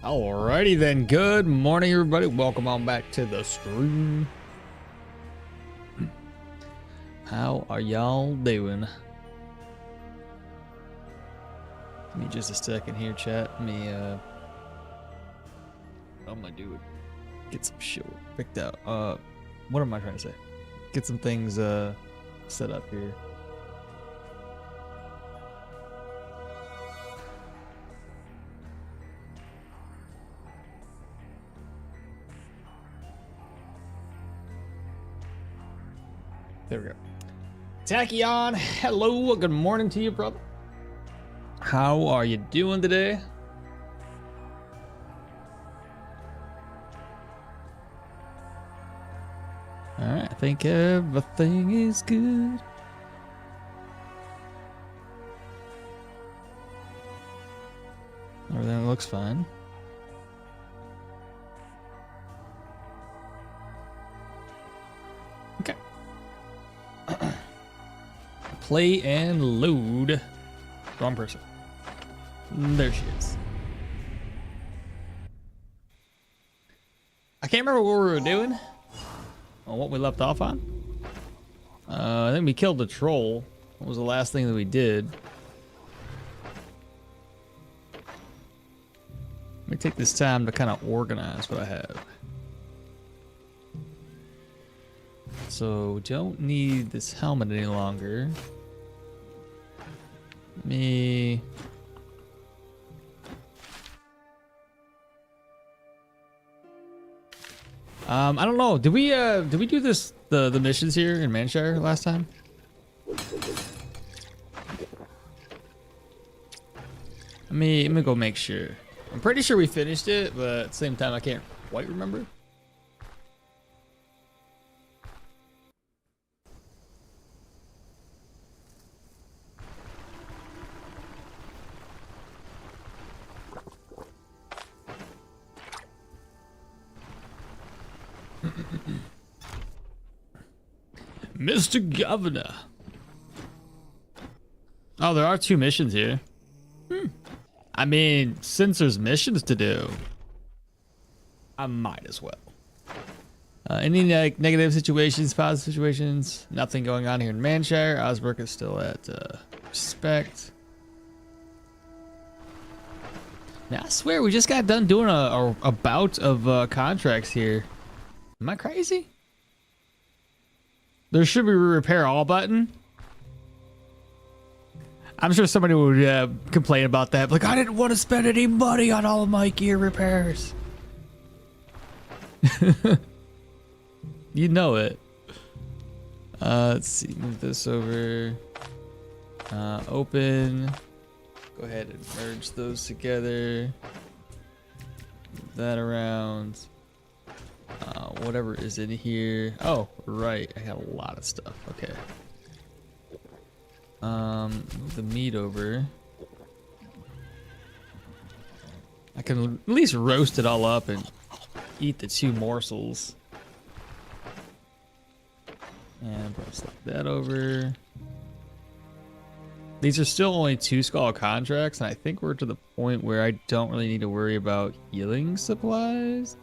Alrighty then, good morning everybody. Welcome on back to the stream. How are y'all doing? Give me just a second here, chat. Let me I'm gonna do it. Get some shit picked out. What am I trying to say? Get some things set up here. There we go. Tachyon, hello, good morning to you, brother. How are you doing today? Alright, I think everything is good. Everything looks fine. Okay. Play and load. Wrong person. There she is. I can't remember what we were doing. Or what we left off on. I think we killed the troll. What was the last thing that we did? Let me take this time to kind of organize what I have. So, don't need this helmet any longer. Me. I don't know. Did we do this the missions here in Manshire last time? Let me go make sure. I'm pretty sure we finished it, but at the same time I can't quite remember. Mr. Governor. Oh, there are 2 missions here. I mean, since there's missions to do, I might as well. Any negative situations, positive situations, nothing going on here in Manshire. Osbrook is still at respect. Now, I swear, we just got done doing a bout of contracts here. Am I crazy? There should be a repair all button. I'm sure somebody would complain about that. Like, I didn't want to spend any money on all of my gear repairs. You know it. Let's see. Move this over. Open. Go ahead and merge those together. Move that around. Whatever is in here. Oh, right. I got a lot of stuff. Okay. Move the meat over. I can at least roast it all up and eat the 2 morsels. And slide that over. These are still only 2 skull contracts, and I think we're to the point where I don't really need to worry about healing supplies.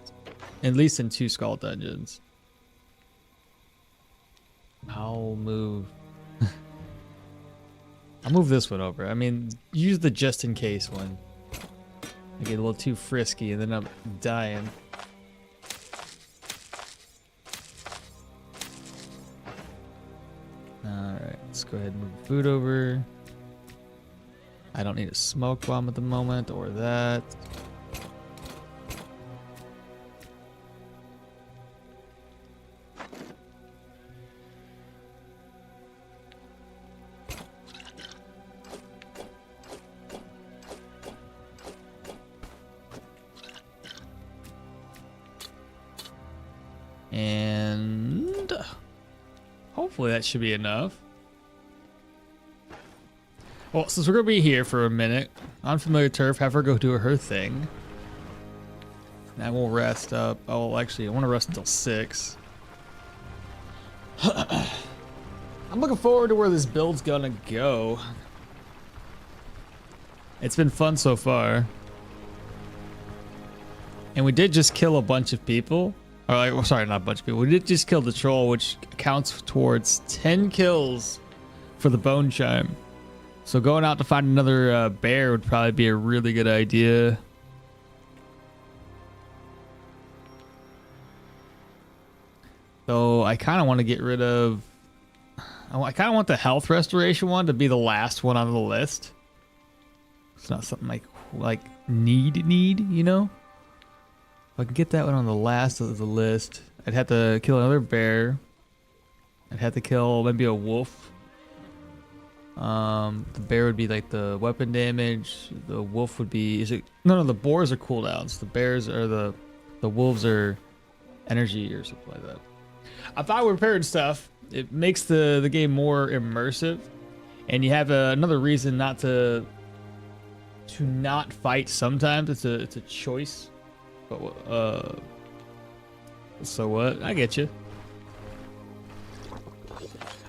At least in 2 skull dungeons. I'll move. I'll move this one over. I mean, use the just in case one. I get a little too frisky and then I'm dying. Alright, let's go ahead and move food over. I don't need a smoke bomb at the moment or that. And hopefully that should be enough. Well, since we're gonna be here for a minute, unfamiliar turf, have her go do her thing. Now we'll rest up. Oh, actually, I want to rest until 6. I'm looking forward to where this build's gonna go. It's been fun so far. And we did just kill a bunch of people. Or like, well, sorry, not a bunch of people. We did just kill the troll, which counts towards 10 kills for the bone chime. So going out to find another bear would probably be a really good idea. So I kind of want to get rid of... I kind of want the health restoration one to be the last one on the list. It's not something like need, you know? If I can get that one on the last of the list, I'd have to kill another bear. I'd have to kill maybe a wolf. The bear would be like the weapon damage. The wolf would be... No, the boars are cooldowns. The bears are the wolves are energy or something like that. I thought we repaired stuff. It makes the game more immersive, and you have another reason not to not fight. Sometimes it's a choice. But so what? I get you.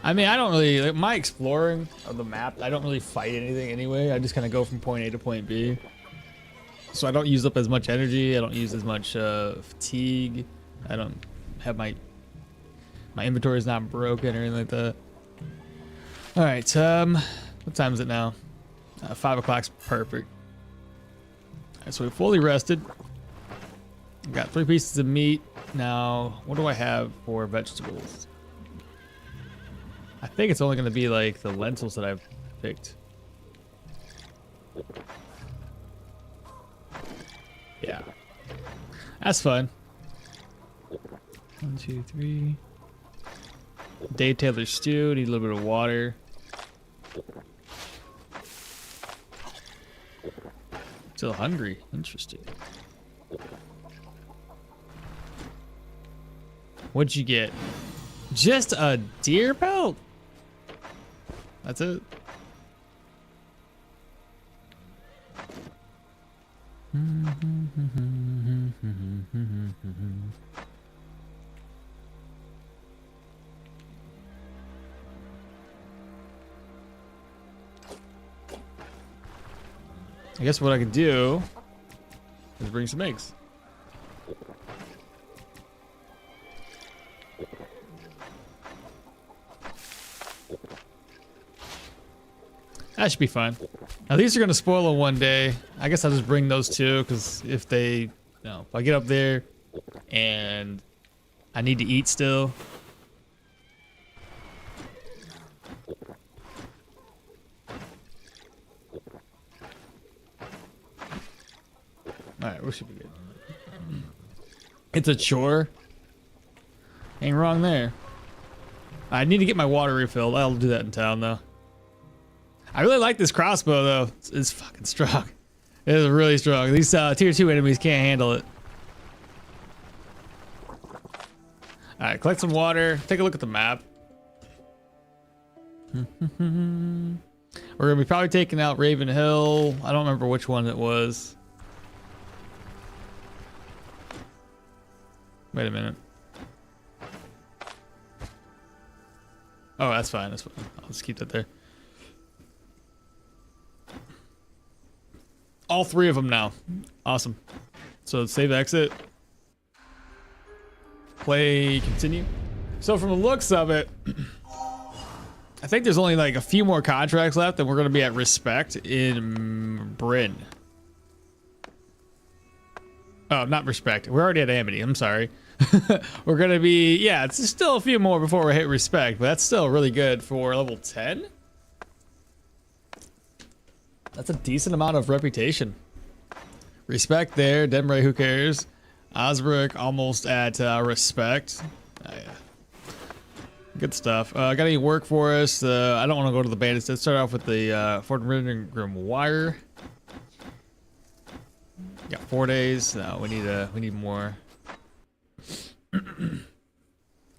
I mean, I don't really like my exploring of the map. I don't really fight anything anyway. I just kind of go from point A to point B. So I don't use up as much energy. I don't use as much fatigue. I don't have my inventory is not broken or anything like that. All right, what time is it now? 5 o'clock's perfect. All right, so we fully rested. Got 3 pieces of meat. Now, what do I have for vegetables? I think it's only going to be like the lentils that I've picked. Yeah, that's fun. 1, 2, 3. Dave Taylor stew. Need a little bit of water. Still hungry. Interesting. What'd you get? Just a deer pelt? That's it. I guess what I could do is bring some eggs. That should be fine. Now these are gonna spoil in one day. I guess I'll just bring those two because if they, if I get up there and I need to eat still. Alright, we should be good. It's a chore. Ain't wrong there. I need to get my water refilled. I'll do that in town though. I really like this crossbow though. It's fucking strong. It is really strong. These tier 2 enemies can't handle it. Alright, collect some water. Take a look at the map. We're gonna be probably taking out Raven Hill. I don't remember which one it was. Wait a minute. Oh, that's fine. That's fine. I'll just keep that there. All 3 of them now. Awesome. So save exit. Play continue. So from the looks of it, I think there's only like a few more contracts left and we're going to be at Respect in Bryn. Oh, not Respect. We're already at Amity. I'm sorry. We're going to be, yeah, it's still a few more before we hit Respect, but that's still really good for level 10. That's a decent amount of reputation. Respect there. Denbray, who cares? Osbrick almost at Respect. Oh, yeah. Good stuff. Got any work for us? I don't want to go to the bandits. Let's start off with the Fort Ringram Wire. Got 4 days. No, we need more.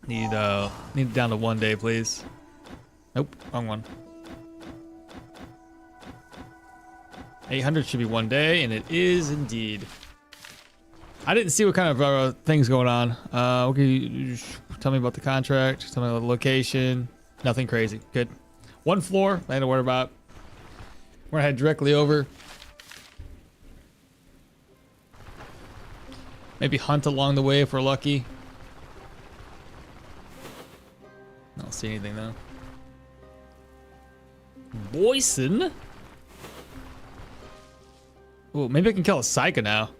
need it down to 1 day, please. Nope, wrong one. 800 should be 1 day, and it is indeed. I didn't see what kind of things going on. Okay, tell me about the contract. Tell me about the location. Nothing crazy. Good. 1 floor. Nothing to worry about. We're gonna head directly over. Maybe hunt along the way if we're lucky. I don't see anything though. Boyson? Oh, maybe I can kill a psycho now.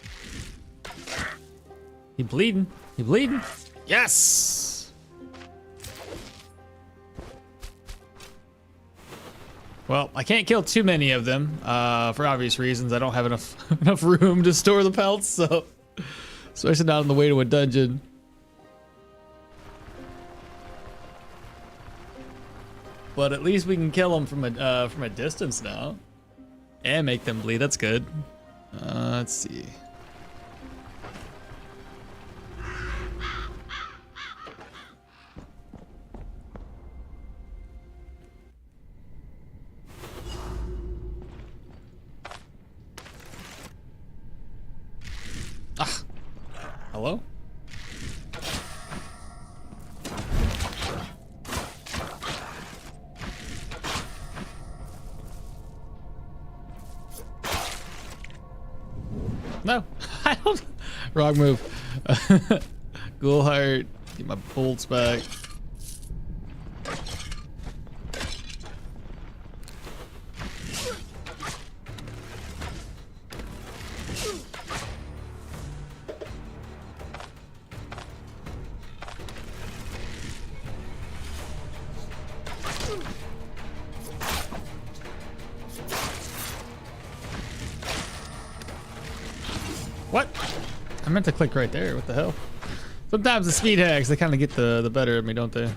He bleeding. He bleeding. Yes! Well, I can't kill too many of them for obvious reasons. I don't have enough room to store the pelts, so especially not on the way to a dungeon. But at least we can kill them from a distance now, and make them bleed. That's good. Let's see. Ah, hello? No, I don't. Wrong move. Ghoul heart. Get my bolts back. What? I meant to click right there. What the hell? Sometimes the speed hacks, they kind of get the better of me, don't they?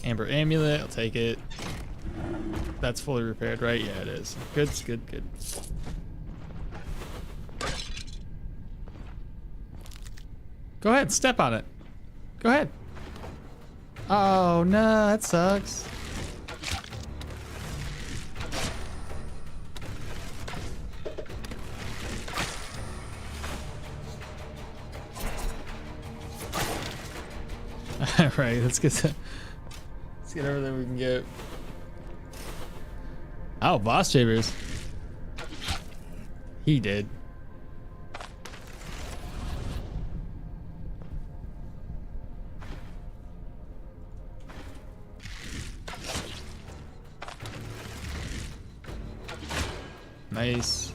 Amber amulet, I'll take it. That's fully repaired, right? Yeah, it is. Good, good, good. Go ahead, step on it. Go ahead. Oh no, that sucks. All right, let's get everything we can get. Oh, boss chambers. He did. Nice.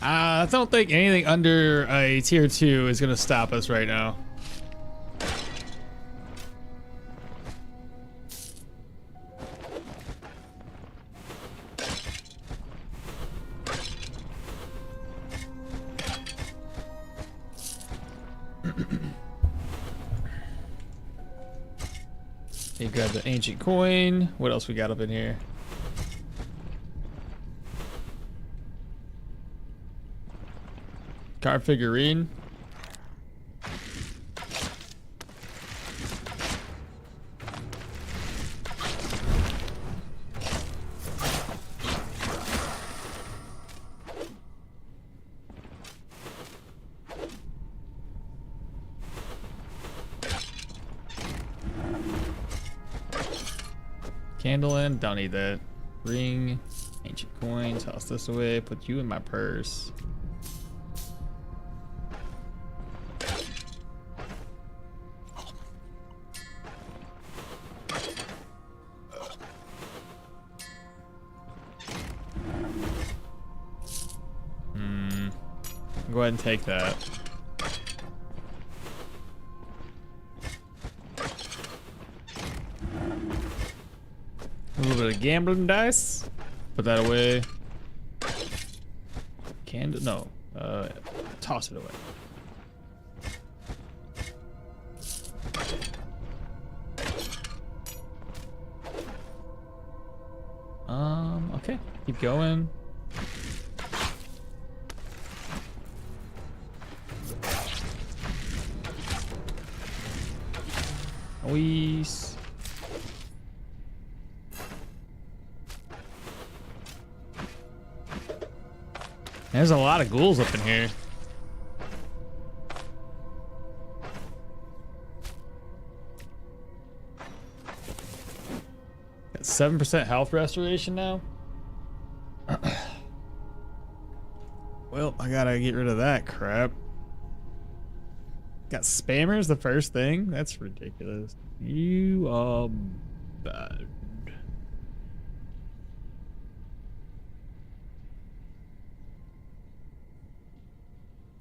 I don't think anything under a tier 2 is gonna stop us right now. You grab the ancient coin. What else we got up in here? Card figurine. Candle in, don't need that. Ring, ancient coin, toss this away, put you in my purse. Go ahead and take that. A little bit of gambling dice. Put that away. Candle? No. Toss it away. Okay. Keep going. Nice. There's a lot of ghouls up in here. Got 7% health restoration now. Well, I gotta get rid of that crap. Got spammers the first thing? That's ridiculous. You are bad.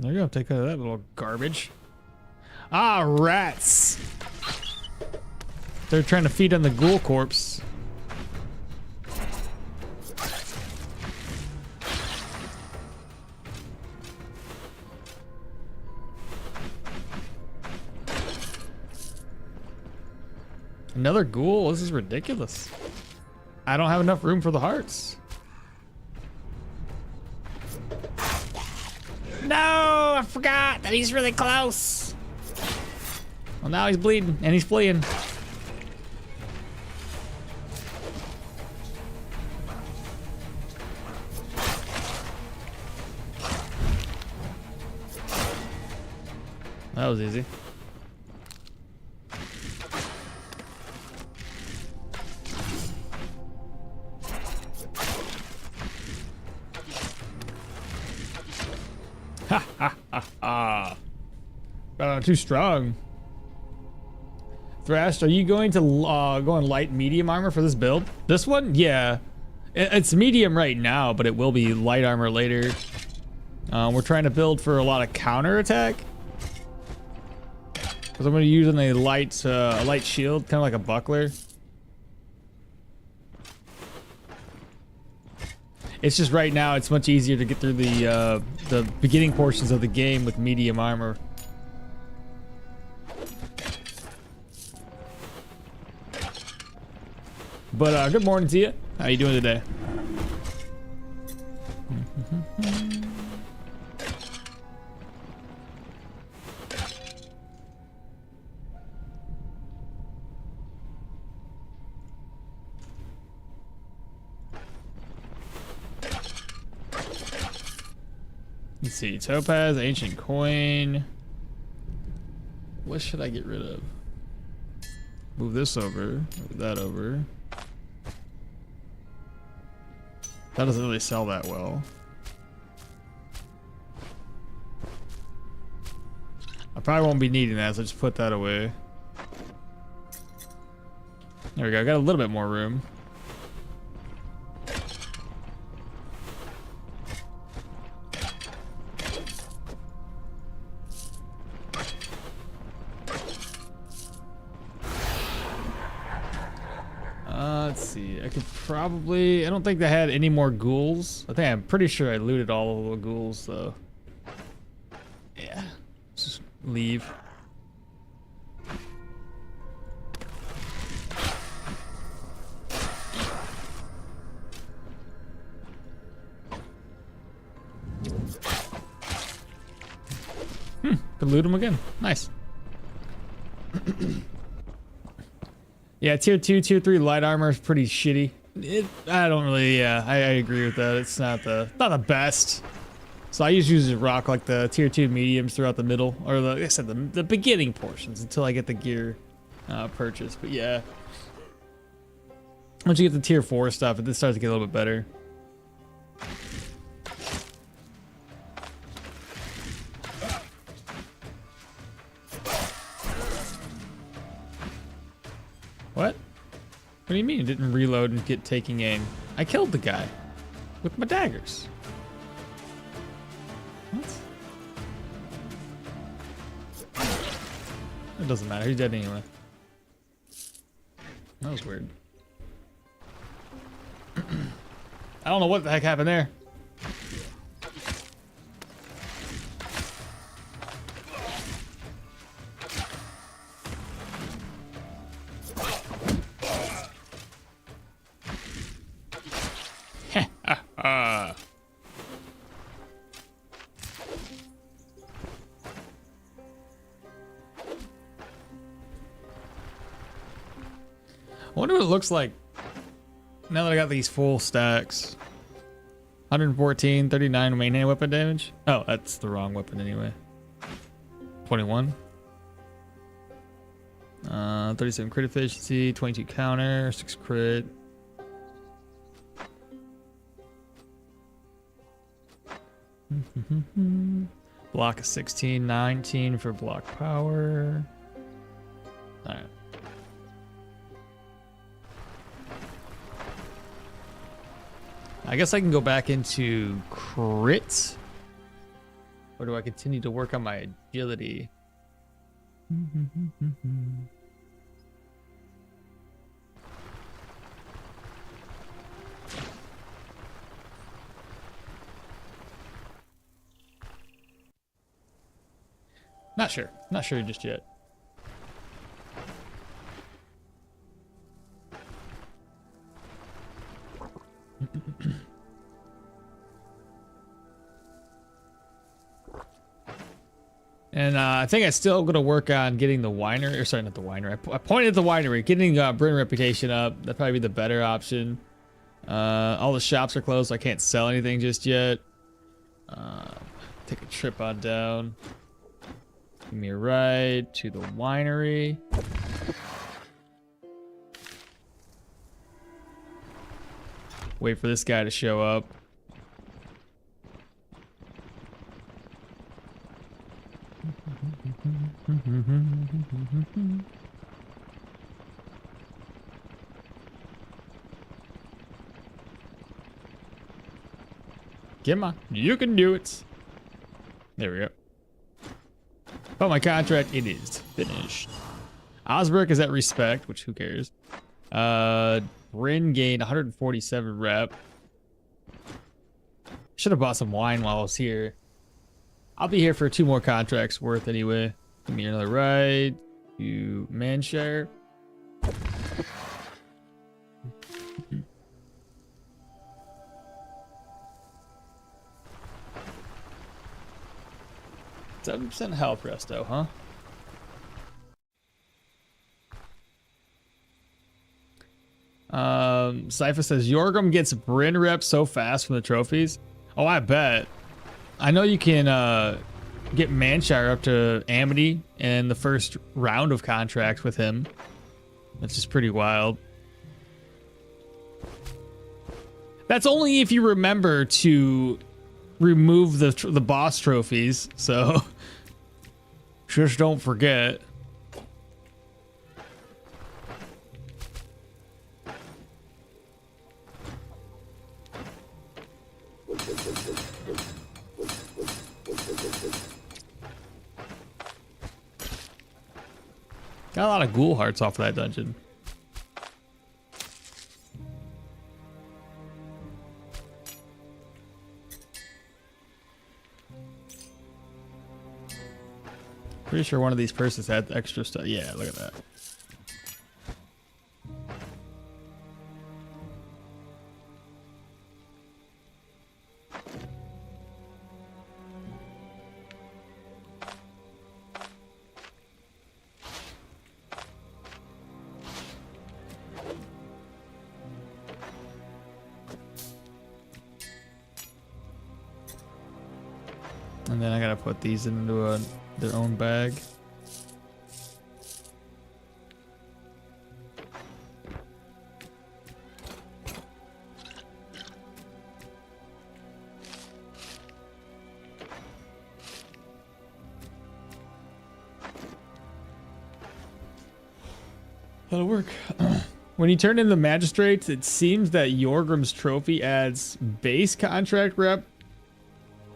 There you go, take care of that little garbage. Ah, rats! They're trying to feed on the ghoul corpse. Another ghoul? This is ridiculous. I don't have enough room for the hearts. No, I forgot that he's really close. Well, now he's bleeding and he's fleeing. That was easy. Ha ha ha ha. Too strong. Thrashed, are you going to go in light medium armor for this build? This one? Yeah. It's medium right now, but it will be light armor later. We're trying to build for a lot of counter attack. Because I'm going to use a light shield, kind of like a buckler. It's just right now it's much easier to get through the beginning portions of the game with medium armor. But good morning to you. How you doing today? Let's see, topaz, ancient coin. What should I get rid of? Move this over, move that over. That doesn't really sell that well. I probably won't be needing that, so just put that away. There we go, I got a little bit more room. Let's see, I could probably, I don't think they had any more ghouls. I'm pretty sure I looted all of the ghouls though. Yeah, just leave. Could loot them again, nice. Yeah, tier 2, tier 3 light armor is pretty shitty. I don't really, yeah, I agree with that. It's not the best. So I usually rock like the tier 2 mediums throughout the middle, or like I said, the beginning portions until I get the gear purchased. But yeah, once you get the tier 4 stuff, it starts to get a little bit better. What? What do you mean it didn't reload and get taking aim? I killed the guy with my daggers. What? It doesn't matter, he's dead anyway. That was weird. I don't know what the heck happened there. I wonder what it looks like now that I got these full stacks. 114, 39 main hand weapon damage. Oh, that's the wrong weapon anyway. 21. 37 crit efficiency, 22 counter, 6 crit. Block of 16, 19 for block power. All right. I guess I can go back into crits. Or do I continue to work on my agility? Not sure. Not sure just yet. And I think I still going to work on getting the winery, or sorry, not the winery. I pointed at the winery, getting Bryn reputation up. That'd probably be the better option. All the shops are closed, so I can't sell anything just yet. Take a trip on down. Give me a ride to the winery. Wait for this guy to show up. Come on, you can do it. There we go. Oh, my contract, it is finished. Osbrook is at respect, which who cares? Bryn gained 147 rep. Should have bought some wine while I was here. I'll be here for 2 more contracts worth anyway. Give me another ride to Manshire. %7 health resto, huh? Cypher says Yorgrim gets Bryn rep so fast from the trophies. Oh, I bet. I know you can get Manshire up to Amity in the first round of contracts with him. That's just pretty wild. That's only if you remember to remove the boss trophies, so just don't forget. Got a lot of ghoul hearts off of that dungeon. Pretty sure one of these persons had extra stuff. Yeah, look at that. And then I gotta put these into their own bag. That'll work. When you turn in the magistrates, it seems that Yorgrim's trophy adds base contract rep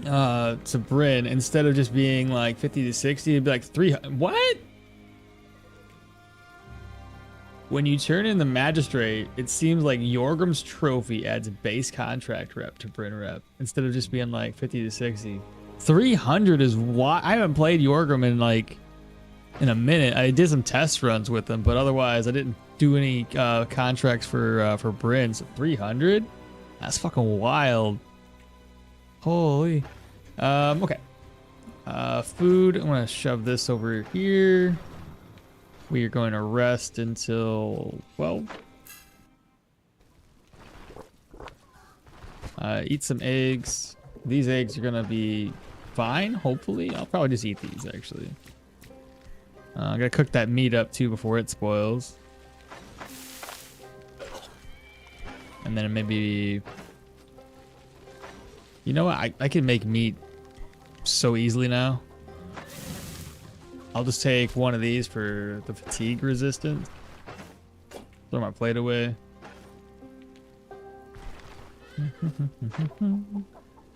to Bryn instead of just being like 50 to 60. It'd be like 300. What? When you turn in the magistrate, it seems like Yorgrim's trophy adds base contract rep to Bryn rep instead of just being like 50 to 60. 300 is why I haven't played Yorgrim in a minute. I did some test runs with them, but otherwise I didn't do any contracts for Bryn. So 300? That's fucking wild. Holy. Okay. Food. I'm gonna shove this over here. We are going to rest until 12. Eat some eggs. These eggs are gonna be fine, hopefully. I'll probably just eat these, actually. I gotta cook that meat up, too, before it spoils. And then maybe... You know what? I can make meat so easily now. I'll just take one of these for the fatigue resistance. Throw my plate away.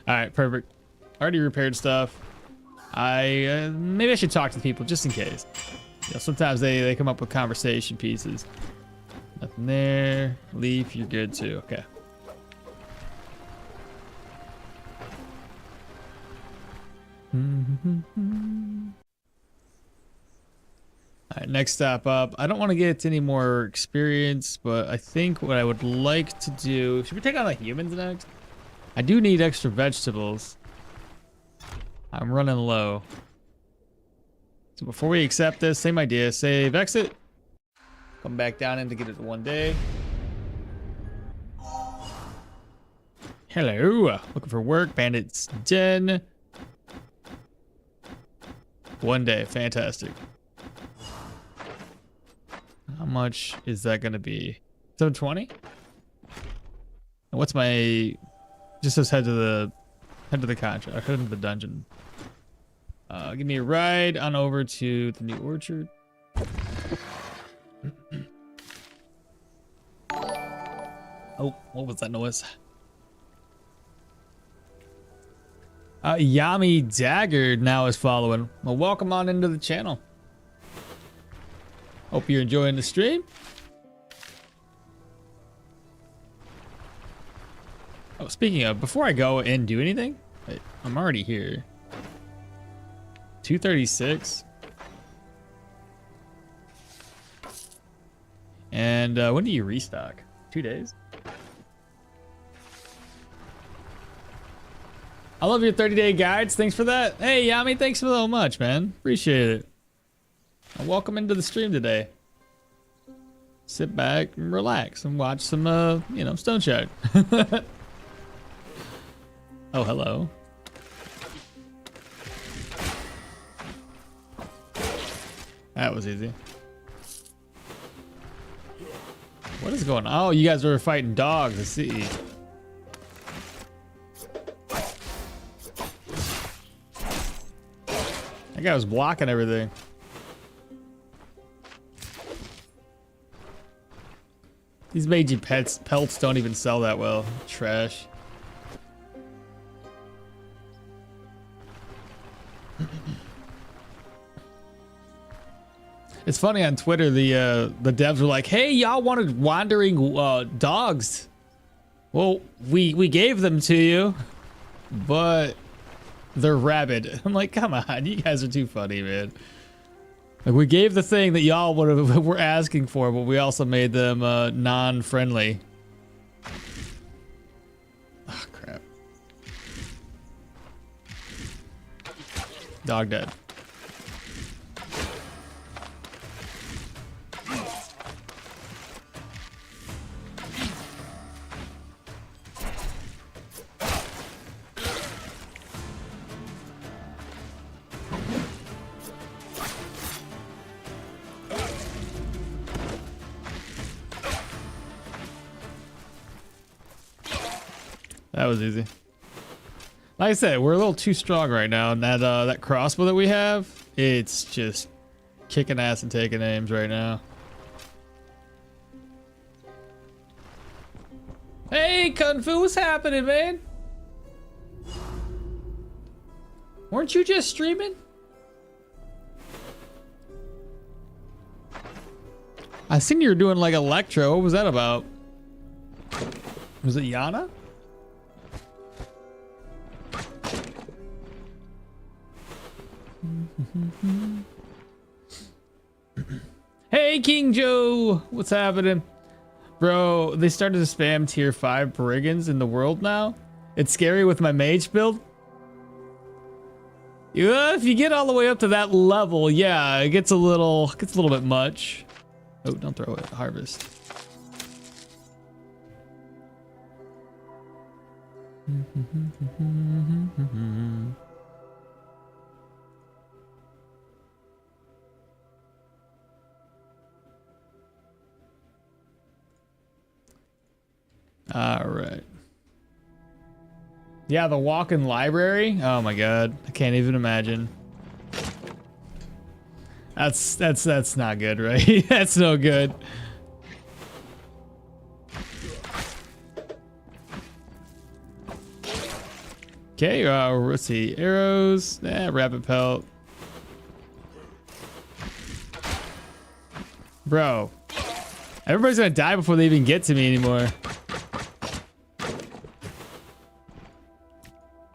Alright, perfect. Already repaired stuff. Maybe I should talk to people just in case. You know, sometimes they come up with conversation pieces. Nothing there. Leaf, you're good too. Okay. Alright, next stop up. I don't want to get any more experience, but I think what I would like to do... Should we take on the humans next? I do need extra vegetables. I'm running low. So before we accept this, same idea. Save, exit. Come back down in to get it one day. Hello. Looking for work. Bandits Den. One day. Fantastic. How much is that going to be? 720? And what's my... Just says head to the contract. Head to the dungeon. Give me a ride on over to the new orchard. Oh, what was that noise? Yami Dagger now is following. Well, welcome on into the channel. Hope you're enjoying the stream. Oh, speaking of, before I go and do anything, wait, I'm already here. 236. And when do you restock? 2 days? I love your 30-day guides. Thanks for that. Hey, Yami, thanks so much, man. Appreciate it. And welcome into the stream today. Sit back and relax and watch some, you know, Stoneshard. Oh, hello. That was easy. What is going on? Oh, you guys were fighting dogs. I see. That guy was blocking everything. These Meiji pelts don't even sell that well. Trash. It's funny on Twitter, the devs were like, "Hey, y'all wanted wandering dogs. Well, we gave them to you, but they're rabid." I'm like, come on, you guys are too funny, man. Like, we gave the thing that y'all were asking for, but we also made them non-friendly. Oh, crap. Dog dead. That was easy. Like I said, we're a little too strong right now, and that crossbow that we have, it's just kicking ass and taking aims right now. Hey, Kung Fu, what's happening, man? Weren't you just streaming? I seen you were doing like electro. What was that about? Was it Yana? Hey, King Joe, what's happening? Bro, they started to spam tier 5 brigands in the world now. It's scary with my mage build. Yeah, if you get all the way up to that level, yeah, it gets a little bit much. Oh, don't throw it. Harvest. All right. Yeah, the walk-in library. Oh my god, I can't even imagine. That's not good, right? That's no good. Okay, let's see. Arrows. Rabbit pelt. Bro, everybody's gonna die before they even get to me anymore.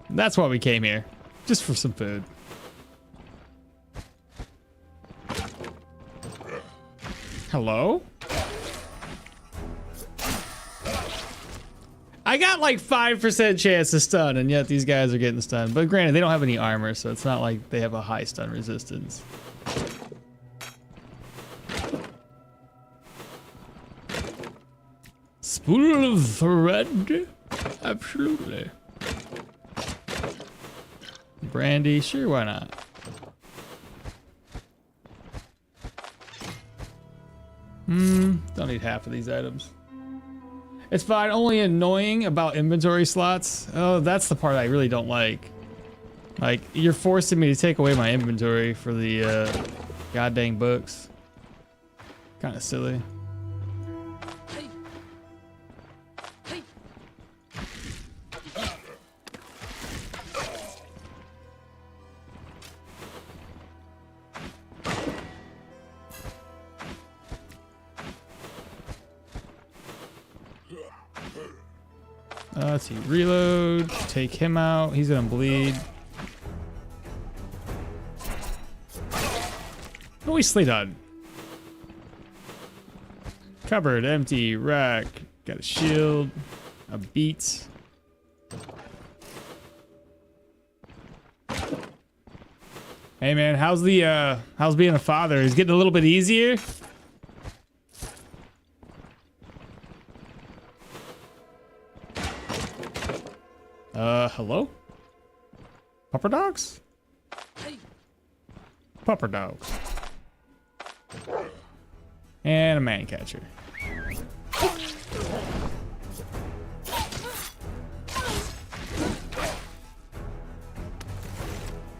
That's why we came here, just for some food. Hello? I got like 5% chance to stun, and yet these guys are getting stunned. But granted, they don't have any armor, so it's not like they have a high stun resistance. Spool of thread? Absolutely. Brandy, sure, why not? Don't need half of these items. It's fine, only annoying about inventory slots. Oh, that's the part I really don't like. Like, you're forcing me to take away my inventory for the goddamn books. Kind of silly. Let's see, reload, take him out, he's gonna bleed. What are we slid on? Cupboard, empty, rack, got a shield, a beat. Hey man, how's being a father? Is it getting a little bit easier? Hello? Pupper dogs? Pupper dogs. And a man catcher.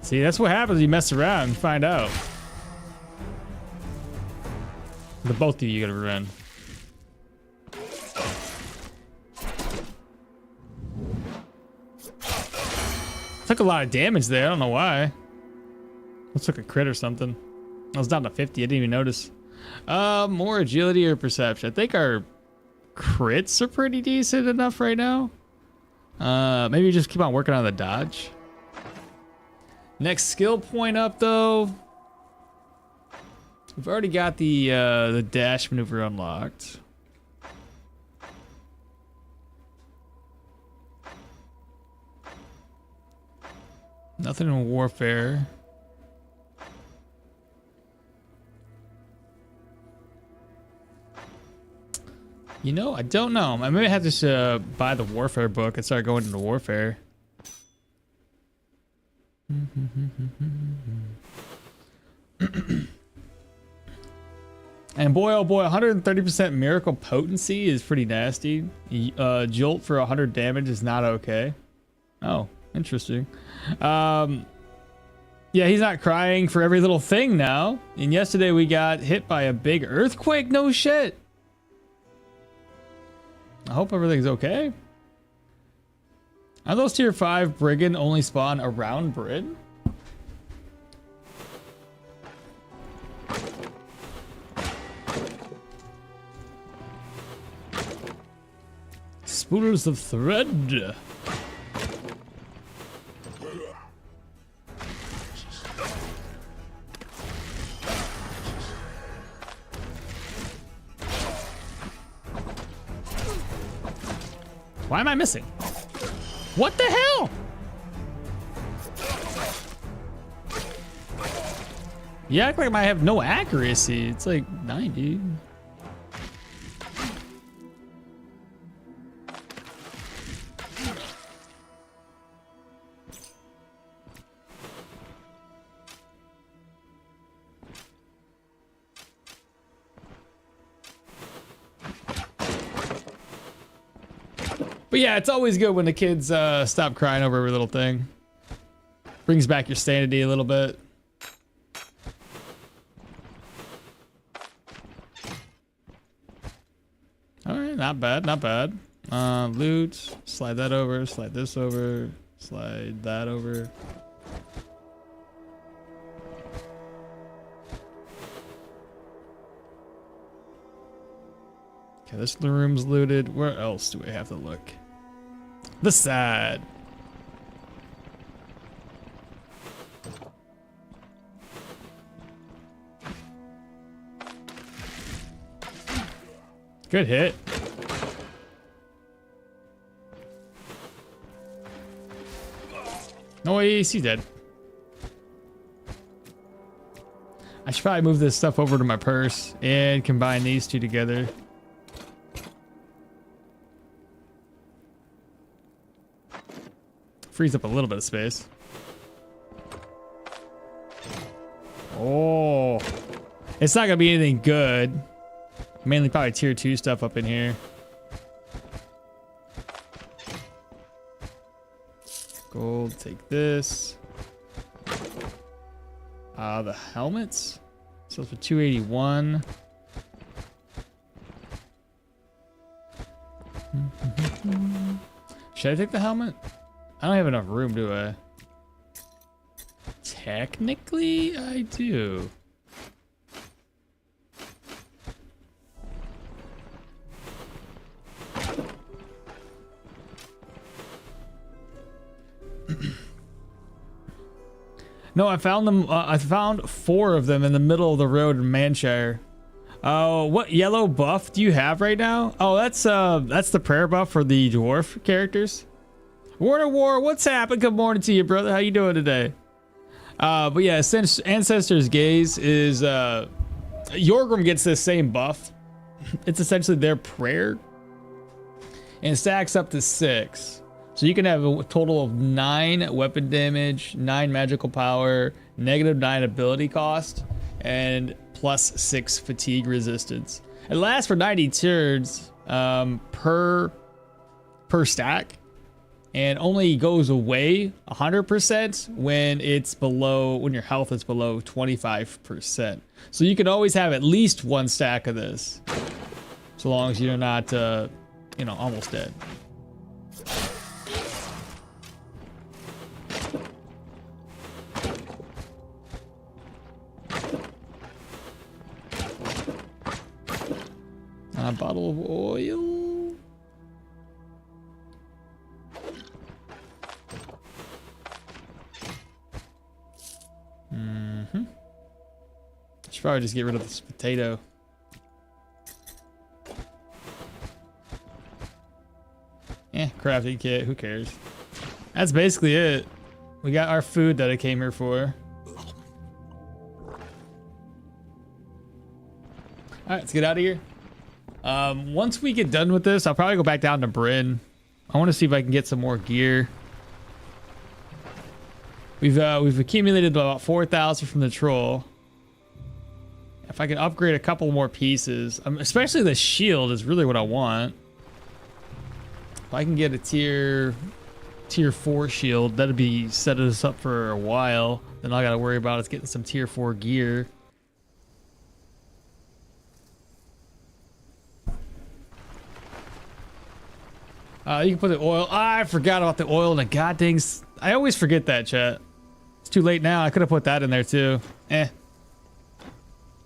See, that's what happens when you mess around and find out. The both of you gotta run. Took a lot of damage there. I don't know why. Looks like a crit or something. I was down to 50. I didn't even notice. More agility or perception. I think our crits are pretty decent enough right now. Maybe just keep on working on the dodge. Next skill point up though. We've already got the dash maneuver unlocked. Nothing in warfare. You know, I don't know. I may have to buy the warfare book and start going into warfare. And boy, oh boy, 130% miracle potency is pretty nasty. Jolt for 100 damage is not okay. Oh, interesting. Yeah, he's not crying for every little thing now. And yesterday we got hit by a big earthquake. No shit. I hope everything's okay. Are those tier 5 brigand only spawn around Brid? Spoolers of thread. Why am I missing? What the hell? You act like I have no accuracy. It's like 90. But yeah, it's always good when the kids stop crying over every little thing. Brings back your sanity a little bit. All right, not bad, not bad. Loot, slide that over, slide this over, slide that over. Okay, this room's looted. Where else do we have to look? The side. Good hit. No, he's dead. I should probably move this stuff over to my purse and combine these two together. Frees up a little bit of space. Oh, it's not gonna be anything good. Mainly probably tier 2 stuff up in here. Gold, take this. The helmets. So for 281. Should I take the helmet? I don't have enough room, do I? Technically, I do. No, I found them. I found 4 of them in the middle of the road in Manshire. Oh, what yellow buff do you have right now? Oh, that's the prayer buff for the dwarf characters. Warner War, what's happening? Good morning to you, brother. How you doing today? But yeah, since Ancestor's Gaze is Yorgrim gets this same buff. It's essentially their prayer, and it stacks up to 6. So you can have a total of 9 weapon damage, 9 magical power, -9 ability cost, and +6 fatigue resistance. It lasts for 90 turns per stack, and only goes away 100% when your health is below 25%. So you can always have at least 1 stack of this, so long as you're not, almost dead. A bottle of oil. Should probably just get rid of this potato. Crafting kit, who cares? That's basically it. We got our food that I came here for. Alright, let's get out of here. Once we get done with this, I'll probably go back down to Bryn. I want to see if I can get some more gear. We've accumulated about 4,000 from the troll. If I can upgrade a couple more pieces, especially the shield is really what I want. If I can get a tier 4 shield, that'd be set us up for a while. Then all I gotta worry about is getting some tier 4 gear. You can put the oil. I forgot about the oil and the god dings. I always forget that, chat. It's too late now. I could have put that in there too.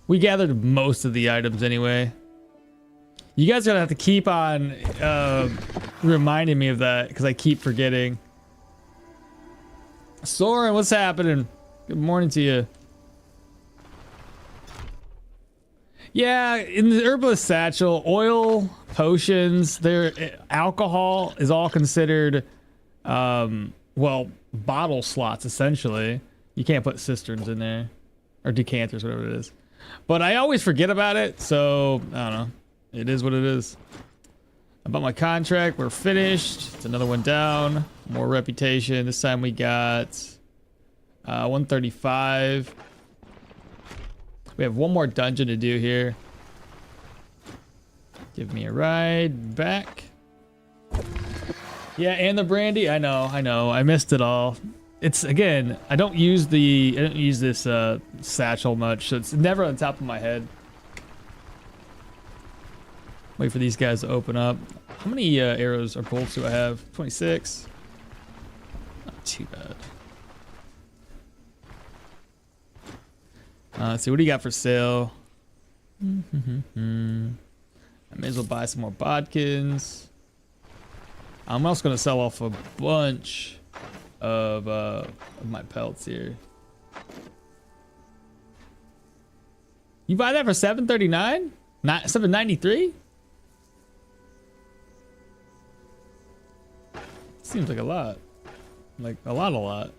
We gathered most of the items anyway. You guys are gonna have to keep on reminding me of that because I keep forgetting. Soren, what's happening? Good morning to you. Yeah, in the herbalist satchel, oil, potions, alcohol is all considered, bottle slots essentially. You can't put cisterns in there, or decanters, whatever it is. But I always forget about it, so I don't know. It is what it is. About my contract, we're finished. It's another one down. More reputation. This time we got 135. We have one more dungeon to do here. Give me a ride back. Yeah, and the brandy. I know. I missed it all. It's again. I don't use this satchel much, so it's never on top of my head. Wait for these guys to open up. How many arrows or bolts do I have? 26. Not too bad. Let's see, what do you got for sale? I may as well buy some more bodkins. I'm also gonna sell off a bunch of my pelts here. You buy that for $739? Not $793? Seems like a lot. Like a lot.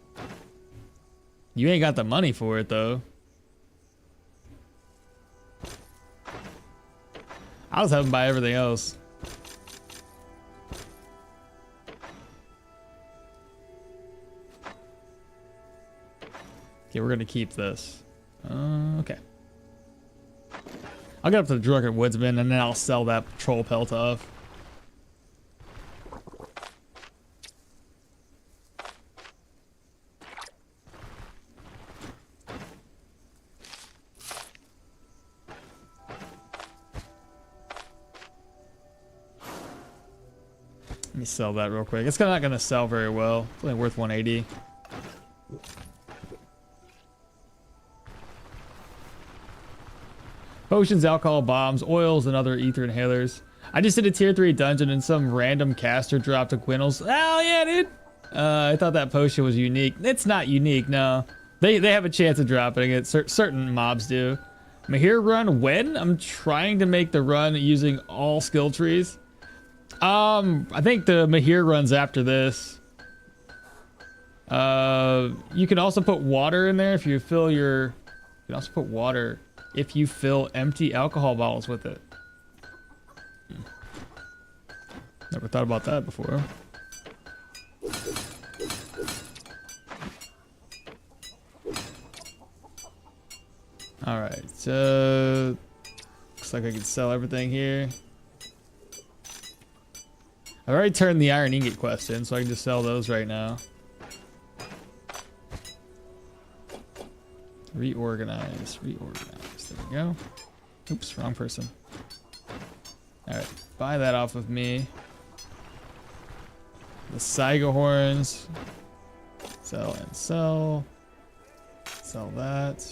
You ain't got the money for it though. I was having to buy everything else. Okay, we're gonna keep this. Okay. I'll get up to the Drunken Woodsman and then I'll sell that patrol pelt off. Let me sell that real quick. It's not gonna sell very well. It's only worth 180. Potions, alcohol, bombs, oils, and other ether inhalers. I just did a tier 3 dungeon and some random caster dropped a Quinnels. Oh yeah, dude. I thought that potion was unique. It's not unique, no. They have a chance of dropping it. Certain mobs do. Mahir run when? I'm trying to make the run using all skill trees. I think the Mahir runs after this. You can also put water in there if you fill your... You can also put water if you fill empty alcohol bottles with it. Never thought about that before. Alright, so... Looks like I can sell everything here. I already turned the iron ingot quest in, so I can just sell those right now. Reorganize. There we go. Oops, wrong person. Alright, buy that off of me. The Saiga horns. Sell and sell. Sell that.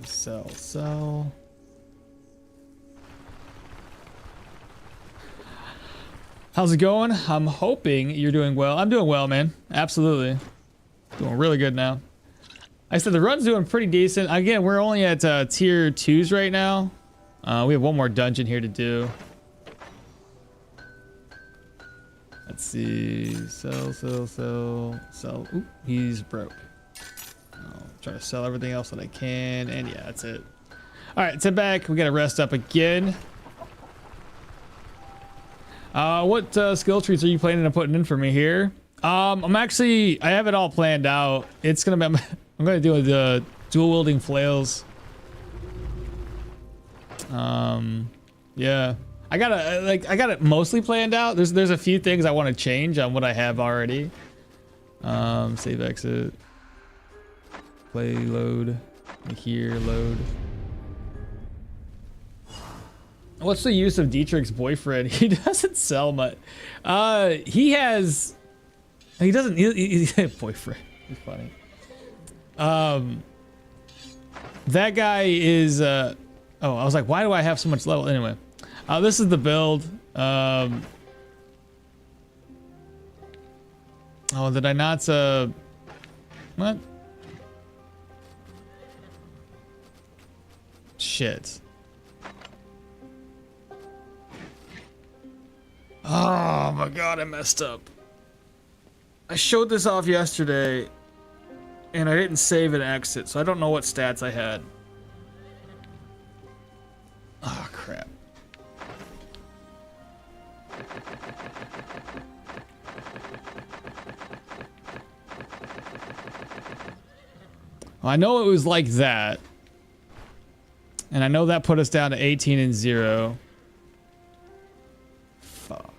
Sell. How's it going? I'm hoping you're doing well. I'm doing well, man. Absolutely. Doing really good now. I said the run's doing pretty decent. Again, we're only at tier 2s right now. We have one more dungeon here to do. Let's see. Sell. Oop, he's broke. I'll try to sell everything else that I can. And yeah, that's it. All right, sit back. We got to rest up again. What skill trees are you planning on putting in for me here? I have it all planned out. It's gonna be, I'm gonna do the dual wielding flails. Yeah, I got it mostly planned out. There's a few things I want to change on what I have already. Save exit. Play load. Here load. What's the use of Dietrich's boyfriend? He doesn't sell much. He doesn't. He's a boyfriend. He's funny. That guy is. Oh, I was like, why do I have so much level? Anyway, this is the build. Oh, did I not? What? Shit. Oh my god, I messed up. I showed this off yesterday and I didn't save and exit, so I don't know what stats I had. Oh crap. Well, I know it was like that. And I know that put us down to 18 and 0. Fuck.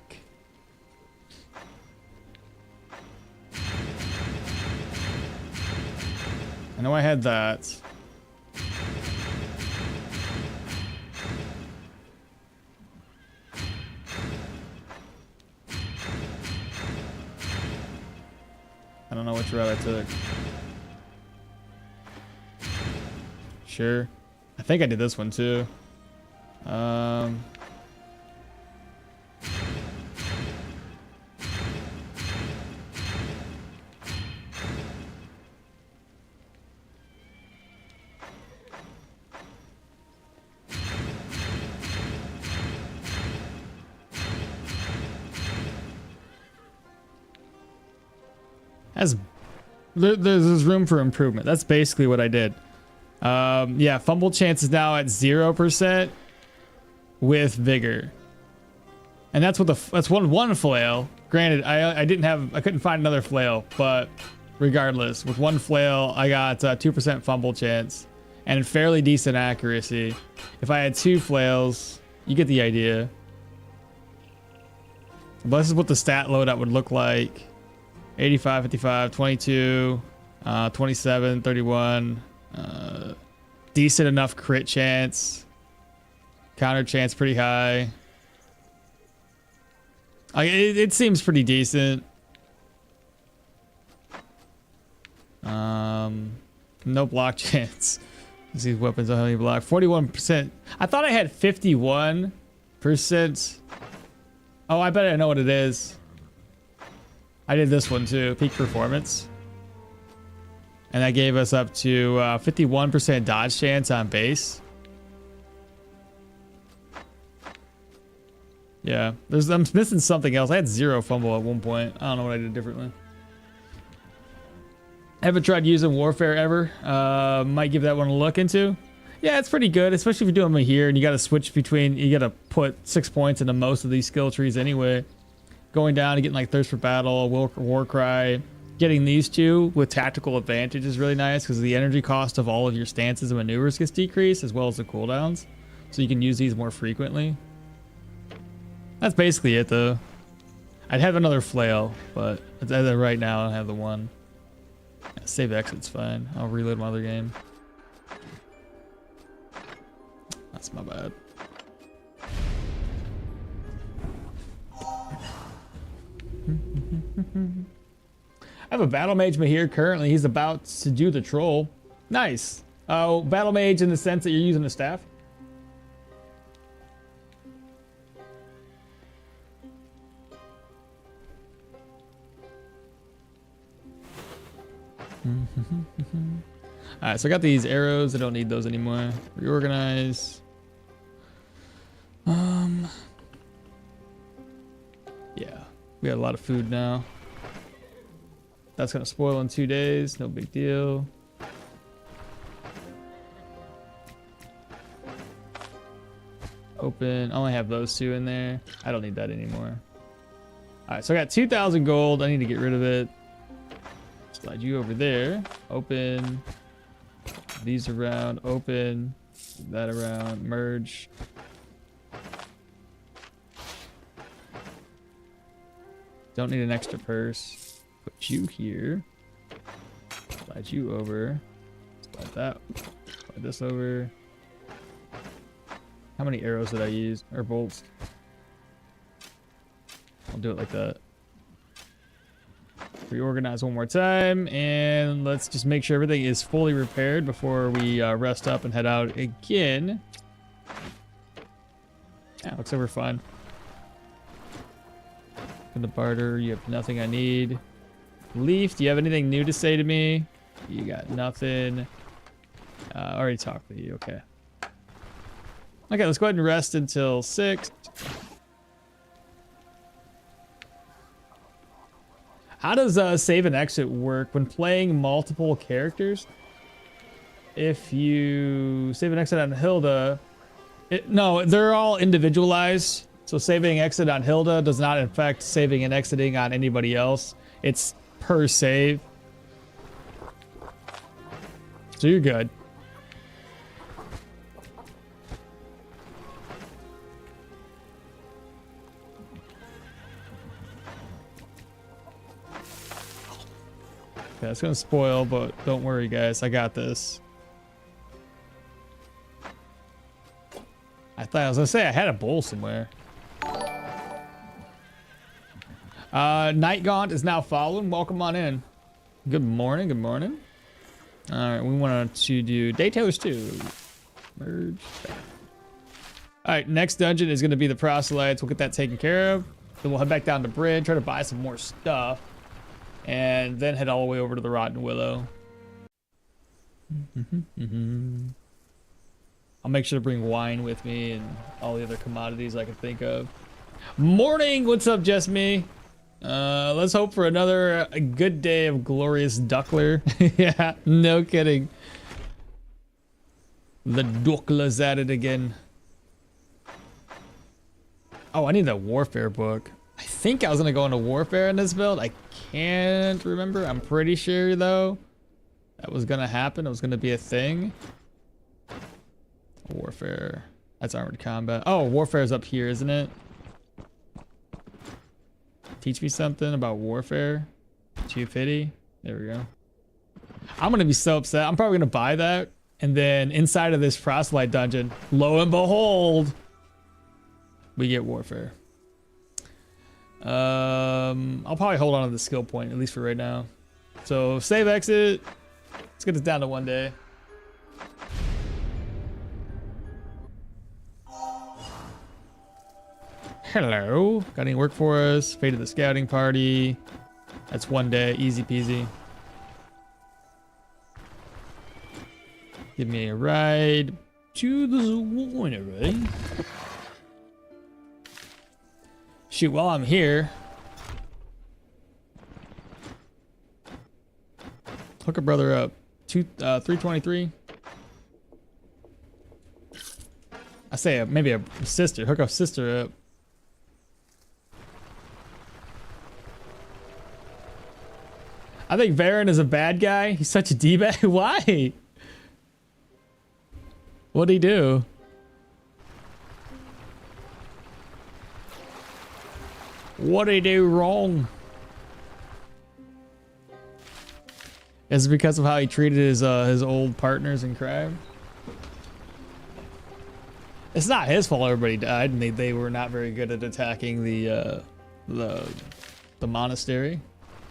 I know I had that. I don't know which route I took. Sure. I think I did this one too. There's room for improvement. That's basically what I did. Yeah, fumble chance is now at 0% with vigor, and that's what that's one flail. Granted, I couldn't find another flail, but regardless, with one flail, I got 2% fumble chance and fairly decent accuracy. If I had 2 flails, you get the idea. But this is what the stat loadout would look like. 85, 55, 22, 27, 31. Decent enough crit chance. Counter chance pretty high. It seems pretty decent. No block chance. These weapons don't have any block. 41%. I thought I had 51%. Oh, I bet I know what it is. I did this one too. Peak performance. And that gave us up to 51% dodge chance on base. Yeah, I'm missing something else. I had 0 fumble at one point. I don't know what I did differently. Haven't tried using warfare ever. Might give that one a look into. Yeah, it's pretty good, especially if you're doing them here and you got to switch between. You got to put 6 points into most of these skill trees anyway. Going down and getting like Thirst for Battle, War Cry. Getting these two with tactical advantage is really nice because the energy cost of all of your stances and maneuvers gets decreased as well as the cooldowns. So you can use these more frequently. That's basically it though. I'd have another flail, but as of right now I don't have the one. Yeah, save exit's fine. I'll reload my other game. That's my bad. I have a battle mage here currently. He's about to do the troll. Nice. Oh, battle mage in the sense that you're using a staff. Alright, so I got these arrows. I don't need those anymore. Reorganize. Yeah, we got a lot of food now. That's gonna spoil in 2 days. No big deal. Open. I only have those 2 in there. I don't need that anymore. All right, so I got 2,000 gold. I need to get rid of it. Slide you over there. Open. These around. Open. That around. Merge. Don't need an extra purse. Put you here. Slide you over. Slide that. Slide this over. How many arrows did I use? Or bolts? I'll do it like that. Reorganize one more time. And let's just make sure everything is fully repaired before we rest up and head out again. Yeah, looks like we're fine. In the barter, you have nothing I need. Leaf, do you have anything new to say to me? You got nothing. Already talked with you, okay. Okay, let's go ahead and rest until 6. How does save and exit work when playing multiple characters? If you save and exit on Hilda, no, they're all individualized. So saving and exit on Hilda does not affect saving and exiting on anybody else. It's per save. So you're good. it's gonna spoil, but don't worry, guys. I got this. I thought I was gonna say I had a bowl somewhere. Night Gaunt is now following. Welcome on in. Good morning. Good morning. All right, we wanted to do day tailors too. Merge. All right, next dungeon is gonna be the proselytes. We'll get that taken care of. Then we'll head back down to Bridge, try to buy some more stuff, and then head all the way over to the Rotten Willow. I'll make sure to bring wine with me and all the other commodities I can think of. Morning, what's up, just me? Let's hope for another good day of glorious Duckler. Yeah, no kidding. The Duckler's at it again. Oh, I need that warfare book. I think I was gonna go into warfare in this build. I can't remember. I'm pretty sure though that was gonna happen. It was gonna be a thing. Warfare. That's armored combat. Oh, warfare is up here, isn't it? Teach me something about warfare. 250. There we go. I'm gonna be so upset. I'm probably gonna buy that, and then inside of this proselyte dungeon, lo and behold, we get warfare. I'll probably hold on to the skill point, at least for right now. So save exit. Let's get this down to 1 day. Hello. Got any work for us? Fate of the scouting party. That's 1 day, easy peasy. Give me a ride to the winery. Shoot, while I'm here, hook a brother up. 323. I say maybe a sister. Hook a sister up. I think Varen is a bad guy. He's such a D-bag. Why? What'd he do? What'd he do wrong? Is it because of how he treated his old partners in crime? It's not his fault everybody died, and they were not very good at attacking the monastery,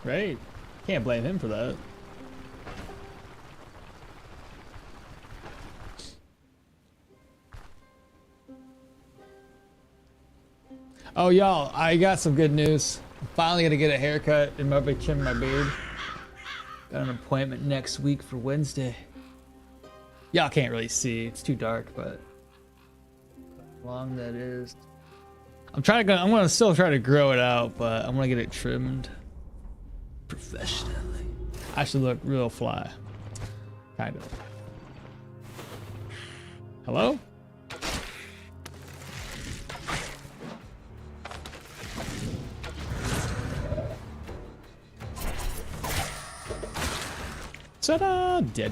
right? Can't blame him for that. Oh, y'all, I got some good news. I'm finally gonna get a haircut and maybe trim my beard. Got an appointment next week for Wednesday. Y'all can't really see, it's too dark, but how long that is. I'm gonna still try to grow it out, but I'm gonna get it trimmed professionally. I should look real fly. Kind of. Hello? Ta-da! Dead.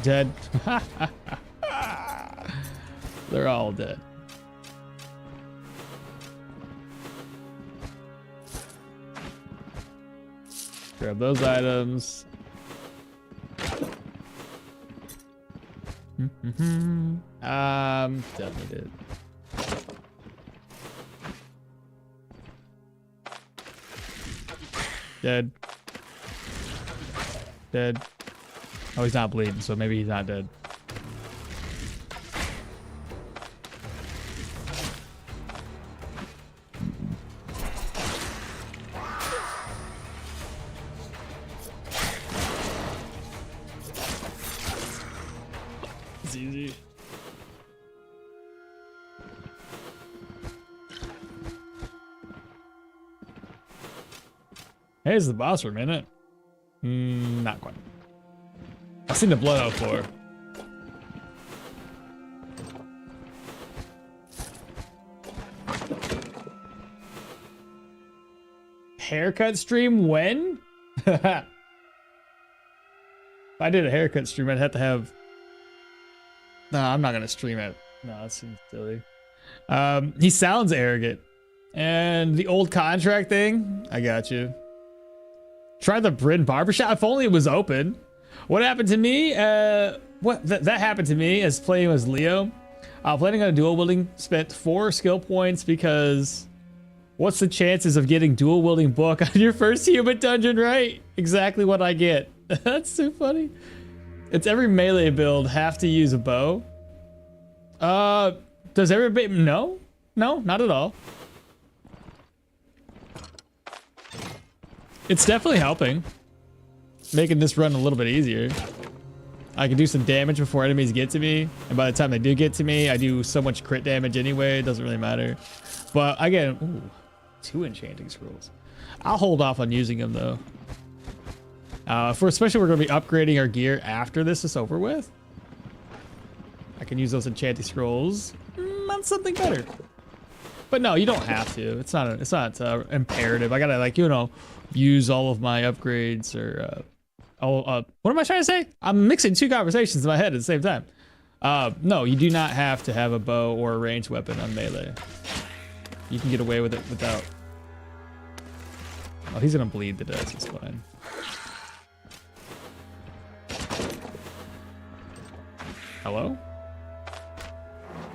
Dead. They're all dead. Grab those items. Definitely did. Dead. Dead. Oh, he's not bleeding, so maybe he's not dead. It's easy. Hey, it's the boss for a minute. Not quite. I've seen the blood out before. Haircut stream when? If I did a haircut stream, I'd have to have... No, I'm not gonna stream it. No, that seems silly. He sounds arrogant. And the old contract thing, I got you. Try the Bryn barbershop. If only it was open. What happened to me? That happened to me as playing as Leo. Planning on dual wielding, spent 4 skill points because what's the chances of getting dual wielding book on your first human dungeon, right? Exactly what I get. That's so funny. It's every melee build have to use a bow. Does everybody? No, not at all. It's definitely helping, making this run a little bit easier. I can do some damage before enemies get to me, and by the time they do get to me, I do so much crit damage anyway, it doesn't really matter. But again, ooh, 2 enchanting scrolls. I'll hold off on using them though. Especially we're going to be upgrading our gear after this is over with. I can use those enchanting scrolls on something better. But no, you don't have to. It's not imperative. I gotta, like, you know, use all of my upgrades or what am I trying to say? I'm mixing 2 conversations in my head at the same time. No, you do not have to have a bow or a ranged weapon on melee. You can get away with it without. Oh, he's gonna bleed to death. It's fine. Hello?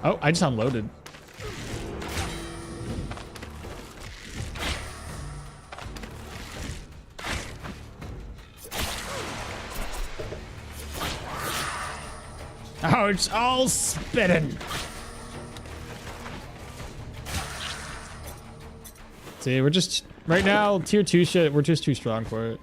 Oh, I just unloaded. Oh, it's all spitting. See, we're just right now tier 2 shit. We're just too strong for it.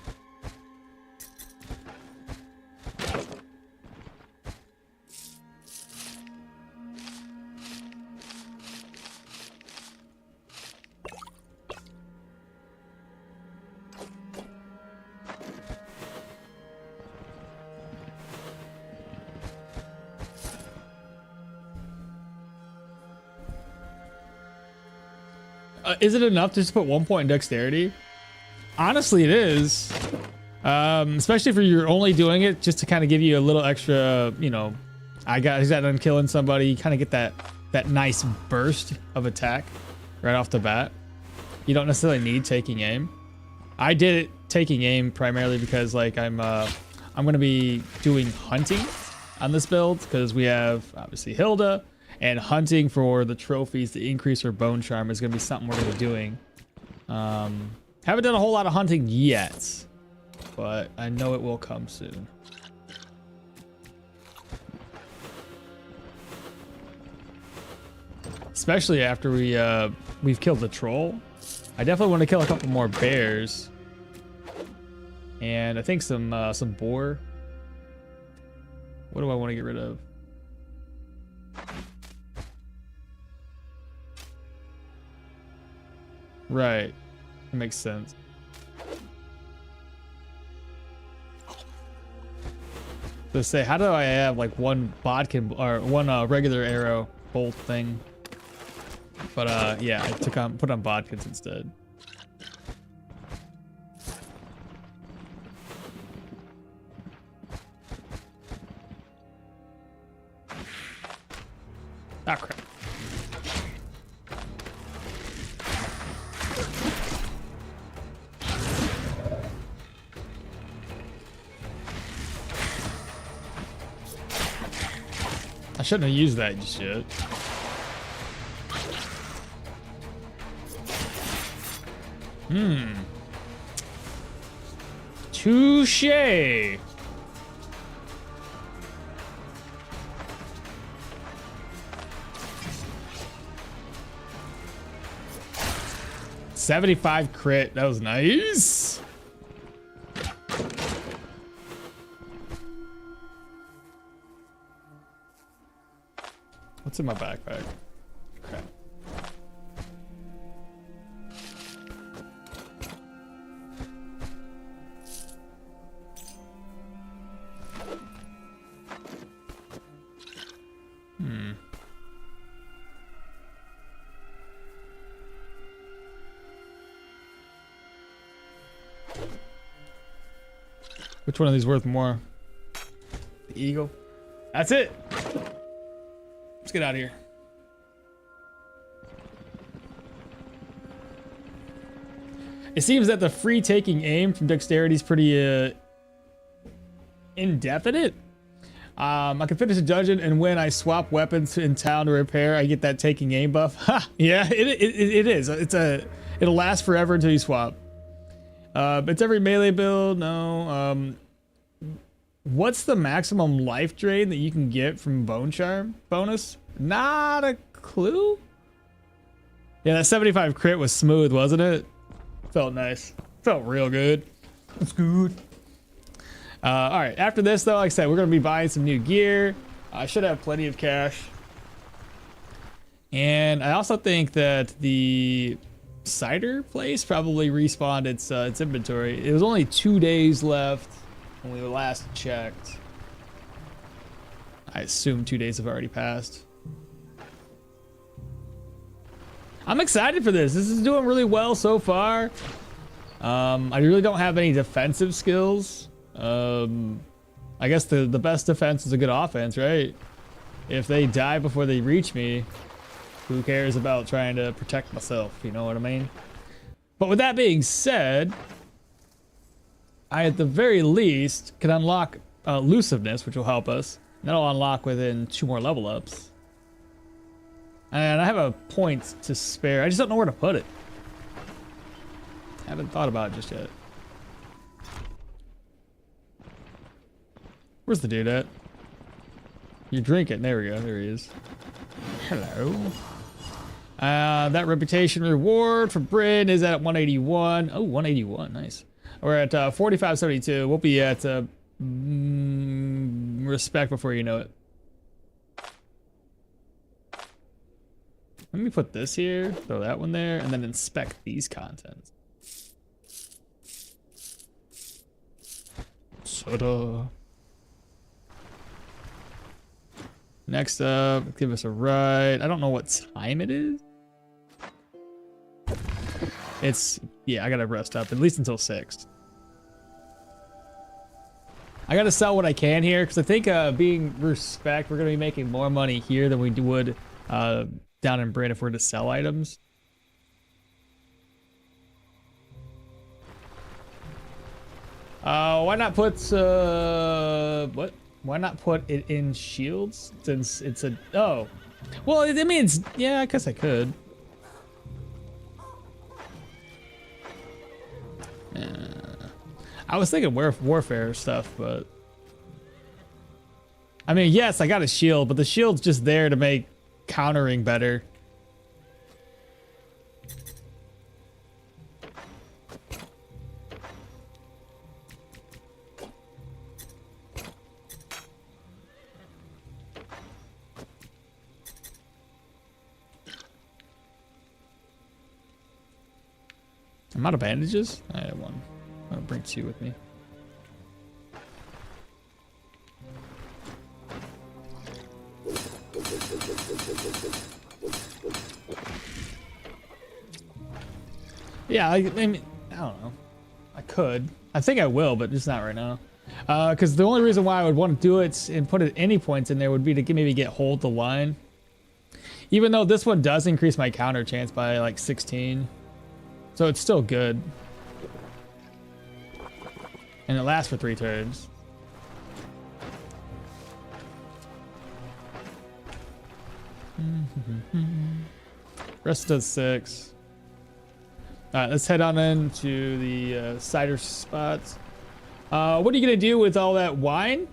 Is it enough to just put 1 point in dexterity? Honestly, it is. Especially if you're only doing it just to kind of give you a little extra, you know, he's got done killing somebody. You kind of get that nice burst of attack right off the bat. You don't necessarily need taking aim. I did it taking aim primarily because, like, I'm gonna be doing hunting on this build because we have obviously Hilda. And hunting for the trophies to increase her bone charm is going to be something we're going to be doing. Haven't done a whole lot of hunting yet, but I know it will come soon. Especially after we've killed the troll. I definitely want to kill a couple more bears. And I think some boar. What do I want to get rid of? Right, makes sense. So say, how do I have like one bodkin or one regular arrow bolt thing? But yeah, I put on bodkins instead. Ah, crap. I shouldn't have used that shit. Touché. $75 crit. That was nice. What's in my backpack? Crap. Which one of these worth more? The eagle? That's it. Let's get out of here. It seems that the free taking aim from dexterity is pretty indefinite. I can finish a dungeon, and when I swap weapons in town to repair, I get that taking aim buff. Ha! Yeah, it is. It'll last forever until you swap. It's every melee build. No. What's the maximum life drain that you can get from Bone Charm bonus? Not a clue. Yeah, that 75 crit was smooth, wasn't it? Felt nice. Felt real good. That's good. All right, after this though, like I said, we're gonna be buying some new gear. I should have plenty of cash. And I also think that the cider place probably respawned its inventory. It was only 2 days left when we last checked. I assume 2 days have already passed. I'm excited for this. This is doing really well so far. I really don't have any defensive skills. I guess the best defense is a good offense, right? If they die before they reach me, who cares about trying to protect myself? You know what I mean? But with that being said, I at the very least can unlock elusiveness, which will help us. That'll unlock within 2 more level ups. And I have a point to spare. I just don't know where to put it. I haven't thought about it just yet. Where's the dude at? You drink it. There we go. There he is. Hello. That reputation reward for Bryn is at 181. Oh, 181. Nice. We're at 4572. We'll be at respect before you know it. Let me put this here, throw that one there, and then inspect these contents. Soda. Next up, give us a ride. I don't know what time it is. Yeah, I gotta rest up, at least until 6. I gotta sell what I can here, because I think being respect, we're gonna be making more money here than we would down in Bryn if we're to sell items. Why not put what? Why not put it in shields since it's a well, I mean it's, yeah, I guess I could. I was thinking warfare stuff, but I mean, yes, I got a shield, but the shield's just there to make countering better. I'm out of bandages. I have one. I'll bring 2 with me. Yeah, I mean, I don't know. I could. I think I will, but just not right now. Because the only reason why I would want to do it and put any points in there would be to maybe get hold the line. Even though this one does increase my counter chance by like 16. So it's still good. And it lasts for 3 turns. Rest does 6. Alright, let's head on into the cider spots. What are you gonna do with all that wine?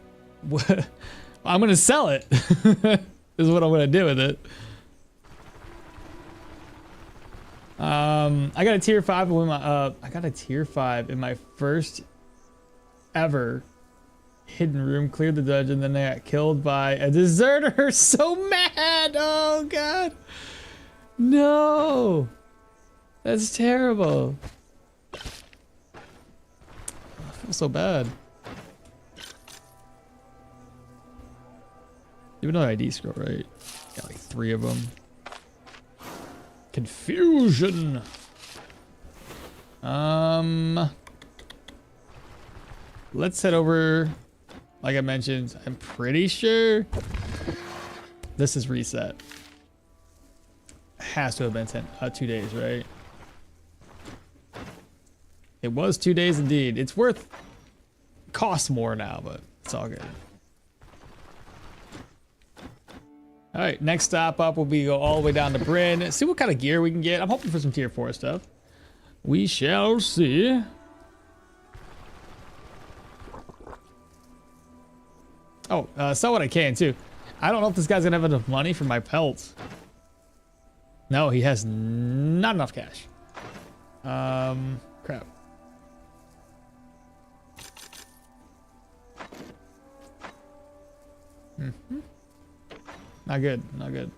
I'm gonna sell it. Is what I'm gonna do with it. I got a tier 5 with my I got a tier 5 in my first ever hidden room. Cleared the dungeon, then I got killed by a deserter. So mad. Oh god. No. That's terrible. I feel so bad. You have another ID scroll, right? Got like 3 of them. Confusion. Let's head over. Like I mentioned, I'm pretty sure this is reset. Has to have been 2 days, right? It was 2 days indeed. It's worth, costs more now, but it's all good. All right, next stop up will be go all the way down to Bryn. See what kind of gear we can get. I'm hoping for some tier 4 stuff. We shall see. Oh, sell what I can too. I don't know if this guy's gonna have enough money for my pelts. No, he has not enough cash. Crap. Not good, not good.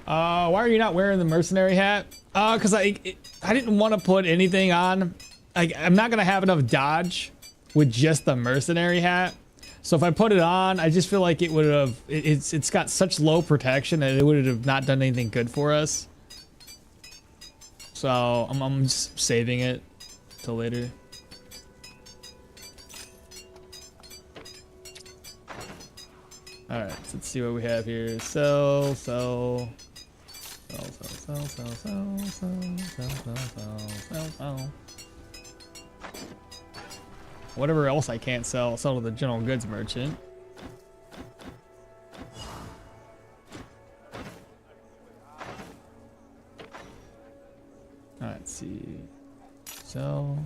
Why are you not wearing the mercenary hat? Cause I didn't want to put anything on. I'm not gonna have enough dodge with just the mercenary hat. So if I put it on, I just feel like it would have, it's got such low protection that it would have not done anything good for us. So I'm just saving it till later. All right, so let's see what we have here. Sell. Whatever else I can't sell, I'll sell to the general goods merchant. All right, let's see. Sell.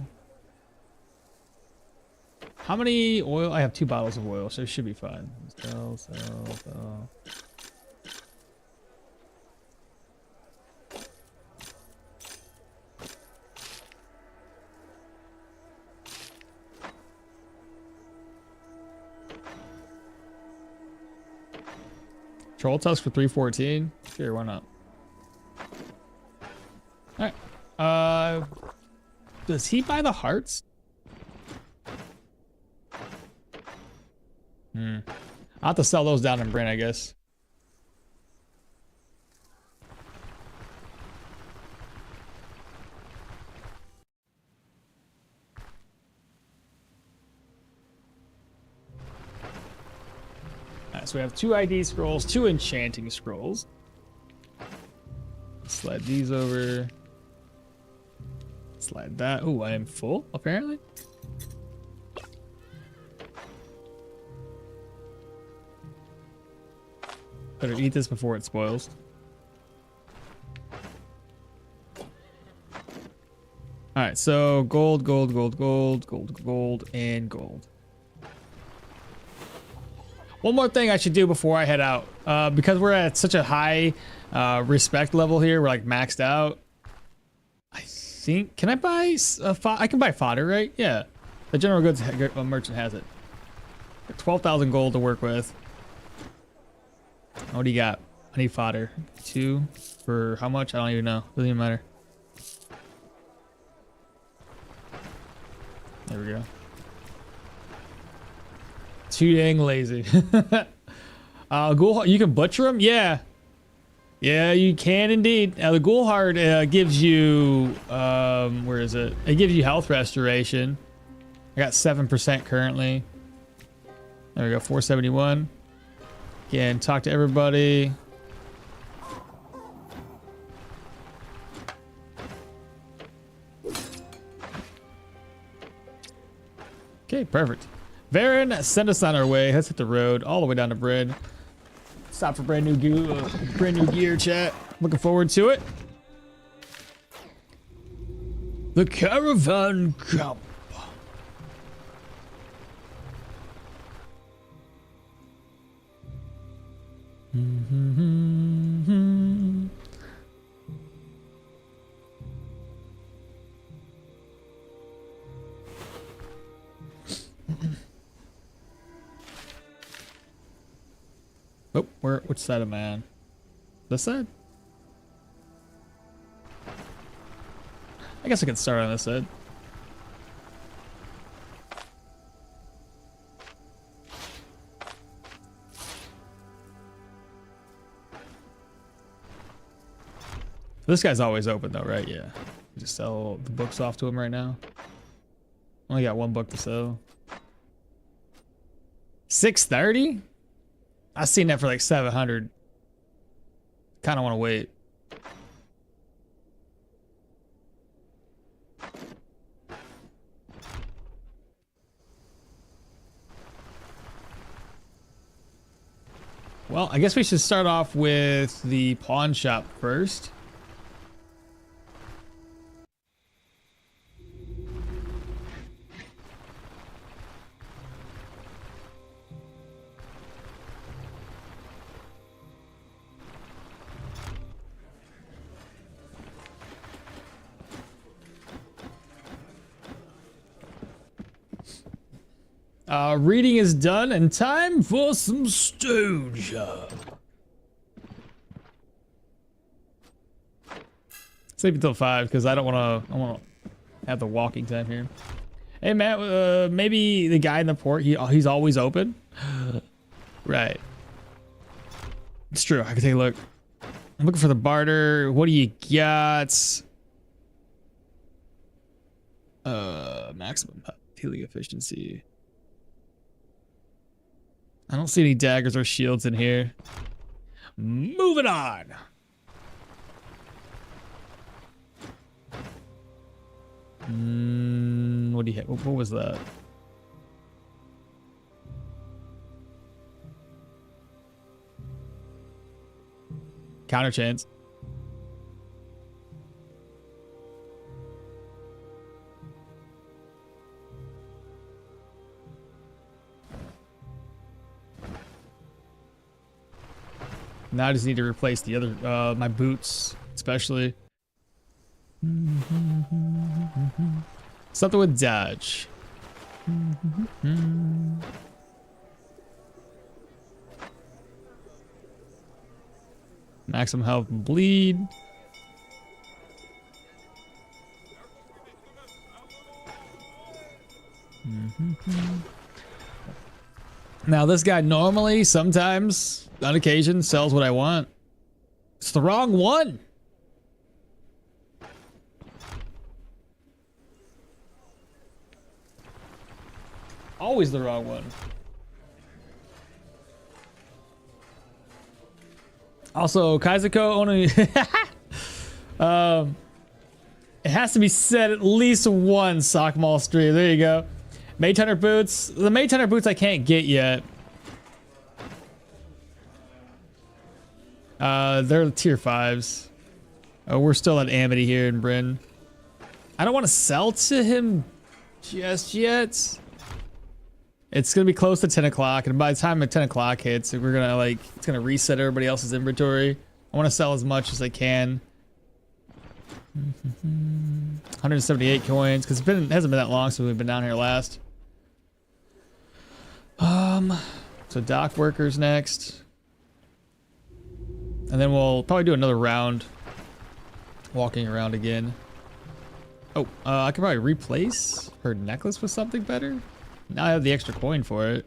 How many oil? I have 2 bottles of oil, so it should be fine. Sell. Troll tusk for 314. Sure, why not? All right. Does he buy the hearts? I'll have to sell those down in Bryn, I guess. So we have 2 ID scrolls, 2 enchanting scrolls. Slide these over. Slide that. Oh, I am full, apparently. Better eat this before it spoils. All right, so gold, and gold. One more thing I should do before I head out, because we're at such a high respect level here, we're like maxed out. I think, can I buy, I can buy fodder, right? Yeah, the general goods merchant has it. 12,000 gold to work with. What do you got? I need fodder. 2 for how much? I don't even know. Doesn't even matter. There we go. Too dang lazy. Ghoul, you can butcher them? Yeah. Yeah, you can indeed. The Ghoul Heart gives you, where is it? It gives you health restoration. I got 7% currently. There we go, 471. Again, talk to everybody. Okay, perfect. Varen, send us on our way. Let's hit the road all the way down to Bryn. Stop for brand new gear, chat. Looking forward to it. The caravan camp. Oh, which side am I on? This side? I guess I could start on this side. This guy's always open though, right? Yeah. Just sell the books off to him right now. Only got 1 book to sell. 630? I seen that for like 700. Kind of want to wait. Well, I guess we should start off with the pawn shop first. Reading is done and time for some Stoneshard. Sleep until 5 because I want to have the walking time here. Hey Matt, maybe the guy in the port, he's always open. Right. It's true. I can take a look. I'm looking for the barter. What do you got? Maximum healing efficiency. I don't see any daggers or shields in here. Moving on. What do you have? What was that? Counter chance. Now I just need to replace the other, my boots, especially. Something with dodge. Maximum health and bleed. Now this guy normally, sometimes, on occasion, sells what I want. It's the wrong one. Always the wrong one. Also, Kaizuko only it has to be said at least one okmall stream. There you go. Mage Hunter boots. The Mage Hunter boots I can't get yet. They're tier 5s. Oh, we're still at Amity here in Bryn. I don't want to sell to him just yet. It's gonna be close to 10 o'clock, and by the time 10 o'clock hits, we're gonna it's gonna reset everybody else's inventory. I want to sell as much as I can. 178 coins, because it hasn't been that long since we've been down here last. So dock workers next. And then we'll probably do another round. Walking around again. Oh, I could probably replace her necklace with something better. Now I have the extra coin for it.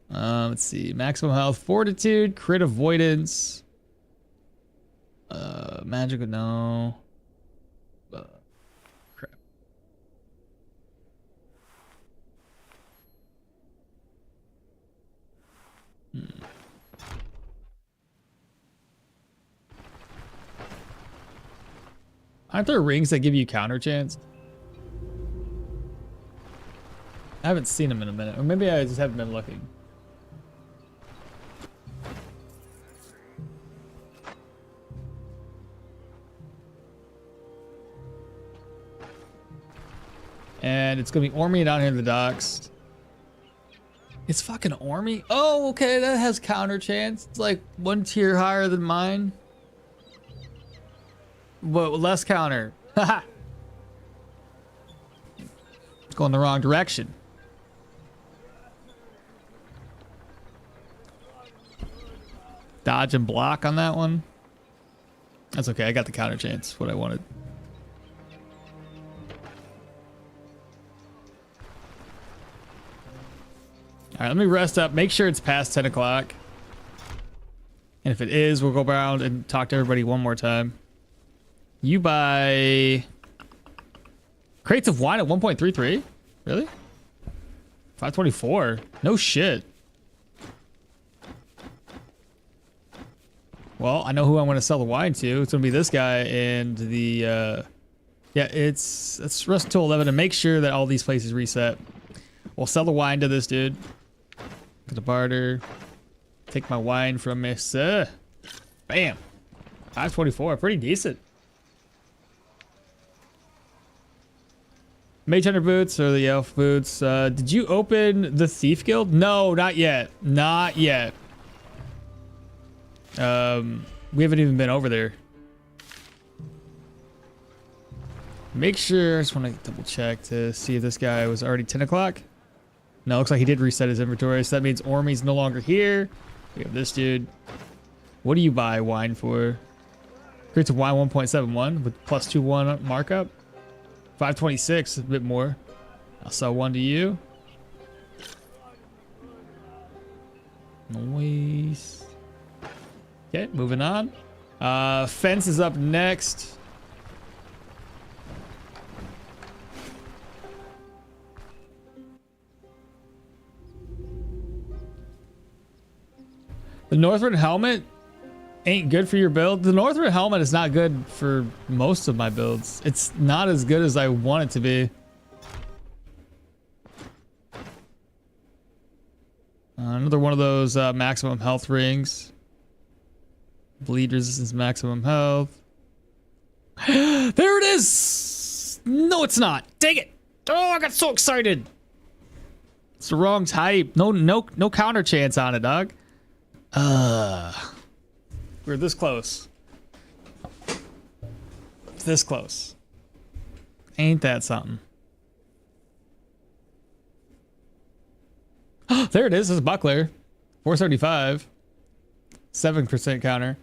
Let's see. Maximum health, fortitude, crit avoidance. Magical, no. Crap. Aren't there rings that give you counter chance? I haven't seen them in a minute, or maybe I just haven't been looking. And it's gonna be Ormy down here in the docks. It's fucking Ormy? Oh, okay, that has counter chance. It's like one tier higher than mine. But less counter. Haha. It's going the wrong direction. Dodge and block on that one. That's okay, I got the counter chance, what I wanted. All right, let me rest up, make sure it's past 10 o'clock. And if it is, we'll go around and talk to everybody one more time. You buy crates of wine at 1.33? Really? 524? No shit. Well, I know who I want to sell the wine to. It's gonna be this guy and the yeah, let's rest until 11 and make sure that all these places reset. We'll sell the wine to this dude. Get the barter. Take my wine from Miss. Bam. 524. Pretty decent. Mage Hunter boots or the elf boots. Did you open the Thief Guild? No, not yet. Not yet. We haven't even been over there. Make sure, I just want to double check to see if this guy was already 10 o'clock. No, looks like he did reset his inventory. So that means Ormy's no longer here. We have this dude. What do you buy wine for? Creates a wine 1.71 with plus 2-1 markup. 526, a bit more. I'll sell one to you. Nice. Okay, moving on. Fence is up next. The Northern Helmet ain't good for your build. The Northern Helmet is not good for most of my builds. It's not as good as I want it to be. Another one of those maximum health rings. Bleed resistance, maximum health. There it is! No, it's not. Dang it! Oh, I got so excited. It's the wrong type. No counter chance on it, dog. We're this close. This close. Ain't that something? There it is. This is Buckler. 475. 7% counter.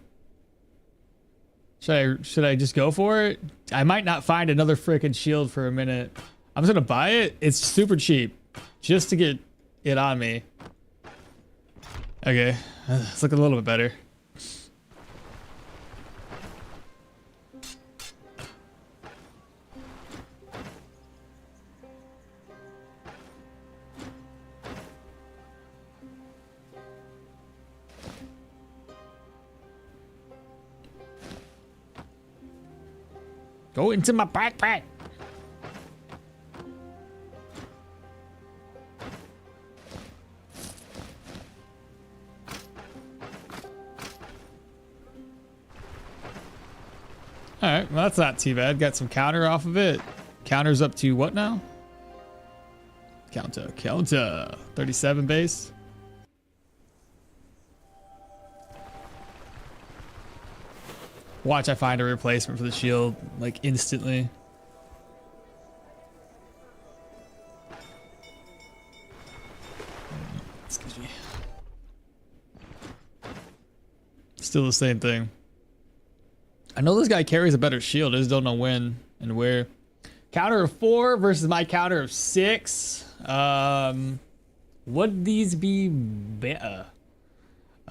Should I just go for it? I might not find another freaking shield for a minute. I'm just gonna buy it. It's super cheap. Just to get it on me. Okay. It's looking a little bit better. Go into my backpack. All right, well, that's not too bad. Got some counter off of it. Counter's up to what now? Counter. 37 base. Watch, I find a replacement for the shield, like, instantly. Excuse me. Still the same thing. I know this guy carries a better shield. I just don't know when and where. Counter of 4 versus my counter of 6. Would these be better?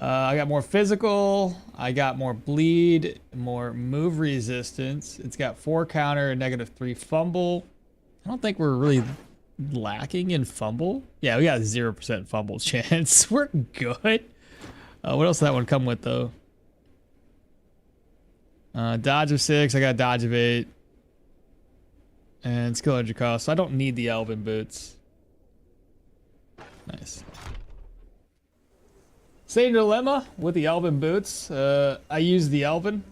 I got more physical. I got more bleed, more move resistance. It's got 4 counter and -3 fumble. I don't think we're really lacking in fumble. Yeah, we got 0% fumble chance. We're good. What else did that one come with though? Dodge of 6. I got dodge of 8. And skill energy cost. So I don't need the Elven boots. Nice. Same dilemma with the Elven boots. I use the Elven.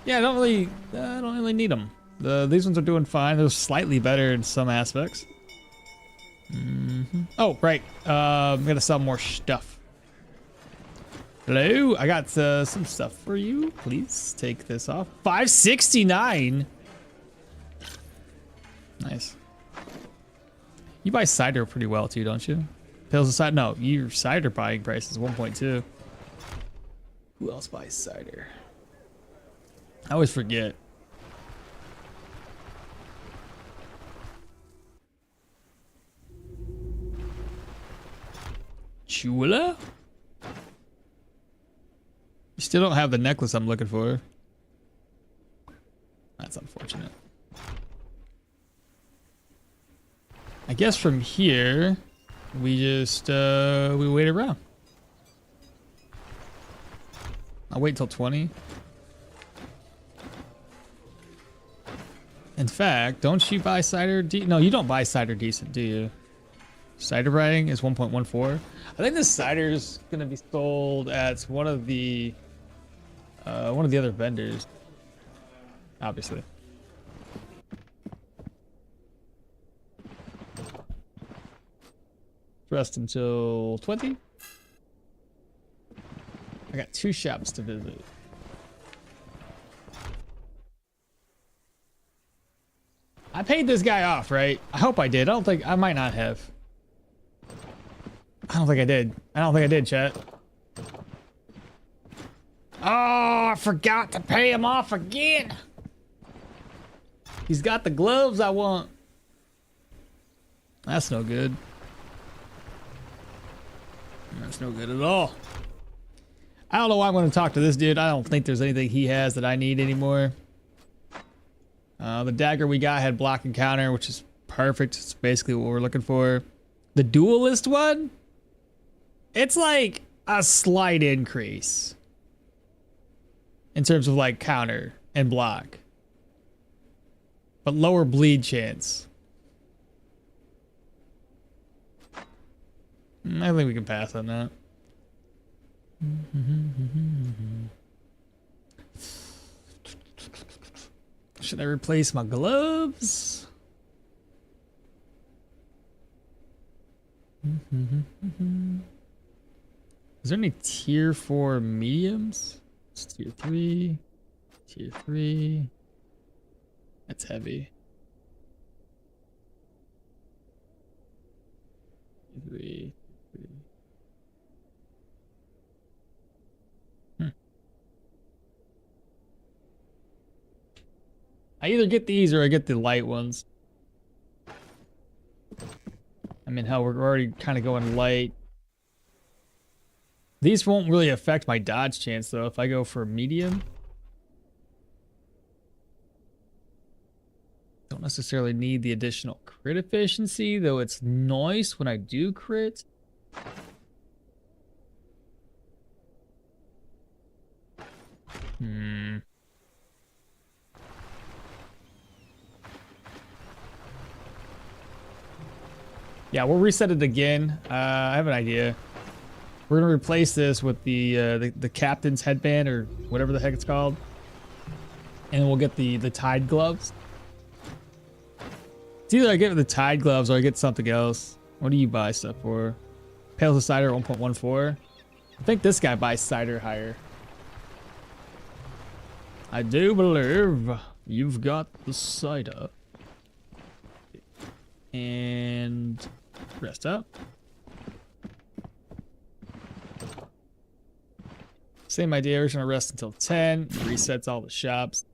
Yeah, I don't really need them. These ones are doing fine. They're slightly better in some aspects. Oh, right. I'm gonna sell more stuff. Hello, I got some stuff for you. Please take this off. 569. Nice. You buy cider pretty well too, don't you? Pills of cider? No, your cider buying price is 1.2. Who else buys cider? I always forget. Chula? You still don't have the necklace I'm looking for. That's unfortunate. I guess from here, we just, we wait around. I'll wait till 20. In fact, don't you buy cider? No, you don't buy cider decent, do you? Cider writing is 1.14. I think this cider is gonna be sold at one of the other vendors. Obviously. Rest until 20. I got 2 shops to visit. I paid this guy off, right? I hope I did. I might not have. I don't think I did. I don't think I did, chat. Oh, I forgot to pay him off again. He's got the gloves I want. That's no good. That's no good at all. I don't know why I'm going to talk to this dude. I don't think there's anything he has that I need anymore. The dagger we got had block and counter, which is perfect. It's basically what we're looking for. The duelist one, it's like a slight increase in terms of like counter and block, but lower bleed chance. I think we can pass on that. Should I replace my gloves? Is there any tier 4 mediums? It's tier 3. Tier 3. That's heavy. Tier 3. I either get these or I get the light ones. I mean, hell, we're already kind of going light. These won't really affect my dodge chance, though, if I go for medium. Don't necessarily need the additional crit efficiency, though it's nice when I do crit. Yeah, we'll reset it again. I have an idea. We're gonna replace this with the captain's headband or whatever the heck it's called, and then we'll get the tide gloves. It's either I get the tide gloves or I get something else. What do you buy stuff for? Pails of cider 1.14. I think this guy buys cider higher. I do believe you've got the cider. And rest up. Same idea, we're gonna rest until 10. Resets all the shops.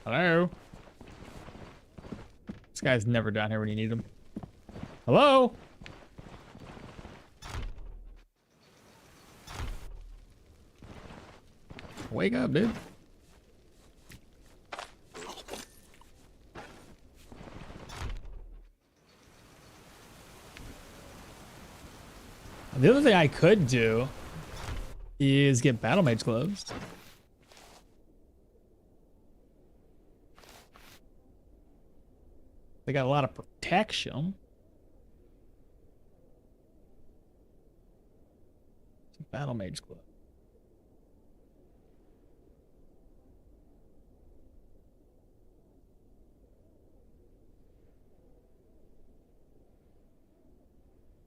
Hello? This guy's never down here when you need him. Hello? Wake up, dude. The other thing I could do is get battle mage gloves. They got a lot of protection. Battle mage glove.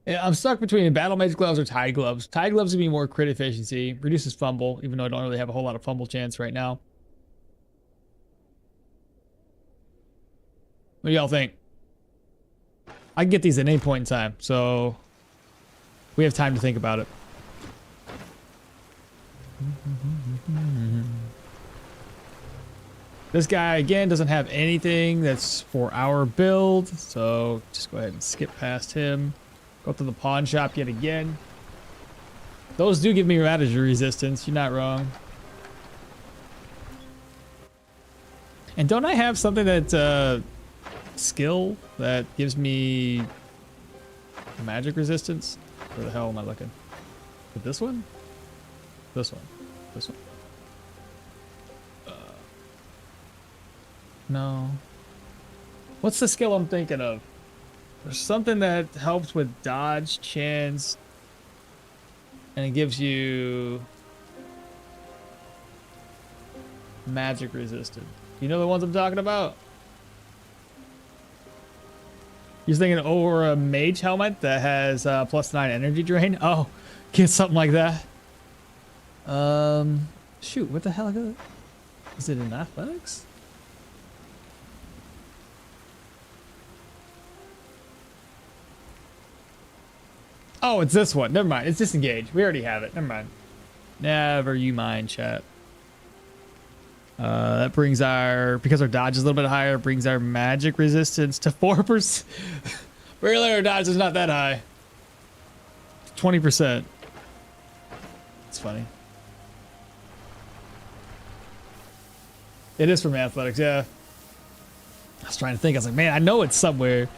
Yeah, I'm stuck between battle mage gloves or tide gloves. Tide gloves would be more crit efficiency, reduces fumble, even though I don't really have a whole lot of fumble chance right now. What do y'all think? I can get these at any point in time, so we have time to think about it. This guy, again, doesn't have anything that's for our build, so just go ahead and skip past him. Go to the pawn shop yet again. Those do give me ravager resistance. You're not wrong. And don't I have something that skill that gives me Magic resistance? Where the hell am I looking? With this one? This one. This one? No. What's the skill I'm thinking of? There's something that helps with dodge, chance, and it gives you magic resistance. You know the ones I'm talking about? You're thinking over a mage helmet that has +9 energy drain? Oh, get something like that. Shoot, what the hell is it in athletics? Oh, it's this one. Never mind. It's disengage. We already have it. Never mind. Never you mind, chat. That brings because our dodge is a little bit higher, brings our magic resistance to 4%. Really, our dodge is not that high. 20%. It's funny. It is from athletics, yeah. I was trying to think. I was like, man, I know it's somewhere.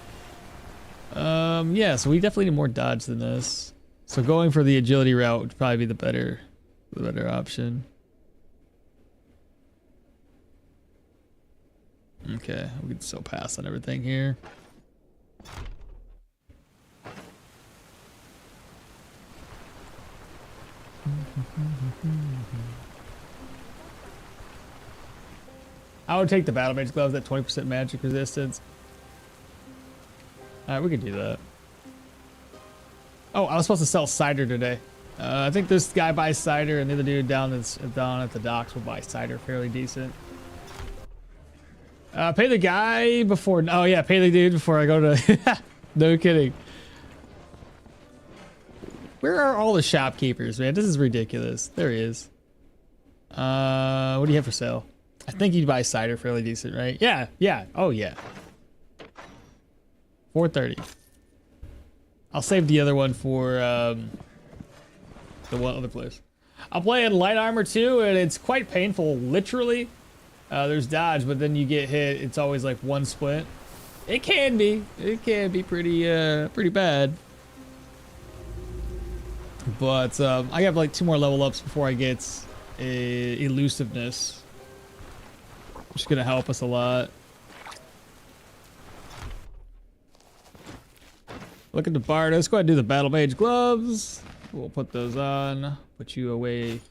Yeah, so we definitely need more dodge than this. So going for the agility route would probably be the better option. Okay, we can still pass on everything here. I would take the battle mage gloves at 20% magic resistance. Alright, we can do that. Oh, I was supposed to sell cider today. I think this guy buys cider, and the other dude down at the docks will buy cider fairly decent. Pay the guy before. Oh yeah, pay the dude before I go to. No kidding. Where are all the shopkeepers, man? This is ridiculous. There he is. What do you have for sale? I think you buy cider fairly decent, right? Yeah, yeah. Oh yeah. 430. I'll save the other one for the one other place. I'm playing light armor too, and it's quite painful. Literally, there's dodge, but then you get hit. It's always like one splint. It can be pretty bad. But I have like 2 more level ups before I get elusiveness, which is gonna help us a lot. Look at the bar. Let's go ahead and do the battle mage gloves. We'll put those on. Put you away.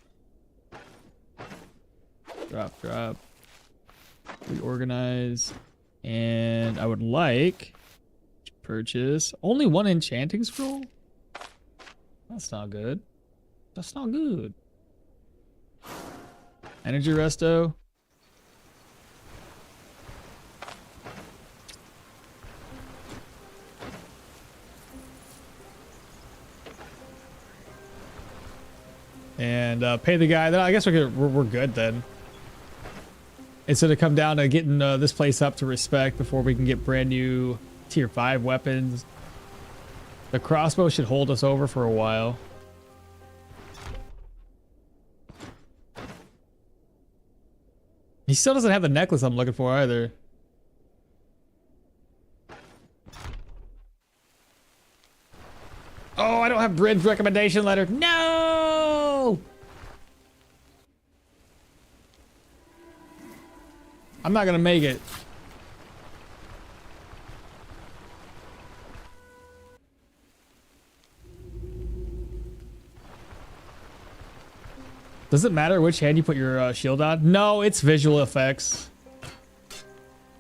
Drop. Reorganize. And I would like to purchase only 1 enchanting scroll. That's not good. That's not good. Energy resto. And pay the guy. Then I guess we're good then. It's gonna come down to getting this place up to respect before we can get brand new tier 5 weapons. The crossbow should hold us over for a while. He still doesn't have the necklace I'm looking for either. Oh, I don't have bridge recommendation letter. No! I'm not gonna make it. Does it matter which hand you put your shield on? No, it's visual effects.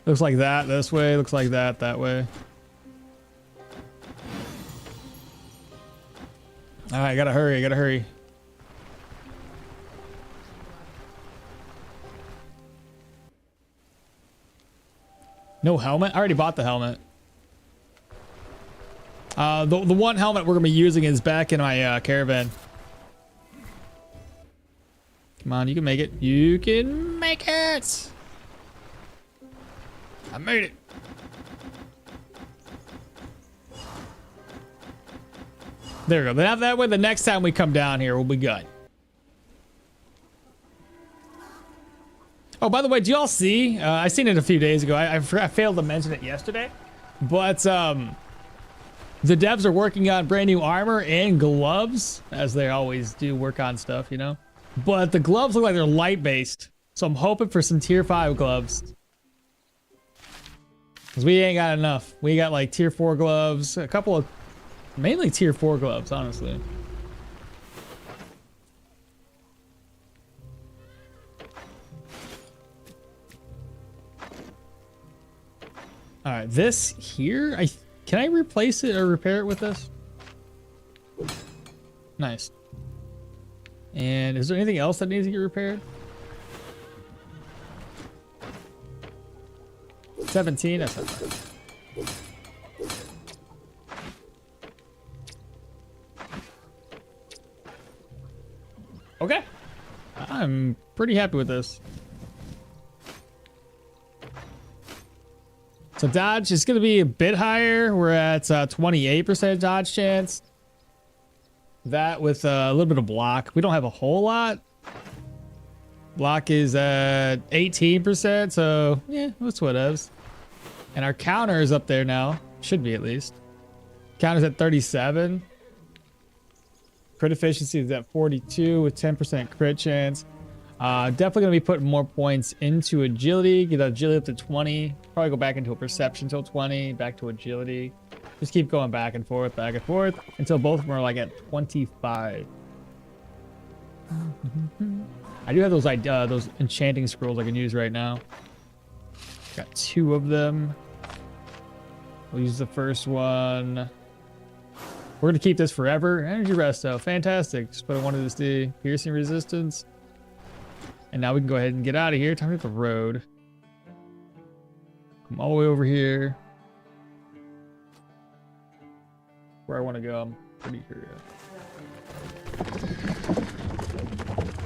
Looks like that this way, looks like that way. Alright, gotta hurry. No helmet? I already bought the helmet. The one helmet we're gonna be using is back in my caravan. Come on, you can make it. You can make it! I made it. There we go. That way the next time we come down here, we'll be good. Oh, by the way, do y'all see? I seen it a few days ago. I failed to mention it yesterday. But The devs are working on brand new armor and gloves, as they always do work on stuff, you know? But the gloves look like they're light based. So I'm hoping for some tier 5 gloves. Because we ain't got enough. We got like tier 4 gloves, a couple of, mainly tier 4 gloves, honestly. All right, this here, can I replace it or repair it with this? Nice. And is there anything else that needs to get repaired? 17, that's not bad. Okay. I'm pretty happy with this. So dodge is going to be a bit higher. We're at 28% dodge chance. That with a little bit of block. We don't have a whole lot. Block is at 18%, so yeah, that's whatevs. And our counter is up there now. Should be at least. Counter's at 37. Crit efficiency is at 42 with 10% crit chance. Definitely going to be putting more points into agility. Get agility up to 20. Probably go back into a perception till 20. Back to agility. Just keep going back and forth until both of them are like at 25. I do have those enchanting scrolls I can use right now. Got 2 of them. We'll use the first one. We're gonna keep this forever. Energy resto, fantastic. Just what I wanted to see. Piercing resistance. And now we can go ahead and get out of here. Time to hit the road. Come all the way over here. Where I want to go, I'm pretty curious.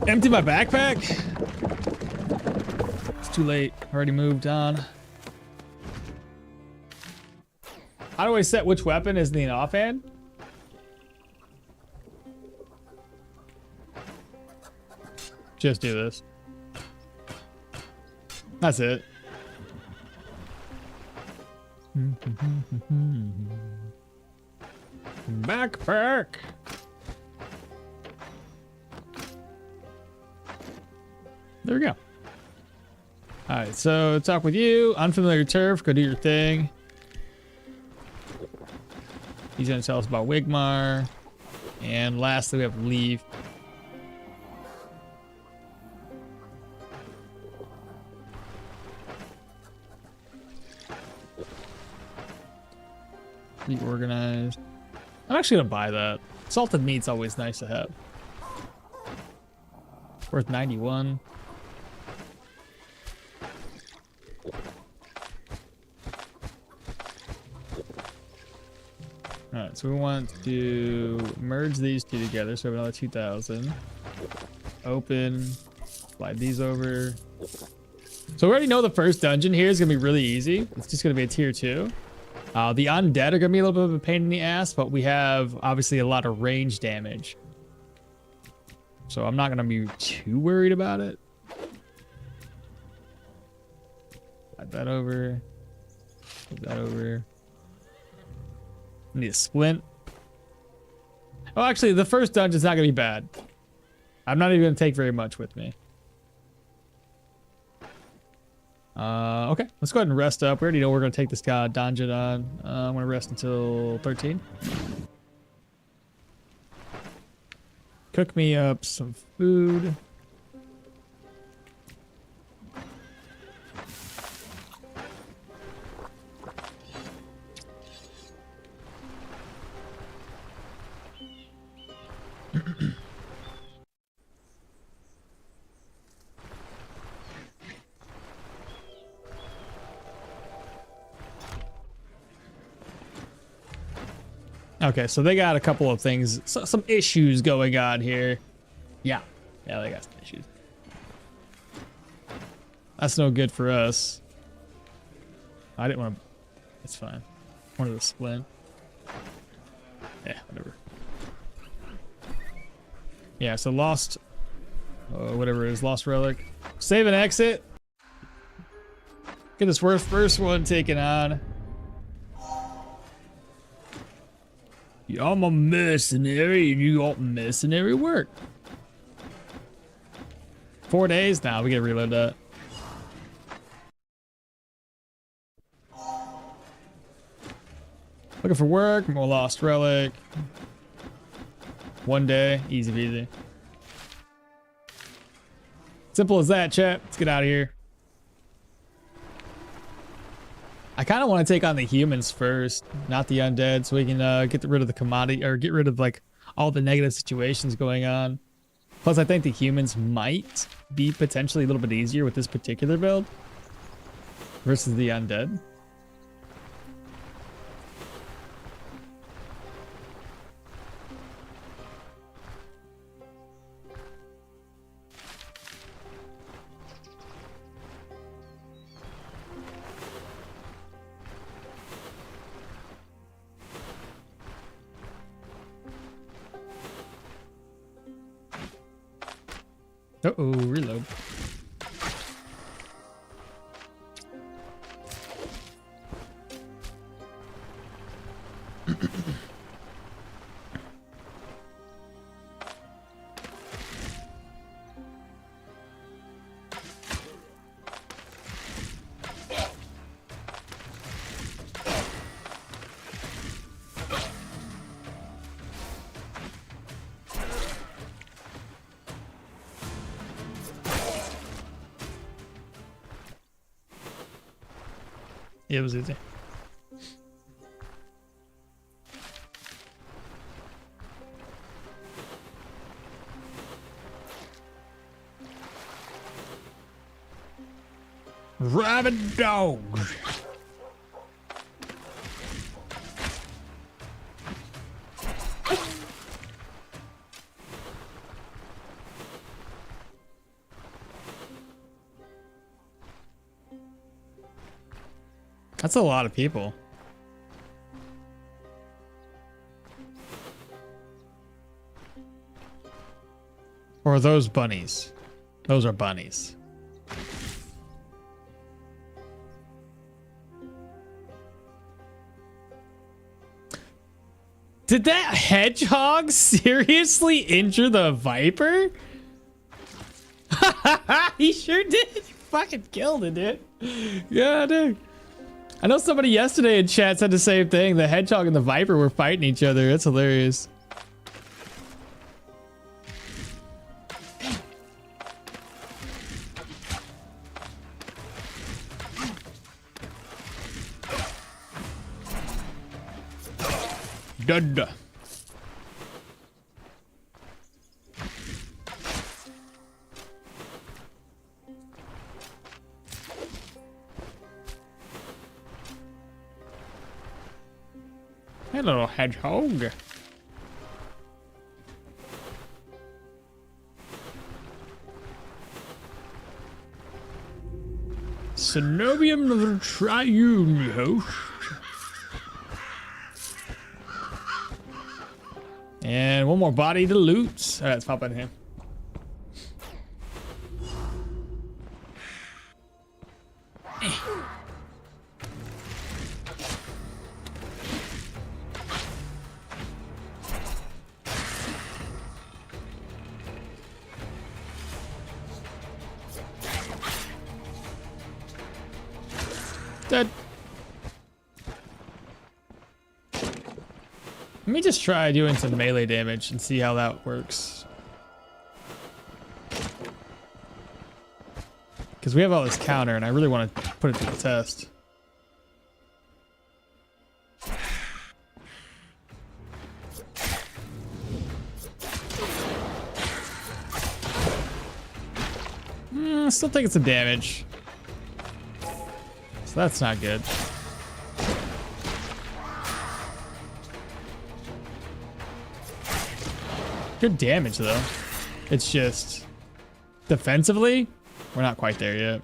Empty my backpack? It's too late. Already moved on. How do I set which weapon is in the offhand? Just do this. That's it. Backpack. There we go. All right, so talk with you. Unfamiliar turf. Go do your thing. He's gonna tell us about Wigmar. And lastly, we have Leaf. Be organized. I'm actually gonna buy that. Salted meat's always nice to have. Worth 91. Alright, so we want to merge these two together, so we have another 2,000. Open. Slide these over. So we already know the first dungeon here is gonna be really easy. It's just gonna be a tier 2. The undead are gonna be a little bit of a pain in the ass, but we have obviously a lot of range damage. So I'm not gonna be too worried about it. Slide that over. Put that over. I need a splint. Oh, actually, the first dungeon's not gonna be bad. I'm not even gonna take very much with me. Okay, let's go ahead and rest up. We already know we're gonna take this guy dungeon on. I'm gonna rest until 13. Cook me up some food. Okay, so they got a couple of things, some issues going on here. Yeah, they got some issues. That's no good for us. I didn't want to. It's fine. Wanted to splint. Yeah, whatever. Yeah, so lost. Whatever it is, lost relic. Save and exit. Get this first one taken on. Yeah, I'm a mercenary and you got mercenary work. 4 days? Nah, we gotta reload that. Looking for work, more lost relic. 1 day, easy peasy. Simple as that, chat. Let's get out of here. I kind of want to take on the humans first, not the undead, so we can get rid of the commodity, or get rid of like all the negative situations going on. Plus, I think the humans might be potentially a little bit easier with this particular build versus the undead. Uh-oh, reload. Yeah, it was easy. Rabid dogs. That's a lot of people. Or are those bunnies? Those are bunnies. Did that hedgehog seriously injure the viper? He sure did. He fucking killed it, dude. Yeah, dude. I know somebody yesterday in chat said the same thing. The hedgehog and the viper were fighting each other. That's hilarious. Dud. Hey, little hedgehog. Cenobium of the Triune host. And one more body to loot. All right, let's pop in here. Dead. Let me just try doing some melee damage and see how that works. Because we have all this counter and I really want to put it to the test. Still taking some damage. So that's not good. Good damage though. It's just defensively, we're not quite there yet.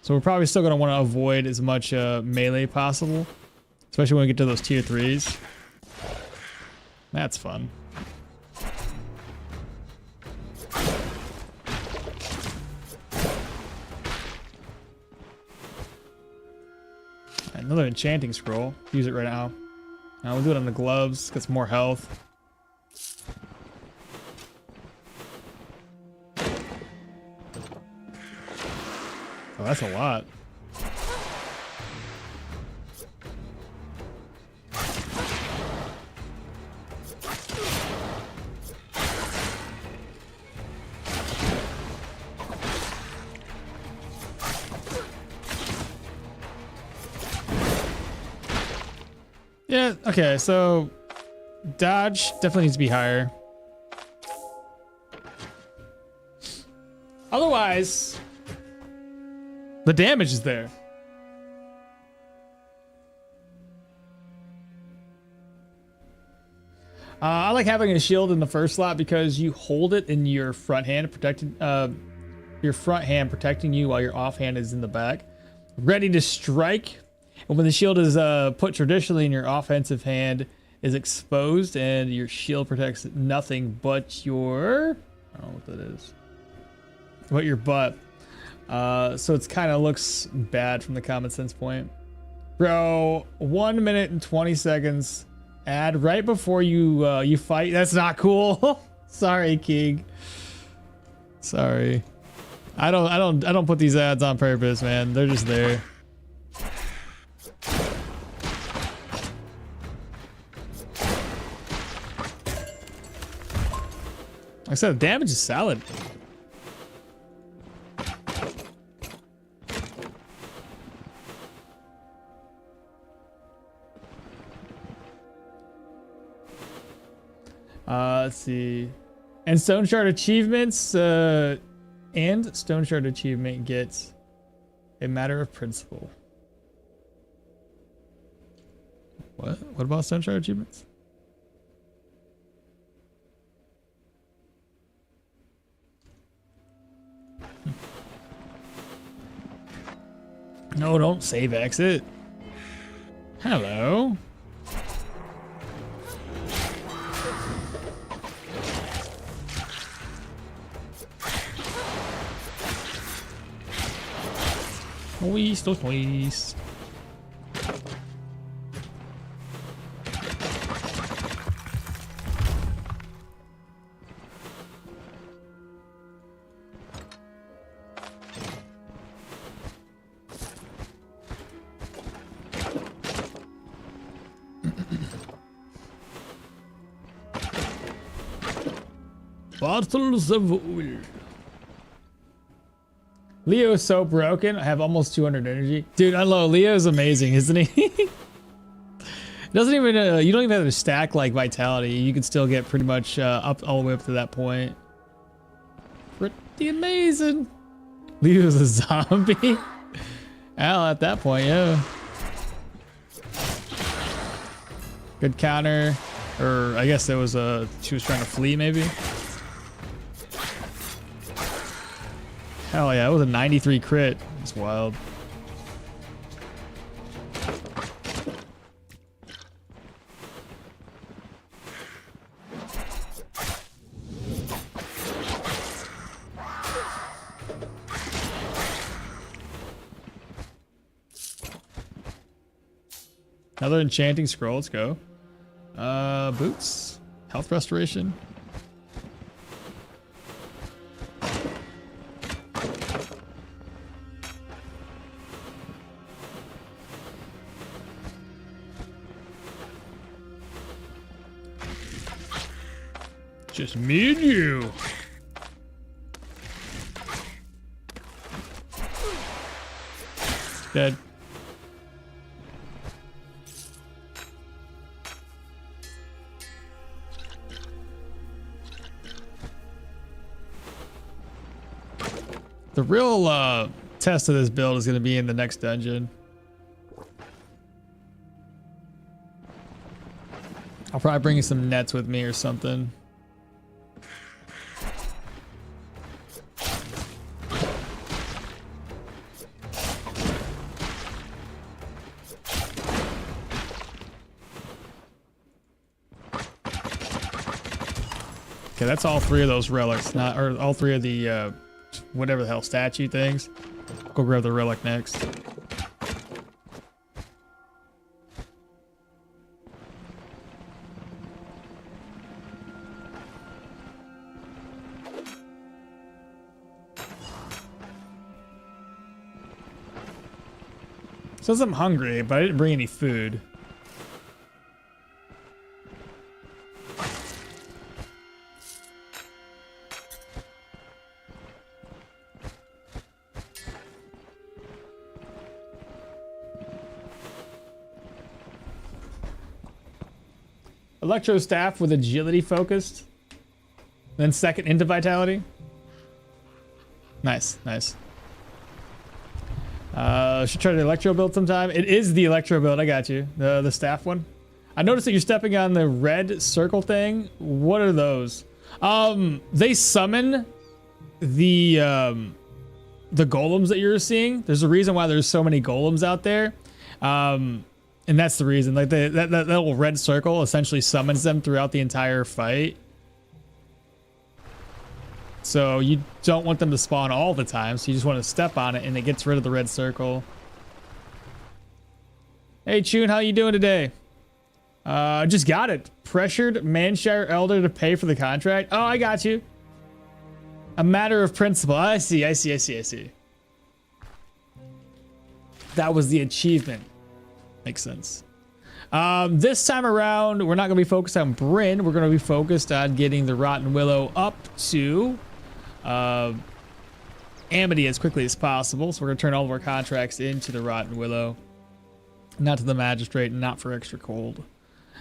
So we're probably still gonna want to avoid as much melee possible, especially when we get to those tier 3s. That's fun. Another enchanting scroll. Use it right now. We'll do it on the gloves. Get some more health. Oh, that's a lot. Yeah, okay, so dodge definitely needs to be higher. Otherwise, the damage is there. I like having a shield in the first slot because you hold it in your front hand, protecting your front hand protecting you while your offhand is in the back, ready to strike. And when the shield is put traditionally in your offensive hand is exposed, and your shield protects nothing but your, I don't know what that is, but your butt. So it's kind of looks bad from the common sense point. Bro, 1 minute and 20 seconds ad right before you fight. That's not cool. Sorry, King. Sorry. I don't put these ads on purpose, man. They're just there. Like I said, the damage is solid. Let's see. And Stoneshard achievements, and Stoneshard achievement gets a matter of principle. What? What about Stoneshard achievements? No, don't save exit. Hello. Noise. Bottles of oil. Leo is so broken. I have almost 200 energy. Dude, I love Leo is amazing, isn't he? Doesn't even you don't even have to stack like vitality. You can still get pretty much up all the way up to that point. Pretty amazing. Leo's a zombie. Al at that point, yeah. Good counter, or I guess it was she was trying to flee maybe. Hell yeah, it was a 93 crit. It's wild. Another enchanting scroll, let's go. Boots, health restoration. Just me and you. Dead. The real test of this build is going to be in the next dungeon. I'll probably bring you some nets with me or something. Okay, that's all three of those relics, not or all three of the whatever the hell statue things. Go grab the relic next. Says I'm hungry, but I didn't bring any food. Electro staff with agility focused. Then second into vitality. Nice, nice. Should try the electro build sometime. It is the electro build. I got you. The staff one. I noticed that you're stepping on the red circle thing. What are those? They summon the golems that you're seeing. There's a reason why there's so many golems out there. And that's the reason. Like that little red circle essentially summons them throughout the entire fight. So you don't want them to spawn all the time, so you just want to step on it and it gets rid of the red circle. Hey Chun, how you doing today? Just got it. Pressured Manshire Elder to pay for the contract. Oh, I got you. A matter of principle. I see. That was the achievement. Makes sense. This time around, we're not going to be focused on Bryn. We're going to be focused on getting the Rotten Willow up to Amity as quickly as possible. So we're going to turn all of our contracts into the Rotten Willow, not to the Magistrate, and not for extra cold.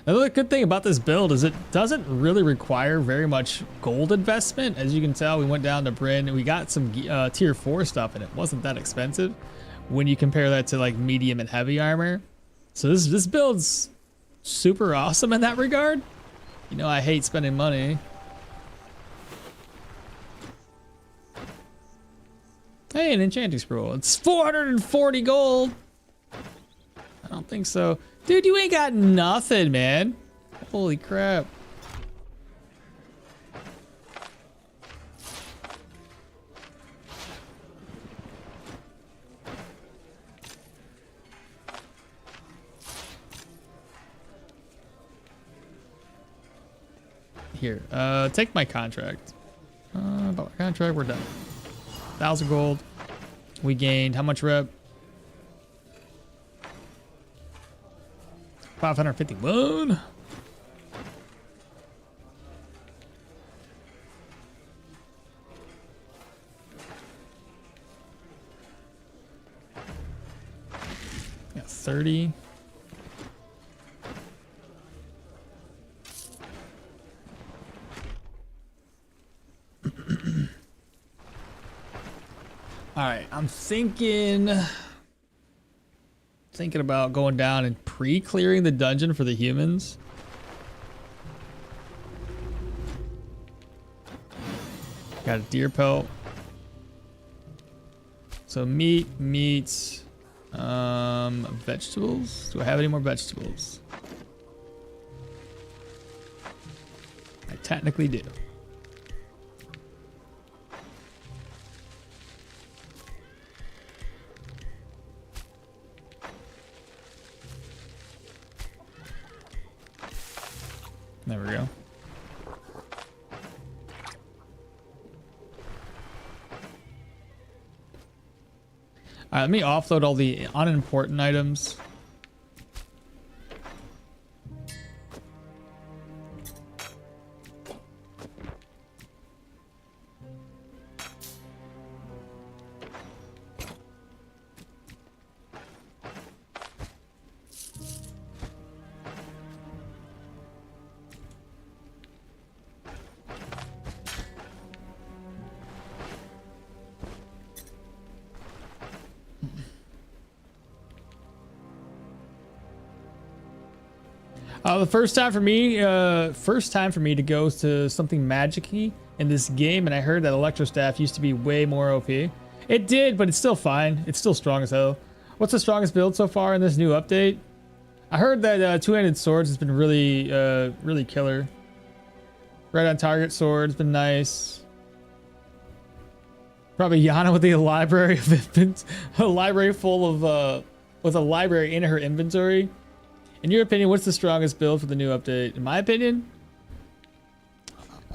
Another good thing about this build is it doesn't really require very much gold investment. As you can tell, we went down to Bryn and we got some tier 4 stuff, and it wasn't that expensive when you compare that to like medium and heavy armor. So this build's super awesome in that regard. You know, I hate spending money. Hey, an enchanting scroll. It's 440 gold. I don't think so. Dude, you ain't got nothing, man. Holy crap. Here, take my contract. About my contract, we're done. 1,000 gold. We gained how much rep? 551. Got 30. All right, I'm thinking about going down and pre-clearing the dungeon for the humans. Got a deer pelt. So meat, vegetables. Do I have any more vegetables? I technically do. There we go. All right, let me offload all the unimportant items. The first time for me to go to something magic-y in this game, and I heard that Electro Staff used to be way more OP. It did, but it's still fine. It's still strong as hell. What's the strongest build so far in this new update? I heard that two-handed swords has been really, really killer. Right on target sword has been nice. Probably Yana with the library of a library full of with a library in her inventory. In your opinion, what's the strongest build for the new update? In my opinion,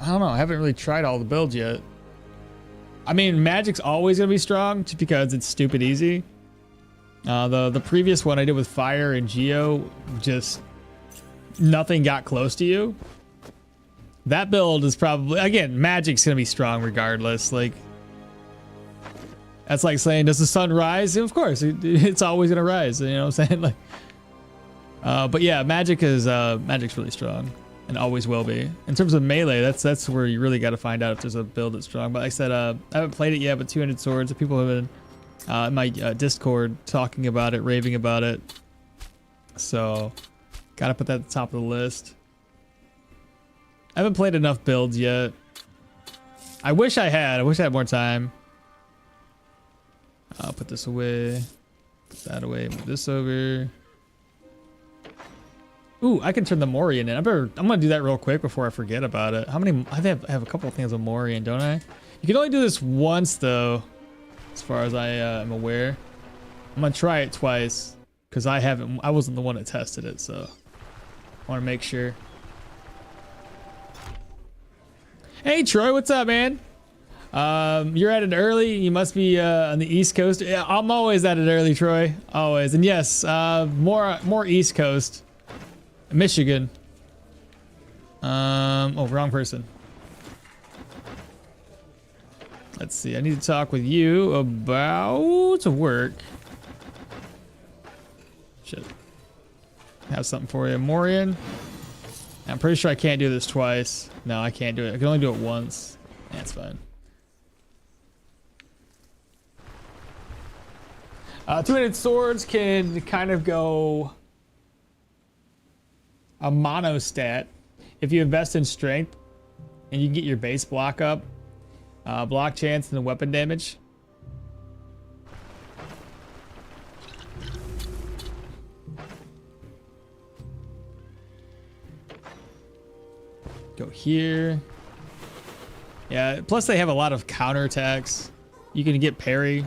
I don't know. I haven't really tried all the builds yet. I mean, Magic's always gonna be strong just because it's stupid easy. The previous one I did with fire and geo, just nothing got close to you. That build is probably, again, magic's gonna be strong regardless. Like, that's like saying, does the sun rise? Of course, it's always gonna rise. You know what I'm saying? Like, but yeah, magic's really strong and always will be. In terms of melee, that's where you really got to find out if there's a build that's strong. But like I said, I haven't played it yet, but 200 swords. People have been in my Discord talking about it, raving about it. So, gotta put that at the top of the list. I haven't played enough builds yet. I wish I had. I wish I had more time. I'll put this away. Put that away. Move this over. Ooh, I can turn the Morian in. I'm gonna do that real quick before I forget about it. How many? I have a couple of things with Morian, don't I? You can only do this once though, as far as I am aware. I'm gonna try it twice because I wasn't the one that tested it, so I want to make sure. Hey Troy, what's up, man? You're at it early. You must be on the East Coast. Yeah, I'm always at it early, Troy. Always. And yes, more East Coast. Michigan. Oh, wrong person. Let's see. I need to talk with you about work. Shit. Have something for you, Morian. I'm pretty sure I can't do this twice. No, I can't do it. I can only do it once. That's fine. 2-handed swords can kind of go a mono stat. If you invest in strength and you can get your base block up, block chance and the weapon damage. Go here. Yeah, plus they have a lot of counter attacks. You can get parry.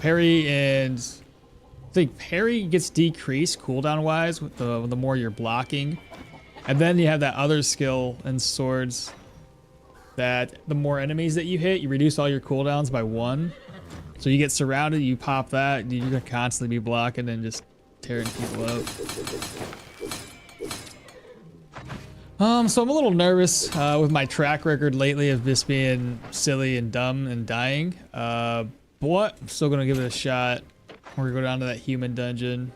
Parry and I think parry gets decreased cooldown wise with the more you're blocking. And then you have that other skill in swords that the more enemies that you hit, you reduce all your cooldowns by 1. So you get surrounded, you pop that, you're gonna constantly be blocking and just tearing people up. So I'm a little nervous with my track record lately of just being silly and dumb and dying. But I'm still gonna give it a shot. We're gonna go down to that human dungeon.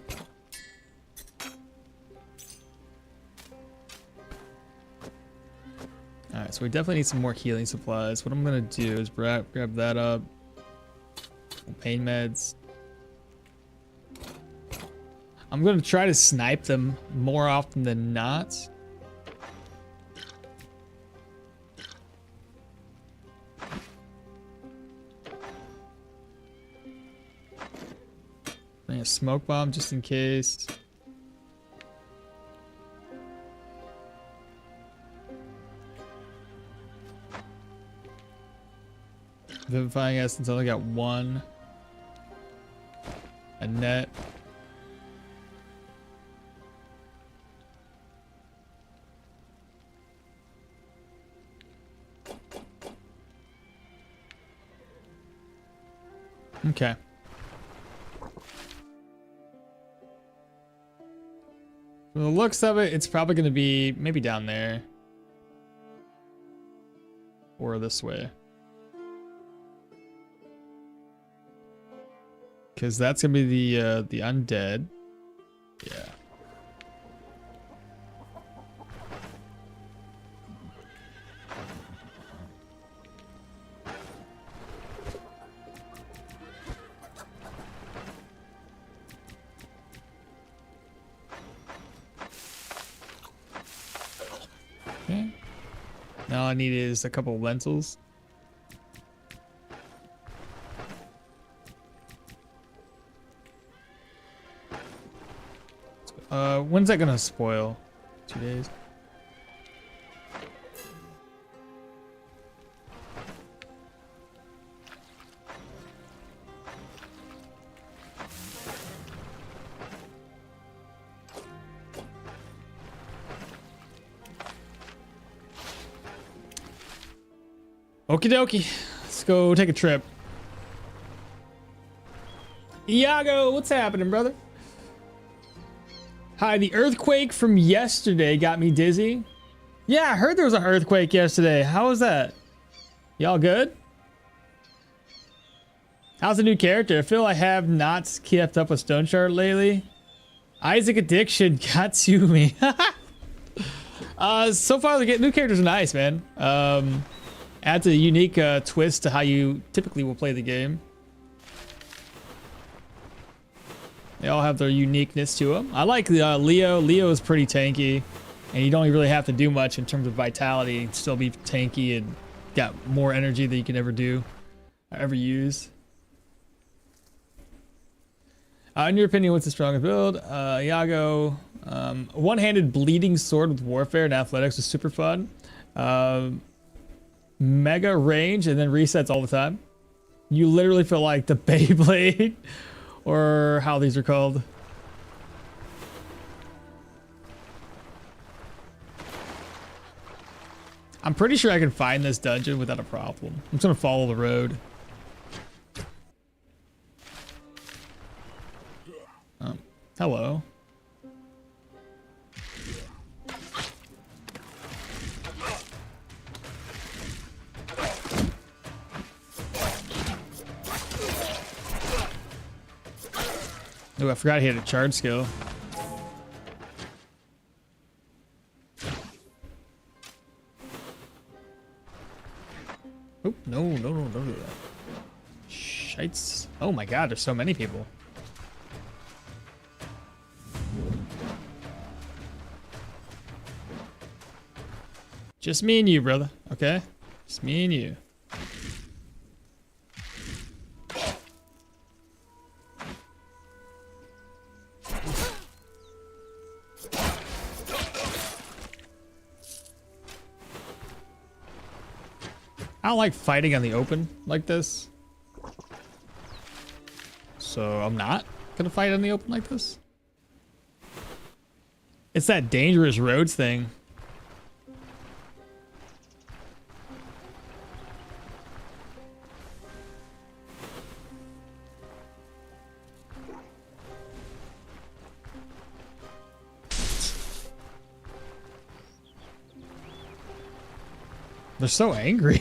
Alright, so we definitely need some more healing supplies. What I'm gonna do is grab that up. Pain meds. I'm gonna try to snipe them more often than not. A smoke bomb just in case. Vivifying Essence, I only got 1. A net. Okay. From the looks of it, it's probably going to be maybe down there. Or this way. Because that's going to be the undead. Yeah. Now all I need is a couple of lentils. When's that gonna spoil? 2 days. Okie dokie. Let's go take a trip. Iago, what's happening, brother? Hi, the earthquake from yesterday got me dizzy. Yeah, I heard there was an earthquake yesterday. How was that? Y'all good? How's the new character? I feel I have not kept up with Stoneshard lately. Isaac Addiction got to me. So far the new characters are nice, man. Adds a unique twist to how you typically will play the game. They all have their uniqueness to them. I like Leo. Leo is pretty tanky, and you don't really have to do much in terms of vitality. Still be tanky and got more energy than you can ever do, or ever use. In your opinion, what's the strongest build? Iago, one-handed bleeding sword with warfare and athletics is super fun. Mega range and then resets all the time. You literally feel like the Beyblade, or how these are called. I'm pretty sure I can find this dungeon without a problem. I'm just gonna follow the road. Hello. Oh, I forgot he had a charge skill. Oh, no, don't do that. Shites. Oh my god, there's so many people. Just me and you, brother, okay? Just me and you. I don't like fighting on the open like this. So I'm not gonna fight on the open like this. It's that dangerous roads thing. They're so angry.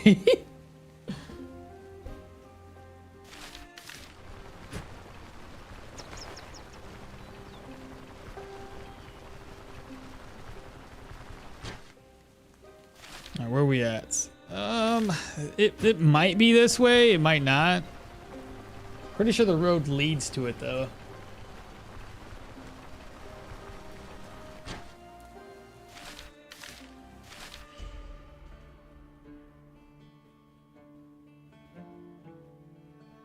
Alright, where are we at? It might be this way, it might not. Pretty sure the road leads to it though.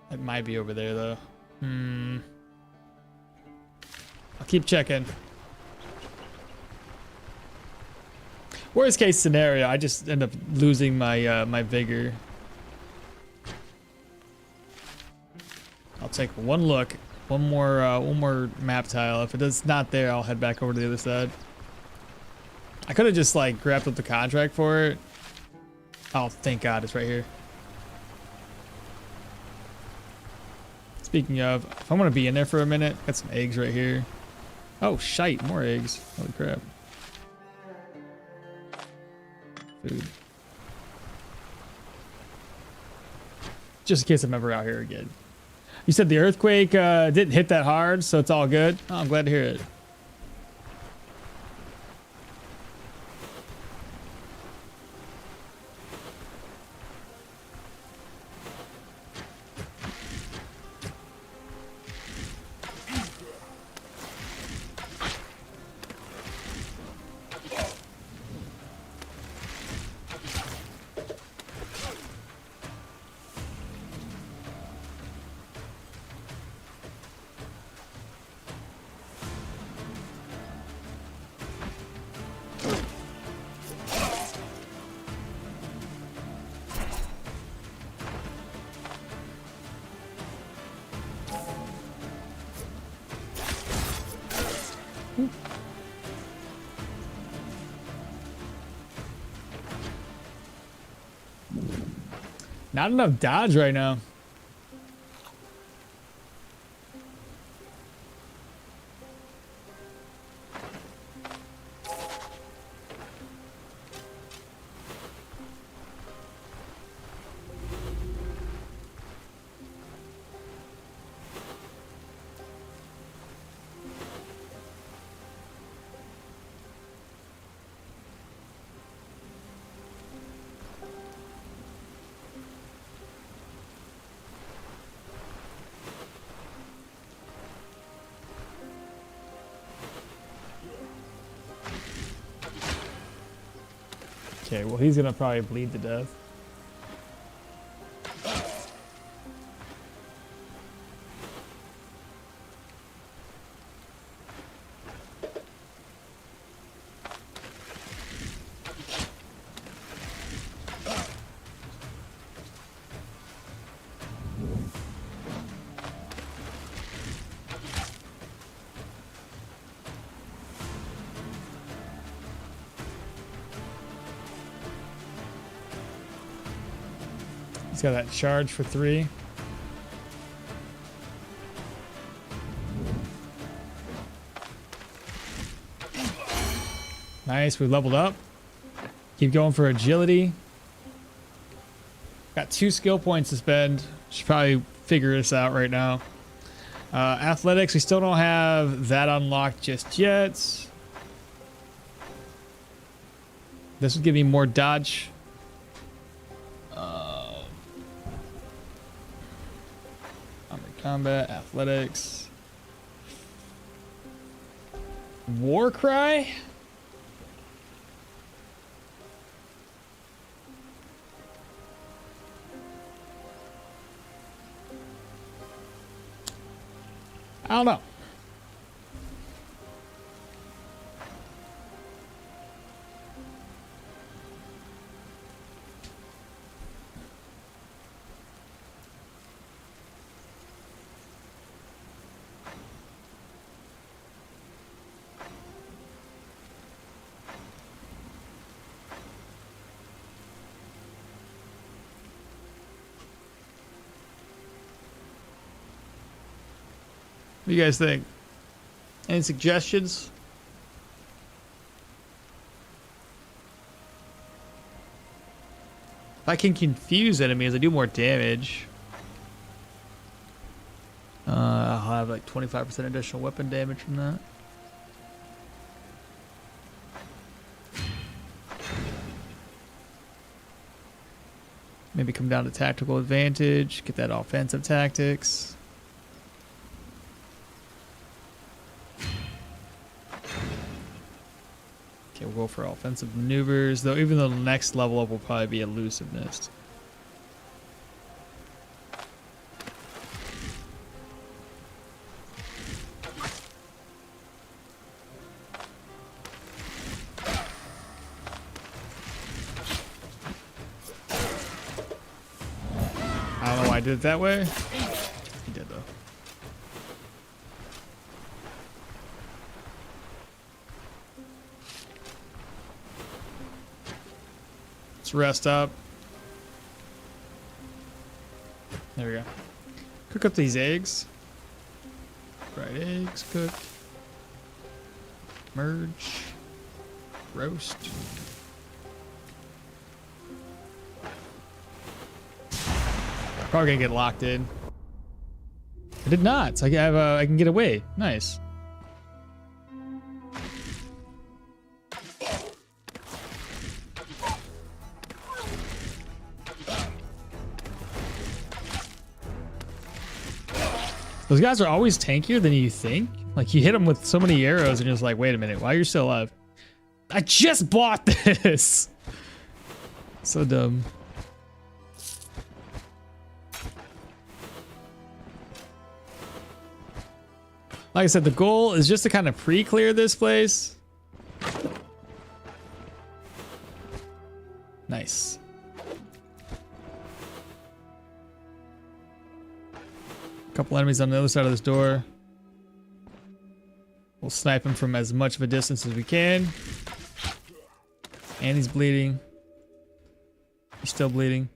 It might be over there though. I'll keep checking. Worst case scenario, I just end up losing my my vigor. I'll take one look, one more map tile. If it is not there, I'll head back over to the other side. I could have just like grabbed up the contract for it. Oh, thank God, it's right here. Speaking of, if I want to be in there for a minute, got some eggs right here. Oh, shite, more eggs. Holy crap. Food. Just in case I'm ever out here again. You said the earthquake didn't hit that hard, so it's all good. Oh, I'm glad to hear it. Not enough dodge right now. Okay, well he's gonna probably bleed to death. He's got that charge for 3. Nice, we leveled up. Keep going for agility. Got 2 skill points to spend. Should probably figure this out right now. Athletics, we still don't have that unlocked just yet. This would give me more dodge. Armored combat, athletics. War cry? I don't know. What do you guys think? Any suggestions? If I can confuse enemies, I do more damage. I'll have like 25% additional weapon damage from that. Maybe come down to tactical advantage, get that offensive tactics. Okay, we'll go for offensive maneuvers, though even though the next level up will probably be elusiveness. I don't know why I did it that way. He did though. Let's rest up. There we go. Cook up these eggs. Fried eggs cooked. Merge. Roast. Probably gonna get locked in. I did not. So I have I can get away. Nice. Those guys are always tankier than you think. Like you hit them with so many arrows and you're just like, wait a minute, why are you still alive? I just bought this. So dumb. Like I said, the goal is just to kind of pre-clear this place. Nice. Couple enemies on the other side of this door. We'll snipe him from as much of a distance as we can. And he's bleeding. He's still bleeding.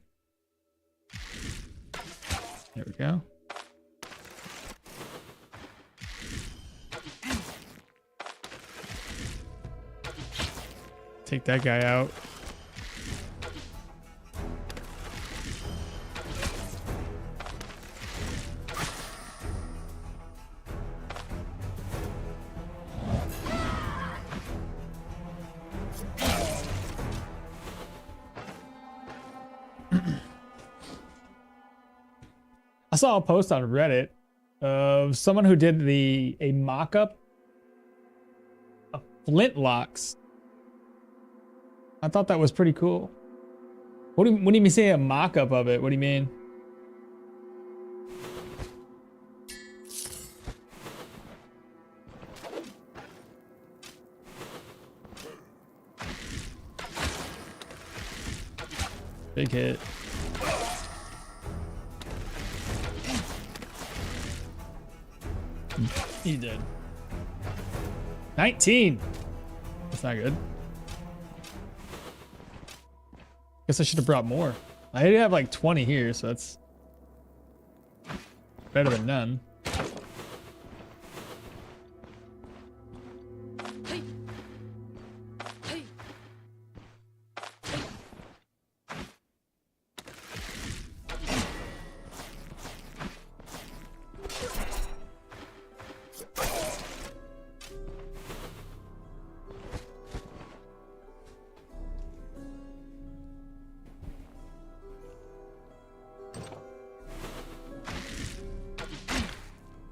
There we go. Take that guy out. I saw a post on Reddit of someone who did a mock-up of flintlocks I thought that was pretty cool. What do you mean say a mock-up of it? What do you mean? Big hit. He did. 19. That's not good. Guess I should have brought more. I did have like 20 here, so that's better than none.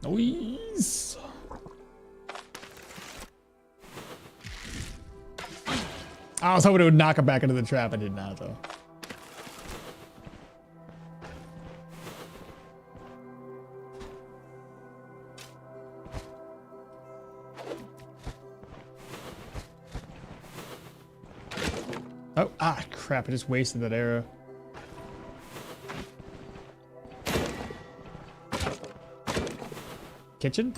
Noise. I was hoping it would knock him back into the trap. I did not, though. Oh, crap. I just wasted that arrow. Kitchen?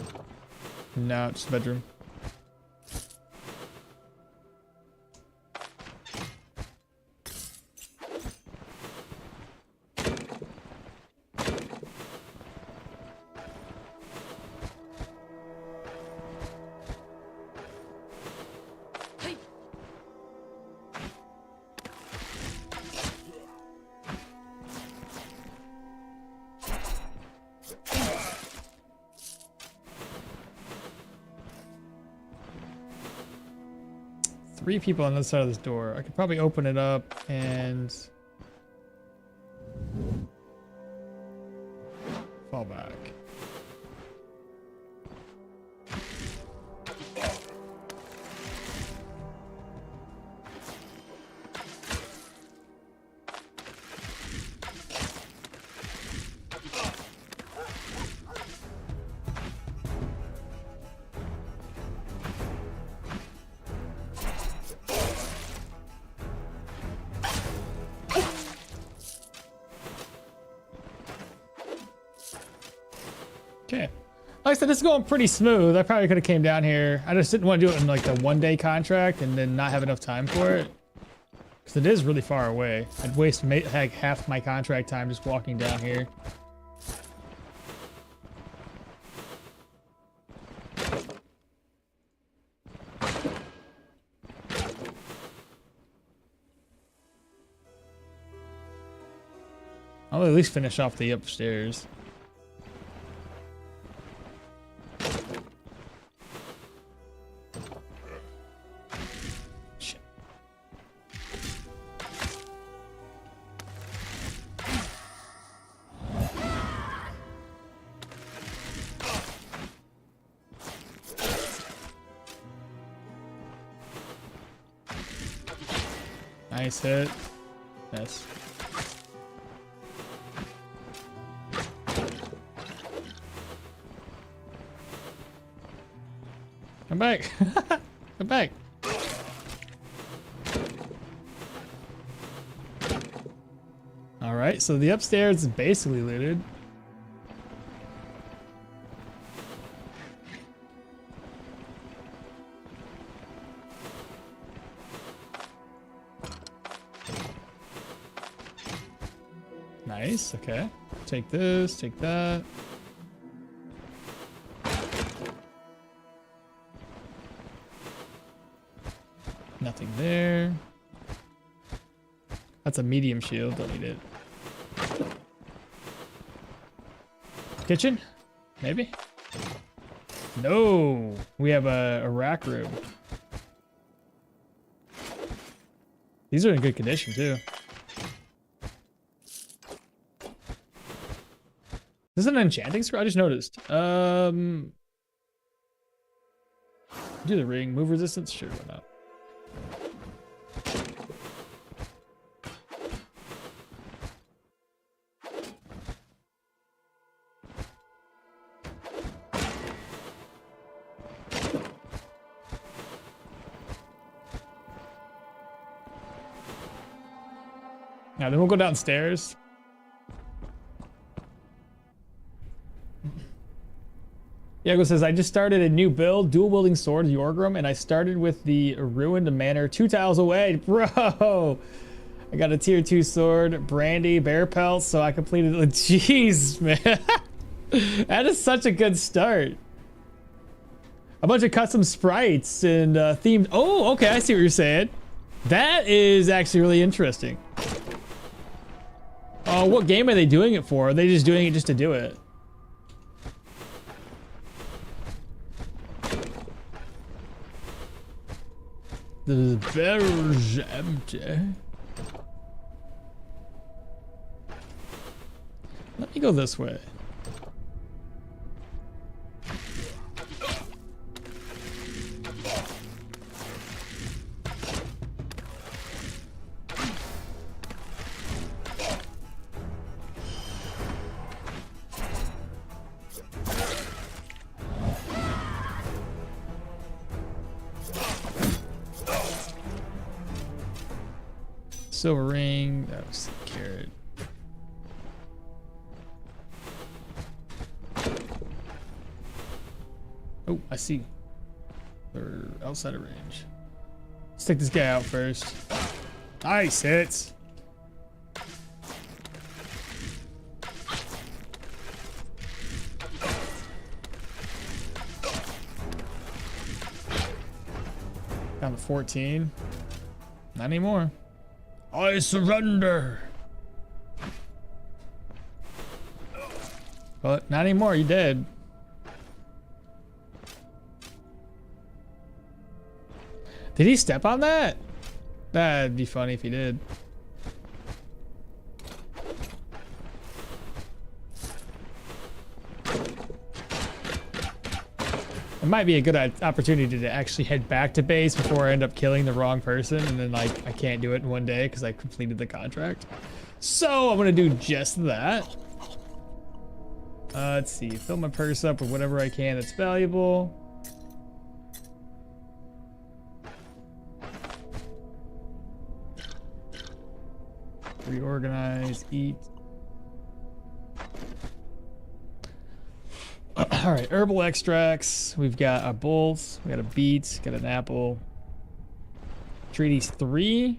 No, it's bedroom. Three people on the other side of this door. I could probably open it up and fall back. Okay. Like I said, this is going pretty smooth. I probably could have came down here. I just didn't want to do it in like the 1-day contract and then not have enough time for it. Because it is really far away. I'd waste like half my contract time just walking down here. I'll at least finish off the upstairs. Nice hit. Yes. Come back. Come back. All right, so the upstairs is basically looted. Nice, okay. Take this, take that. Nothing there. That's a medium shield, don't need it. Kitchen? Maybe? No, we have a rack room. These are in good condition too. This is an enchanting scroll? I just noticed. Do the ring. Move resistance? Sure, why not? Now then we'll go downstairs. Diego says, I just started a new build, dual wielding sword, Yorgrim, and I started with the ruined manor 2 tiles away. Bro! I got a tier 2 sword, brandy, bear pelts, so I completed it. Jeez, man. That is such a good start. A bunch of custom sprites and themed. Oh, okay, I see what you're saying. That is actually really interesting. Oh, what game are they doing it for? Are they just doing it just to do it? The barrel's empty. Let me go this way. Silver ring, that was the carrot. Oh, I see. They're outside of range. Let's take this guy out first. Nice hits. Down to 14. Not anymore. I surrender. But not anymore, you dead. Did he step on that? That'd be funny if he did. It might be a good opportunity to actually head back to base before I end up killing the wrong person, and then like I can't do it in one day because I completed the contract. So I'm gonna do just that. Let's see, fill my purse up with whatever I can that's valuable. Reorganize, eat. All right, herbal extracts. We've got a bolt, we got a beet, got an apple. Treaties 3.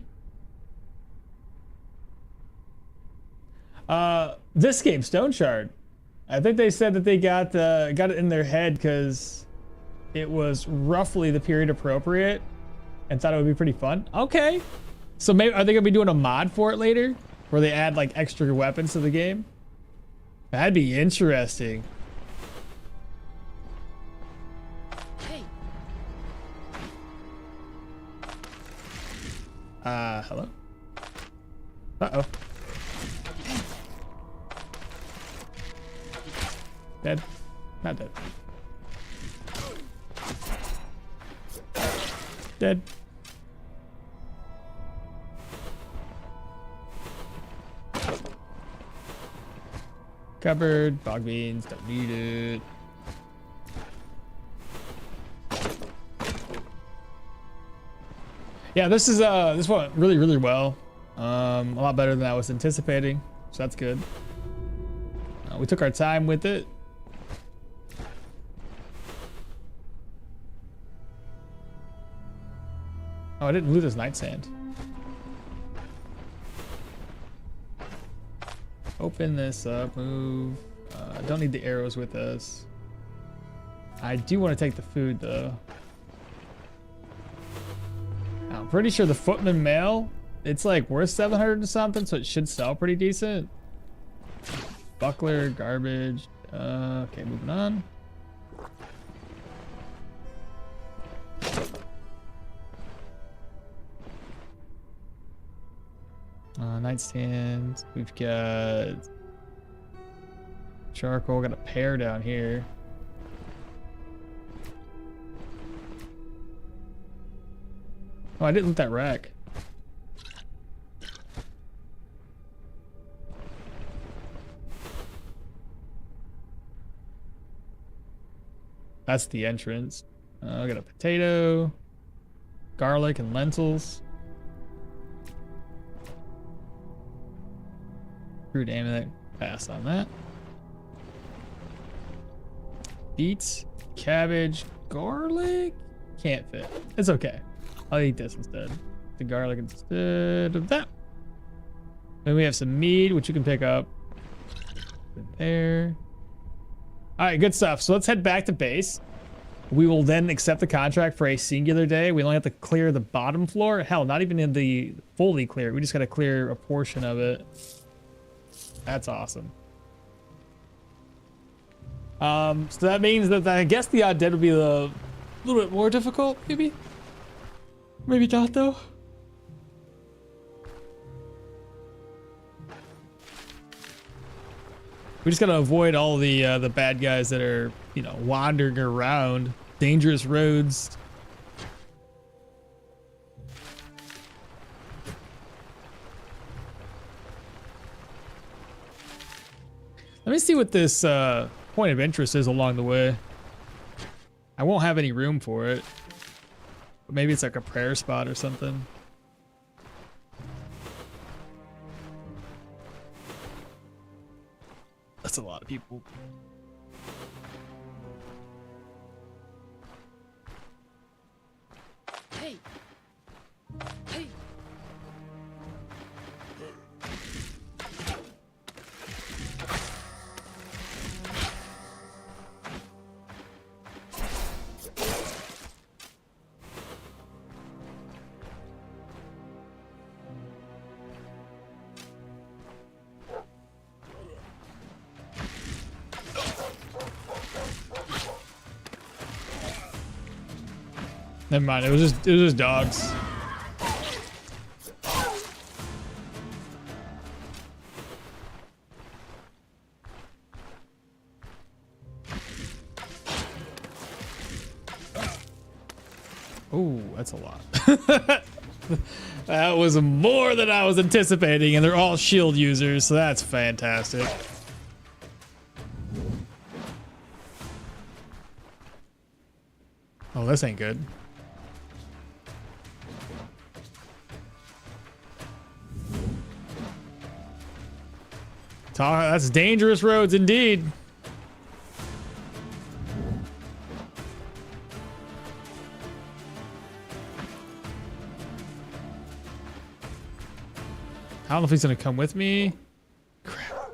This game, Stoneshard. I think they said that they got it in their head because it was roughly the period appropriate and thought it would be pretty fun. Okay. So maybe are they gonna be doing a mod for it later where they add like extra weapons to the game? That'd be interesting. Hello? Uh-oh. Dead? Not dead. Dead. Cupboard, bog beans, don't need it. Yeah, this went really well. A lot better than I was anticipating, so that's good. We took our time with it. Oh, I didn't loot his nightstand. Open this up, move. Don't need the arrows with us. I do want to take the food though. I'm pretty sure the Footman mail, it's like worth 700 and something, so it should sell pretty decent. Duckler, garbage. Okay, moving on. Nightstand. We've got charcoal. Got a pear down here. Oh, I didn't loot that rack. That's the entrance. I got a potato, garlic, and lentils. Crude aim that. Pass on that. Beets, cabbage, garlic. Can't fit. It's okay. I'll eat this instead. The garlic instead of that. Then we have some meat, which you can pick up. There. All right, good stuff. So let's head back to base. We will then accept the contract for a singular day. We only have to clear the bottom floor. Hell, not even in the fully clear. We just got to clear a portion of it. That's awesome. So that means that I guess the odd dead would be a little bit more difficult, maybe? Maybe not, though. We just gotta avoid all the bad guys that are, you know, wandering around dangerous roads. Let me see what this point of interest is along the way. I won't have any room for it. But maybe it's like a prayer spot or something. That's a lot of people. Hey. Hey. Never mind. It was just dogs. Oh, that's a lot. That was more than I was anticipating, and they're all shield users, so that's fantastic. Oh, this ain't good. That's dangerous roads indeed. I don't know if he's gonna come with me. Crap.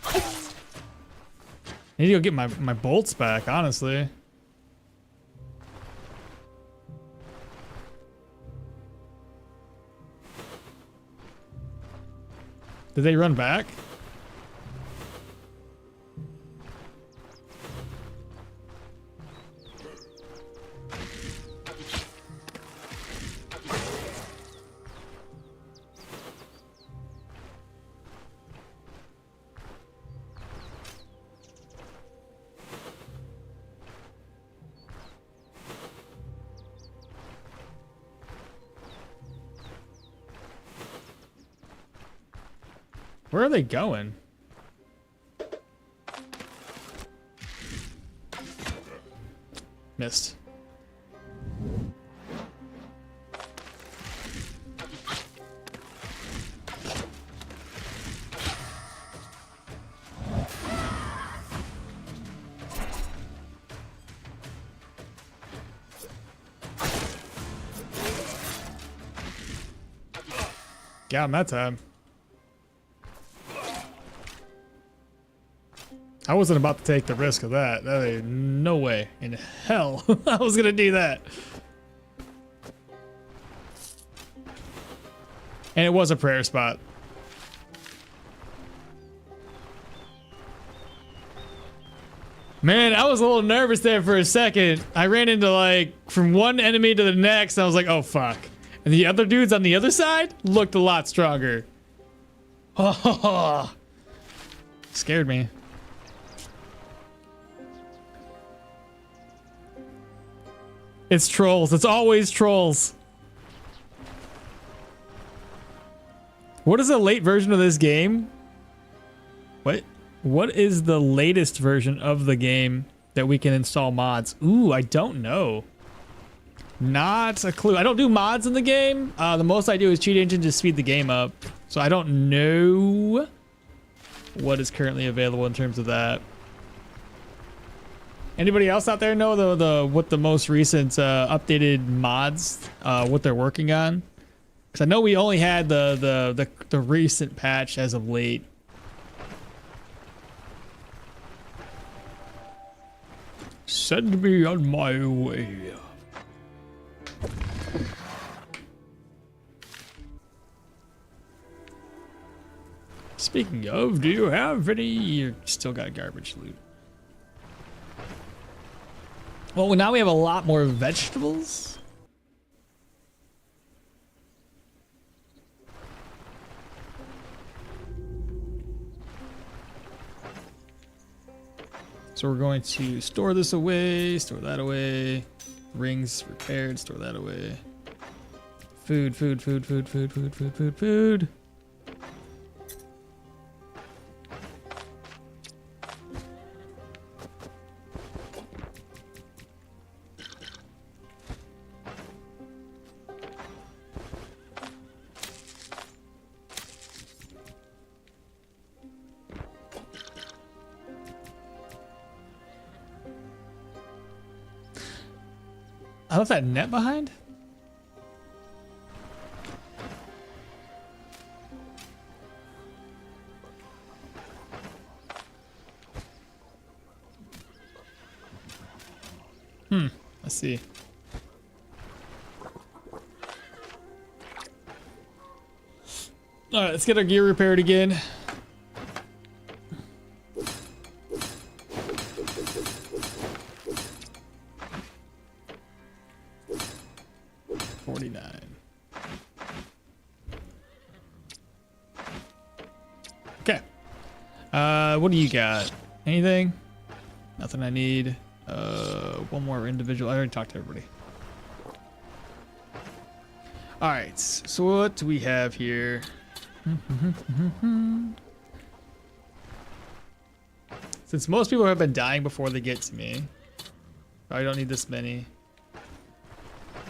I need to go get my bolts back, honestly. Did they run back? Where are they going? Missed. Got him that time. I wasn't about to take the risk of that. That ain't no way in hell I was gonna do that. And it was a prayer spot. Man, I was a little nervous there for a second. I ran into like from one enemy to the next. And I was like, oh fuck. And the other dudes on the other side looked a lot stronger. Oh, scared me. It's trolls. It's always trolls. What is the late version of this game? What is the latest version of the game that we can install mods? Ooh, I don't know. Not a clue. I don't do mods in the game. The most I do is cheat engine to speed the game up. So I don't know what is currently available in terms of that. Anybody else out there know what the most recent updated mods, what they're working on? Because I know we only had the recent patch as of late. Send me on my way. Speaking of, do you have any? You still got garbage loot. Well, now we have a lot more vegetables. So we're going to store this away, store that away. Rings repaired, store that away. Food. I left that net behind? Let's see. All right, let's get our gear repaired again. Okay. What do you got? Anything? Nothing I need. One more individual. I already talked to everybody. All right. So what do we have here? Since most people have been dying before they get to me, I don't need this many.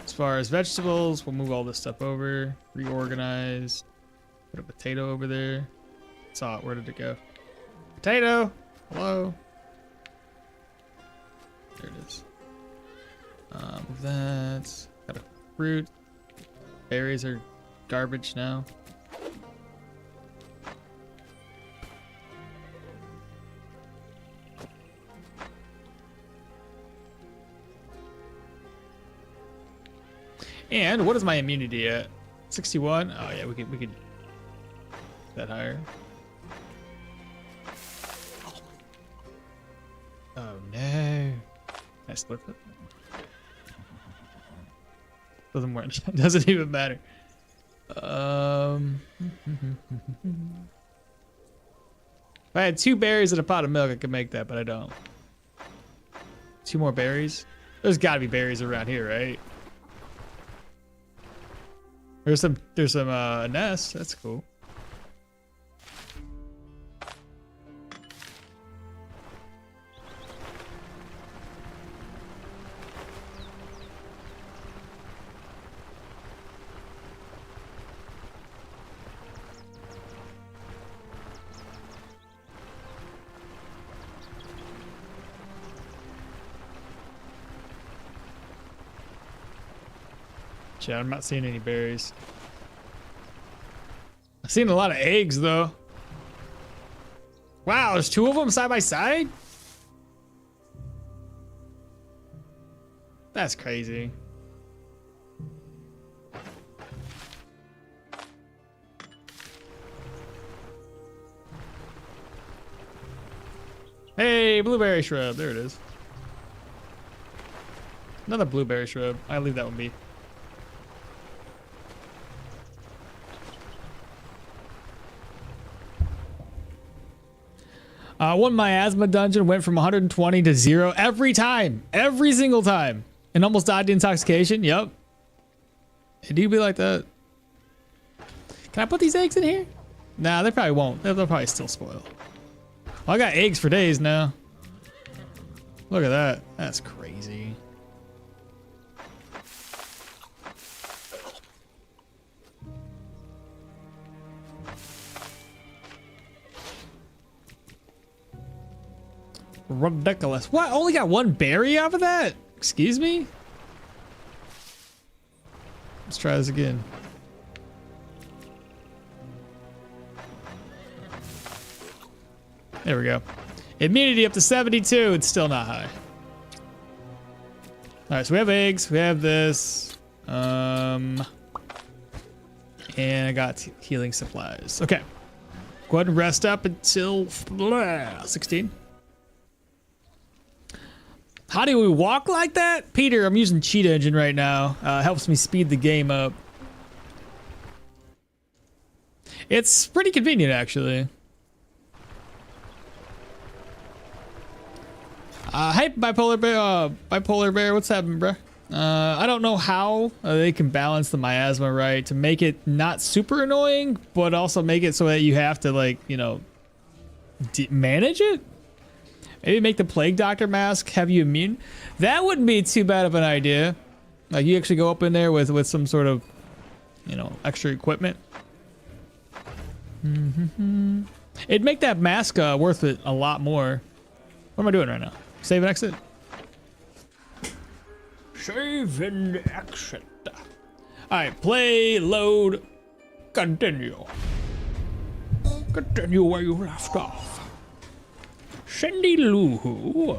As far as vegetables, we'll move all this stuff over, reorganize, put a potato over there. Saw it. Where did it go? Potato. Hello. There it is. That's got a fruit. Berries are garbage now. And what is my immunity at? 61. Oh yeah, we could that higher. Oh no. I split it. Doesn't work. Doesn't even matter. If I had 2 berries and a pot of milk, I could make that, but I don't. 2 more berries? There's gotta be berries around here, right? There's some nests. That's cool. Yeah, I'm not seeing any berries. I've seen a lot of eggs though. Wow, there's 2 of them side by side? That's crazy. Hey, blueberry shrub. There it is. Another blueberry shrub. I'll leave that one be. One miasma dungeon went from 120 to 0 every time. Every single time. And almost died to intoxication. Yep. It do be like that. Can I put these eggs in here? Nah, they probably won't. They'll probably still spoil. Well, I got eggs for days now. Look at that. That's crazy. Ridiculous. What? Only got one berry off of that? Excuse me? Let's try this again. There we go. Immunity up to 72. It's still not high. All right, so we have eggs. We have this. And I got healing supplies. Okay. Go ahead and rest up until 16. How do we walk like that? Peter, I'm using Cheat Engine right now. Helps me speed the game up. It's pretty convenient, actually. Hey, Bipolar Bear, what's happening, bro? I don't know how they can balance the miasma right to make it not super annoying, but also make it so that you have to, like, you know, manage it. Maybe make the Plague Doctor mask have you immune. That wouldn't be too bad of an idea. Like, you actually go up in there with some sort of, you know, extra equipment. It'd make that mask worth it a lot more. What am I doing right now? Save and exit? Save and exit. Alright, play, load, continue. Continue where you left off. Cindy Lou Who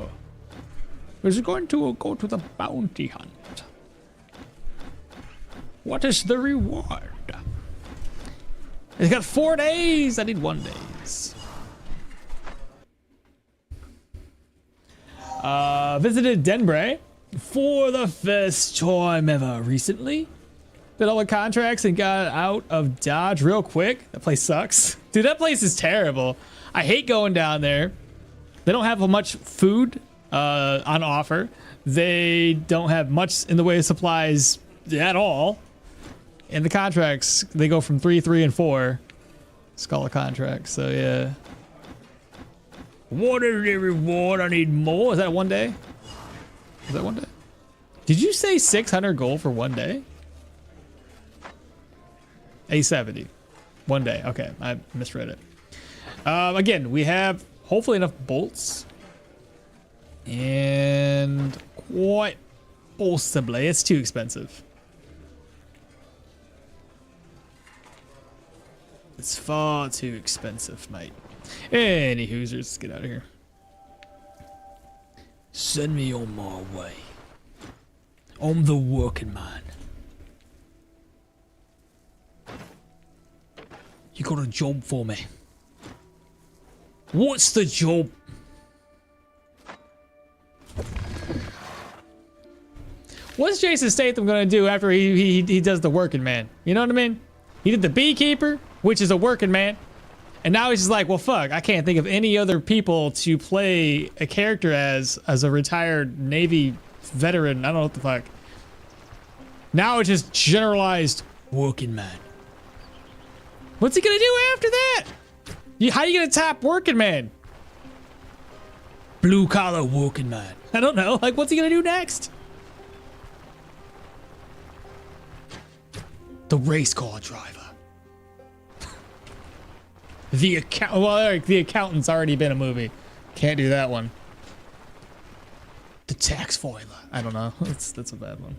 is going to go to the bounty hunt. What is the reward? It's got 4 days. I need 1 day. Visited Denbray for the first time ever recently. Did all the contracts and got out of Dodge real quick. That place sucks. Dude, that place is terrible. I hate going down there. They don't have much food on offer. They don't have much in the way of supplies at all. And the contracts, they go from 3, 3, and 4. Scholar contracts, so yeah. What is the reward? I need more. Is that 1 day? Is that 1 day? Did you say 600 gold for 1 day? 870. 1 day. Okay, I misread it. Again, we have hopefully enough bolts. And quite possibly, it's too expensive. It's far too expensive, mate. Any hoosers, let's get out of here. Send me on my way. I'm the working man. You got a job for me. What's the job? What's Jason Statham gonna do after he does the working man? You know what I mean? He did the beekeeper, which is a working man. And now he's just like, well, fuck, I can't think of any other people to play a character as a retired Navy veteran. I don't know what the fuck. Now it's just generalized working man. What's he gonna do after that? How you gonna top working man? Blue collar working man. I don't know. Like, what's he gonna do next? The race car driver. The accountant's already been a movie. Can't do that one. The tax foiler. I don't know. That's a bad one.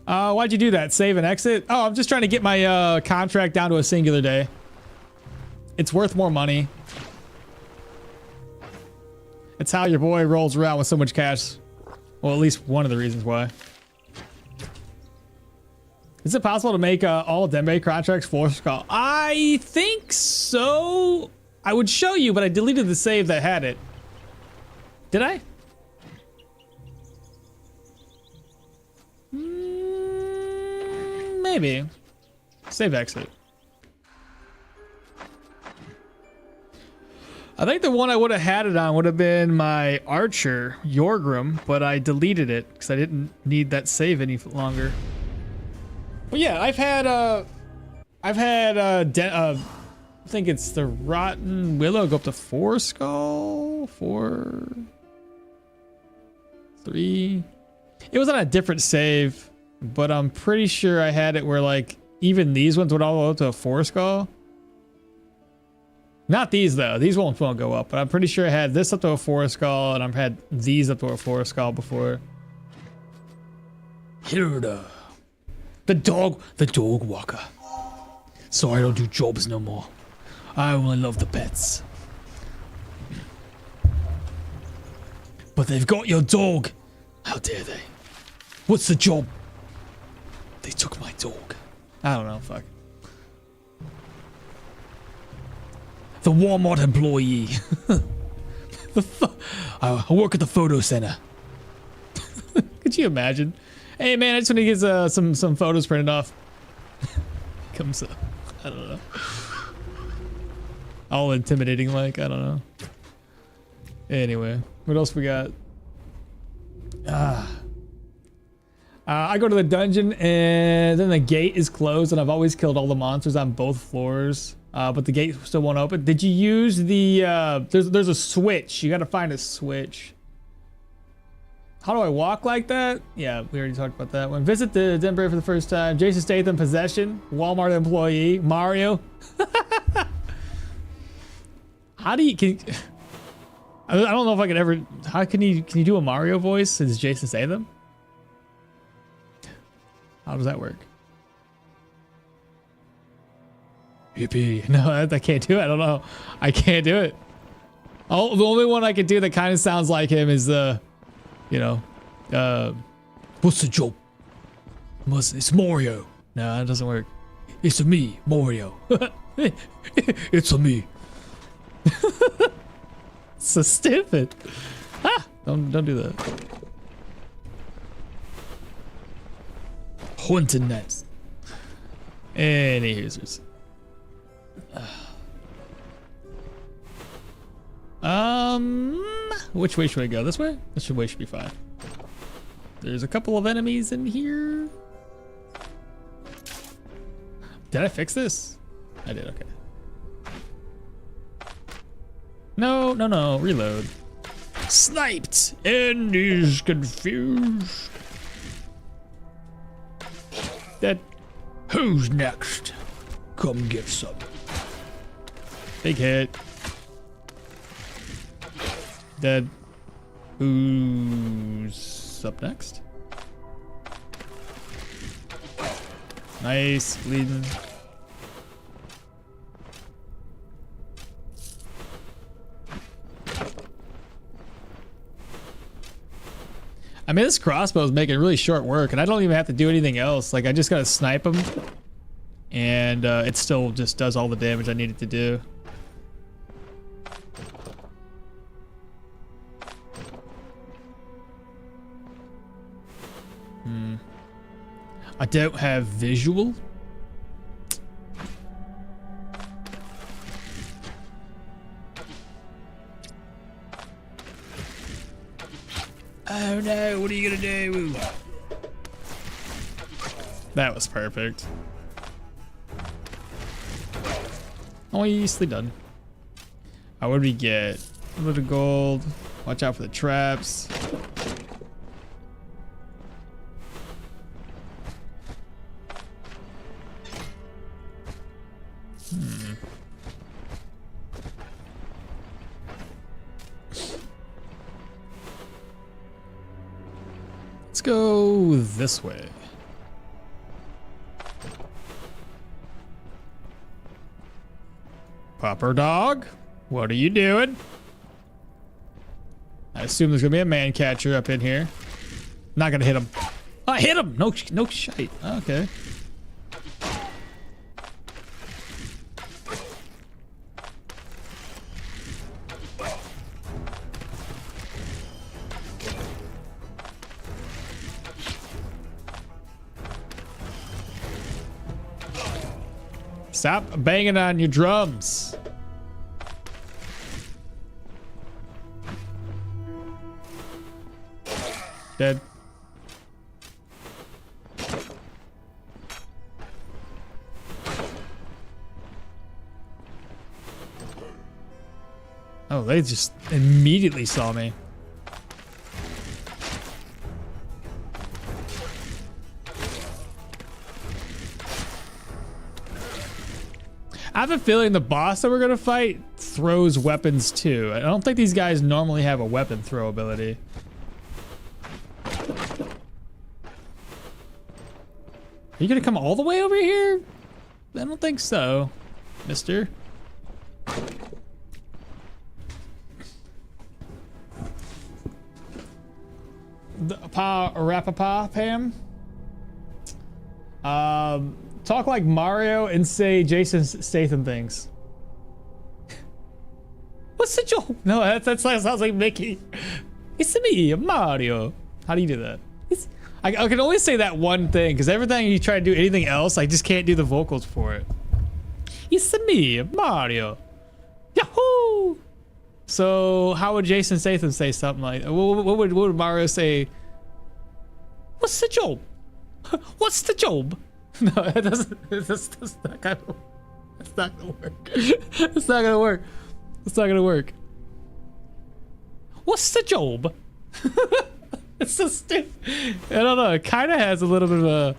Why'd you do that? Save and exit? Oh, I'm just trying to get my contract down to a singular day. It's worth more money. It's how your boy rolls around with so much cash. Well, at least one of the reasons why. Is it possible to make all Denbei contracts force call? I think so. I would show you, but I deleted the save that had it. Did I? Maybe. Save exit. I think the one I would have had it on would have been my Archer, Yorgrim, but I deleted it because I didn't need that save any longer. But yeah, I think it's the Rotten Willow go up to 4 skull, 4, 3. It was on a different save, but I'm pretty sure I had it where like even these ones went all the way up to a 4 skull. Not these though. These won't go up, but I'm pretty sure I had this up to a 4 skull, and I've had these up to a 4 skull before. Hilda. The dog walker. So I don't do jobs no more. I only love the pets. But they've got your dog. How dare they? What's the job? They took my dog. I don't know, fuck. The Walmart employee. I work at the photo center. Could you imagine? Hey man, I just want to get some photos printed off. Comes up. I don't know. All intimidating like, I don't know. Anyway, what else we got? I go to the dungeon and then the gate is closed, and I've always killed all the monsters on both floors. But the gate still won't open. Did you use the, there's a switch. You gotta find a switch. How do I walk like that? Yeah, we already talked about that one. Visit the Denver for the first time. Jason Statham, possession. Walmart employee. Mario. How do you, I don't know if I could ever, how can you do a Mario voice as Jason Statham? How does that work? Yippee. No, I can't do it. I don't know. I can't do it. Oh, the only one I can do that kind of sounds like him is the, you know, what's the joke? It's Mario. No, that doesn't work. It's a me, Mario. It's a me. So stupid. Ah, don't do that. Haunted nest. Any users. Which way should I go? This way? This way should be fine. There's a couple of enemies in here. Did I fix this? I did, okay. No, reload. Sniped and is confused. Dead. Who's next? Come get some. Big hit. Dead. Who's up next? Nice, bleeding. I mean, this crossbow is making really short work, and I don't even have to do anything else. Like, I just gotta snipe them, and it still just does all the damage I need it to do. I don't have visual. Oh no, what are you gonna do? That was perfect. Oh, easily done. What did we get? A little gold. Watch out for the traps. Let's go this way. Pupper dog, what are you doing? I assume there's gonna be a man catcher up in here. Not gonna hit him. I hit him! No shite. Okay. Stop banging on your drums. Dead. Oh, they just immediately saw me. I have a feeling the boss that we're gonna fight throws weapons too. I don't think these guys normally have a weapon throw ability. Are you gonna come all the way over here? I don't think so, mister. Rapapa Pam. Talk like Mario and say Jason Statham things. What's the joke? No, that sounds like Mickey. It's me, Mario. How do you do that? I can only say that one thing because every time you try to do anything else, I just can't do the vocals for it. It's me, Mario. Yahoo! So how would Jason Statham say something like? What would Mario say? What's the job? What's the job? No, it doesn't. That's not gonna work. It's not gonna work. It's not gonna work. It's not gonna work. What's the job? It's so stupid. I don't know. It kind of has a little bit of a.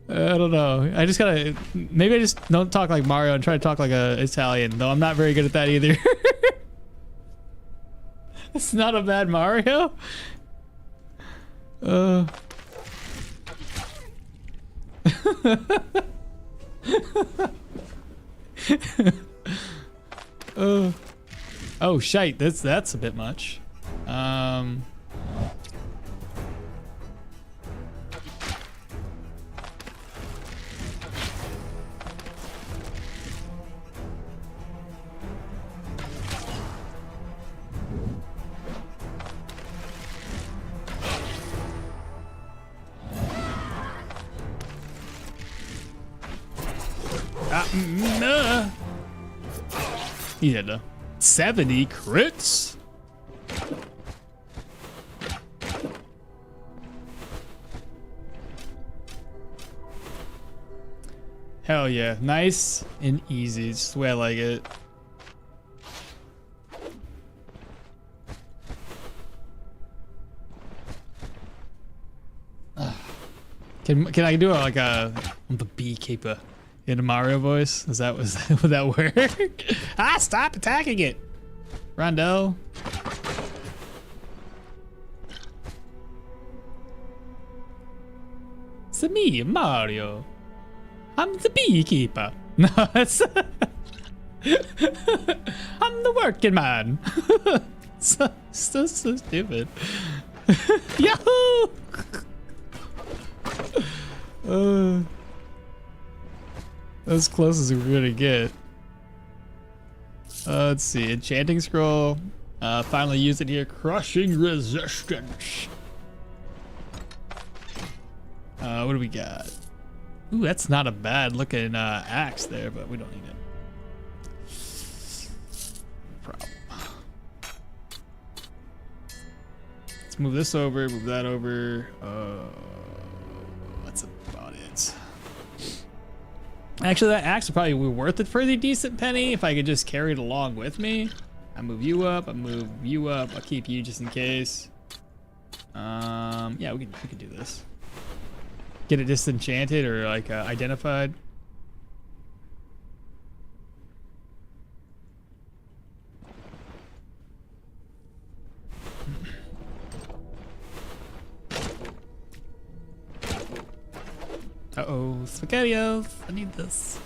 I don't know. I just gotta. Maybe I just don't talk like Mario and try to talk like a Italian. Though I'm not very good at that either. It's not a bad Mario. Oh shite, that's a bit much. He had 70 crits. Hell yeah, nice and easy. Just the way I like it. Can I do like a the beekeeper in a Mario voice? Would that work? Ah, stop attacking it, Rondo. It's me, Mario. I'm the beekeeper. No, it's I'm the working man. so stupid. Yahoo! As close as we're gonna get. Let's see, enchanting scroll. Finally use it here. Crushing resistance. What do we got? Ooh, that's not a bad looking axe there, but we don't need it. No problem. Let's move this over, move that over. That's about it. Actually, that axe would probably be worth it for the decent penny if I could just carry it along with me. I move you up, I move you up. I'll keep you just in case. Yeah, we could do this. Get it disenchanted or like identified. Uh-oh, SpaghettiOs. I need this.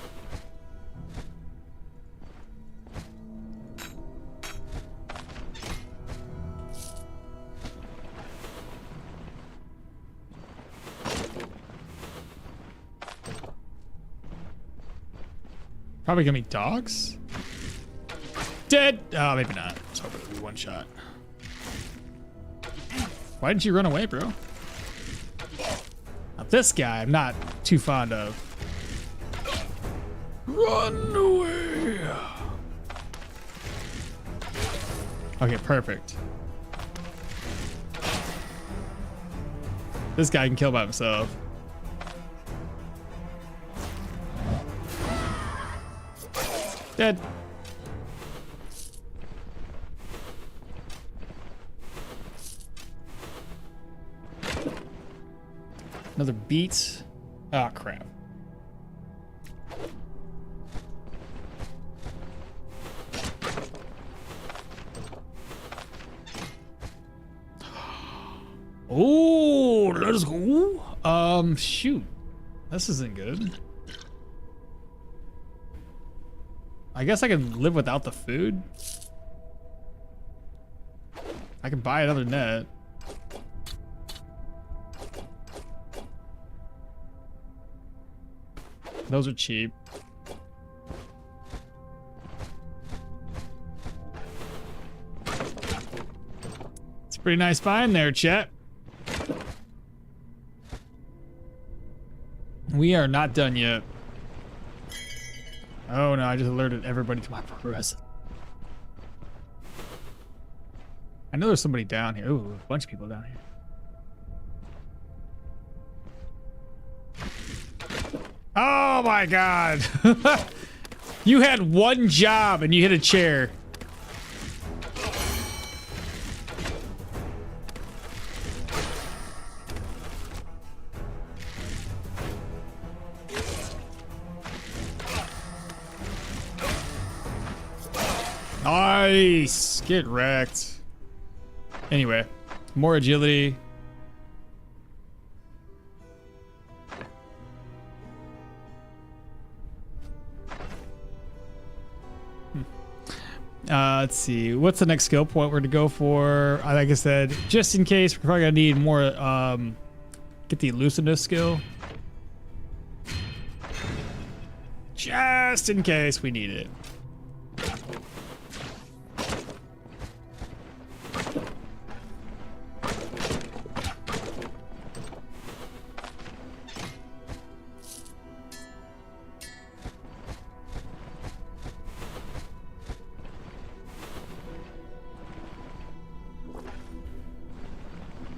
Probably gonna be dogs? Dead! Oh, maybe not. I was hoping it would be one shot. Why didn't you run away, bro? Now this guy I'm not too fond of. Run away! Okay, perfect. This guy can kill by himself. Dead. Another beat. Oh crap. Oh, let's go. Shoot. This isn't good. I guess I can live without the food. I can buy another net. Those are cheap. It's a pretty nice find there, chat. We are not done yet. Oh no, I just alerted everybody to my progress. I know there's somebody down here. Ooh, a bunch of people down here. Oh my god. You had one job and you hit a chair. Nice. Get wrecked. Anyway, more agility. Let's see. What's the next skill point we're to go for? Like I said, just in case, we're probably gonna need more. Get the elusiveness skill. Just in case we need it.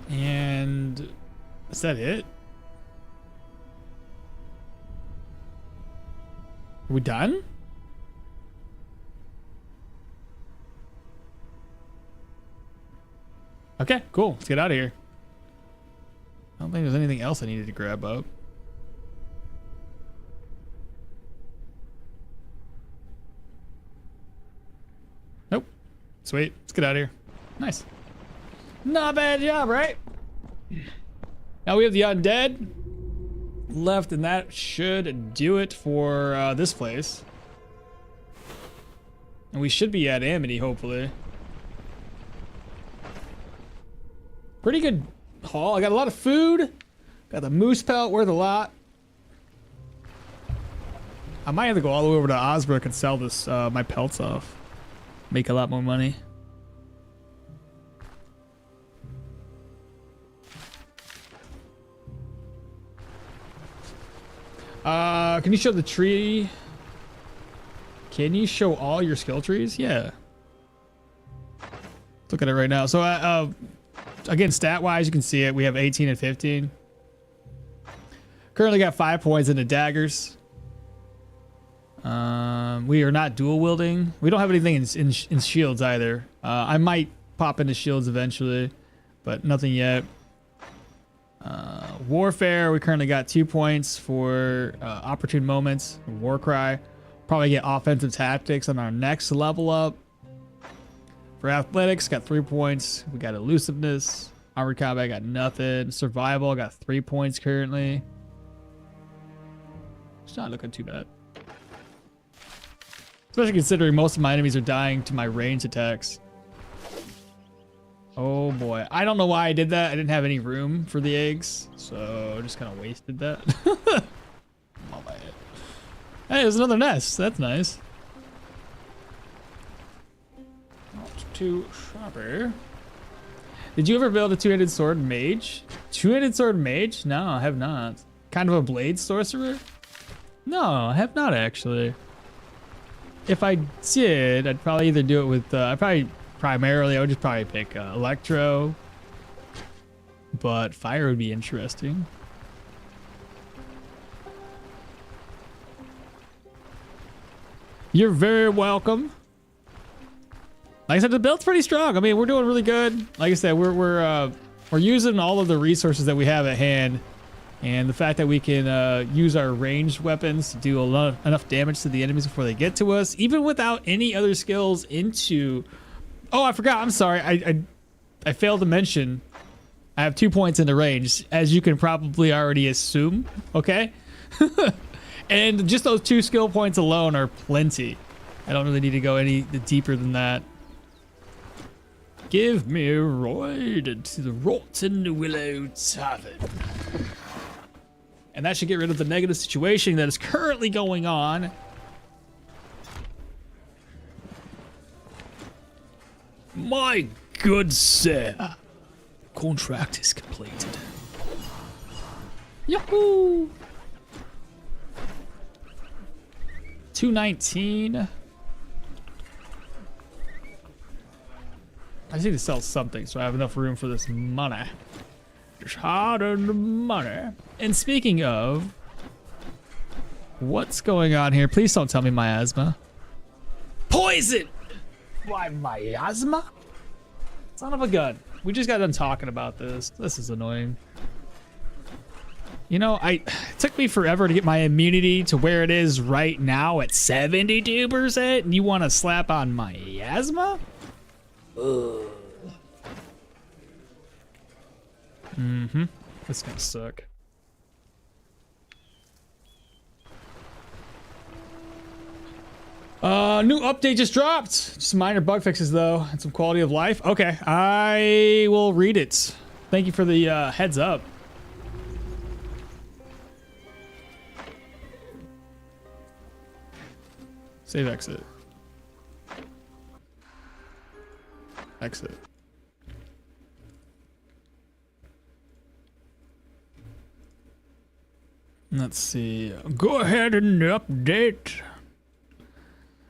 And is that it? Are we done? Okay, cool. Let's get out of here. I don't think there's anything else I needed to grab up. Nope. Sweet. Let's get out of here. Nice. Not a bad job, right? Now we have the undead left, and that should do it for this place. And we should be at Amity, hopefully. Pretty good haul. I got a lot of food. Got the moose pelt, worth a lot. I might have to go all the way over to Osbrook and sell this my pelts off. Make a lot more money. Can you show the tree? Can you show all your skill trees? Yeah. Look at it right now. So, again, stat-wise, you can see it. We have 18 and 15. Currently got 5 points into daggers. We are not dual wielding. We don't have anything in shields either. I might pop into shields eventually, but nothing yet. Warfare, we currently got 2 points for opportune moments. Warcry, probably get offensive tactics on our next level up. For athletics, got 3 points. We got elusiveness. Armored combat, got nothing. Survival, got 3 points currently. It's not looking too bad. Especially considering most of my enemies are dying to my ranged attacks. Oh boy. I don't know why I did that. I didn't have any room for the eggs, so I just kind of wasted that. Hey, there's another nest. That's nice. Not too shabby. Did you ever build a two-handed sword mage? Two-handed sword mage? No, I have not. Kind of a blade sorcerer? No, I have not actually. If I did, I'd probably either do it with, I would just probably pick electro, but fire would be interesting. You're very welcome. Like I said, the build's pretty strong. I mean, we're doing really good. Like I said, we're using all of the resources that we have at hand, and the fact that we can use our ranged weapons to do enough damage to the enemies before they get to us, even without any other skills into. Oh, I forgot. I'm sorry. I failed to mention. I have 2 points into range, as you can probably already assume. Okay. And just those 2 skill points alone are plenty. I don't really need to go any deeper than that. Give me a ride to the Rotten Willow Tavern. And that should get rid of the negative situation that is currently going on. My good sir, contract is completed. Yahoo! 219. I just need to sell something so I have enough room for this money. Just hard earned money. And speaking of, what's going on here? Please don't tell me miasma. Poison! Why, miasma? Son of a gun. We just got done talking about this. This is annoying. You know, it took me forever to get my immunity to where it is right now at 72%, and you want to slap on miasma? Ugh. Mm-hmm. That's gonna suck. New update just dropped. Just minor bug fixes though, and some quality of life. Okay, I will read it. Thank you for the heads up. Save exit. Exit. Let's see. Go ahead and update.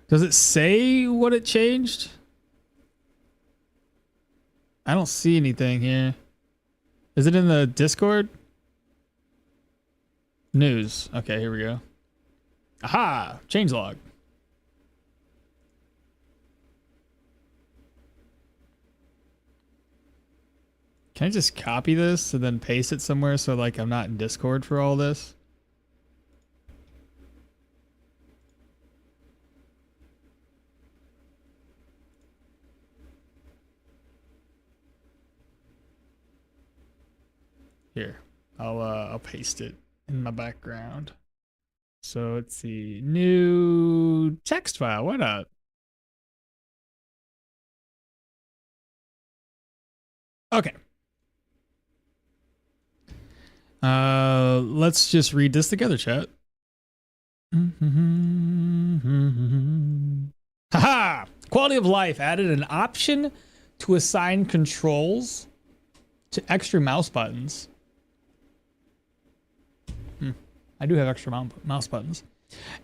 Does it say what it changed? I don't see anything here. Is it in the Discord? News. Okay, here we go. Aha! Changelog. Can I just copy this and then paste it somewhere so like I'm not in Discord for all this? Here, I'll paste it in my background. So let's see, new text file. Why not? Okay. Let's just read this together, chat. Haha! Quality of life added an option to assign controls to extra mouse buttons. I do have extra mouse buttons.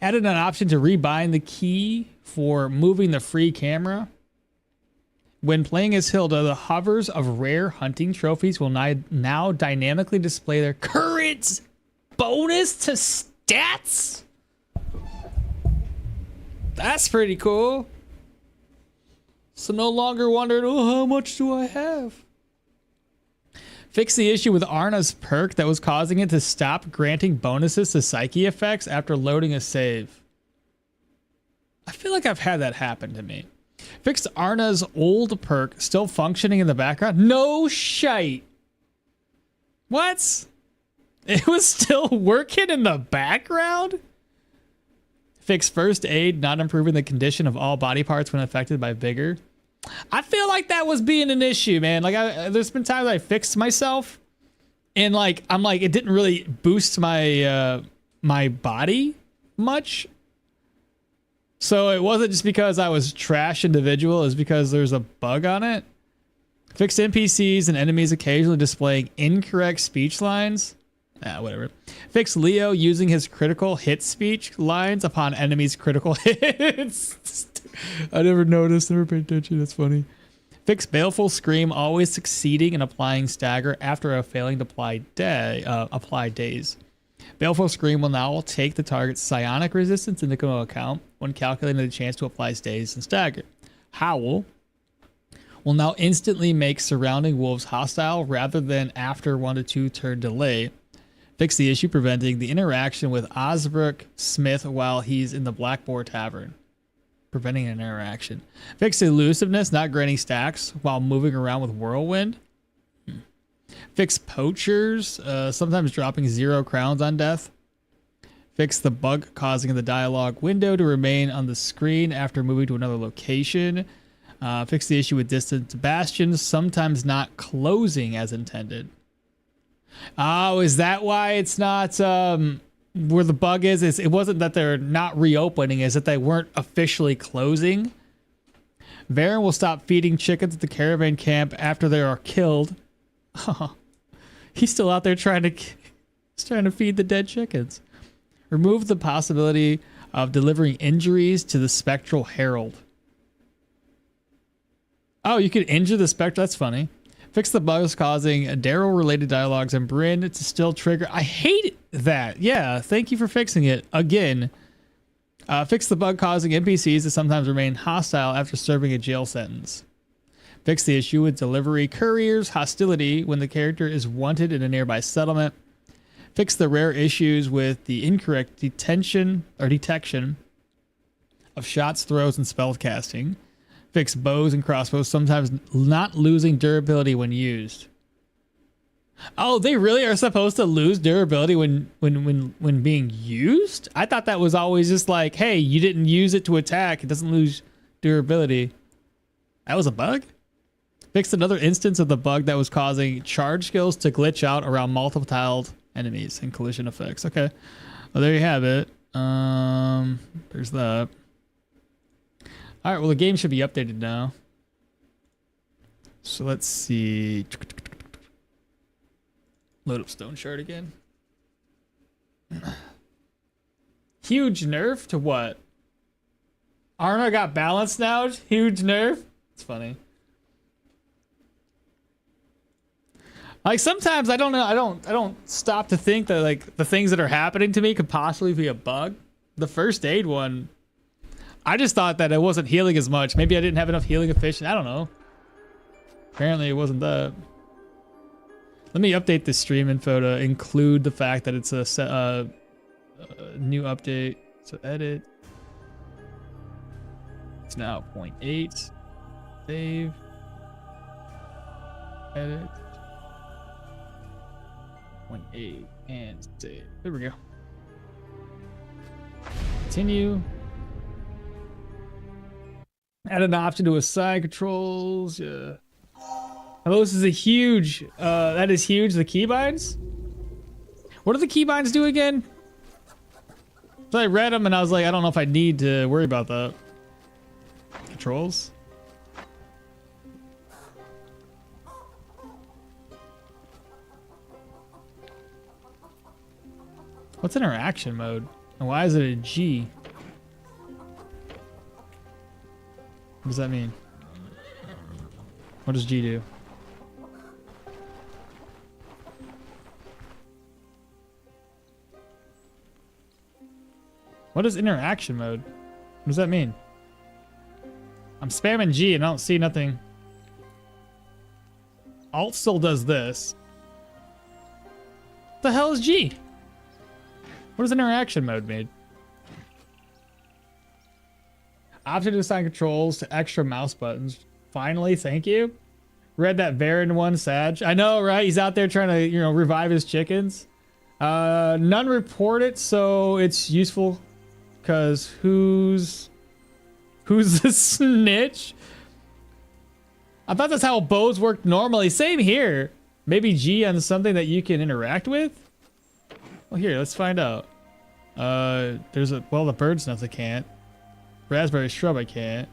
Added an option to rebind the key for moving the free camera. When playing as Hilda, the hovers of rare hunting trophies will now dynamically display their current bonus to stats. That's pretty cool. So no longer wondering, oh, how much do I have? Fix the issue with Arna's perk that was causing it to stop granting bonuses to psyche effects after loading a save. I feel like I've had that happen to me. Fixed Arna's old perk still functioning in the background. No shite. What? It was still working in the background? Fix first aid, not improving the condition of all body parts when affected by vigor. I feel like that was being an issue, man. Like there's been times I fixed myself and like, I'm like, it didn't really boost my, my body much. So it wasn't just because I was trash individual, it's because there's a bug on it. Fixed NPCs and enemies occasionally displaying incorrect speech lines. Whatever. Fix Leo using his critical hit speech lines upon enemies' critical hits. I never noticed, never paid attention, that's funny. Fix Baleful Scream always succeeding in applying stagger after a failing to apply daze. Baleful Scream will now take the target's psionic resistance into account when calculating the chance to apply daze and stagger. Howl will now instantly make surrounding wolves hostile rather than after 1 to 2 turn delay. Fix the issue preventing the interaction with Osbrook Smith while he's in the Blackboar Tavern. Preventing an interaction. Fix elusiveness, not granting stacks while moving around with Whirlwind. Fix poachers, sometimes dropping 0 crowns on death. Fix the bug causing the dialogue window to remain on the screen after moving to another location. Fix the issue with distant bastions, sometimes not closing as intended. Oh, is that why it's not where the bug is? It wasn't that they're not reopening, is that they weren't officially closing. Varen will stop feeding chickens at the caravan camp after they are killed. He's still out there trying to feed the dead chickens. Remove the possibility of delivering injuries to the Spectral Herald. Oh, you could injure the Spectre? That's funny. Fix the bugs causing Daryl-related dialogues and Bryn to still trigger. I hate that. Yeah, thank you for fixing it. Again. Fix the bug causing NPCs to sometimes remain hostile after serving a jail sentence. Fix the issue with delivery couriers hostility when the character is wanted in a nearby settlement. Fix the rare issues with the incorrect detection of shots, throws, and spell casting. Fix bows and crossbows sometimes not losing durability when used. Oh, they really are supposed to lose durability when being used? I thought that was always just like, hey, you didn't use it to attack. It doesn't lose durability. That was a bug? Fixed another instance of the bug that was causing charge skills to glitch out around multiple tiled enemies and collision effects. Okay. Well, there you have it. There's that. All right, well, the game should be updated now. So let's see. Load up Stoneshard again. Huge nerf to what? Arna got balanced now? Huge nerf? It's funny. Like sometimes I don't know, I don't stop to think that like the things that are happening to me could possibly be a bug. The first aid one, I just thought that it wasn't healing as much. Maybe I didn't have enough healing efficient. I don't know. Apparently it wasn't that. Let me update this stream info to include the fact that it's a new update. So edit. It's now 0.8. Save. Edit. 0.8 and save. There we go. Continue. Add an option to assign controls. Yeah. Oh, this is a huge. That is huge. The keybinds. What do the keybinds do again? So I read them and I was like, I don't know if I need to worry about that. Controls. What's interaction mode? And why is it a G? What does that mean? What does G do? What is interaction mode? What does that mean? I'm spamming G and I don't see nothing. Alt still does this. What the hell is G? What does interaction mode mean? Option to assign controls to extra mouse buttons. Finally, thank you. Read that Varen one, Sag. I know, right? He's out there trying to, revive his chickens. None report it, so it's useful. Cause who's the snitch? I thought that's how bows worked normally. Same here. Maybe G on something that you can interact with? Well, here, let's find out. The bird's nest I can't. Raspberry shrub I can't.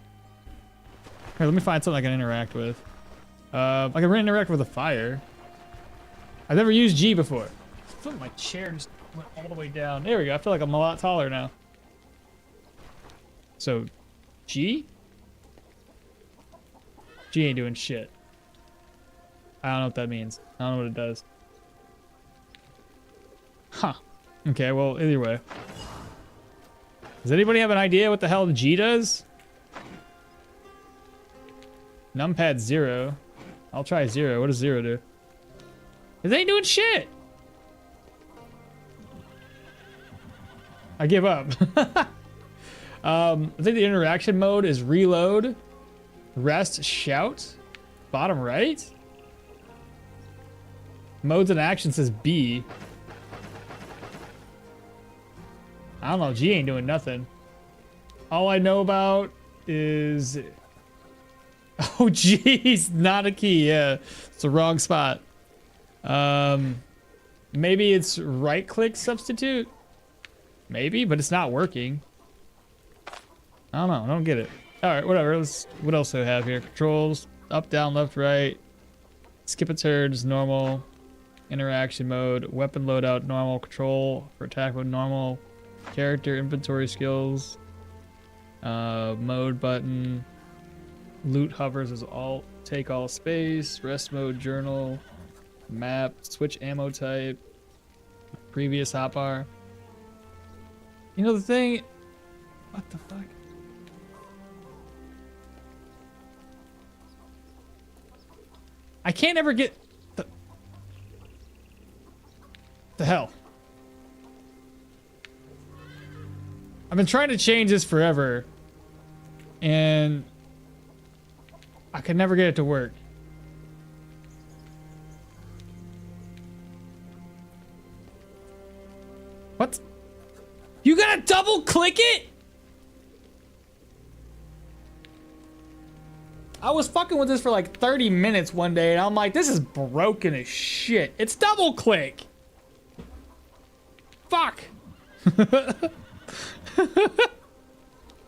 Here, let me find something I can interact with. I can interact with a fire. I've never used G before. I feel like my chair just went all the way down. There we go. I feel like I'm a lot taller now. So, G? G ain't doing shit. I don't know what that means. I don't know what it does. Huh. Okay, well, either way. Does anybody have an idea what the hell the G does? Numpad 0. I'll try 0. What does 0 do? It ain't doing shit! I give up. I think the interaction mode is reload, rest, shout, bottom right. Modes and action says B. I don't know. G ain't doing nothing. All I know about is... Oh, geez. Not a key. Yeah. It's the wrong spot. Maybe it's right-click substitute? Maybe, but it's not working. I don't know. I don't get it. All right, whatever. What else do I have here? Controls. Up, down, left, right. Skip a turns, normal. Interaction mode. Weapon loadout, normal. Control for attack mode, normal. Character, inventory skills. Mode button. Loot hovers is alt. Take all space. Rest mode, journal. Map. Switch ammo type. Previous hotbar. You know the thing... What the fuck? I can't ever get... The hell? I've been trying to change this forever. And... I can never get it to work. What? You gotta double click it? I was fucking with this for like 30 minutes one day and I'm like, this is broken as shit. It's double click. Fuck.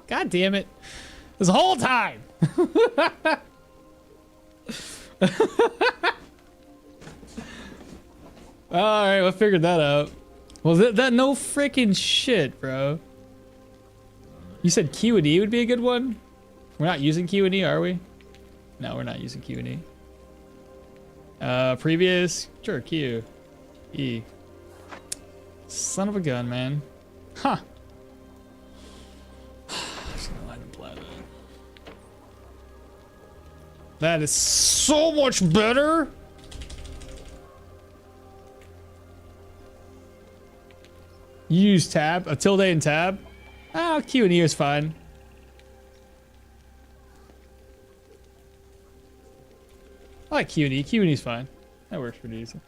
God damn it. This whole time. Alright, I figured that out. Well, that no freaking shit, bro. You said Q and E would be a good one? We're not using Q and E, are we? No, we're not using Q and E. Previous? Sure, Q. E. Son of a gun, man. Huh. Just gonna let him play that. That is so much better! You use tab, a tilde and tab. Oh, Q and E is fine. I like Q and E. Q and E is fine. That works pretty easy.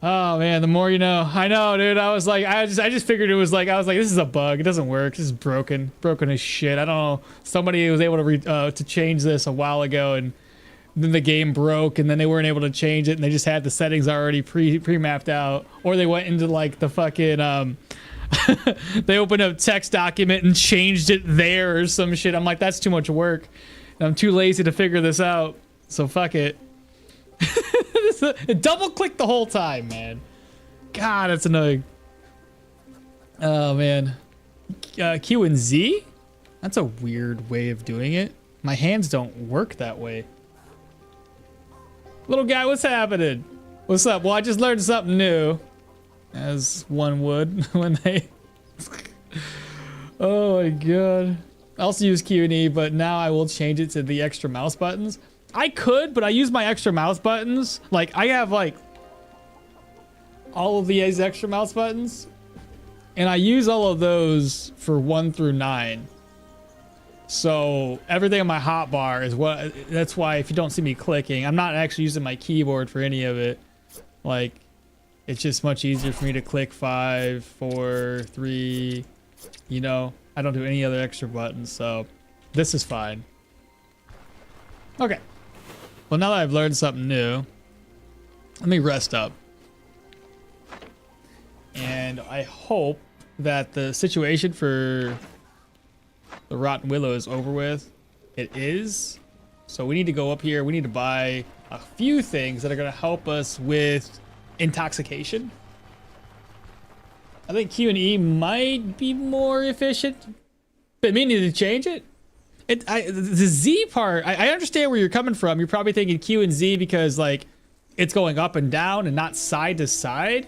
Oh man, the more you know. I know, dude. I was like, I just figured it was like, I was like, this is a bug. It doesn't work. This is broken as shit. I don't know. Somebody was able to change this a while ago, and then the game broke, and then they weren't able to change it, and they just had the settings already pre-mapped out, or they went into like the fucking they opened up text document and changed it there or some shit. I'm like, that's too much work, and I'm too lazy to figure this out, so fuck it. Double click the whole time, man. God, that's annoying. Oh man. Q and Z? That's a weird way of doing it. My hands don't work that way. Little guy, what's happening? What's up? Well, I just learned something new. As one would when they... Oh my god. I also use Q and E, but now I will change it to the extra mouse buttons. I could, but I use my extra mouse buttons. Like, I have like all of these extra mouse buttons, and I use all of those for 1 through 9. So everything on my hotbar is what, that's why if you don't see me clicking, I'm not actually using my keyboard for any of it. Like, it's just much easier for me to click 5, 4, 3, you know, I don't do any other extra buttons, so this is fine. Okay. Well, now that I've learned something new, let me rest up. And I hope that the situation for the Rotten Willow is over with. It is. So we need to go up here. We need to buy a few things that are going to help us with intoxication. I think Q and E might be more efficient, but me need to change it. The Z part, I understand where you're coming from. You're probably thinking Q and Z because like it's going up and down and not side to side.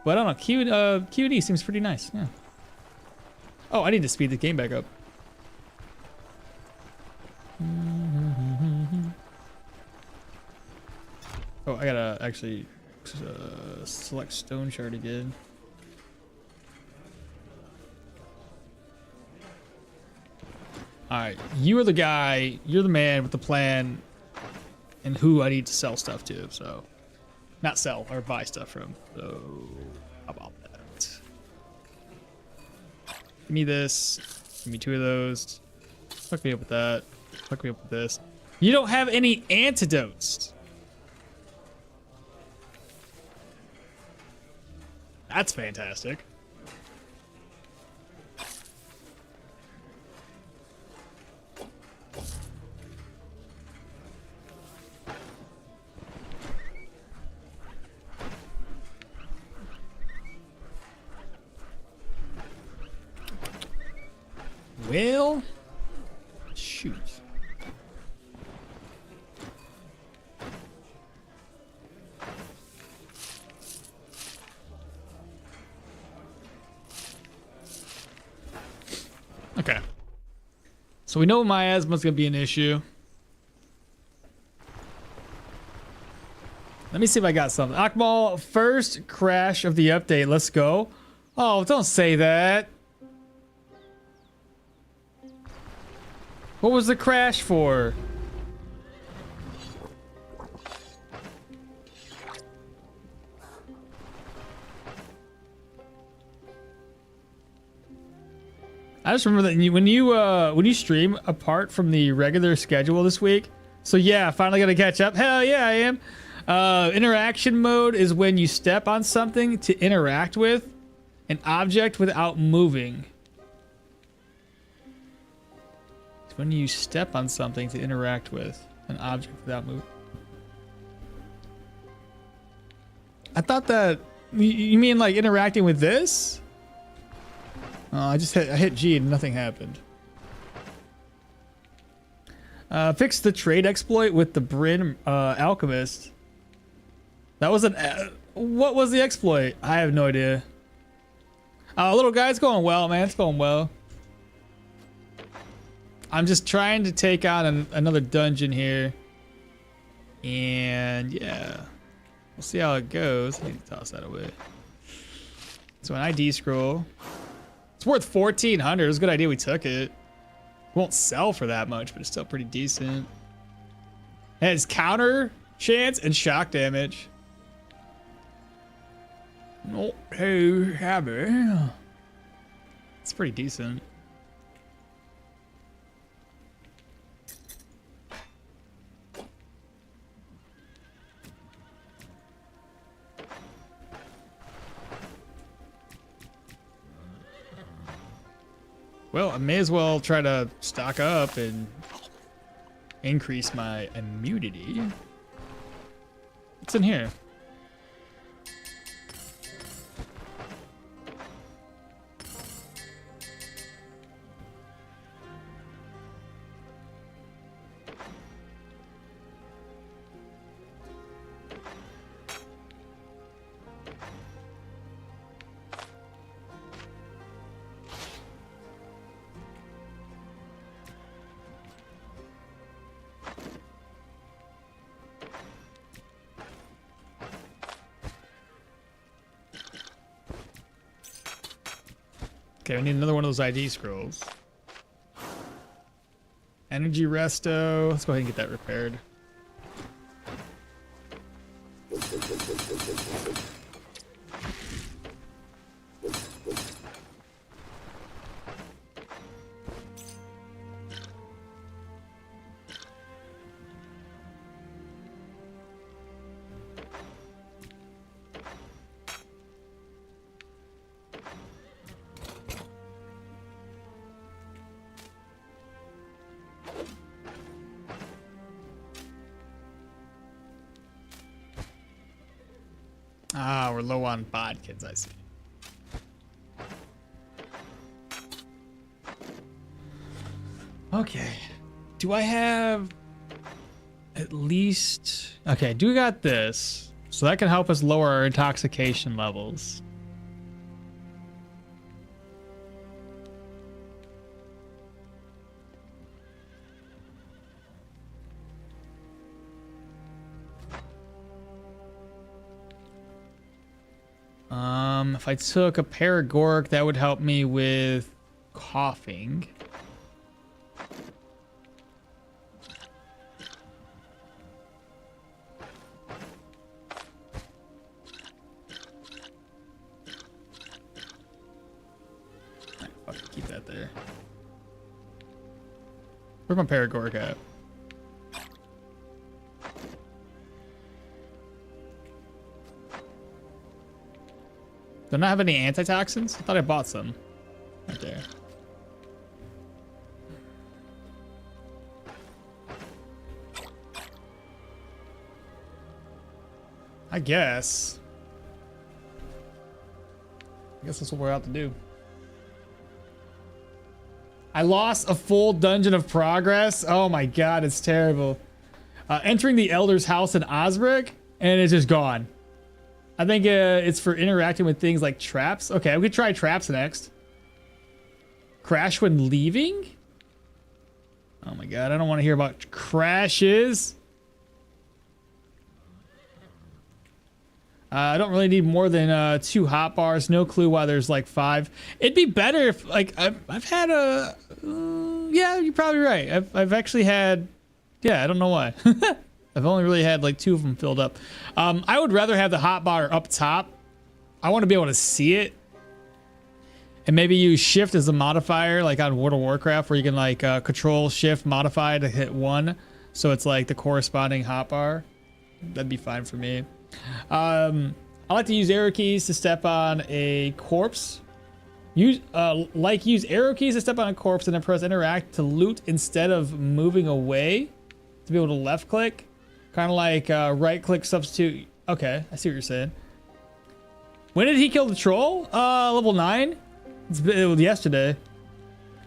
But I don't know, Q and E seems pretty nice, yeah. Oh, I need to speed the game back up. Oh, I gotta actually select Stoneshard again. All right, you are the guy, you're the man with the plan. and who I need to sell stuff to. So, not sell or buy stuff from. So, how about that? Give me this. Give me 2 of those. Fuck me up with that. Fuck me up with this. You don't have any antidotes. That's fantastic. Well, shoot. Okay. So we know miasma's gonna be an issue. Let me see if I got something. Okmall, first crash of the update. Let's go. Oh, don't say that. What was the crash for? I just remember that when you stream apart from the regular schedule this week. So yeah, finally gonna catch up. Hell yeah, I am. Interaction mode is when you step on something to interact with an object without moving. It's when you step on something to interact with an object without moving. I thought that you mean like interacting with this? Oh, I hit G and nothing happened. Fix the trade exploit with the Bryn alchemist. That was what was the exploit? I have no idea. Little guy, it's going well, man. It's going well. I'm just trying to take on another dungeon here. And yeah, we'll see how it goes. I need to toss that away. So an ID scroll. It's worth 1,400. It was a good idea we took it. Won't sell for that much, but it's still pretty decent. It has counter chance and shock damage. Not too shabby. It's pretty decent. Well, I may as well try to stock up and increase my immunity. What's in here? Okay, we need another one of those ID scrolls. Energy resto. Let's go ahead and get that repaired. Ah, we're low on bodkins, I see. Okay. Do I have at least... Okay, do we got this? So that can help us lower our intoxication levels. If I took a Paragoric, that would help me with coughing. Where's my Paragoric at? Do I not have any antitoxins? I thought I bought some. Right there. I guess that's what we're out to do. I lost a full dungeon of progress. Oh my god, it's terrible. Entering the Elder's house in Osric, and it's just gone. I think it's for interacting with things like traps. Okay, we could try traps next. Crash when leaving? Oh my god, I don't want to hear about crashes. I don't really need more than 2 hot bars. No clue why there's like 5. It'd be better if like I've had a yeah, you're probably right. I've actually had, yeah, I don't know why. I've only really had like 2 of them filled up. I would rather have the hot bar up top. I want to be able to see it, and maybe use shift as a modifier, like on World of Warcraft, where you can like control shift modify to hit 1, so it's like the corresponding hot bar. That'd be fine for me. I like to use arrow keys to step on a corpse. Use arrow keys to step on a corpse and then press interact to loot instead of moving away. To be able to left click, kind of like right click substitute. Okay, I see what you're saying. When did he kill the troll? Level 9. It was yesterday.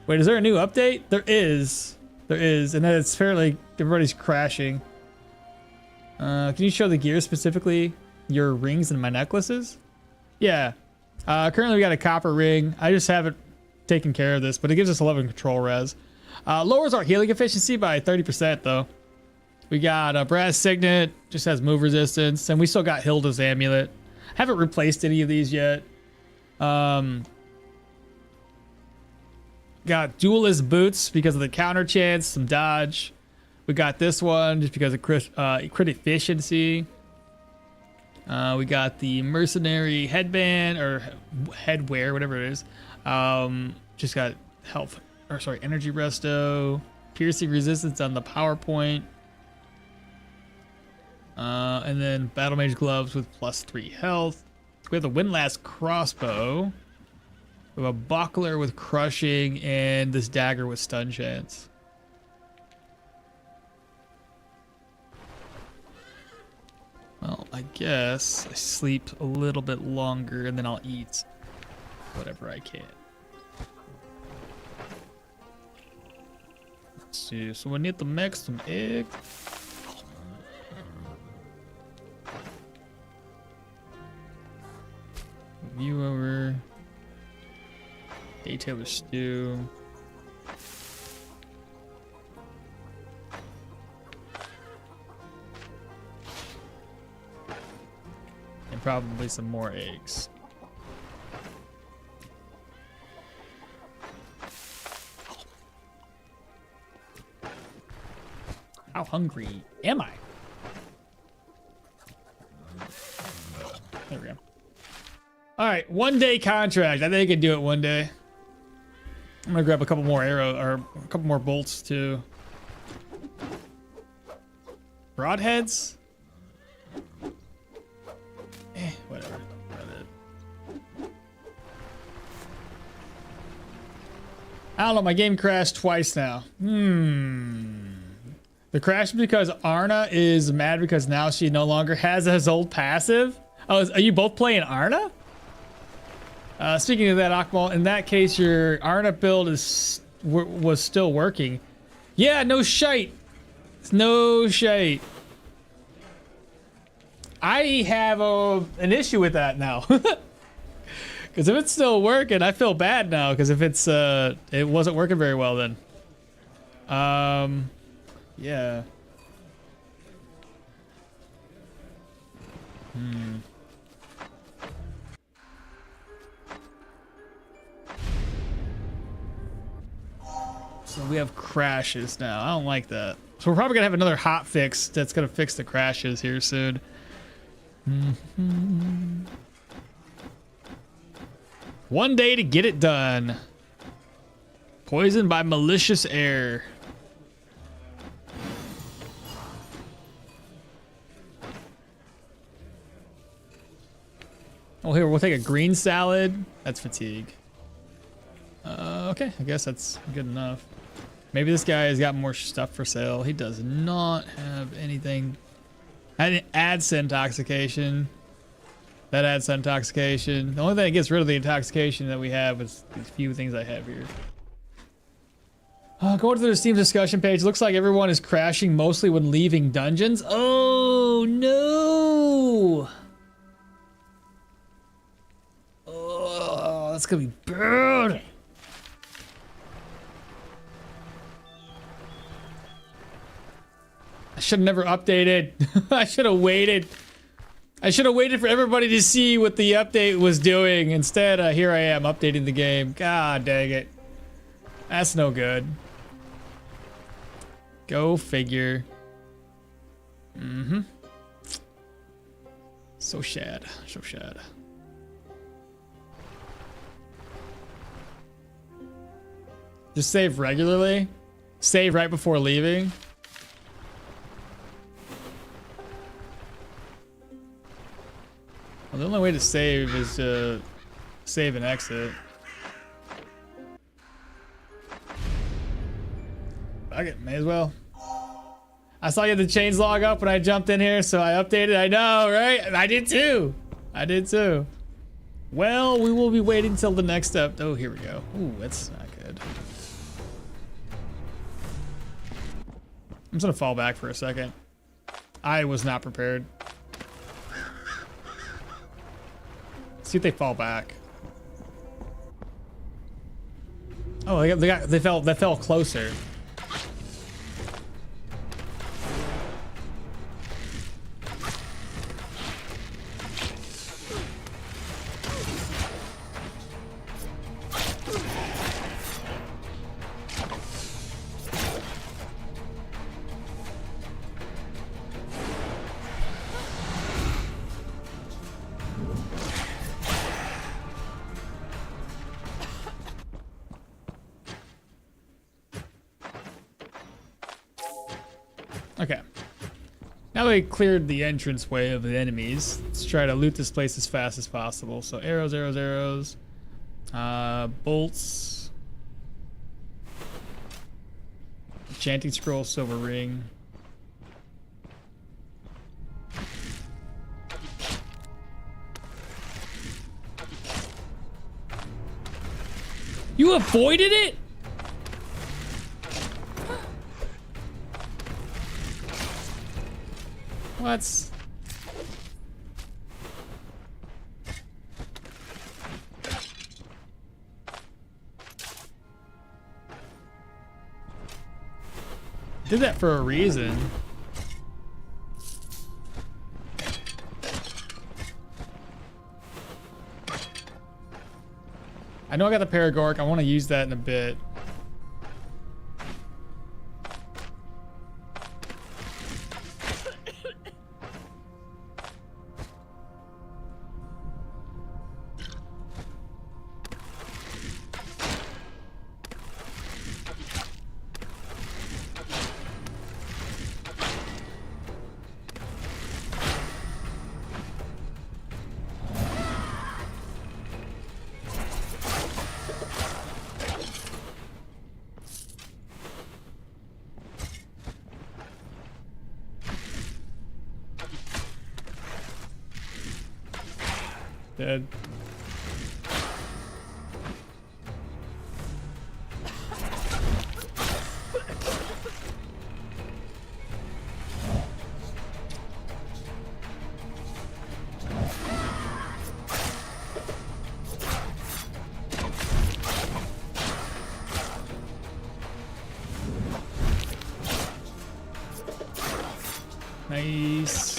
Wait, is there a new update? There is, and then it's fairly everybody's crashing. Can you show the gear, specifically your rings and my necklaces? Yeah. Currently we got a copper ring. I just haven't taken care of this, but it gives us 11 control res. Lowers our healing efficiency by 30% though. We got a brass signet, just has move resistance, and we still got Hilda's amulet. Haven't replaced any of these yet. Got duelist boots because of the counter chance, some dodge. We got this one just because of crit efficiency. We got the mercenary headband or headwear, whatever it is. Just got health, or sorry, energy resto, piercing resistance on the PowerPoint. And then battle mage gloves with +3 health. We have the windlass crossbow. We have a buckler with crushing and this dagger with stun chance. Well, I guess I sleep a little bit longer and then I'll eat whatever I can. Let's see, so we need to make some eggs. View over. Detailer stew. And probably some more eggs. How hungry am I? There we go. All right, 1 day contract. I think I can do it one day. I'm gonna grab a couple more arrows or a couple more bolts too. Broadheads? Whatever. I don't know, my game crashed twice now. The crash is because Arna is mad because now she no longer has his old passive. Oh, are you both playing Arna? Speaking of that, okmall, in that case, your Arna build was still working. Yeah, no shite. No shite. I have an issue with that now. Because if it's still working, I feel bad now. Because if it's it wasn't working very well then. Yeah. So we have crashes now. I don't like that. So we're probably gonna have another hot fix that's gonna fix the crashes here soon. One day to get it done. Poisoned by malicious air. Oh, here, we'll take a green salad. That's fatigue. Okay, I guess that's good enough. Maybe this guy has got more stuff for sale. He does not have anything. Adds intoxication. That adds intoxication. The only thing that gets rid of the intoxication that we have is these few things I have here. Going to the Steam discussion page. Looks like everyone is crashing mostly when leaving dungeons. Oh, no. Oh, that's going to be bad. I should have never updated. I should have waited. I should have waited for everybody to see what the update was doing. Instead, here I am updating the game. God dang it. That's no good. Go figure. Mm-hmm. So sad. So sad. Just save regularly? Save right before leaving? Well, the only way to save is to save and exit. Fuck it, may as well. I saw you had the chains log up when I jumped in here, so I updated. I know, right? I did too. I did too. Well, we will be waiting till the next step. Oh, here we go. Ooh, that's not good. I'm just gonna fall back for a second. I was not prepared. See if they fall back. Oh, they fell closer. Okay. Now we cleared the entranceway of the enemies. Let's try to loot this place as fast as possible. So arrows, arrows, arrows. Bolts. Enchanting scroll, silver ring. You avoided it? What? Did that for a reason. I know I got the Paragork. I want to use that in a bit. Dead. Nice.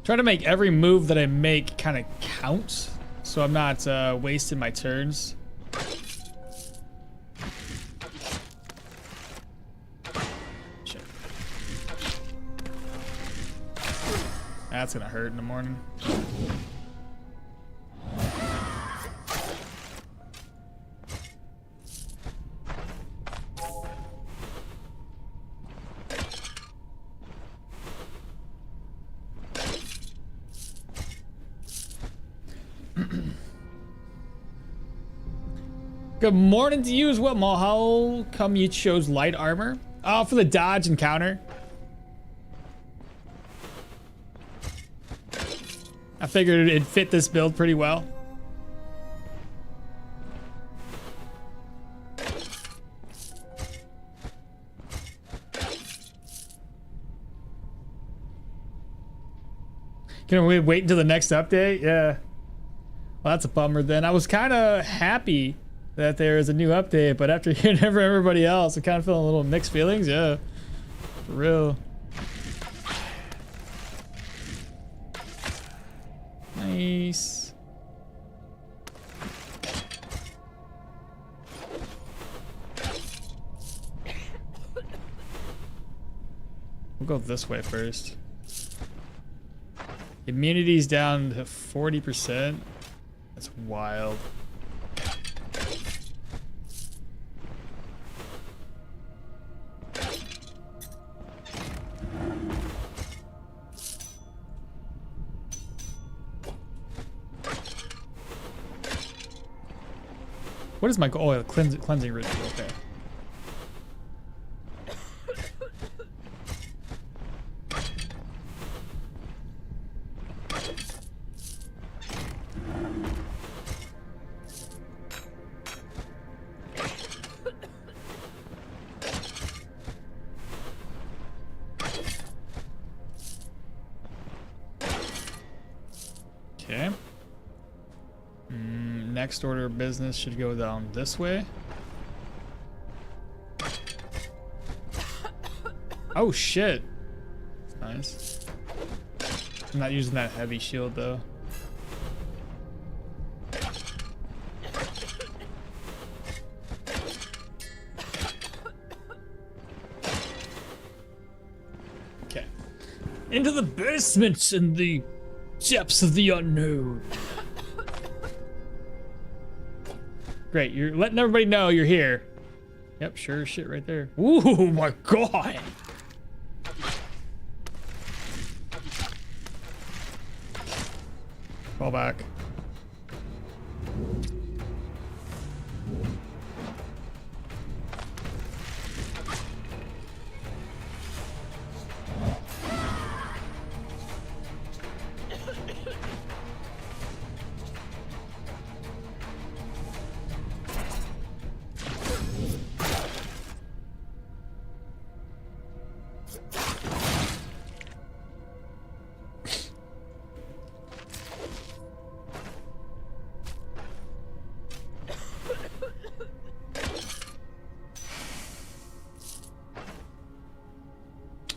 Try to make every move that I make kind of count, so I'm not wasting my turns. Shit. That's gonna hurt in the morning. Good morning to you as well, Mo. How come you chose light armor? Oh, for the dodge and counter. I figured it'd fit this build pretty well. Can we wait until the next update? Yeah. Well, that's a bummer then. I was kind of happy that there is a new update, but after hearing from everybody else, I'm kind of feeling a little mixed feelings. Yeah. For real. Nice. We'll go this way first. Immunity's down to 40%. That's wild. What is my goal? Oh, cleansing ritual. Okay. Okay. Next order of business should go down this way. Oh shit. That's nice. I'm not using that heavy shield though. Okay. Into the basements and the depths of the unknown. Great, you're letting everybody know you're here. Yep, sure as shit right there. Ooh, my god! Fall back.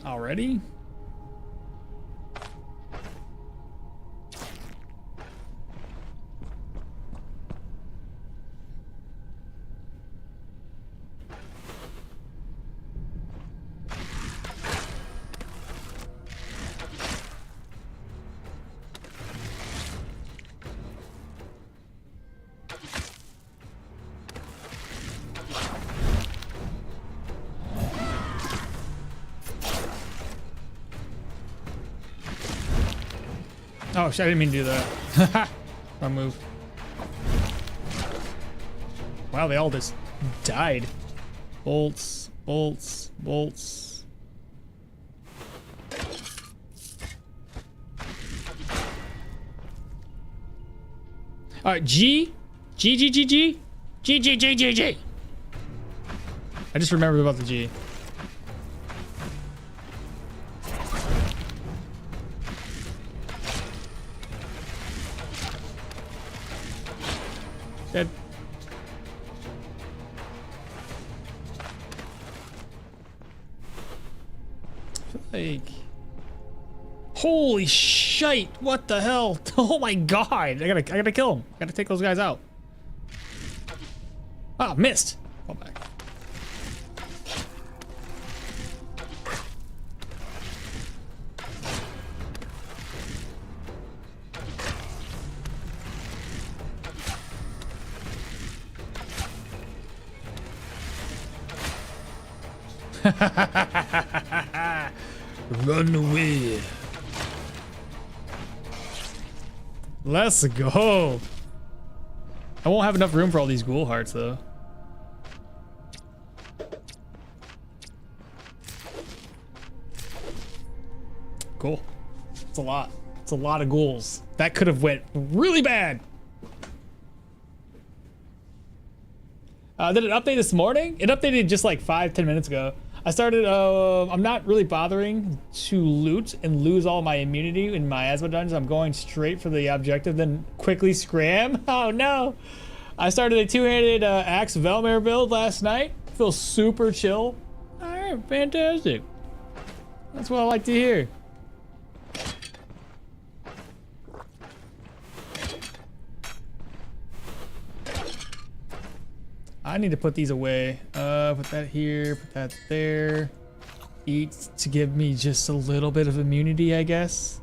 Already? Oh shit, I didn't mean to do that. Wrong move. Wow, they all just died. Bolts, bolts, bolts. Alright, G. G, G, G, G. G, G, G, G, G. I just remembered about the G. Dead. Like, holy shit! What the hell? Oh my god! I gotta kill him. I gotta take those guys out. Ah, missed. Fall back. Run away. Let's go. I won't have enough room for all these ghoul hearts though. Cool. It's a lot. It's a lot of ghouls. That could have went really bad. Did it update this morning? It updated just like 5-10 minutes ago. I started, I'm not really bothering to loot and lose all my immunity in my Xbow dungeons. I'm going straight for the objective, then quickly scram. Oh no. I started a two-handed axe Velmare build last night. Feels super chill. All right, fantastic. That's what I like to hear. I need to put these away. Put that here, put that there. Eat to give me just a little bit of immunity, I guess.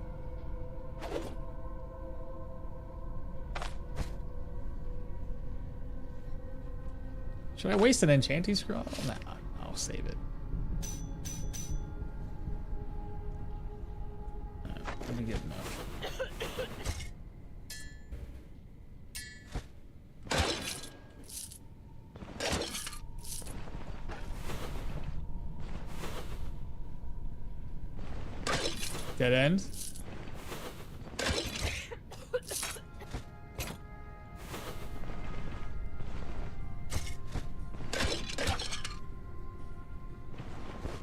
Should I waste an enchanting scroll? Nah, I'll save it. Let me get enough. Dead end.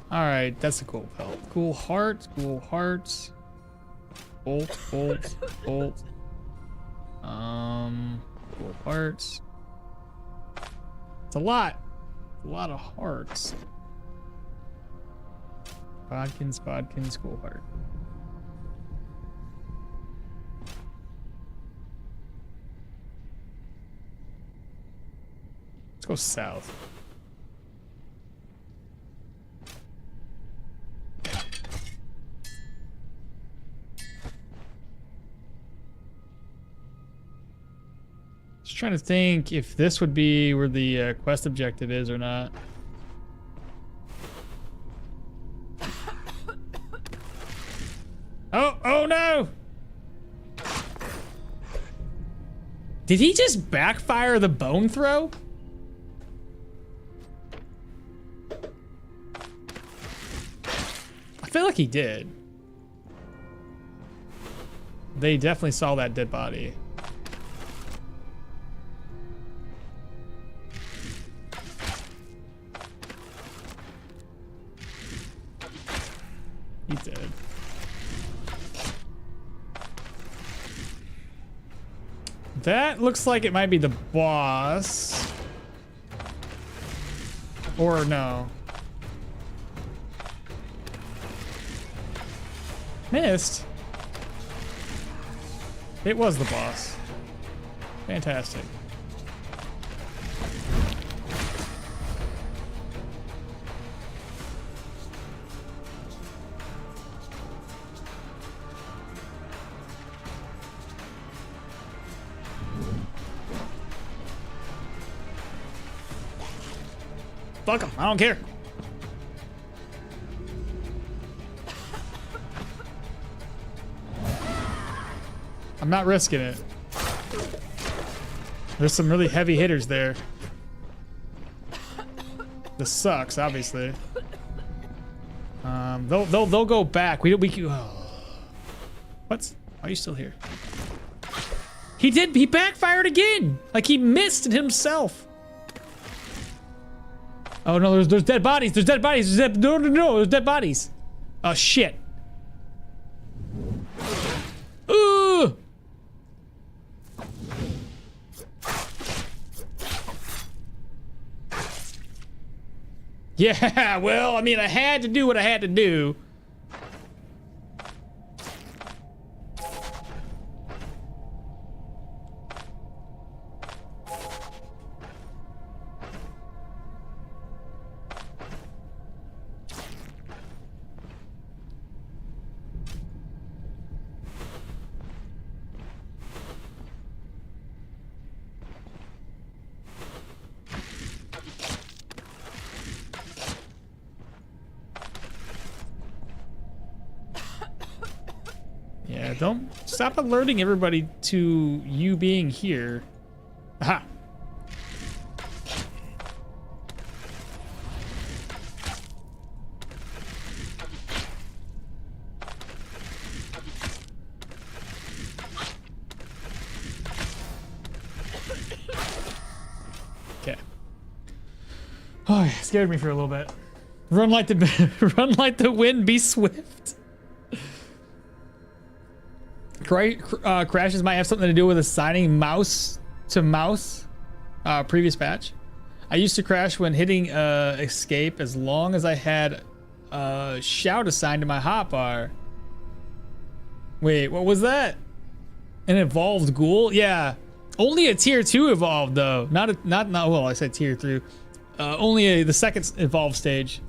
All right, that's a cool pelt. Cool heart, cool hearts. Bolt, bolt, bolt. Cool hearts. It's a lot. A lot of hearts. Bodkins, Bodkins, cool heart. Let's go south. Just trying to think if this would be where the quest objective is or not. Oh no! Did he just backfire the bone throw? I feel like he did. They definitely saw that dead body. He's dead. That looks like it might be the boss. Or no. Missed. It was the boss. Fantastic. Fuck him, I don't care. I'm not risking it. There's some really heavy hitters there. This sucks, obviously. They'll go back. We oh. What? Why are you still here? He backfired again! Like he missed it himself. Oh no, there's dead bodies, there's dead bodies, no, there's dead bodies. Oh shit. Ooh! Yeah, well, I mean, I had to do what I had to do. Yeah, don't stop alerting everybody to you being here. Aha. Okay. Oh, it scared me for a little bit. Run like the run like the wind, be swift. Crashes might have something to do with assigning mouse to mouse. Previous patch. I used to crash when hitting escape as long as I had shout assigned to my hotbar. Wait, what was that? An evolved ghoul? Yeah. Only a tier 2 evolved though. Not well, I said tier 3. Only the second evolved stage.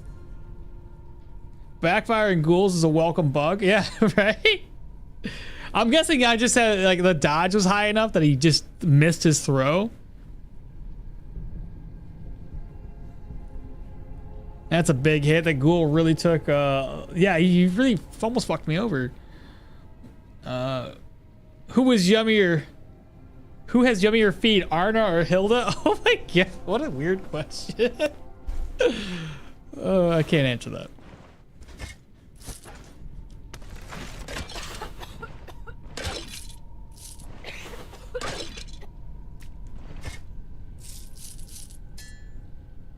Backfiring ghouls is a welcome bug. Yeah, right? I'm guessing I just had, like, the dodge was high enough that he just missed his throw. That's a big hit. That ghoul really took, yeah, he really almost fucked me over. Who was yummier? Who has yummier feet, Arna or Hilda? Oh my god, what a weird question. Oh, I can't answer that.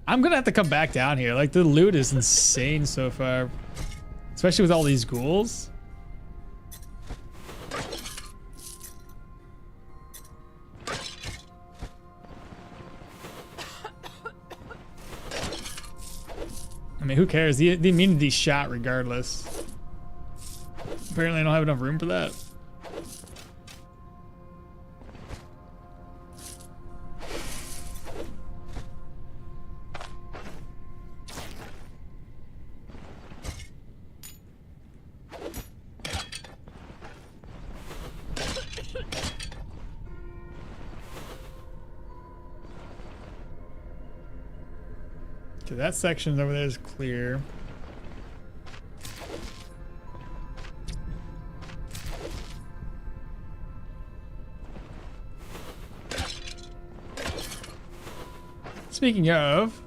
I'm gonna have to come back down here. Like, the loot is insane so far. Especially with all these ghouls. I mean, who cares? The immunity's shot regardless. Apparently I don't have enough room for that. Okay, that section over there is clear. Speaking of,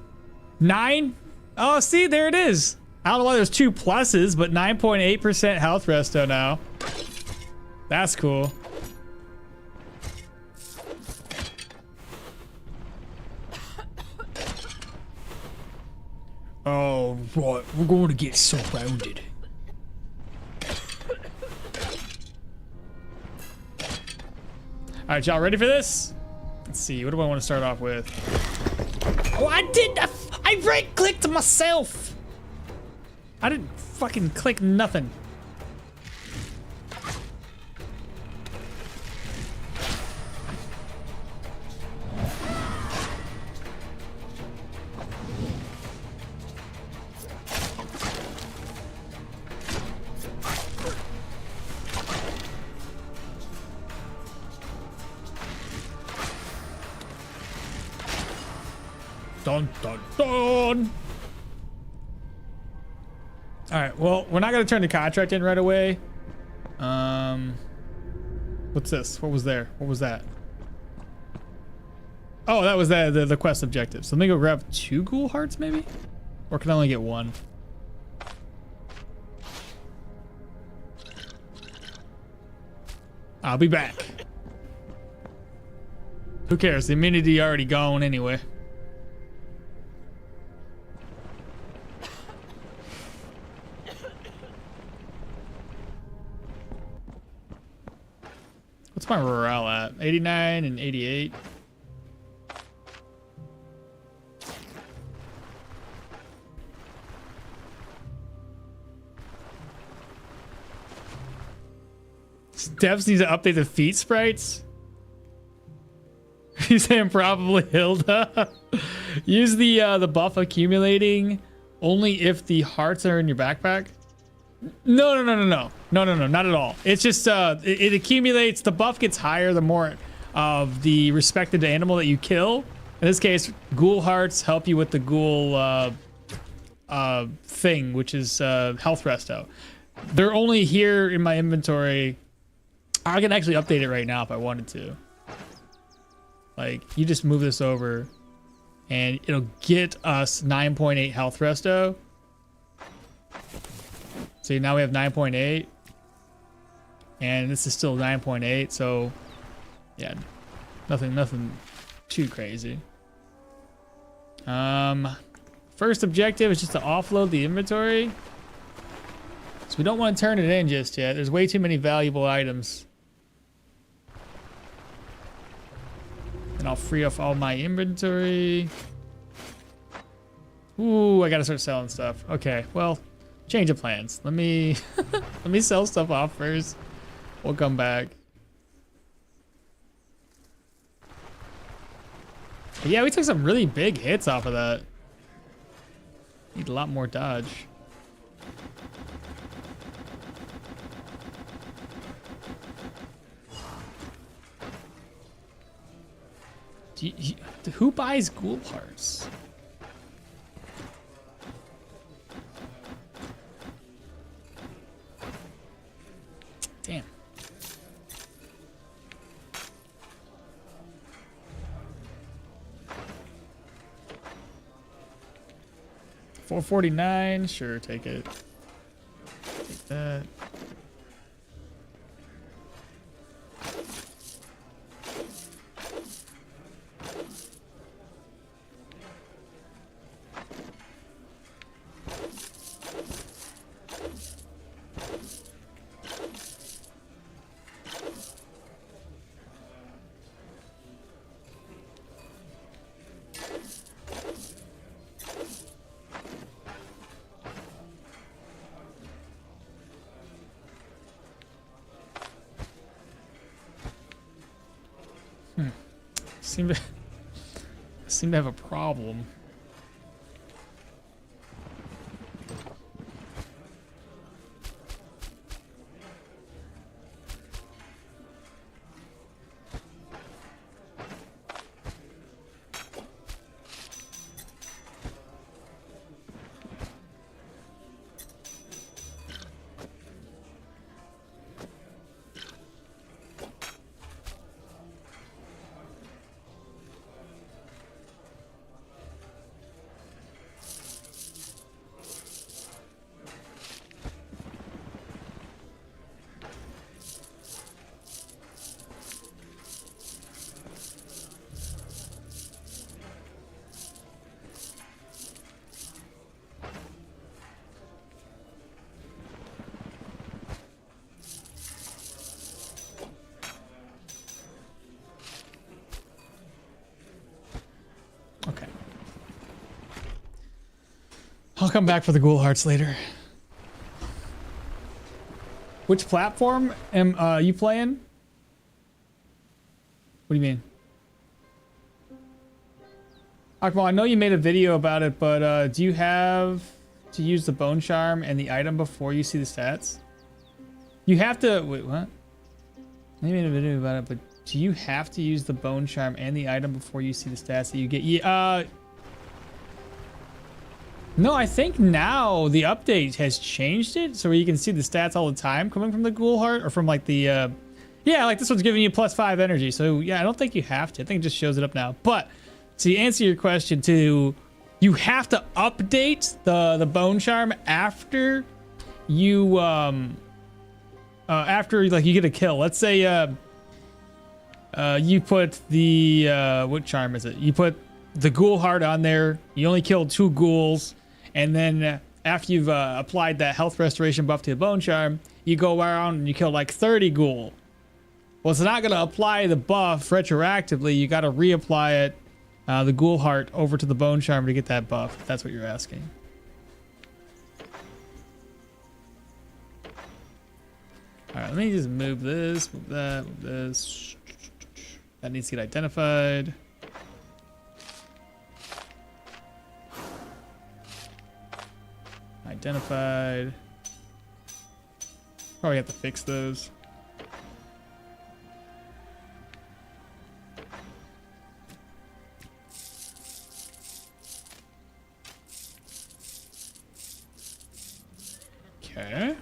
9? Oh, see, there it is. I don't know why there's 2 pluses, but 9.8% health resto now. That's cool. Oh, right. We're going to get surrounded. All right, y'all ready for this? Let's see. What do I want to start off with? Oh, I right-clicked myself. I didn't fucking click nothing. Dun, dun, dun. All right, well, we're not gonna turn the contract in right away. What's this? What was there? What was that? Oh, that was the quest objective. So let me go grab 2 ghoul hearts maybe? Or can I only get 1? I'll be back. Who cares? The immunity already gone anyway. What's my morale at? 89 and 88. Devs need to update the feat sprites. He's saying probably Hilda. Use the buff accumulating only if the hearts are in your backpack. No, not at all. It's just it accumulates. The buff gets higher the more of the respected animal that you kill. In this case, ghoul hearts help you with the ghoul thing, which is health resto. They're only here in my inventory. I can actually update it right now if I wanted to. Like, you just move this over and it'll get us 9.8 health resto. See, now we have 9.8 and this is still 9.8. So yeah, nothing too crazy. First objective is just to offload the inventory. So we don't want to turn it in just yet. There's way too many valuable items. And I'll free up all my inventory. Ooh, I gotta start selling stuff. Okay, well, change of plans. Let me let me sell stuff off first. We'll come back. But yeah, we took some really big hits off of that. Need a lot more dodge. Who buys ghoul hearts? Damn. $4.49, sure, take it. Take that. Seem to have a problem. Okay. I'll come back for the ghoul hearts later. Which platform am you playing? What do you mean? Okmall, I know you made a video about it, but do you have to use the bone charm and the item before you see the stats? You have to, wait, what? I made a video about it, but do you have to use the bone charm and the item before you see the stats that you get? Yeah, no, I think now the update has changed it so you can see the stats all the time coming from the ghoul heart or from like the, yeah, like this one's giving you +5 energy. So yeah, I don't think you have to. I think it just shows it up now. But to answer your question too, you have to update the bone charm after you, after like you get a kill. Let's say, you put the, what charm is it? You put the ghoul heart on there. You only killed 2 ghouls. And then after you've applied that health restoration buff to the bone charm, you go around and you kill like 30 ghoul. Well, it's not going to apply the buff retroactively. You got to reapply it, the ghoul heart, over to the bone charm to get that buff. If that's what you're asking. All right, let me just move this, move that, move this. That needs to get identified. Identified. Probably have to fix those. Okay.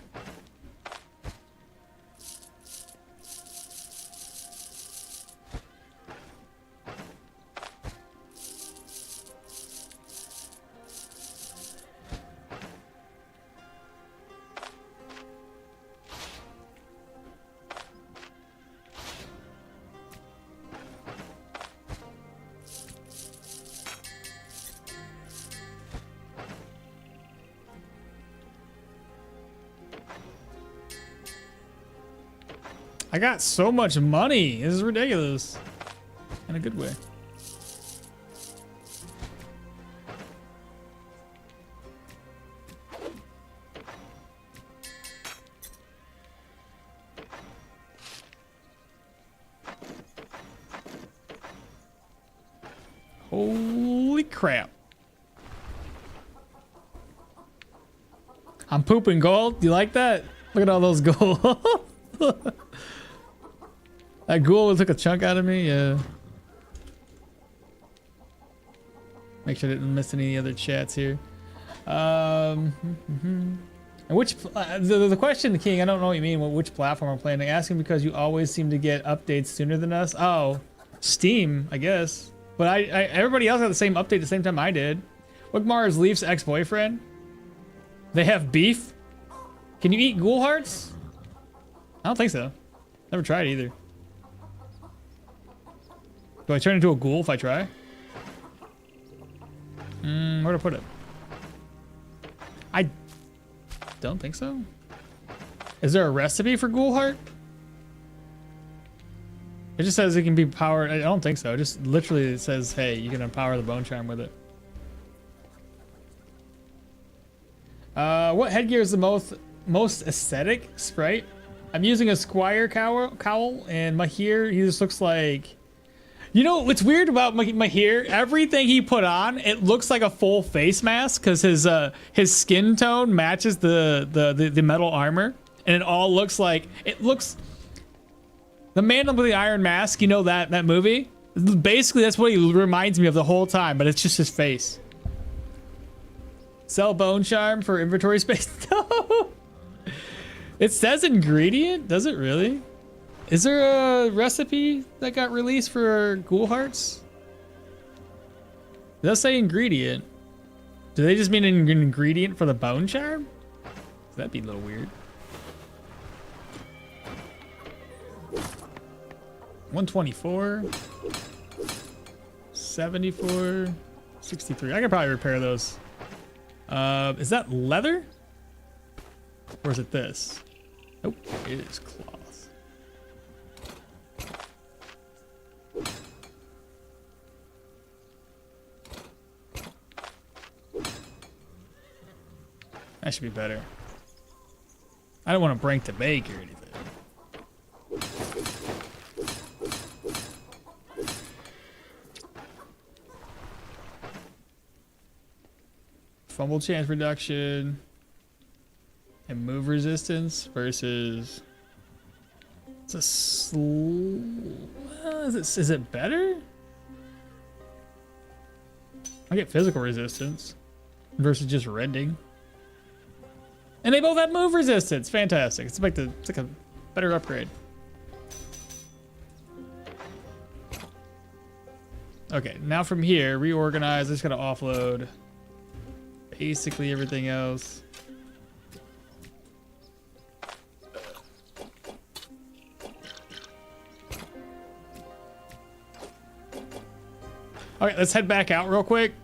I got so much money. This is ridiculous. In a good way. Holy crap. I'm pooping gold. You like that? Look at all those gold. That ghoul took a chunk out of me. Yeah. Make sure I didn't miss any other chats here. And which the question, King? I don't know what you mean. Which platform I'm playing? I'm asking because you always seem to get updates sooner than us. Oh, Steam, I guess. But everybody else got the same update at the same time I did. Wigmar is Leaf's ex-boyfriend. They have beef. Can you eat ghoul hearts? I don't think so. Never tried either. Do I turn into a ghoul if I try? Where to put it? I don't think so. Is there a recipe for ghoul heart? It just says it can be powered. I don't think so. It just literally it says, hey, you can empower the bone charm with it. What headgear is the most aesthetic? Sprite? I'm using a squire cowl and Mahir, he just looks like... You know what's weird about Mahir? Everything he put on, it looks like a full face mask because his skin tone matches the metal armor, and it all looks like the Man with the Iron Mask. You know that movie? Basically, that's what he reminds me of the whole time, but it's just his face. Sell bone charm for inventory space. No. It says ingredient. Does it really? Is there a recipe that got released for ghoul hearts? It does say ingredient. Do they just mean an ingredient for the bone charm? That'd be a little weird. 124, 74, 63. I could probably repair those. Is that leather? Or is it this? Nope, it is cloth. That should be better. I don't want to break the bake or anything. Fumble chance reduction and move resistance versus it's a is it better? I get physical resistance versus just rending. And they both have move resistance. Fantastic. It's like a better upgrade. Okay, now from here, reorganize. I just gotta offload basically everything else. Okay, let's head back out real quick.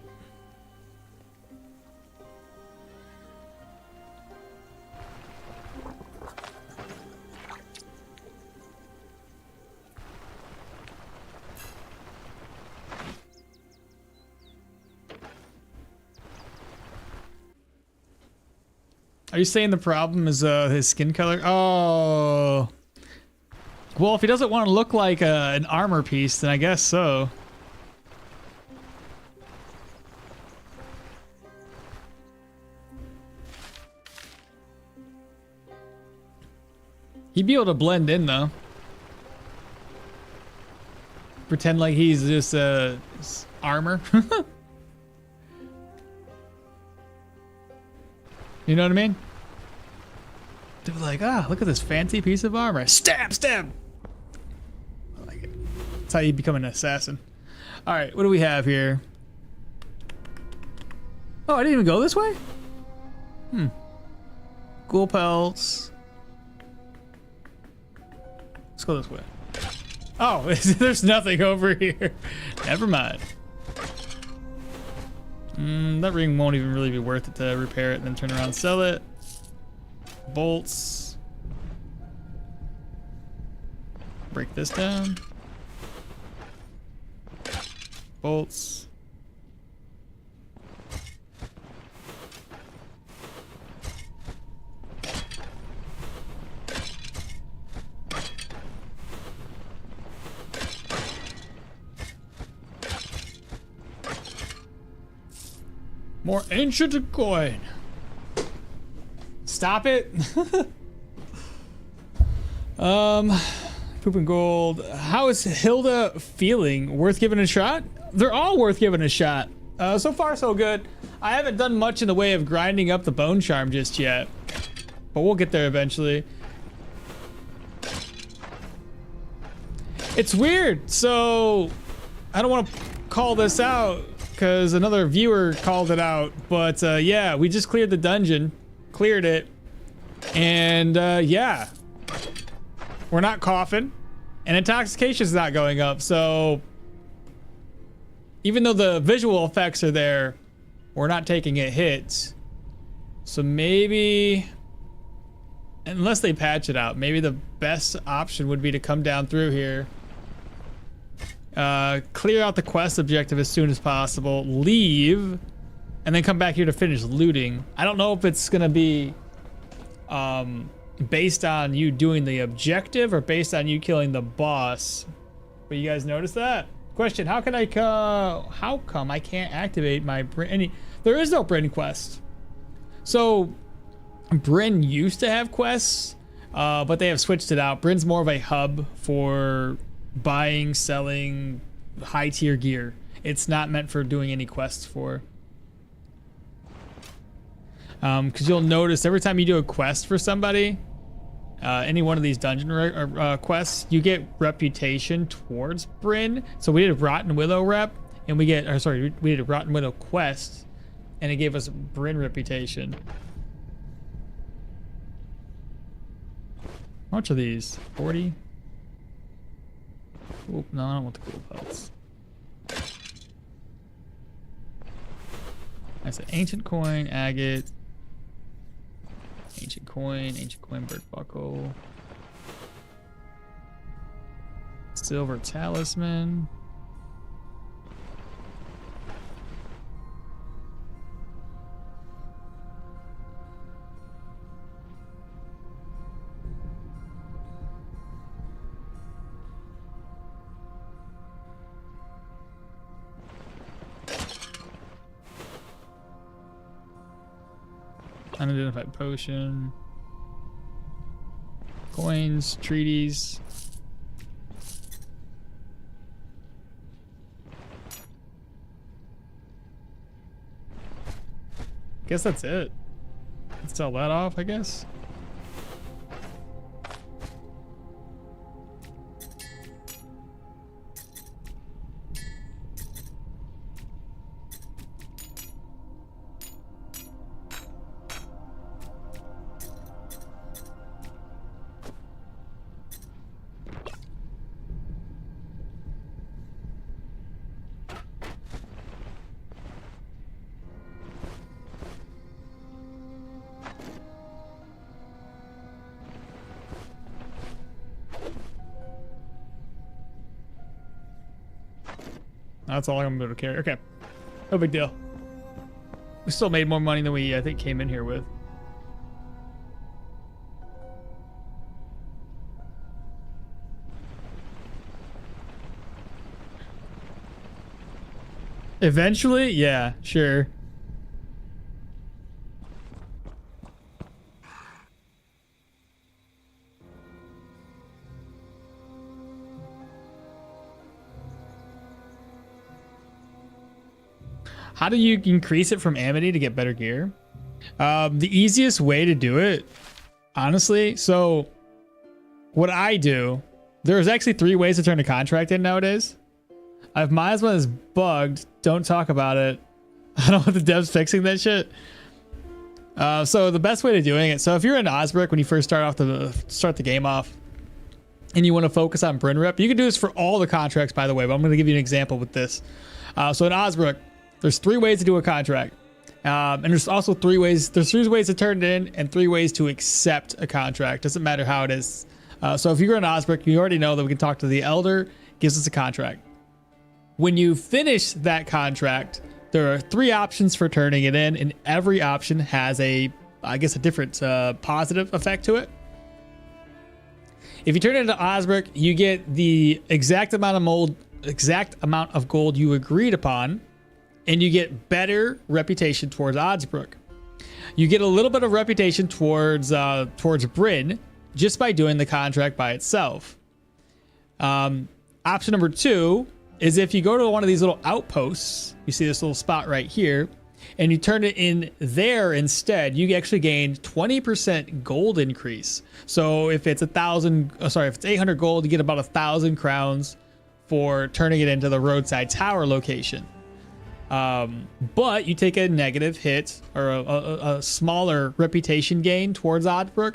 Are you saying the problem is his skin color? Oh. Well, if he doesn't want to look like an armor piece, then I guess so. He'd be able to blend in, though. Pretend like he's just armor. You know what I mean? They're like, ah, look at this fancy piece of armor. Stab, stab. I like it. That's how you become an assassin. All right, what do we have here? Oh, I didn't even go this way? Ghoul pelts. Let's go this way. Oh, there's nothing over here. Never mind. That ring won't even really be worth it to repair it and then turn around and sell it. Bolts. break this down. Bolts. More ancient coin. Stop it. Poop and gold. How is Hilda feeling? Worth giving a shot? They're all worth giving a shot. So far so good. I haven't done much in the way of grinding up the bone charm just yet, but we'll get there eventually. It's weird. So I don't want to call this out because another viewer called it out, but yeah, we just cleared the dungeon, cleared it, and yeah, we're not coughing, and intoxication's not going up. So even though the visual effects are there, we're not taking a hit. So maybe, unless they patch it out, maybe the best option would be to come down through here. Clear out the quest objective as soon as possible, leave, and then come back here to finish looting. I don't know if it's gonna be based on you doing the objective or based on you killing the boss. But you guys notice that? Question, how come I can't activate my Bryn? There is no Bryn quest. So Bryn used to have quests, but they have switched it out. Bryn's more of a hub for buying, selling high tier gear. It's not meant for doing any quests for. Because you'll notice every time you do a quest for somebody, any one of these dungeon quests, you get reputation towards Bryn. So we did a Rotten Willow rep, and we did a Rotten Willow quest, and it gave us Bryn reputation. How much are these? 40? Oop, no, I don't want the cool pelts. That's an ancient coin, agate. Ancient coin, bird buckle. Silver talisman. Unidentified potion. Coins, treaties. Guess that's it. Let's sell that off, I guess. That's all I'm gonna be able to carry. Okay, no big deal. We still made more money than we, I think, came in here with. Eventually, yeah, sure. How do you increase it from Amity to get better gear? The easiest way to do it, honestly, so what I do, there's actually 3 ways to turn a contract in nowadays. If Miasma is bugged, don't talk about it. I don't want the devs fixing that shit. So the best way to doing it, so if you're in Osbrick when you first start the game off, and you want to focus on Bryn rep, you can do this for all the contracts, by the way, but I'm going to give you an example with this. So in Osbrick, there's 3 ways to do a contract. And there's also 3 ways to turn it in and 3 ways to accept a contract. Doesn't matter how it is. So if you're in Osbrick, you already know that we can talk to the Elder, gives us a contract. When you finish that contract, there are 3 options for turning it in, and every option has a different positive effect to it. If you turn it into Osbrick, you get the exact amount of gold you agreed upon, and you get better reputation towards Osbrick. You get a little bit of reputation towards Bryn just by doing the contract by itself. Option number 2 is if you go to one of these little outposts, you see this little spot right here, and you turn it in there instead, you actually gain 20% gold increase. So if it's 800 gold, you get about 1,000 crowns for turning it into the roadside tower location. But you take a negative hit or a smaller reputation gain towards Osbrick,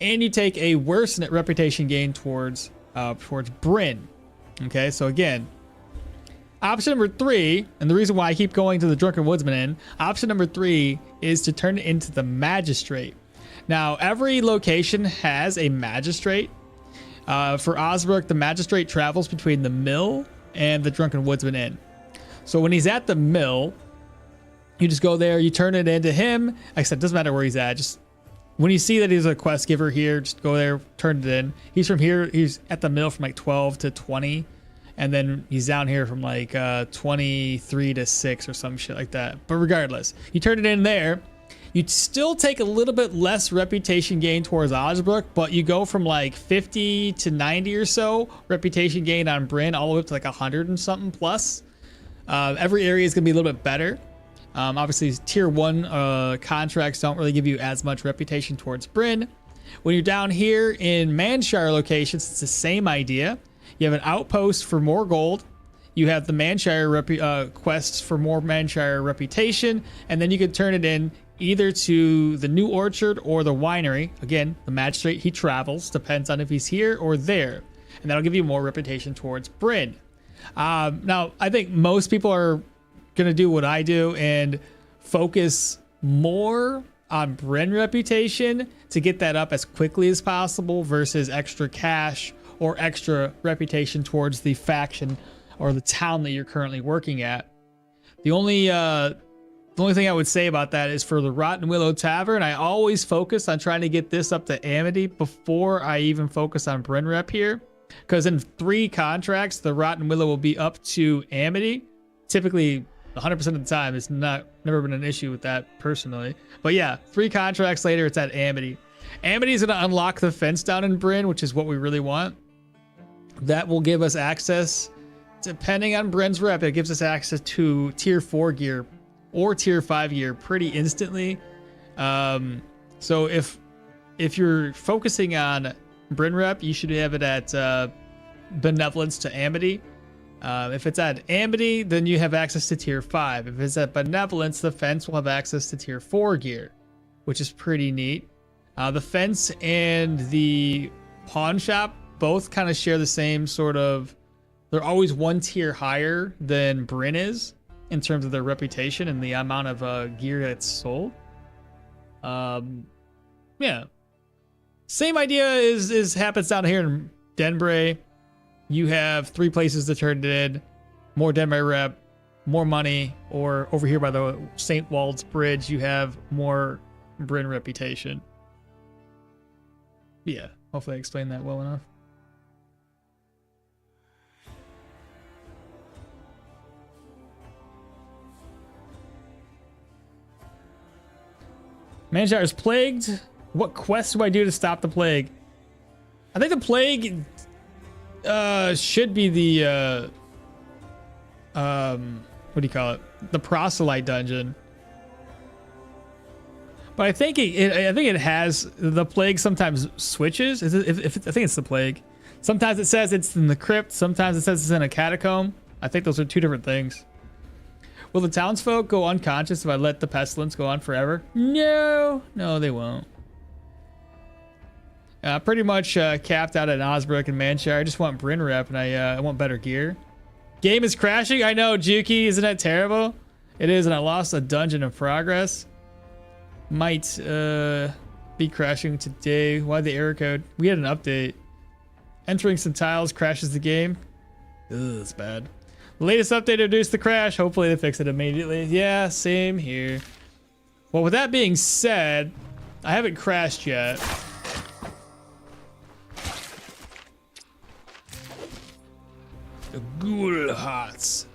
and you take a worse reputation gain towards Bryn. Okay, so again, option number 3, and the reason why I keep going to the Drunken Woodsman Inn, option number 3 is to turn it into the Magistrate. Now, every location has a Magistrate. For Osbrick, the Magistrate travels between the mill and the Drunken Woodsman Inn. So when he's at the mill, you just go there, you turn it into him. Like I said, it doesn't matter where he's at. Just when you see that he's a quest giver here, just go there, turn it in. He's from here. He's at the mill from like 12 to 20. And then he's down here from like 23 to 6 or some shit like that. But regardless, you turn it in there. You'd still take a little bit less reputation gain towards Osbrick, but you go from like 50 to 90 or so reputation gain on Bryn, all the way up to like 100 and something plus. Every area is going to be a little bit better. Obviously, tier 1 contracts don't really give you as much reputation towards Bryn. When you're down here in Manshire locations, it's the same idea. You have an outpost for more gold. You have the Manshire quests for more Manshire reputation, and then you can turn it in either to the New Orchard or the Winery. Again, the Magistrate, he travels, depends on if he's here or there, and that'll give you more reputation towards Bryn. Now, I think most people are gonna do what I do and focus more on Bryn reputation to get that up as quickly as possible versus extra cash or extra reputation towards the faction or the town that you're currently working at. The only thing I would say about that is for the Rotten Willow Tavern, I always focus on trying to get this up to Amity before I even focus on Bryn rep here. Because in 3 contracts, the Rotten Willow will be up to Amity. Typically, 100% of the time, it's never been an issue with that personally. But yeah, 3 contracts later, it's at Amity. Amity is going to unlock the fence down in Bryn, which is what we really want. That will give us access, depending on Bryn's rep, it gives us access to tier 4 gear or tier 5 gear pretty instantly. So if you're focusing on Bryn rep, you should have it at Benevolence to Amity. If it's at Amity, then you have access to tier 5. If it's at Benevolence, the fence will have access to tier 4 gear, which is pretty neat. The fence and the pawn shop both kind of share the same sort of, they're always 1 tier higher than Bryn is in terms of their reputation and the amount of gear that's sold. Yeah. Same idea is happens down here in Denbray. You have 3 places to turn it in. More Denbray rep, more money, or over here by the St. Wald's Bridge, you have more Bryn reputation. Yeah, hopefully I explained that well enough. Manshire is plagued. What quest do I do to stop the plague? I think the plague should be the what do you call it? The proselyte dungeon. But I think it has the plague sometimes switches. I think it's the plague. Sometimes it says it's in the crypt. Sometimes it says it's in a catacomb. I think those are 2 different things. Will the townsfolk go unconscious if I let the pestilence go on forever? No, they won't. Pretty much capped out at Osbrick and Manshire. I just want Bryn rep and I want better gear. Game is crashing. I know, Juki. Isn't that terrible? It is, and I lost a dungeon in progress. Might be crashing today. Why the error code? We had an update. Entering some tiles crashes the game. Ugh, that's bad. The latest update introduced the crash. Hopefully they fix it immediately. Yeah, same here. Well, with that being said, I haven't crashed yet. The ghoul hearts.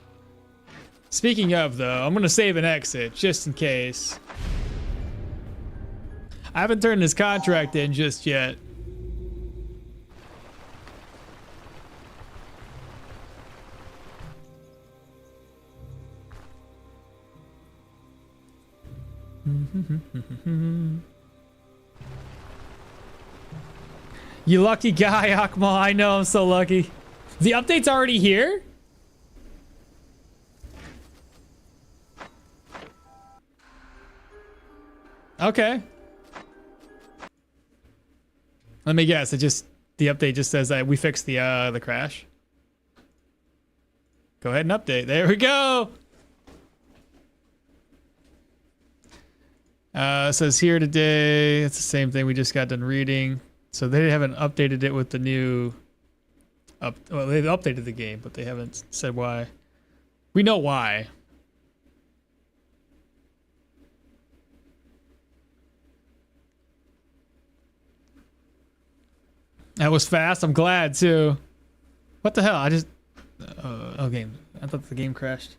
Speaking of, though, I'm gonna save an exit just in case. I haven't turned this contract in just yet. You lucky guy, okmall. I know, I'm so lucky. The update's already here? Okay. Let me guess. The update just says that we fixed the crash. Go ahead and update. There we go. It says here today. It's the same thing we just got done reading. So they haven't updated it with the new well, they've updated the game, but they haven't said why. We know why. That was fast. I'm glad too. What the hell? I just oh, game. I thought the game crashed.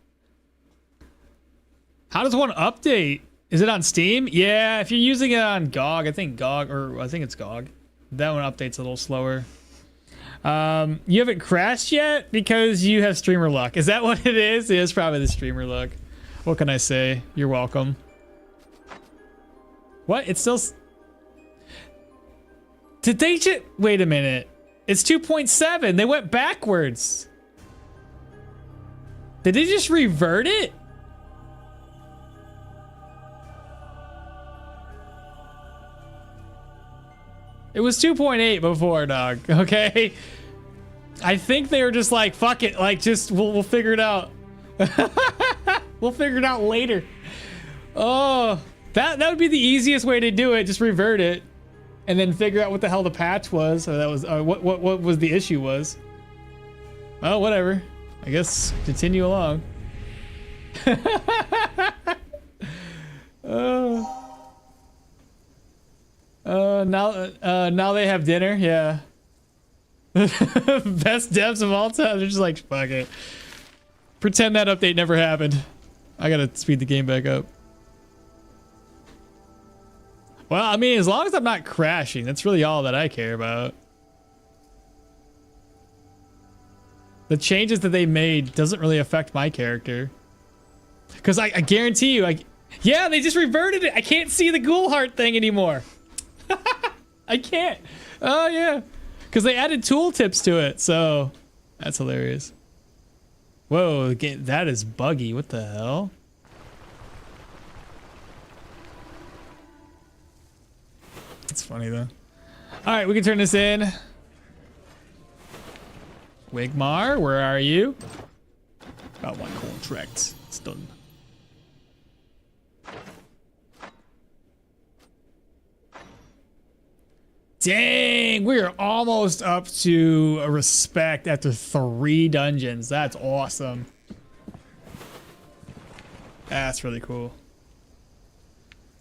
How does one update? Is it on Steam? Yeah, if you're using it on GOG, I think it's GOG. That one updates a little slower. You haven't crashed yet because you have streamer luck. Is that what it is? It is probably the streamer luck. What can I say? You're welcome. What? It's still... Did they just... Wait a minute. It's 2.7. They went backwards. Did they just revert it? It was 2.8 before, dog. Okay? I think they were just like, fuck it. Like, just, we'll figure it out. We'll figure it out later. Oh, that would be the easiest way to do it. Just revert it. And then figure out what the hell the patch was. Or that was, what was the issue was. Well, whatever. I guess continue along. Now they have dinner. Yeah. Best devs of all time. They're just like, fuck it. Pretend that update never happened. I gotta speed the game back up. Well, I mean, as long as I'm not crashing, that's really all that I care about. The changes that they made doesn't really affect my character. Because I guarantee you, yeah, they just reverted it. I can't see the ghoul heart thing anymore. I can't. Oh, yeah. Because they added tooltips to it, so that's hilarious. Whoa, that is buggy. What the hell? It's funny, though. All right, we can turn this in. Wigmar, where are you? Got one contract. It's done. Dang, we are almost up to a respect after 3 dungeons. That's awesome. That's really cool.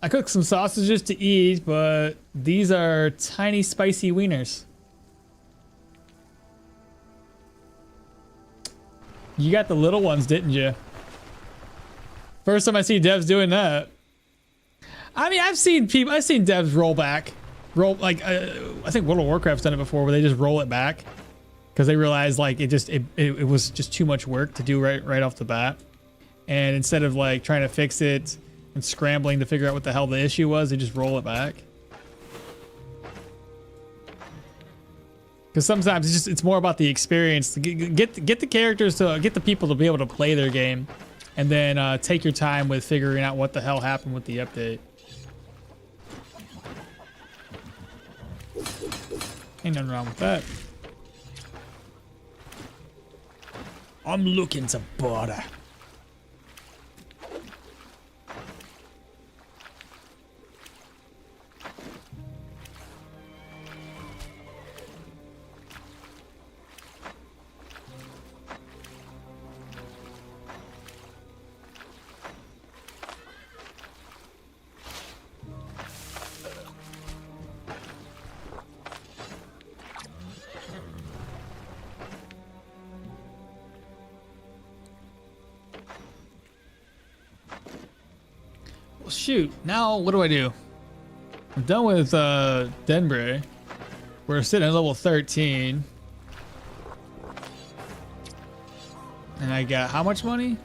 I cooked some sausages to eat, but these are tiny spicy wieners. You got the little ones, didn't you? First time I see devs doing that. I mean, I've seen devs roll back. I think World of Warcraft's done it before where they just roll it back because they realized like it was just too much work to do right off the bat. And instead of like trying to fix it and scrambling to figure out what the hell the issue was, they just roll it back. Because sometimes it's more about the experience. Get the characters to get the people to be able to play their game, and then take your time with figuring out what the hell happened with the update. Ain't nothing wrong with that. I'm looking to border. shoot. Now, what do? I'm done with Denbray. We're sitting at level 13. And I got how much money?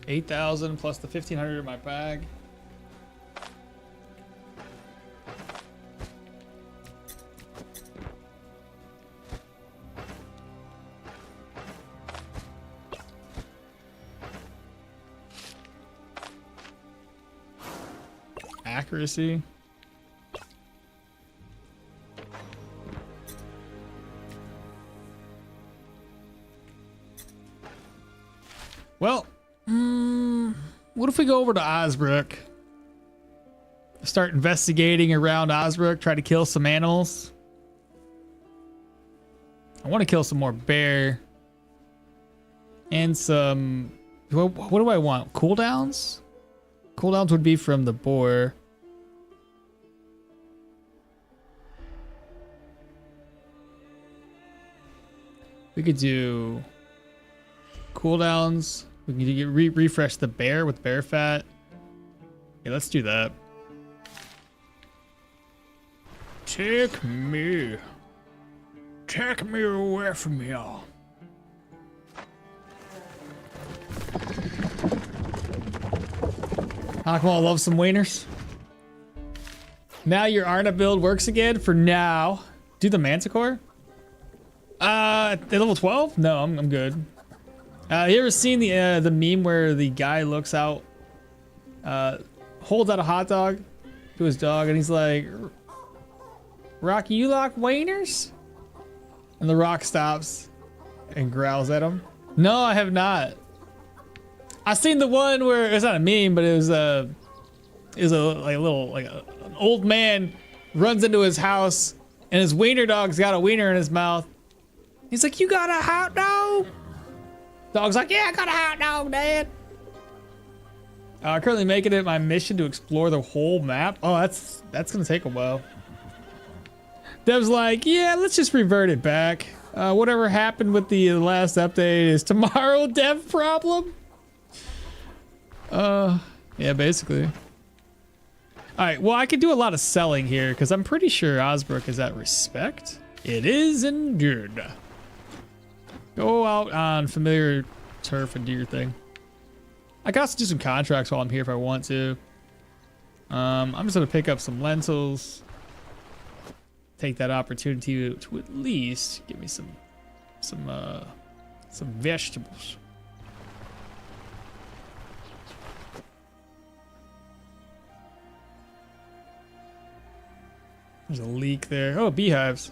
8,000 plus the 1,500 in my bag. Accuracy. Well, what if we go over to Osbrook? Start investigating around Osbrook, try to kill some animals. I want to kill some more bear. And some... What do I want? Cooldowns? Cooldowns would be from the boar. We could do cooldowns. We can get refresh the bear with bear fat. Yeah, let's do that. Take me away from y'all. Okmall loves some wieners. Now your Arna build works again for now. Do the Manticore? At level 12? No, I'm good. You ever seen the meme where the guy looks out, holds out a hot dog to his dog, and he's like, "Rocky, you like wieners?" And the Rock stops and growls at him. No, I have not. I seen the one where it's not a meme, but it was an old man runs into his house, and his wiener dog's got a wiener in his mouth. He's like, "You got a hot dog?" Dog's like, "Yeah, I got a hot dog, Dad." Currently making it my mission to explore the whole map. Oh, that's gonna take a while. Dev's like, "Yeah, let's just revert it back. Whatever happened with the last update is tomorrow dev problem." Yeah, basically. All right, well, I could do a lot of selling here because I'm pretty sure Osbrook is at respect. It is indeed. Go out on familiar turf and do your thing. I can also do some contracts while I'm here if I want to. I'm just gonna pick up some lentils. Take that opportunity to at least give me some vegetables. There's a leak there. Oh, beehives.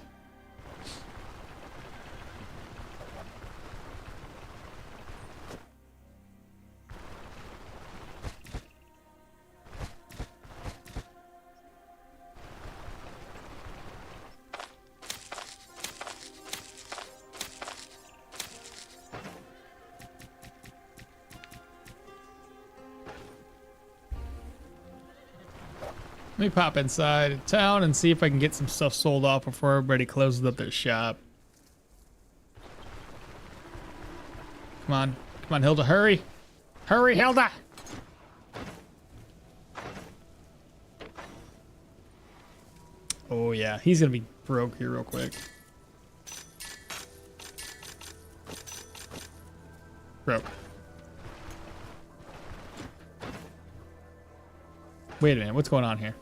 Let me pop inside town and see if I can get some stuff sold off before everybody closes up their shop. Come on, Hilda, hurry. Hurry, Hilda. Oh yeah, he's gonna be broke here real quick. Broke. Wait a minute, what's going on here?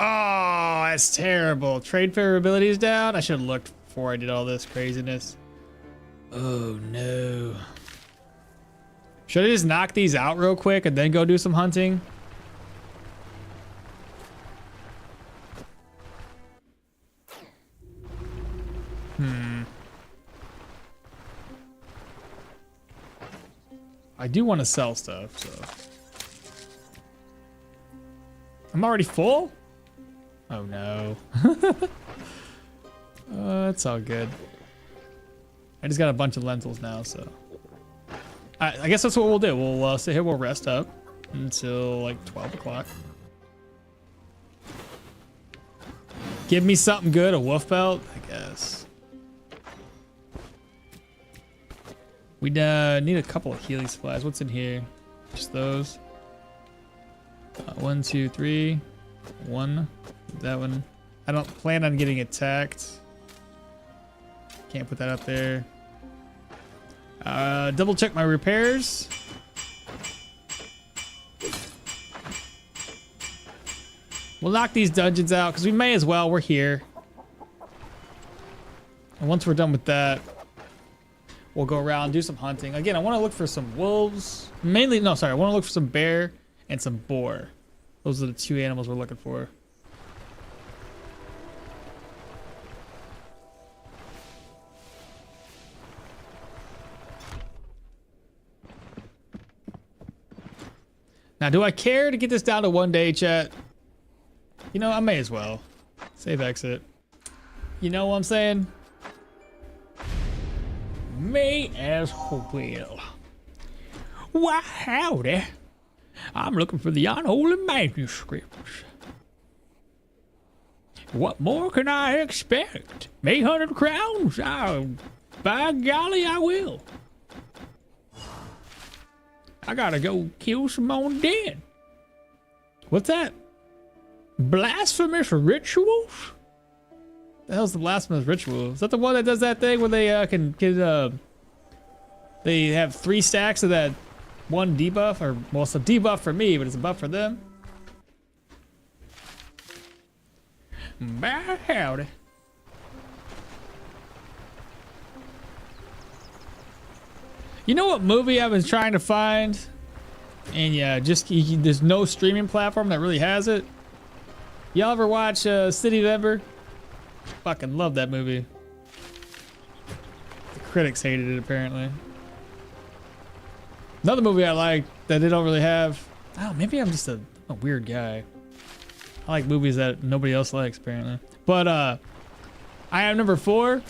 Oh, that's terrible. Trade favorability is down. I should have looked before I did all this craziness. Oh no. Should I just knock these out real quick and then go do some hunting? I do want to sell stuff, so. I'm already full? Oh no. It's all good. I just got a bunch of lentils now, so. I guess that's what we'll do. We'll sit here, we'll rest up until like 12 o'clock. Give me something good, a wolf belt, I guess. We need a couple of healing supplies. What's in here? Just those. 1, 2, 3. 1. That one. I don't plan on getting attacked. Can't put that up there. Double check my repairs. We'll knock these dungeons out because we may as well. We're here. And once we're done with that, we'll go around and do some hunting. Again, I want to look for some wolves. Mainly, no, sorry. I want to look for some bear and some boar. Those are the 2 animals we're looking for. Now, do I care to get this down to 1 day, chat? You know, I may as well. Save exit. You know what I'm saying? May as well. Why, howdy. I'm looking for the unholy manuscripts. What more can I expect? 800 crowns? By golly, I will. I gotta go kill some undead. What's that? Blasphemous rituals? The hell's the blasphemous ritual? Is that the one that does that thing where they can they have 3 stacks of that 1 debuff? Or, well, it's a debuff for me, but it's a buff for them. By howdy. You know what movie I was trying to find? And yeah, there's no streaming platform that really has it. Y'all ever watch City of Ember? Fucking love that movie. The critics hated it apparently. Another movie I like that they don't really have. Oh, maybe I'm just a weird guy. I like movies that nobody else likes apparently. But I Am Number 4.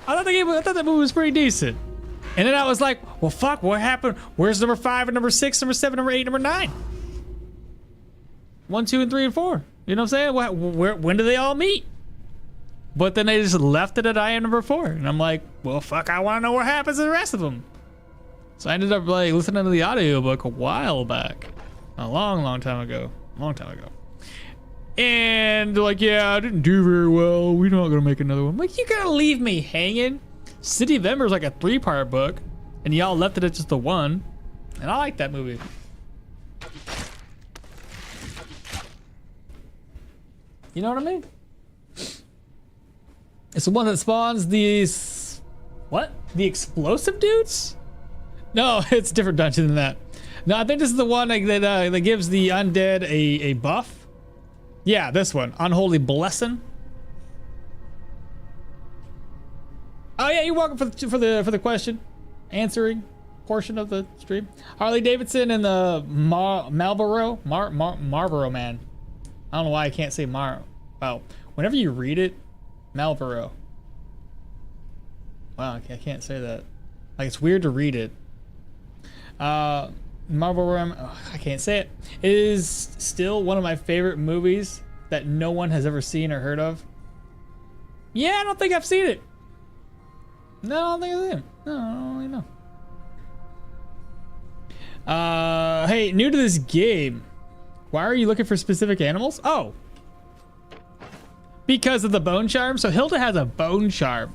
I thought that movie was pretty decent. And then I was like, well, fuck, what happened? Where's number 5 and number 6, number 7, number 8, number 9? 1, 2, and 3, and 4. You know what I'm saying? When do they all meet? But then they just left it at I Am Number 4. And I'm like, well, fuck, I want to know what happens to the rest of them. So I ended up like listening to the audiobook a while back. A long time ago. And they're like, yeah, I didn't do very well. We're not going to make another one. I'm like, you got to leave me hanging. City of Ember is like a 3-part book, and y'all left it at just a 1. And I like that movie. You know what I mean? It's the one that spawns these... What? The explosive dudes? No, it's a different dungeon than that. No, I think this is the one that gives the undead a buff. Yeah, this one. Unholy Blessing. Oh yeah, you're welcome for the question answering portion of the stream. Harley Davidson and the Marlboro man. I don't know why I can't say Wow, whenever you read it, Marlboro. Wow, I can't say that. Like it's weird to read it. Marlboro. I can't say it. It is still one of my favorite movies that no one has ever seen or heard of. Yeah, I don't think I've seen it. No, I don't think I've seen it. No, I don't really know. Hey, new to this game. Why are you looking for specific animals? Oh. Because of the bone charm. So Hilda has a bone charm.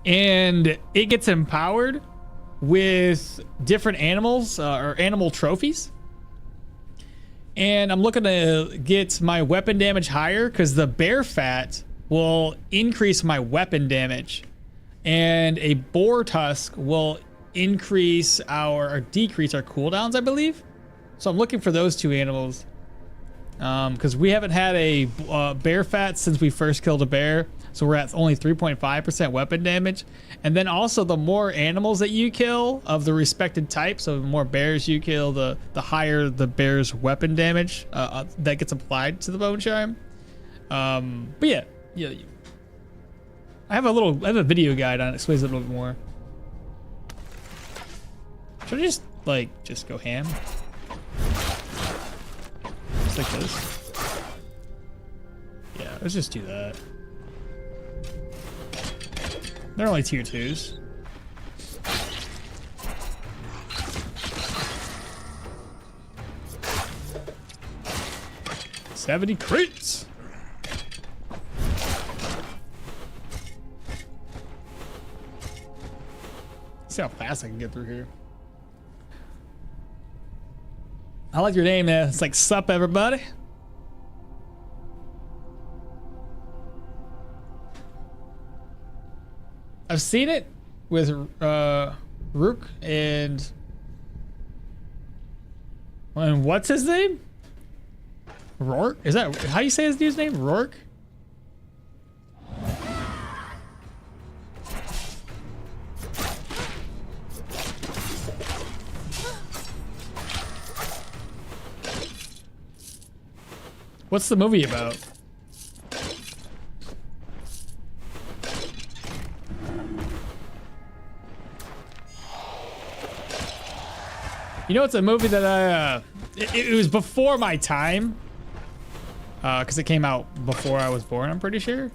And it gets empowered with different animals or animal trophies. And I'm looking to get my weapon damage higher because the bear fat will increase my weapon damage. And a boar tusk will increase or decrease our cooldowns, I believe. So I'm looking for those 2 animals. Because we haven't had a bear fat since we first killed a bear. So we're at only 3.5% weapon damage. And then also the more animals that you kill of the respected type, so the more bears you kill, the higher the bear's weapon damage that gets applied to the bone charm. But yeah. I have a video guide on it, explains it a little bit more. Should I just go ham? Just like this. Yeah, let's just do that. They're only tier 2s. 70 crates. See how fast I can get through here. I like your name, man. It's like, sup, everybody. I've seen it with Rook and what's his name? Rourke? Is that how you say his dude's name? Rourke? What's the movie about? You know, it's a movie that I, it was before my time. Cause it came out before I was born, I'm pretty sure.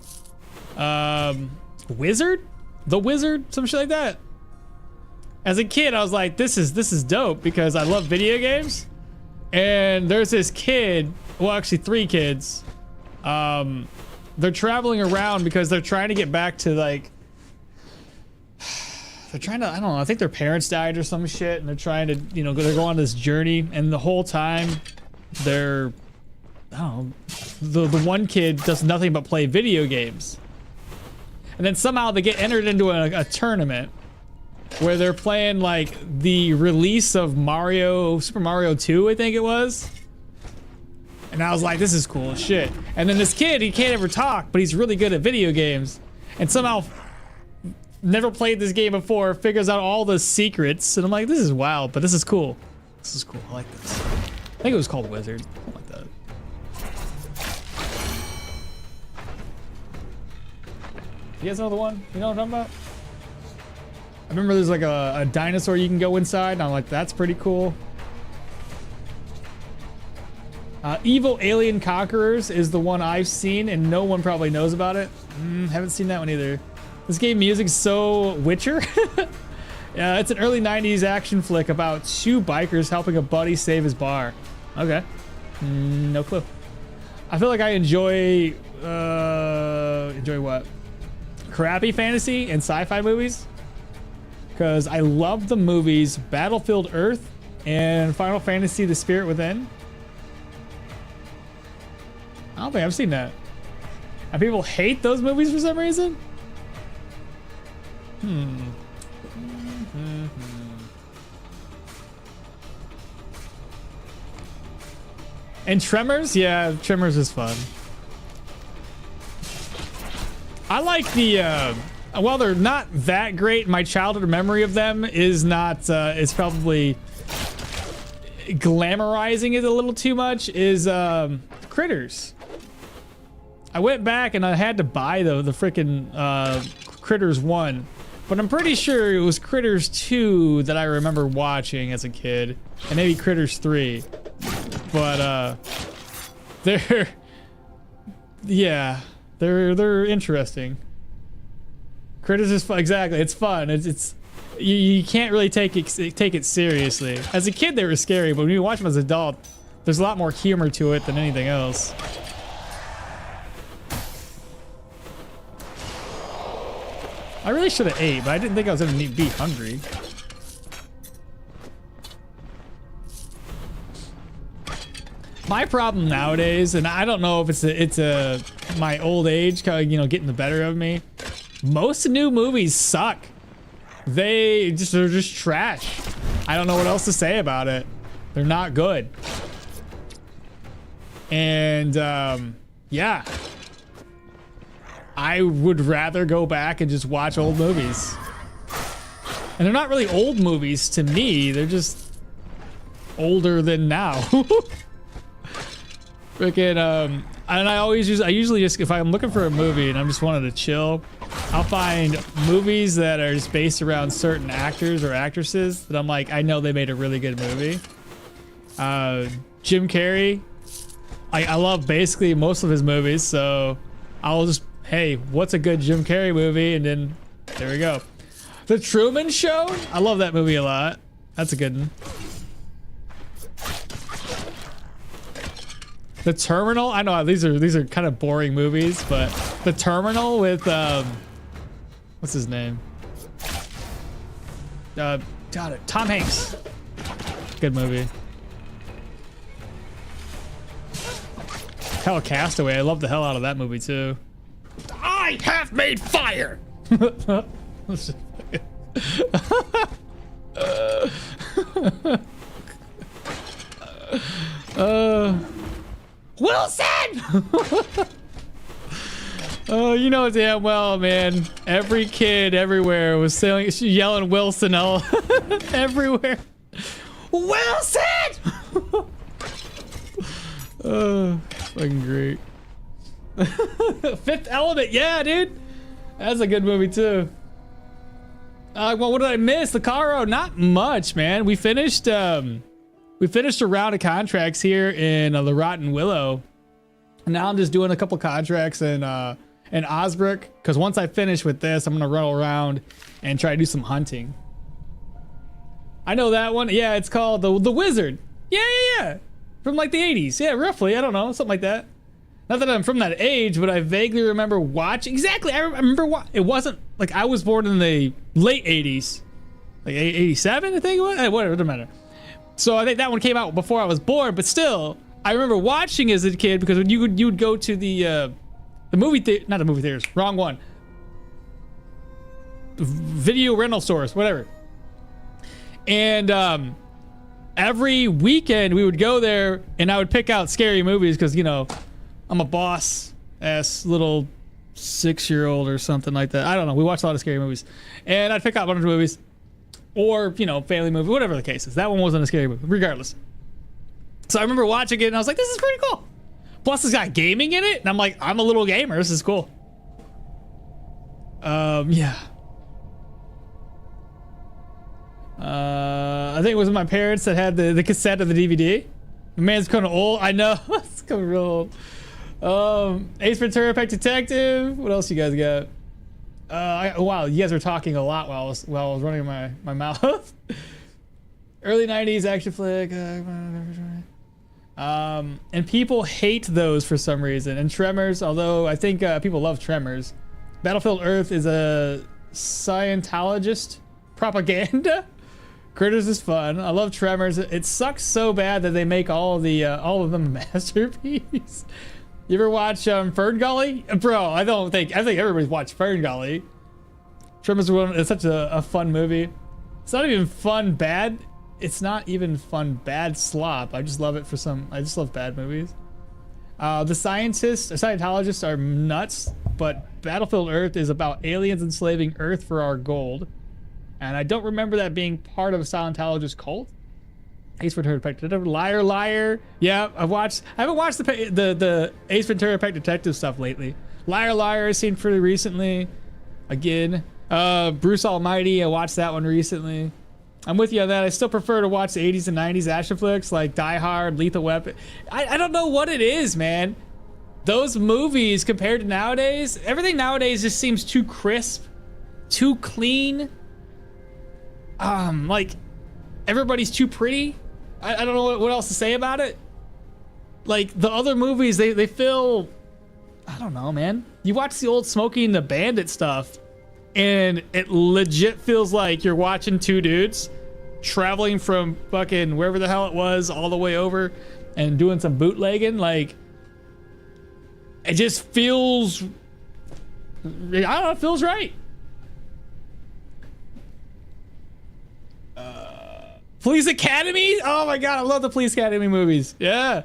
Wizard? The Wizard? Some shit like that. As a kid, I was like, this is dope because I love video games. And there's this kid, well, actually 3 kids. They're traveling around because they're trying to get back to like, they're trying to, I don't know, I think their parents died or some shit, and they're trying to, you know, they're going on this journey, and the whole time they're, I don't know, the one kid does nothing but play video games. And then somehow they get entered into a tournament where they're playing like the release of Super Mario 2, I think it was. And I was like, this is cool as shit. And then this kid, he can't ever talk, but he's really good at video games. And somehow never played this game before, figures out all the secrets, and I'm like, this is wild, but this is cool. This is cool. I like this. I think it was called Wizard. Something like that. You guys know the one? You know what I'm talking about? I remember there's like a dinosaur you can go inside, and I'm like, that's pretty cool. Evil Alien Conquerors is the one I've seen, and no one probably knows about it. Haven't seen that one either. This game music's so Witcher. It's an early 90s action flick about 2 bikers helping a buddy save his bar. Okay. No clue. I feel like I enjoy what? Crappy fantasy and sci-fi movies. Because I love the movies Battlefield Earth and Final Fantasy The Spirit Within. I don't think I've seen that. And people hate those movies for some reason? And Tremors? Yeah, Tremors is fun. I like the, while they're not that great, my childhood memory of them is not, is probably glamorizing it a little too much, is Critters. I went back and I had to buy the freaking Critters 1. But I'm pretty sure it was Critters 2 that I remember watching as a kid. And maybe Critters 3. But they're interesting. Critters is fun. Exactly, it's fun. It's you can't really take it seriously. As a kid they were scary, but when you watch them as an adult, there's a lot more humor to it than anything else. I really should have ate, but I didn't think I was gonna be hungry. My problem nowadays, and I don't know if it's my old age, you know, getting the better of me. Most new movies suck. They're just trash. I don't know what else to say about it. They're not good. And yeah. I would rather go back and just watch old movies. And they're not really old movies to me. They're just older than now. Freaking, and I usually just, if I'm looking for a movie and I'm just wanting to chill, I'll find movies that are just based around certain actors or actresses that I'm like, I know they made a really good movie. Jim Carrey, I love basically most of his movies, so I'll just, hey, what's a good Jim Carrey movie? And then there we go. The Truman Show, I love that movie a lot. That's a good one. The Terminal. I know these are kind of boring movies, but The Terminal with what's his name? God, Tom Hanks. Good movie. Hell, Castaway. I love the hell out of that movie too. I have made fire. Wilson! Oh, you know damn well, man. Every kid everywhere was yelling Wilson everywhere. Wilson! Oh, fucking great. Fifth Element, yeah, dude. That's a good movie too. Well, what did I miss? The Caro, not much, man. We finished a round of contracts here in the Rotten Willow. And now I'm just doing a couple contracts in Osbrook, because once I finish with this, I'm gonna run around and try to do some hunting. I know that one. Yeah, it's called the Wizard. Yeah. From like the 80s. Yeah, roughly. I don't know, something like that. Not that I'm from that age, but I vaguely remember watching. Exactly, I remember it wasn't like I was born in the late 80s, like 87, I think it was. Whatever, it doesn't matter. So I think that one came out before I was born, but still, I remember watching as a kid because when you would go to the movie theater, not the movie theaters, wrong one. Video rental stores, whatever. And every weekend we would go there, and I would pick out scary movies because you know I'm a boss ass little 6-year-old or something like that. I don't know. We watched a lot of scary movies, and I'd pick out a bunch of movies, or you know, family movie, whatever the case is. That one wasn't a scary movie, regardless. So I remember watching it, and I was like, "This is pretty cool." Plus, it's got gaming in it, and I'm like, "I'm a little gamer. This is cool." Yeah. I think it was my parents that had the cassette of the DVD. The man's kind of old. I know. It's kind of real old. Ace Ventura: Pet Detective. What else you guys got? Wow, you guys were talking a lot while I was running my mouth. Early 90s action flick. And people hate those for some reason. And Tremors, although I think people love Tremors. Battlefield Earth is a Scientologist propaganda. Critters is fun. I love Tremors. It sucks so bad that they make all of them a masterpiece. You ever watch Fern Gully? Bro, I think everybody's watched Fern Gully. Tremors is such a fun movie. It's not even fun bad. It's not even fun bad slop. I just love it I just love bad movies. The Scientologists are nuts, but Battlefield Earth is about aliens enslaving Earth for our gold. And I don't remember that being part of a Scientologist cult. Ace Ventura: Pet Detective, Liar Liar. Yeah, I haven't watched the Ace Ventura: Pet Detective stuff lately. Liar Liar I've seen pretty recently. Again, Bruce Almighty, I watched that one recently. I'm with you on that. I still prefer to watch the 80s and 90s action flicks like Die Hard, Lethal Weapon. I don't know what it is, man. Those movies compared to nowadays, everything nowadays just seems too crisp, too clean. Like everybody's too pretty. I don't know what else to say about it. Like the other movies, they feel, I don't know, man. You watch the old Smokey and the Bandit stuff, and it legit feels like you're watching two dudes traveling from fucking wherever the hell it was all the way over and doing some bootlegging. Like, it just feels, I don't know, it feels right. Police Academy? Oh my god, I love the Police Academy movies. Yeah.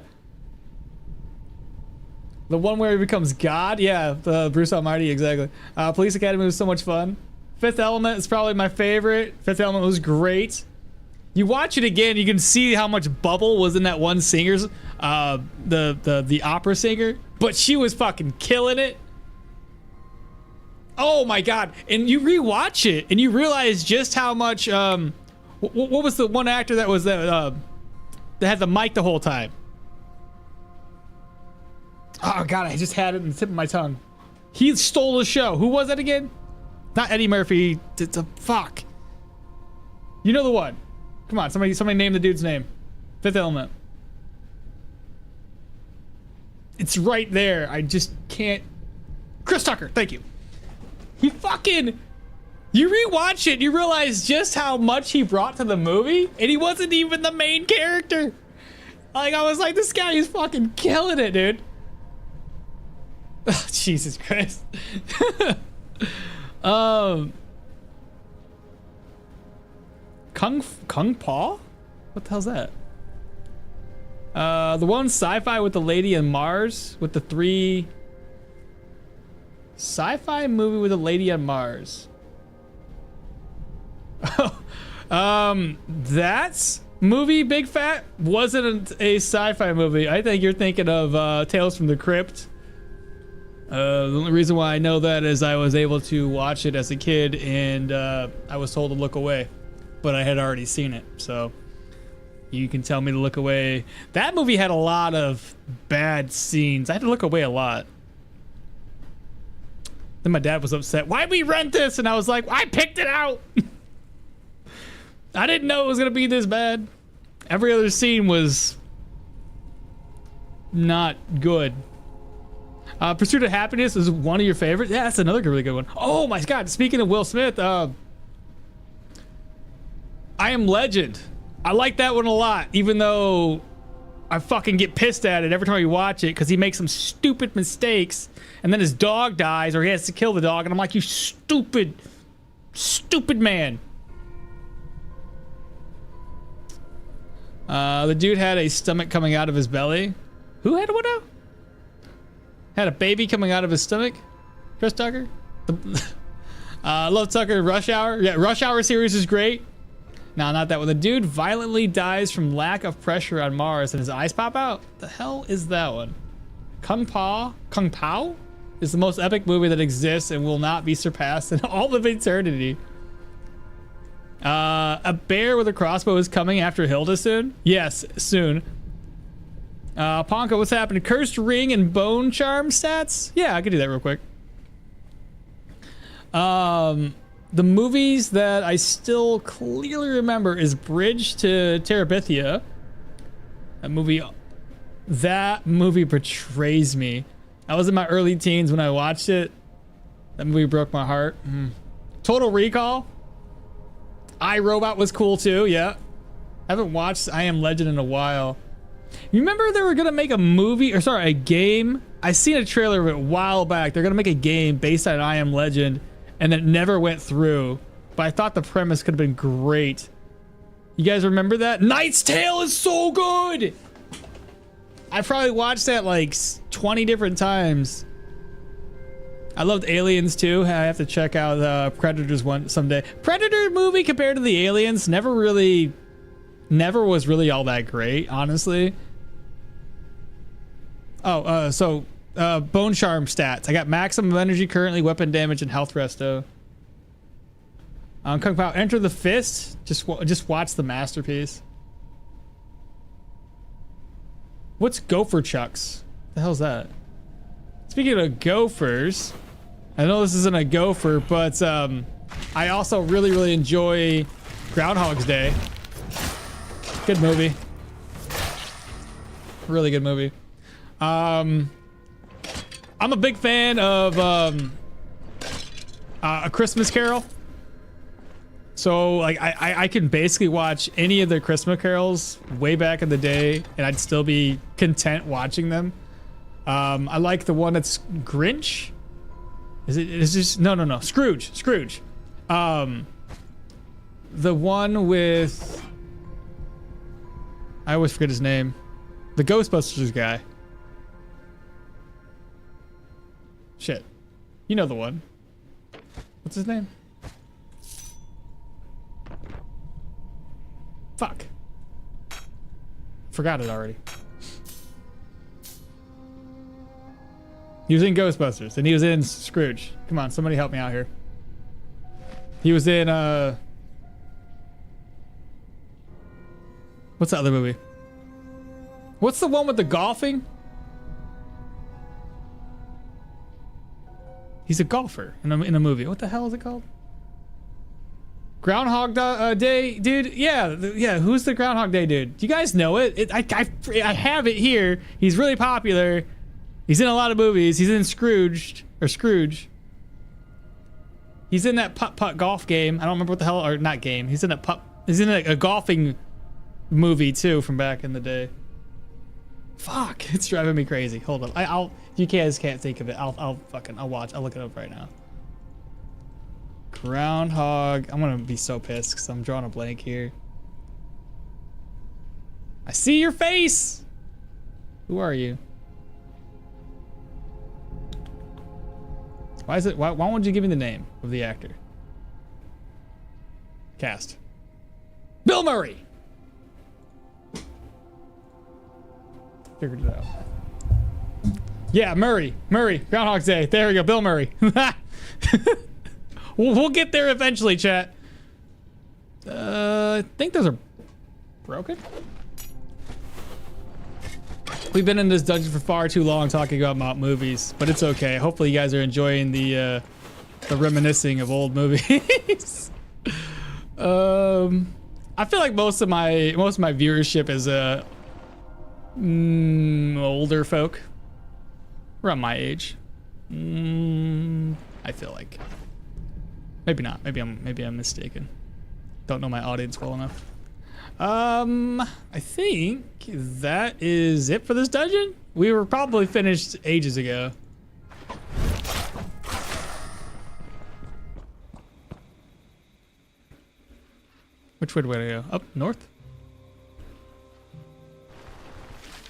The one where he becomes God? Yeah, the Bruce Almighty, exactly. Police Academy was so much fun. Fifth Element is probably my favorite. Fifth Element was great. You watch it again, you can see how much bubble was in that one singer's, the opera singer. But she was fucking killing it. Oh my god. And you rewatch it, and you realize just how much, what was the one actor that was that had the mic the whole time? Oh god, I just had it in the tip of my tongue. He stole the show. Who was that again? Not Eddie Murphy. Fuck. You know the one. Come on, somebody name the dude's name. Fifth Element. It's right there. I just can't. Chris Tucker, thank you. He fucking. You rewatch it, you realize just how much he brought to the movie, and he wasn't even the main character. Like, I was like, this guy is fucking killing it, dude. Oh, Jesus Christ. Kung Paw? What the hell's that? The one sci-fi with the lady on Mars with the 3 sci-fi movie with a lady on Mars. That's movie Big Fat wasn't a sci-fi movie. I think you're thinking of Tales from the Crypt. The only reason why I know that is I was able to watch it as a kid and I was told to look away, but I had already seen it, so you can tell me to look away. That movie had a lot of bad scenes. I had to look away a lot. Then my dad was upset. Why'd we rent this? And I was like, I picked it out. I didn't know it was gonna be this bad. Every other scene was not good. Pursuit of Happiness is one of your favorites. Yeah, that's another really good one. Oh my God! Speaking of Will Smith, I Am Legend. I like that one a lot, even though I fucking get pissed at it every time I watch it because he makes some stupid mistakes, and then his dog dies or he has to kill the dog, and I'm like, you stupid, stupid man. The dude had a stomach coming out of his belly. Who had one now? Had a baby coming out of his stomach? Chris Tucker? Love Tucker, Rush Hour. Yeah, Rush Hour series is great. No, not that one. The dude violently dies from lack of pressure on Mars and his eyes pop out. The hell is that one? Kung Pao is the most epic movie that exists and will not be surpassed in all of eternity. A bear with a crossbow is coming after Hilda soon? Yes, soon. Ponka, what's happening? Cursed Ring and Bone Charm stats? Yeah, I could do that real quick. The movies that I still clearly remember is Bridge to Terabithia. That movie betrays me. I was in my early teens when I watched it. That movie broke my heart. Total Recall. iRobot was cool too, yeah. I haven't watched I Am Legend in a while. You remember they were gonna make a movie, or sorry, a game? I seen a trailer of it a while back. They're gonna make a game based on I Am Legend, and it never went through. But I thought the premise could have been great. You guys remember that? Knight's Tale is so good! I probably watched that like 20 different times. I loved Aliens too. I have to check out Predators one someday. Predator movie compared to the Aliens never was really all that great, honestly. Oh, Bone Charm stats. I got maximum energy currently, weapon damage, and health resto. Kung Pao, Enter the Fist. Just watch the masterpiece. What's Gopher Chucks? The hell's that? Speaking of gophers, I know this isn't a gopher, but I also really enjoy Groundhog's Day. Good movie. Really good movie. I'm a big fan of A Christmas Carol. So like I can basically watch any of the Christmas carols way back in the day and I'd still be content watching them. I like the one that's Grinch. Is this no Scrooge. The one with, I always forget his name. The Ghostbusters guy. Shit. You know the one. What's his name? Fuck. Forgot it already. He was in Ghostbusters and he was in Scrooge. Come on, somebody help me out here. He was in what's the other movie? What's the one with the golfing? He's a golfer in a movie. What the hell is it called? Groundhog Day, dude. Yeah. Who's the Groundhog Day dude? Do you guys know it? I have it here. He's really popular. He's in a lot of movies. He's in Scrooge. He's in that putt-putt golf game. I don't remember what the hell, or not game. He's in a golfing movie too from back in the day. Fuck, it's driving me crazy. Hold on. I'll if you guys can't think of it, I'll watch. I'll look it up right now. Groundhog. I'm gonna be so pissed because I'm drawing a blank here. I see your face. Who are you? Why won't you give me the name of the actor? Cast. Bill Murray. Figured it out. Yeah, Murray. Groundhog's Day. There we go. Bill Murray. We'll get there eventually, chat. I think those are broken. We've been in this dungeon for far too long talking about movies, but it's okay. Hopefully you guys are enjoying the reminiscing of old movies. I feel like most of my viewership is older folk around my age. I feel like maybe not. Maybe I'm mistaken. Don't know my audience well enough. I think that is it for this dungeon. We were probably finished ages ago. Which way do we go? Up north?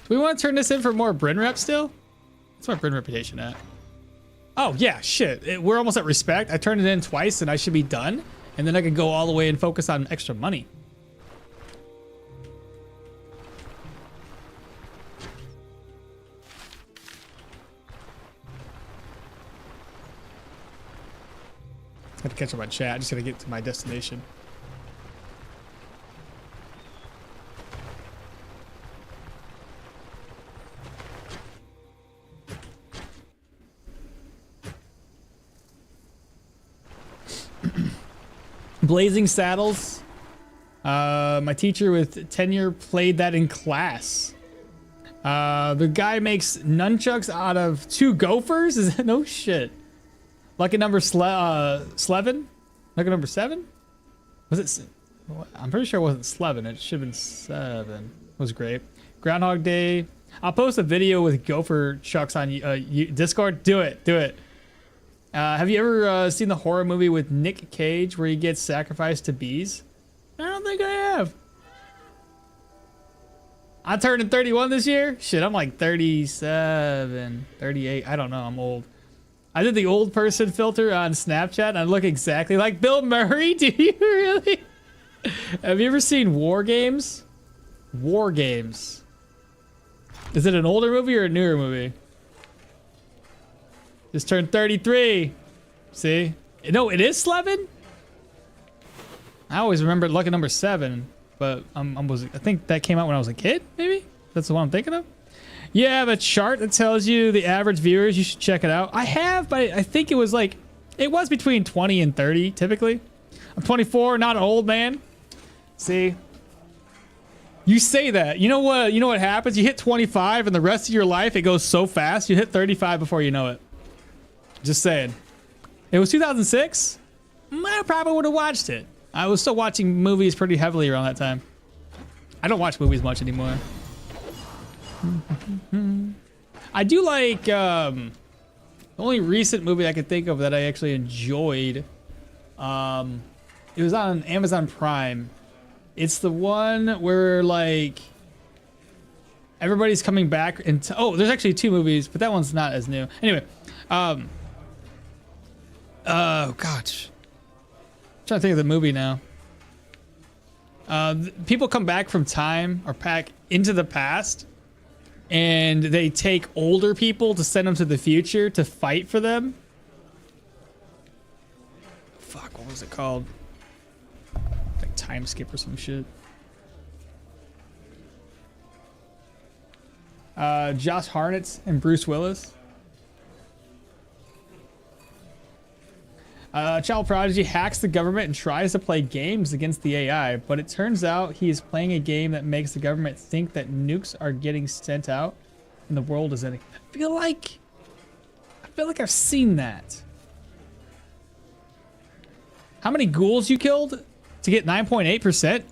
Do we want to turn this in for more Bryn rep still? What's my Bryn reputation at? Oh yeah, shit. We're almost at respect. I turned it in twice and I should be done. And then I could go all the way and focus on extra money. Got to catch up on chat. I just gotta get to my destination. Blazing Saddles. My teacher with tenure played that in class. The guy makes nunchucks out of 2 gophers? Is that no shit? Lucky number Slevin? Lucky number 7? Was it? I'm pretty sure it wasn't Slevin. It should have been 7. It was great. Groundhog Day. I'll post a video with gopher chucks on Discord. Do it. Have you ever seen the horror movie with Nick Cage where he gets sacrificed to bees? I don't think I have. I'm turning 31 this year? Shit, I'm like 37, 38. I don't know. I'm old. I did the old person filter on Snapchat and I look exactly like Bill Murray. Do you really? Have you ever seen War Games? War Games. Is it an older movie or a newer movie? Just turned 33. See? No, it is Slevin? I always remembered lucky number 7, but I think that came out when I was a kid, maybe? That's the one I'm thinking of? Yeah, the chart that tells you the average viewers, you should check it out. I have, but I think it was between 20 and 30, typically. I'm 24, not an old man. See? You say that. You know what happens? You hit 25 and the rest of your life, it goes so fast, you hit 35 before you know it. Just saying. It was 2006? I probably would have watched it. I was still watching movies pretty heavily around that time. I don't watch movies much anymore. I do like, the only recent movie I could think of that I actually enjoyed, it was on Amazon Prime. It's the one where, like, everybody's coming back and... oh, there's actually 2 movies, but that one's not as new. Anyway, oh, gosh. I'm trying to think of the movie now. People come back from time or back into the past, and they take older people to send them to the future to fight for them. Fuck, what was it called? Like Time Skip or some shit. Josh Hartnett and Bruce Willis. Child prodigy hacks the government and tries to play games against the AI, but it turns out he is playing a game that makes the government think that nukes are getting sent out. in the world is ending. I feel like I've seen that. How many ghouls you killed to get 9.8%?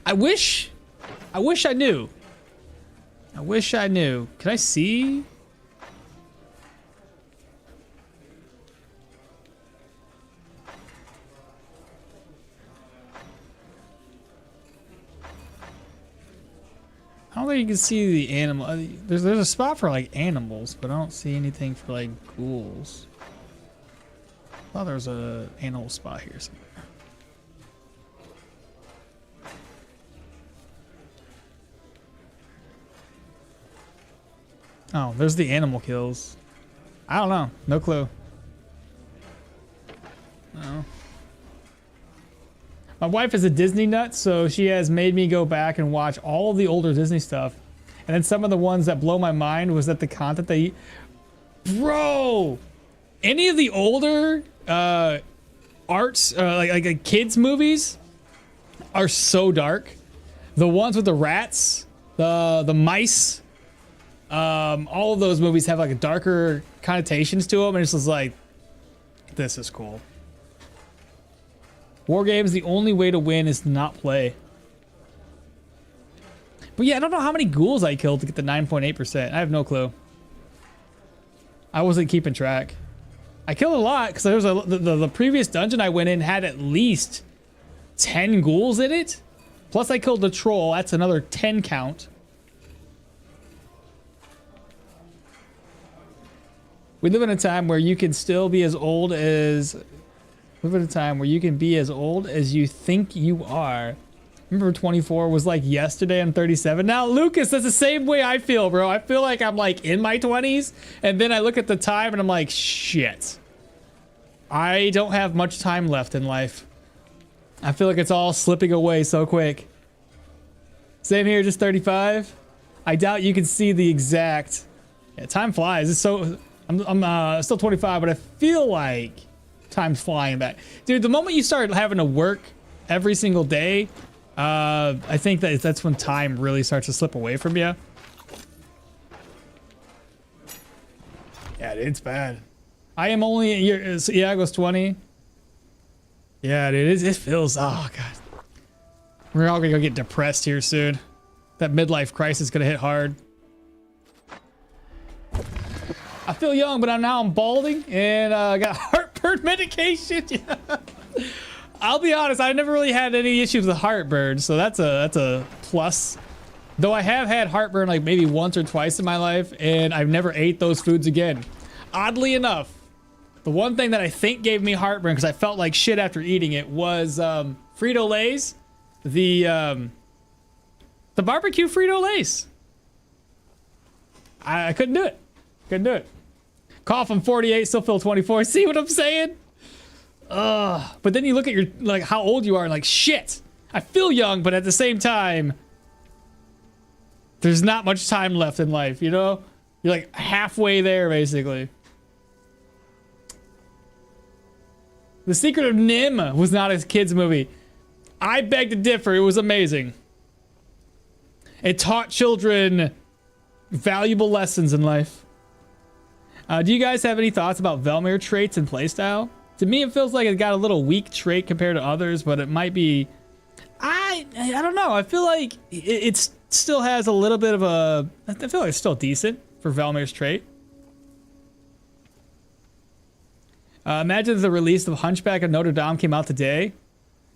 I wish I knew. I wish I knew. Can I see? I don't think you can see the animal. There's a spot for like animals, but I don't see anything for like ghouls. I thought there was a animal spot here somewhere. Oh, there's the animal kills. I don't know. No clue. No. My wife is a Disney nut, so she has made me go back and watch all of the older Disney stuff. And then some of the ones that blow my mind was that the content they... Bro! Any of the older arts, like kids movies are so dark. The ones with the rats, the mice, all of those movies have like a darker connotations to them, and it's just like, this is cool. War games, the only way to win is to not play. But yeah, I don't know how many ghouls I killed to get the 9.8%. I have no clue. I wasn't keeping track. I killed a lot because there was the previous dungeon I went in had at least 10 ghouls in it. Plus I killed the troll. That's another 10 count. We live in a time where you can still be as old as... We live in a time where you can be as old as you think you are. Remember 24 was like yesterday. I'm 37 now. Lucas, that's the same way I feel, bro. I feel like I'm like in my 20s, and then I look at the time and I'm like, shit. I don't have much time left in life. I feel like it's all slipping away so quick. Same here, just 35. I doubt you can see the exact... Yeah, time flies. It's so... I'm still 25, but I feel like time's flying back. Dude, the moment you start having to work every single day, I think that's when time really starts to slip away from you. Yeah, dude, it's bad. I am only a year. Iago's 20. Yeah, dude, it feels... Oh, God. We're all gonna go get depressed here soon. That midlife crisis is gonna hit hard. I feel young, but I'm balding and got heartburn medication. Yeah. I'll be honest, I never really had any issues with heartburn, so that's a plus. Though I have had heartburn like maybe once or twice in my life, and I've never ate those foods again. Oddly enough, the one thing that I think gave me heartburn because I felt like shit after eating it was Frito-Lays, the barbecue Frito-Lays. I couldn't do it. Couldn't do it. Cough, I'm 48, still feel 24. See what I'm saying? But then you look at your, like, how old you are and like, shit, I feel young, but at the same time, there's not much time left in life, you know? You're like halfway there, basically. The Secret of Nim was not a kid's movie. I beg to differ. It was amazing. It taught children valuable lessons in life. Do you guys have any thoughts about Velmir traits and playstyle? To me, it feels like it got a little weak trait compared to others, but it might be... I don't know. I feel like it still has a little bit of a... I feel like it's still decent for Velmir's trait. Imagine if the release of Hunchback of Notre Dame came out today.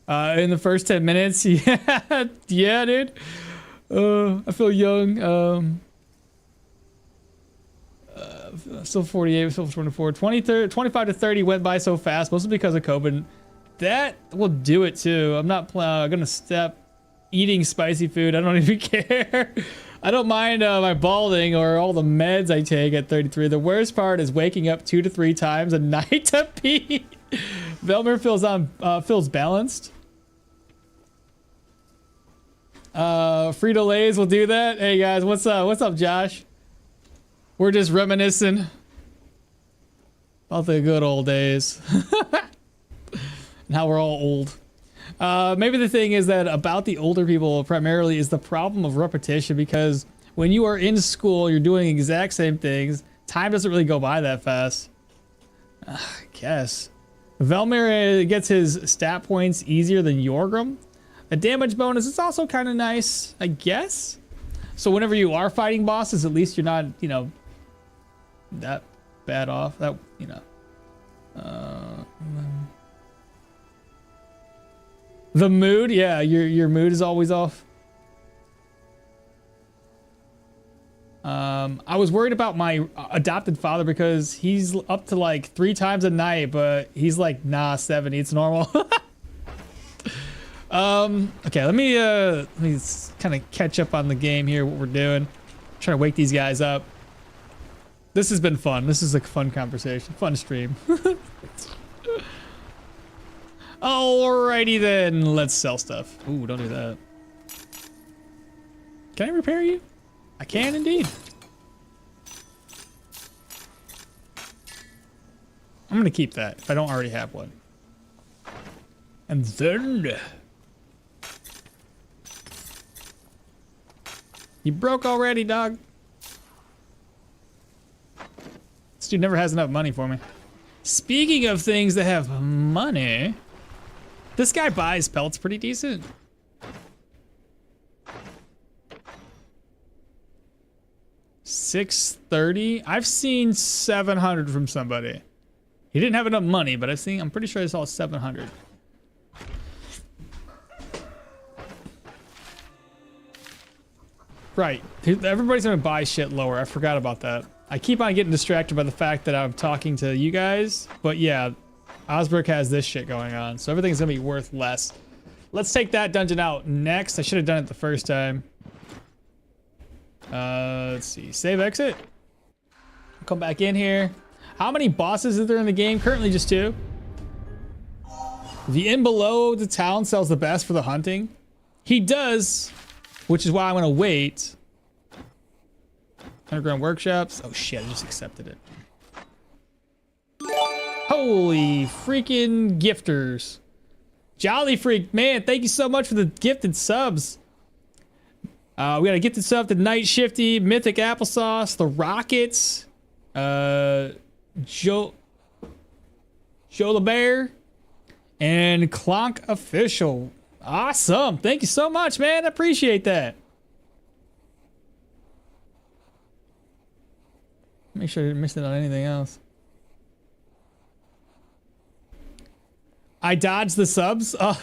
In the first 10 minutes. Yeah, yeah, dude. I feel young. Still 48, still 24. 25 to 30 went by so fast, mostly because of COVID. That will do it too. I'm not gonna step eating spicy food. I don't even care. I don't mind my balding or all the meds I take at 33. The worst part is waking up 2 to 3 times a night to pee. Velmir feels balanced. Frito-Lays will do that. Hey guys, what's up? What's up, Josh? We're just reminiscing about the good old days. And how we're all old. Maybe the thing is that about the older people primarily is the problem of repetition, because when you are in school, you're doing exact same things. Time doesn't really go by that fast. I guess. Velmir gets his stat points easier than Yorgrim. A damage bonus is also kind of nice, I guess. So whenever you are fighting bosses, at least you're not, you know, that bad off. That, you know. The mood, yeah, your mood is always off. I was worried about my adopted father because he's up to like 3 times a night, but he's like, nah, 70, it's normal. Okay, let me kind of catch up on the game here, what we're doing. Trying to wake these guys up. This has been fun. This is a fun conversation, fun stream. Alrighty then, let's sell stuff. Ooh, don't do that. Can I repair you? I can indeed. I'm gonna keep that if I don't already have one. And then you broke already, dog. This dude never has enough money for me. Speaking of things that have money, this guy buys pelts pretty decent. $630. I've seen 700 from somebody. He didn't have enough money, but I'm pretty sure I saw 700. Right. Everybody's gonna buy shit lower. I forgot about that. I keep on getting distracted by the fact that I'm talking to you guys, but yeah, Osbrook has this shit going on, so everything's gonna be worth less. Let's take that dungeon out next. I should have done it the first time. Let's see. Save exit. Come back in here. How many bosses is there in the game? Currently just 2. The inn below the town sells the best for the hunting. He does, which is why I'm gonna wait. Underground workshops. Oh shit, I just accepted it. Holy freaking gifters. Jolly Freak, man, thank you so much for the gifted subs. We got a gifted sub to Night Shifty, Mythic Applesauce, The Rockets, Joe the Bear, and Clonk Official. Awesome. Thank you so much, man. I appreciate that. Make sure I didn't miss it on anything else. I dodged the subs. Oh,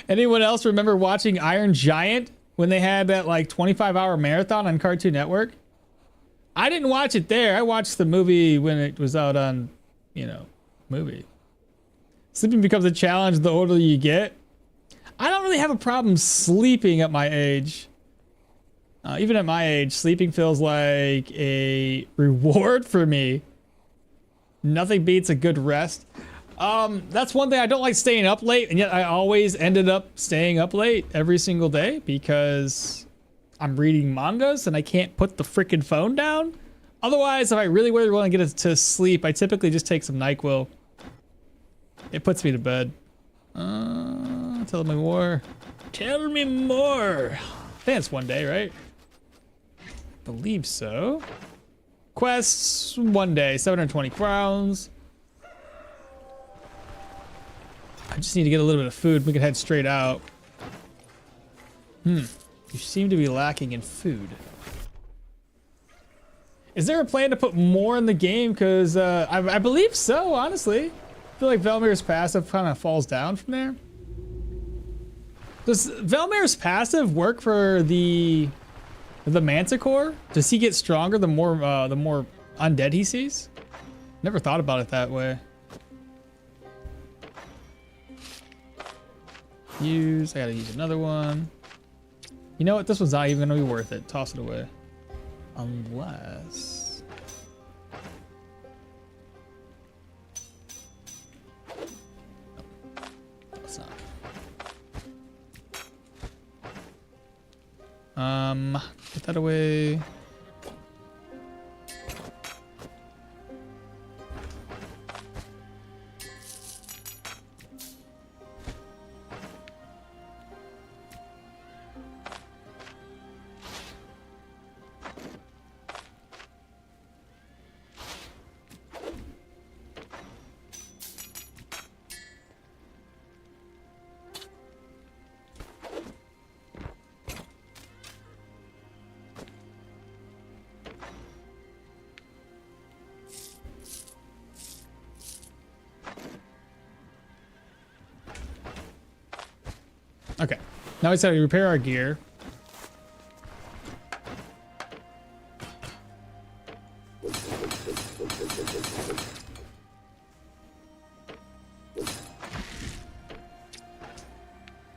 anyone else remember watching Iron Giant when they had that like 25-hour marathon on Cartoon Network? I didn't watch it there. I watched the movie when it was out on, you know, movie. Sleeping becomes a challenge the older you get. I don't really have a problem sleeping at my age. Even at my age, sleeping feels like a reward for me. Nothing beats a good rest. That's one thing. I don't like staying up late, and yet I always ended up staying up late every single day because I'm reading mangas and I can't put the freaking phone down. Otherwise, if I really want to get to sleep, I typically just take some NyQuil. It puts me to bed. Tell me more. Tell me more. I think it's one day, right? Believe so. Quests, 1 day, 720 crowns. I just need to get a little bit of food. We can head straight out. You seem to be lacking in food. Is there a plan to put more in the game? Because I believe so, honestly. I feel like Velmir's passive kind of falls down from there. Does Velmir's passive work for the Manticore? Does he get stronger the more undead he sees? Never thought about it that way. I gotta use another one. You know what? This one's not even gonna be worth it. Toss it away. Unless... No, it's not. Put that away. Okay. Now we said we repair our gear.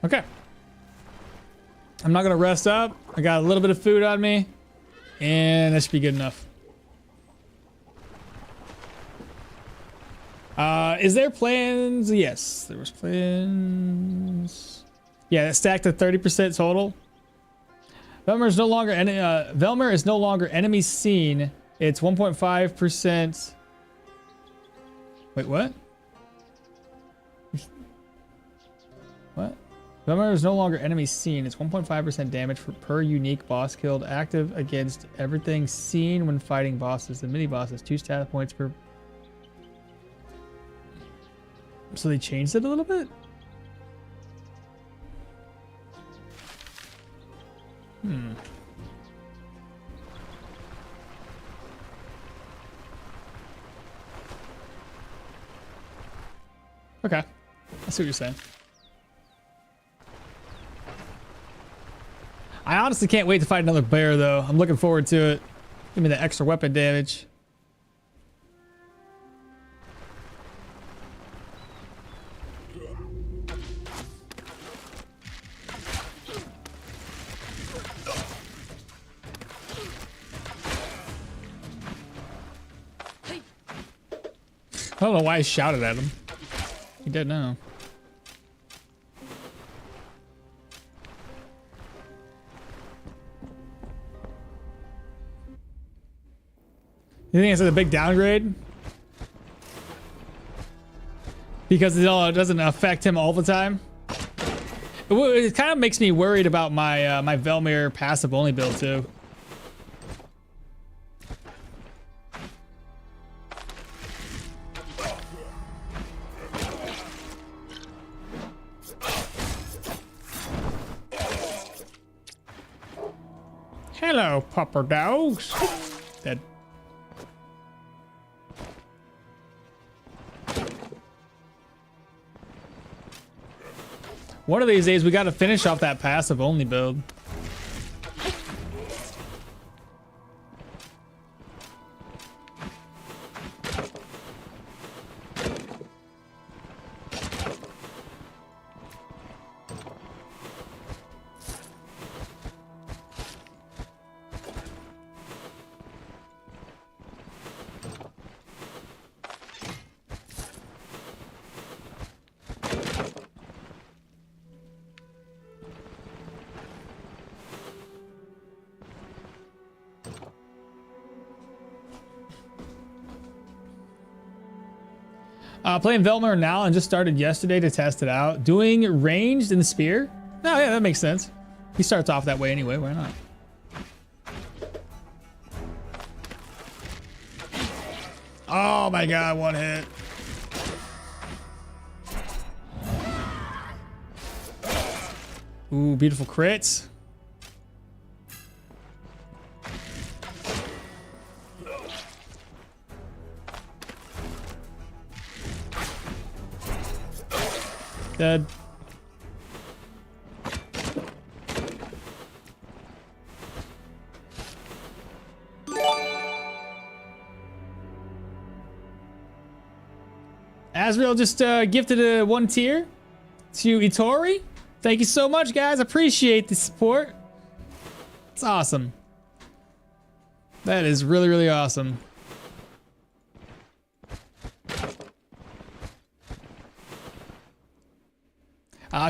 Okay. I'm not gonna rest up. I got a little bit of food on me, and that should be good enough. Is there plans? Yes, there was plans. Yeah, that stacked to 30% total. Velmer is no longer Velmer is no longer enemy seen. It's 1.5%. Wait, what? What? Velmer is no longer enemy seen. It's 1.5% damage per unique boss killed. Active against everything seen when fighting bosses. The mini bosses 2 stat points per. So they changed it a little bit? Okay. I see what you're saying. I honestly can't wait to fight another bear, though. I'm looking forward to it. Give me the extra weapon damage. I don't know why I shouted at him. He didn't know. You think it's a big downgrade? Because it doesn't affect him all the time? It kind of makes me worried about my my Velmir passive only build too. Hello, pupper dogs. Dead. One of these days, we got to finish off that passive only build. Playing Velmer now and just started yesterday to test it out. Doing ranged in the spear? Oh yeah, that makes sense. He starts off that way anyway, why not? Oh my god, one hit. Ooh, beautiful crits. Dead. Asriel just gifted a 1 tier to Itori. Thank you so much, guys. Appreciate the support. It's awesome. That is really, really awesome.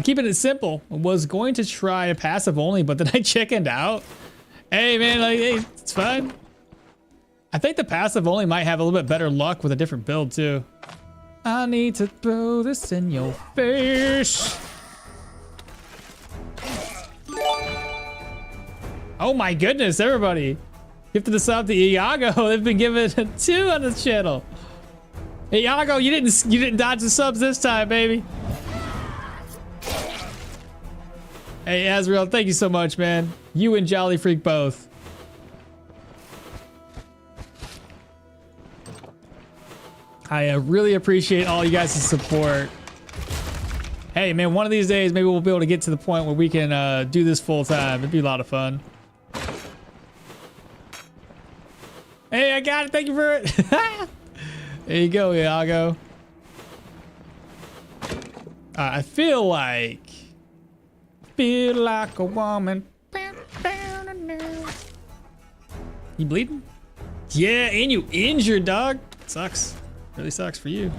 Keeping it simple. Was going to try a passive only, but then I chickened out. Hey, man, like, hey, it's fine. I think the passive only might have a little bit better luck with a different build, too. I need to throw this in your face. Oh my goodness, everybody. Gifted a sub to Iago. They've been given 2 on this channel. Hey, Iago, you didn't dodge the subs this time, baby. Hey, Asriel, thank you so much, man. You and Jolly Freak both. I really appreciate all you guys' support. Hey, man, one of these days, maybe we'll be able to get to the point where we can do this full time. It'd be a lot of fun. Hey, I got it. Thank you for it. There you go, Iago. I feel like a woman. You bleeding? Yeah, and you injured, dog. Sucks. Really sucks for you.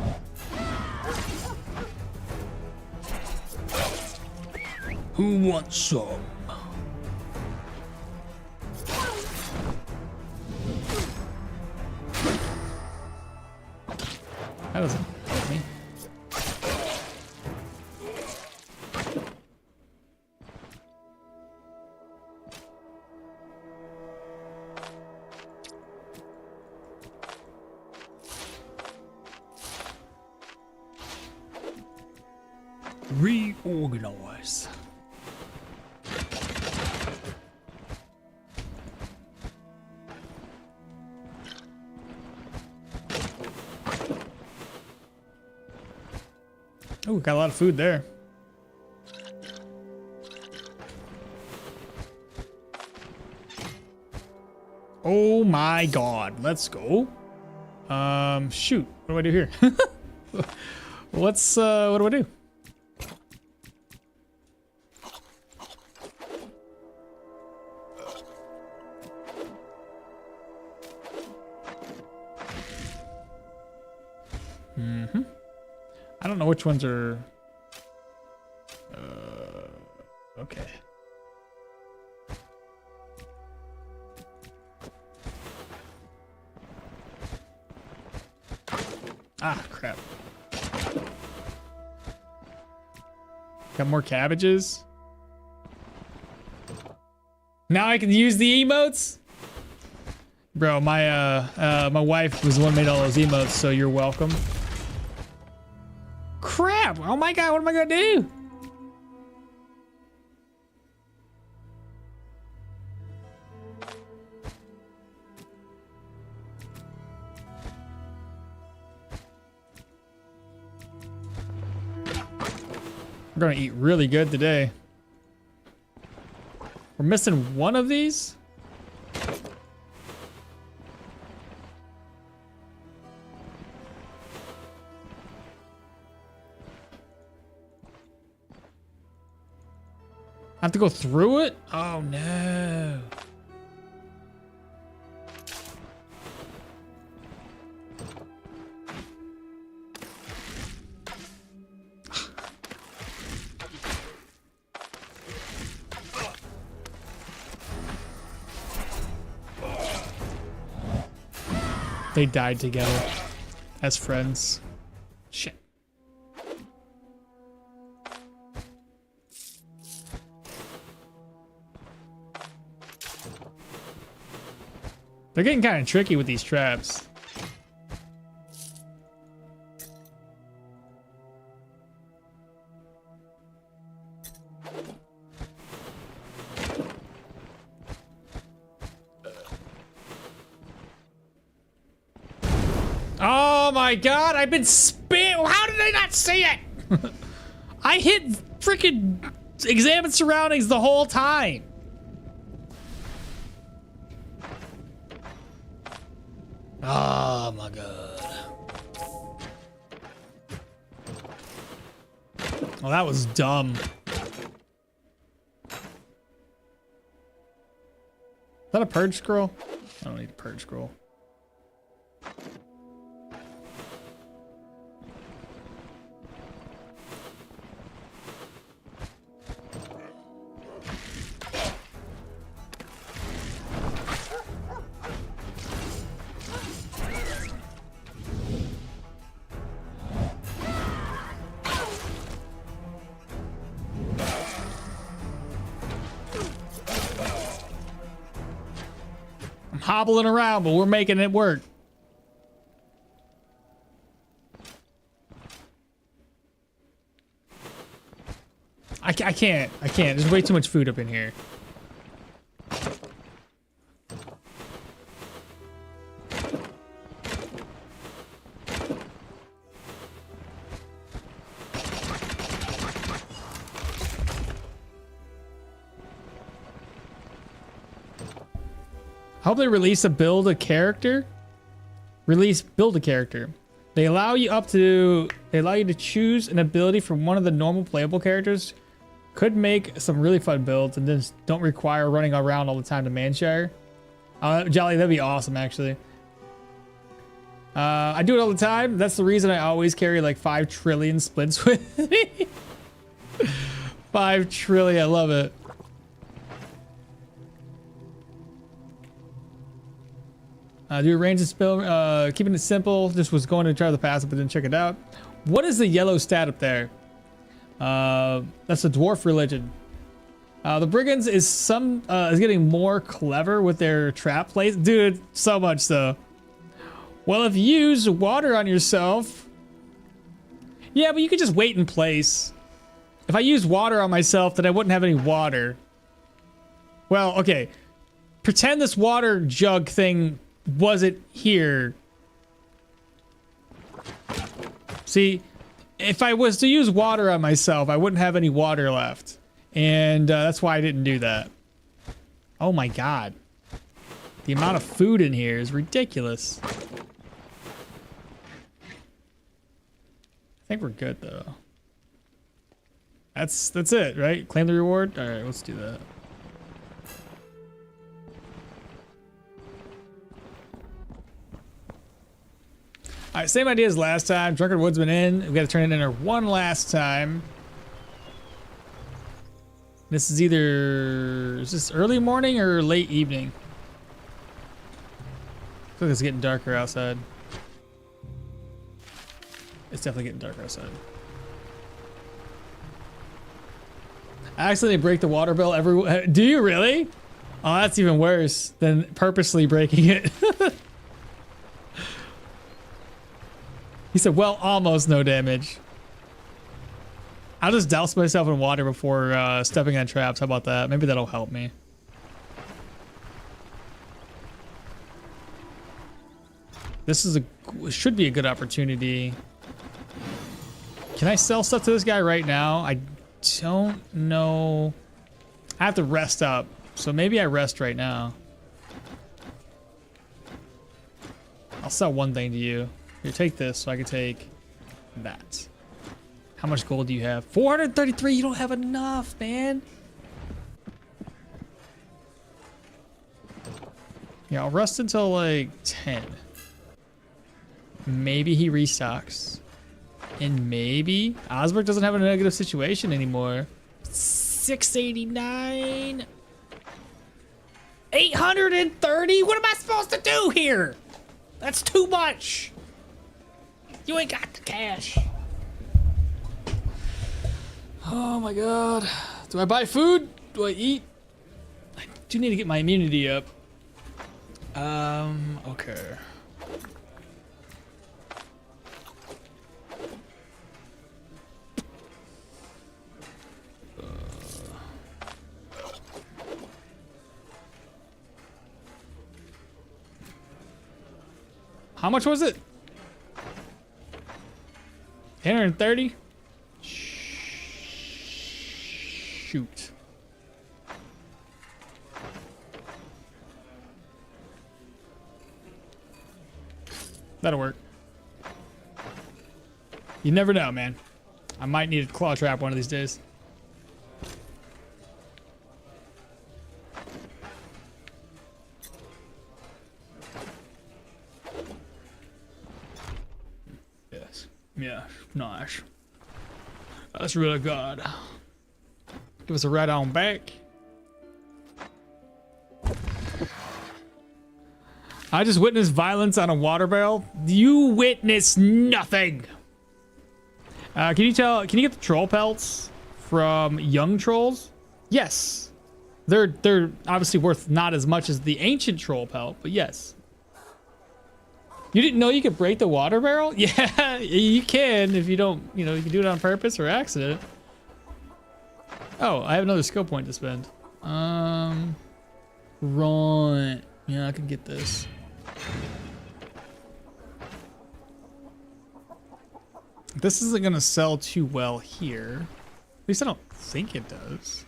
Who wants some? That doesn't hit me. Reorganize. Oh, got a lot of food there. Oh my god, let's go. Shoot, what do I do here? What do I do? I don't know which ones are. Okay. Ah, crap. Got more cabbages. Now I can use the emotes? Bro, my wife was the one who made all those emotes, so you're welcome. Crap! Oh my god, what am I gonna do? We're gonna eat really good today. We're missing one of these? I have to go through it? Oh no. They died together as friends. Shit. They're getting kind of tricky with these traps. Oh my god, I've been how did I not see it? I hit freaking examine surroundings the whole time. Oh my god. Well, that was dumb. Is that a purge scroll? I don't need a purge scroll. Hobbling around, but we're making it work. I can't. There's way too much food up in here. Hope they release a build a character. Build a character. They allow you to choose an ability from one of the normal playable characters. Could make some really fun builds and then don't require running around all the time to Manshire. Jolly, that'd be awesome actually. I do it all the time. That's the reason I always carry like 5 trillion splits with me. 5 trillion, I love it. Do a range of spell, keeping it simple. Just was going to try the passive, but didn't check it out. What is the yellow stat up there? That's a dwarf religion. The brigands is getting more clever with their trap plays. Dude, so much so. Well, if you use water on yourself. Yeah, but you could just wait in place. If I use water on myself, then I wouldn't have any water. Well, okay. Pretend this water jug thing wasn't here. See, if I was to use water on myself, I wouldn't have any water left. And that's why I didn't do that. Oh my god. The amount of food in here is ridiculous. I think we're good though. That's it, right? Claim the reward? Alright, let's do that. Alright, same idea as last time. Drunkard Woodsman in. We've got to turn it in there one last time. This is is this early morning or late evening? I feel like it's getting darker outside. It's definitely getting darker outside. I accidentally break the water bill every. Do you really? Oh, that's even worse than purposely breaking it. He said, well, almost no damage. I'll just douse myself in water before stepping on traps. How about that? Maybe that'll help me. This is should be a good opportunity. Can I sell stuff to this guy right now? I don't know. I have to rest up, so maybe I rest right now. I'll sell one thing to you. Here, take this so I can take that. How much gold do you have? 433. You don't have enough, man. Yeah, I'll rest until like 10. Maybe he restocks. And maybe Osberg doesn't have a negative situation anymore. 689. 830. What am I supposed to do here? That's too much. You ain't got the cash. Oh my god. Do I buy food? Do I eat? I do need to get my immunity up. Okay. How much was it? 830? Shoot. That'll work. You never know, man. I might need a claw trap one of these days. Yes. Yeah. Nice. That's really good. Give us a right on back. I just witnessed violence on a water barrel. You witnessed nothing. Can you get the troll pelts from young trolls? Yes. They're obviously worth not as much as the ancient troll pelt, but yes. You didn't know you could break the water barrel? Yeah, you can if you don't, you can do it on purpose or accident. Oh, I have another skill point to spend. Right. Yeah, I can get this. This isn't gonna sell too well here. At least I don't think it does.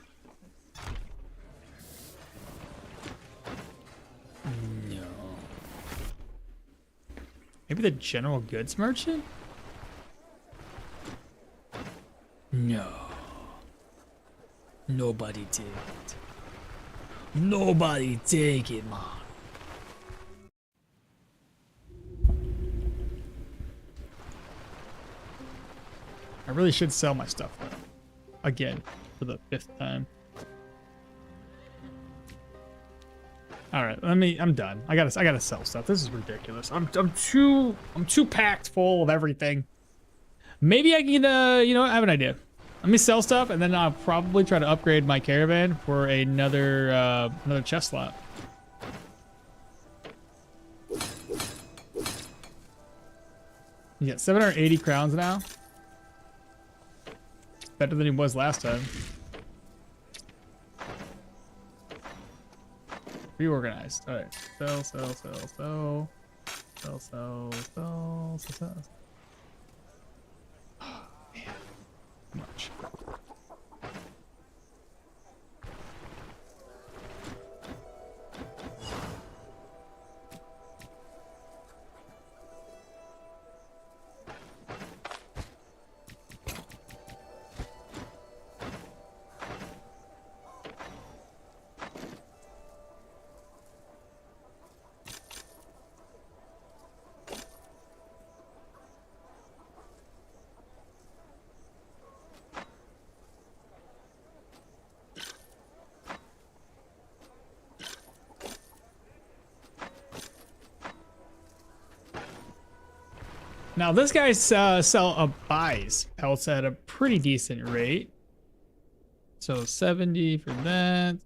Maybe the general goods merchant? No. Nobody take it. Nobody take it, man. I really should sell my stuff though. Again, for the 5th time. All right, I'm done. I gotta sell stuff. This is ridiculous. I'm too packed full of everything. Maybe I can, you know what? I have an idea. Let me sell stuff, and then I'll probably try to upgrade my caravan for another chest slot. You get 780 crowns now. Better than he was last time. Reorganized. All right. Sell. Oh, man. Too much. Now this guy buys pelts at a pretty decent rate. So 70 for that.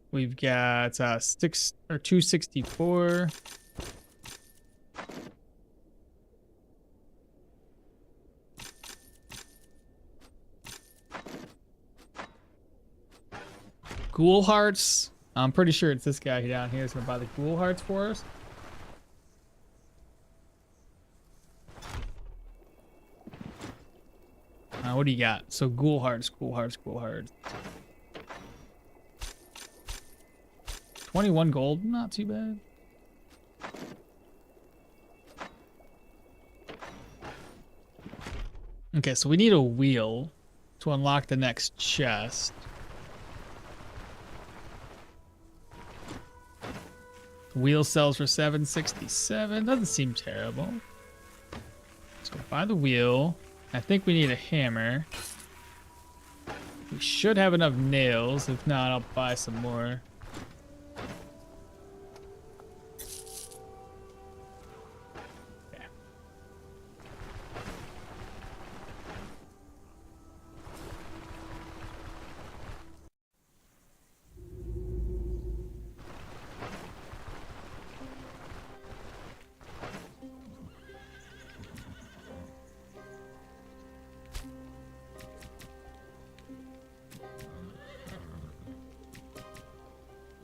We've got 264. Ghoul hearts. I'm pretty sure it's this guy down here is gonna buy the ghoul hearts for us. What do you got? So ghoul hearts. 21 gold, not too bad. Okay, so we need a wheel to unlock the next chest. Wheel sells for 767. Doesn't seem terrible. So buy the wheel. I think we need a hammer. We should have enough nails. If not, I'll buy some more. Okay.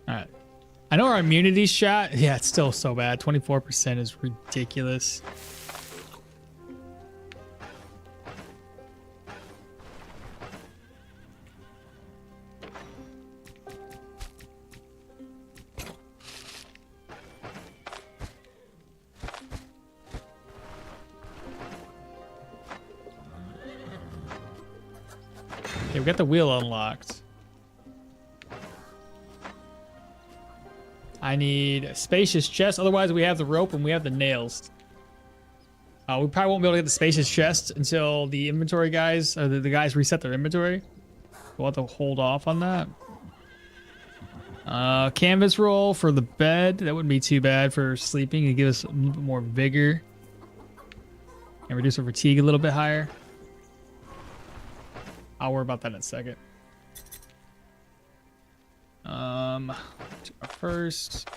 Alright. I know our immunity's shot. Yeah, it's still so bad. 24% is ridiculous. Okay, we got the wheel unlocked. I need a spacious chest. Otherwise, we have the rope and we have the nails. We probably won't be able to get the spacious chest until the inventory guys, or the guys reset their inventory. We'll have to hold off on that. Canvas roll for the bed. That wouldn't be too bad for sleeping. It'd give us a little bit more vigor. And reduce our fatigue a little bit higher. I'll worry about that in a second. First.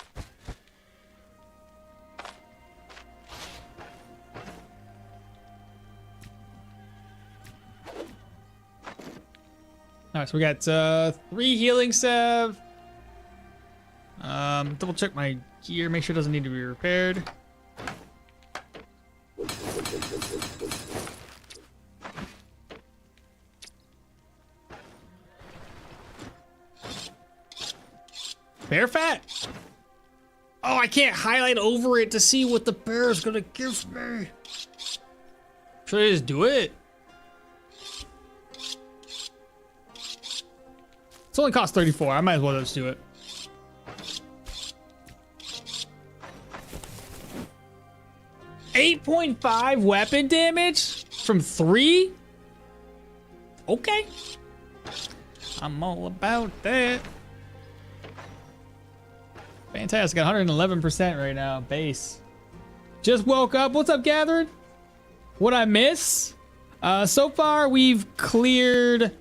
Alright, so we got 3 healing salve. Double check my gear, make sure it doesn't need to be repaired. Bear fat? Oh, I can't highlight over it to see what the bear's gonna give me. Should I just do it? It's only cost 34. I might as well just do it. $8.5 weapon damage from 3? Okay. I'm all about that. Fantastic. 111% right now. Base. Just woke up. What's up, Gathered? What I miss? So far, we've cleared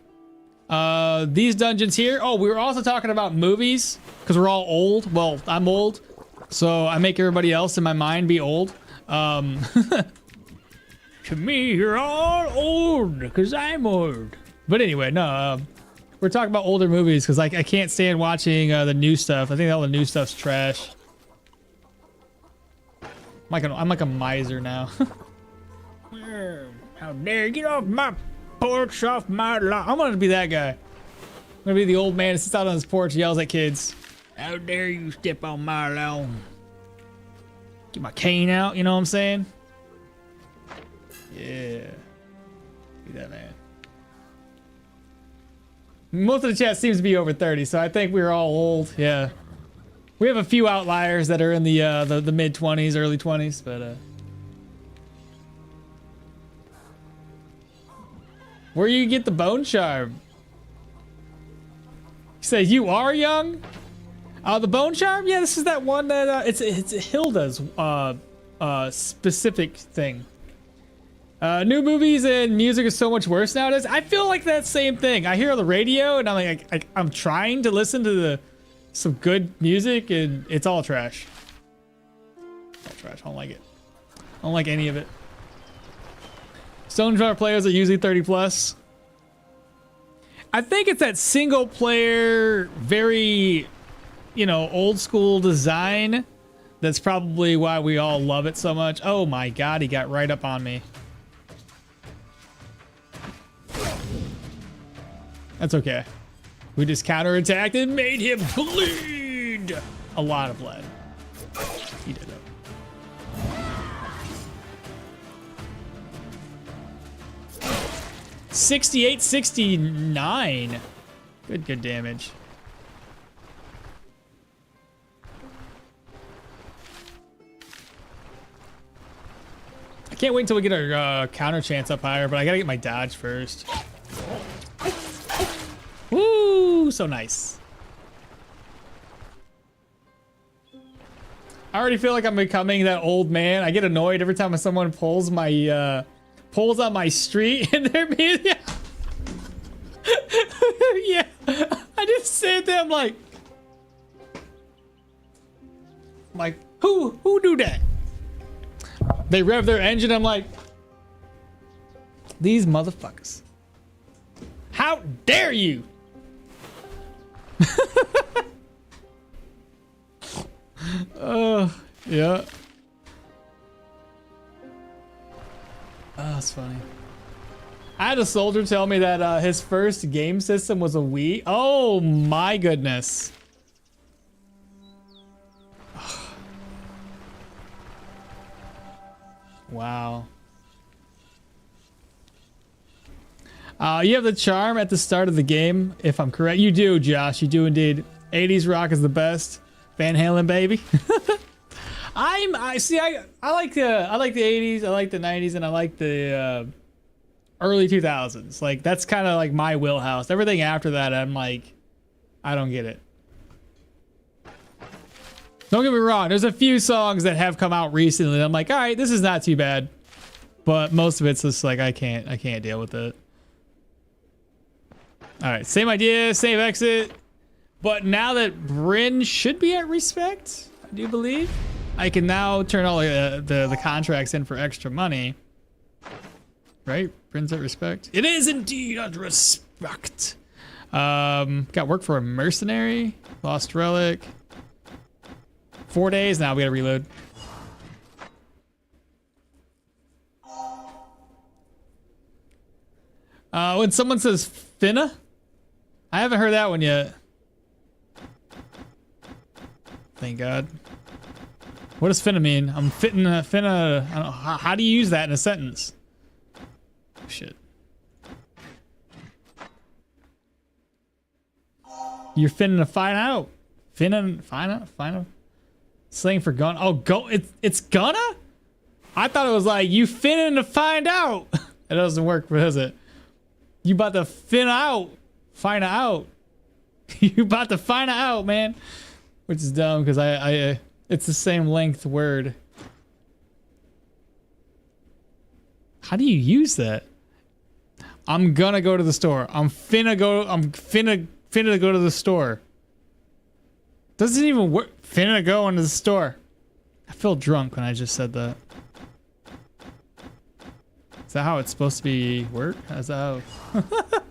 these dungeons here. Oh, we were also talking about movies because we're all old. Well, I'm old, so I make everybody else in my mind be old. To me, you're all old because I'm old. But anyway, no, we're talking about older movies because like I can't stand watching the new stuff. I think all the new stuff's trash. I'm like a miser now. How dare you get off my porch, off my lawn. I'm gonna be that guy. I'm gonna be the old man that sits out on his porch and yells at kids. How dare you step on my lawn? Get my cane out, you know what I'm saying? Yeah. Be that man. Most of the chat seems to be over 30, so I think we're all old. Yeah. We have a few outliers that are in the mid 20s, early 20s, but where you get the bone charm? You say you are young? The bone charm? Yeah, this is that one that it's Hilda's specific thing. New movies and music is so much worse nowadays. I feel like that same thing. I hear on the radio and I'm like I'm trying to listen to some good music and it's all trash. All trash. I don't like it. I don't like any of it. Stoneshard players are usually 30 plus. I think it's that single player, very, you know, old school design. That's probably why we all love it so much. Oh my God, he got right up on me. That's okay. We just counterattacked and made him bleed. A lot of blood. He did it. $68, $69. Good damage. I can't wait until we get our counter chance up higher, but I gotta get my dodge first. Woo, so nice. I already feel like I'm becoming that old man. I get annoyed every time someone pulls my pulls on my street and they're being, yeah. Yeah, I just sit there, I'm like, who do that? They rev their engine, I'm like, these motherfuckers. How dare you? Yeah. Oh, that's funny. I had a soldier tell me that his first game system was a Wii. Oh my goodness. Wow. You have the charm at the start of the game, if I'm correct. You do, Josh. You do indeed. 80s rock is the best. Van Halen, baby. I like the 80s, I like the 90s, and I like the early 2000s. Like that's kind of like my wheelhouse. Everything after that, I'm like, I don't get it. Don't get me wrong. There's a few songs that have come out recently. I'm like, all right, this is not too bad, but most of it's just like I can't deal with it. All right, same idea, same exit. But now that Bryn should be at respect, I do believe, I can now turn all the contracts in for extra money. Right? Bryn's at respect. It is indeed at respect. Got work for a mercenary. Lost relic. 4 days. Now we gotta reload. When someone says Finna, I haven't heard that one yet. Thank God. What does finna mean? I'm fitting a finna. I don't know. How do you use that in a sentence? Oh, shit. You're finna find out. Finna find out. Slang for gun. Oh, go. It's gonna. I thought it was like you finna to find out. It doesn't work, does it? You about to fin out. Find out. You about to find out, man. Which is dumb because I it's the same length word. How do you use that? I'm gonna go to the store. I'm finna go go to the store. Doesn't even work. Finna go into the store. I feel drunk when I just said that. Is that how it's supposed to be work? Is that how?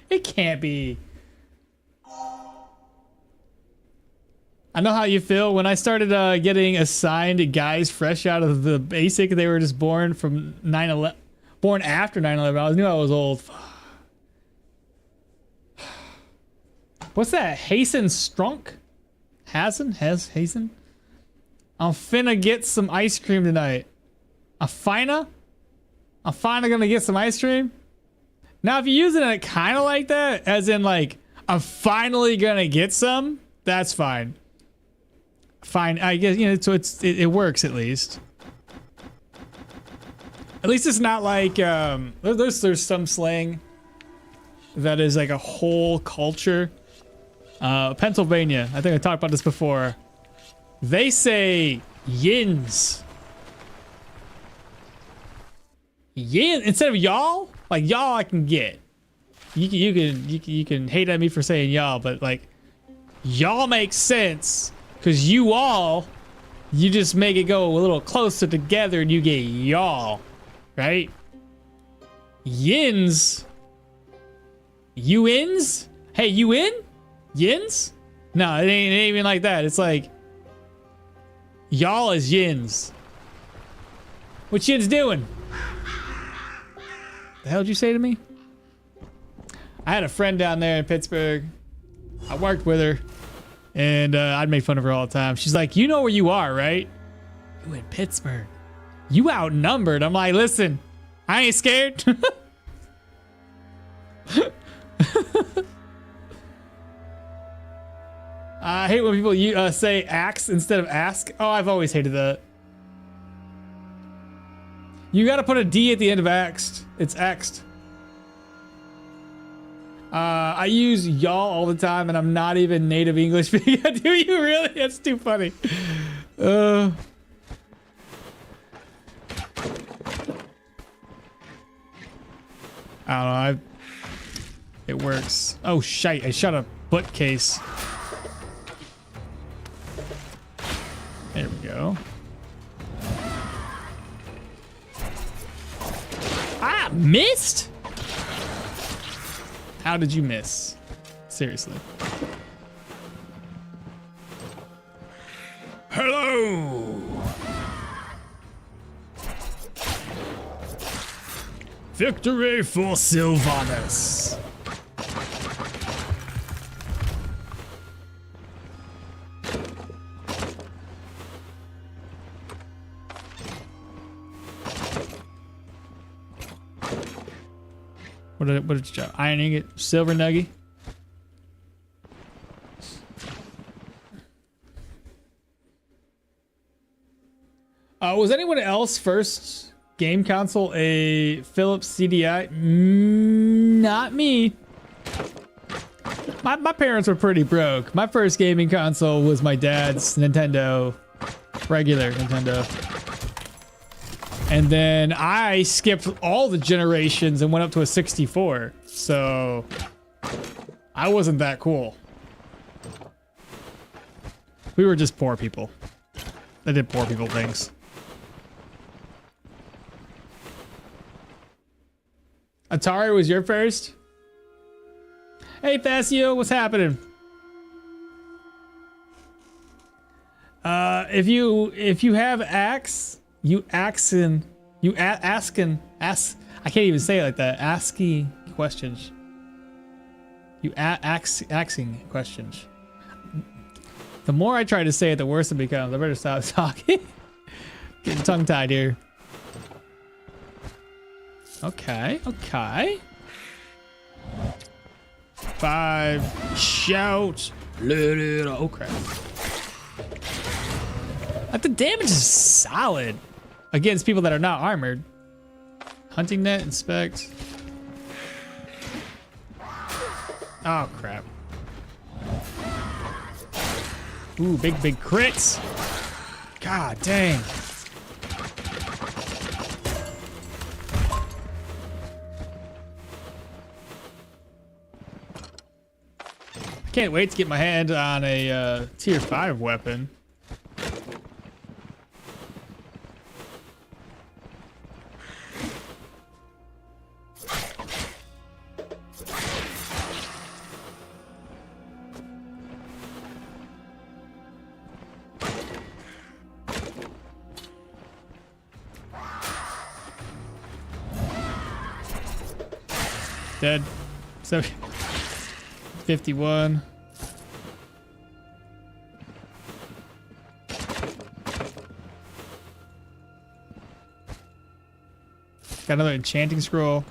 It can't be. I know how you feel. When I started getting assigned guys fresh out of the basic, they were just born from 9/11, born after 9/11. I knew I was old. What's that? Hasten Strunk? Hasten? I'm finna get some ice cream tonight. I'm finna gonna get some ice cream. Now, if you're using it kind of like that, as in like, I'm finally gonna get some, that's fine. Fine, I guess, you know, so it works at least. At least it's not like, there's some slang that is like a whole culture. Pennsylvania, I think I talked about this before. They say yins. Yin instead of y'all. Like y'all, I can get. You can hate at me for saying y'all, but like y'all make sense because you just make it go a little closer together and you get y'all, right? Yins. You ins? Hey, you in? Yins? No, it ain't even like that. It's like y'all is yins. What yins doing? The hell did you say to me? I had a friend down there in Pittsburgh. I worked with her, and I'd make fun of her all the time. She's like, "You know where you are, right? You in Pittsburgh. You outnumbered." I'm like, "Listen, I ain't scared." I hate when people say axe instead of ask. Oh, I've always hated that. You gotta put a D at the end of axed. It's axed. I use y'all all the time and I'm not even native English speaker. Do you really? That's too funny. I don't know. It works. Oh, shite. I shot a bookcase. There we go. Ah, missed? How did you miss? Seriously. Hello. Victory for Sylvanus. What did you drop? Iron ingot, silver nugget. Was anyone else first game console a Philips CDI? Not me. My parents were pretty broke. My first gaming console was my dad's Nintendo, regular Nintendo. And then I skipped all the generations and went up to a 64. So I wasn't that cool. We were just poor people that did poor people things. Atari was your first? Hey, Facio, what's happening? If you have axe, I can't even say it like that. Asking questions. Asking questions. The more I try to say it, the worse it becomes. I better stop talking. Getting tongue-tied here. Okay, okay. 5 shout. Oh crap. Like the damage is solid against people that are not armored. Hunting net, inspect. Oh crap. Ooh, big crits. God dang. Can't wait to get my hand on a tier 5 weapon. Dead. 51. Got another enchanting scroll.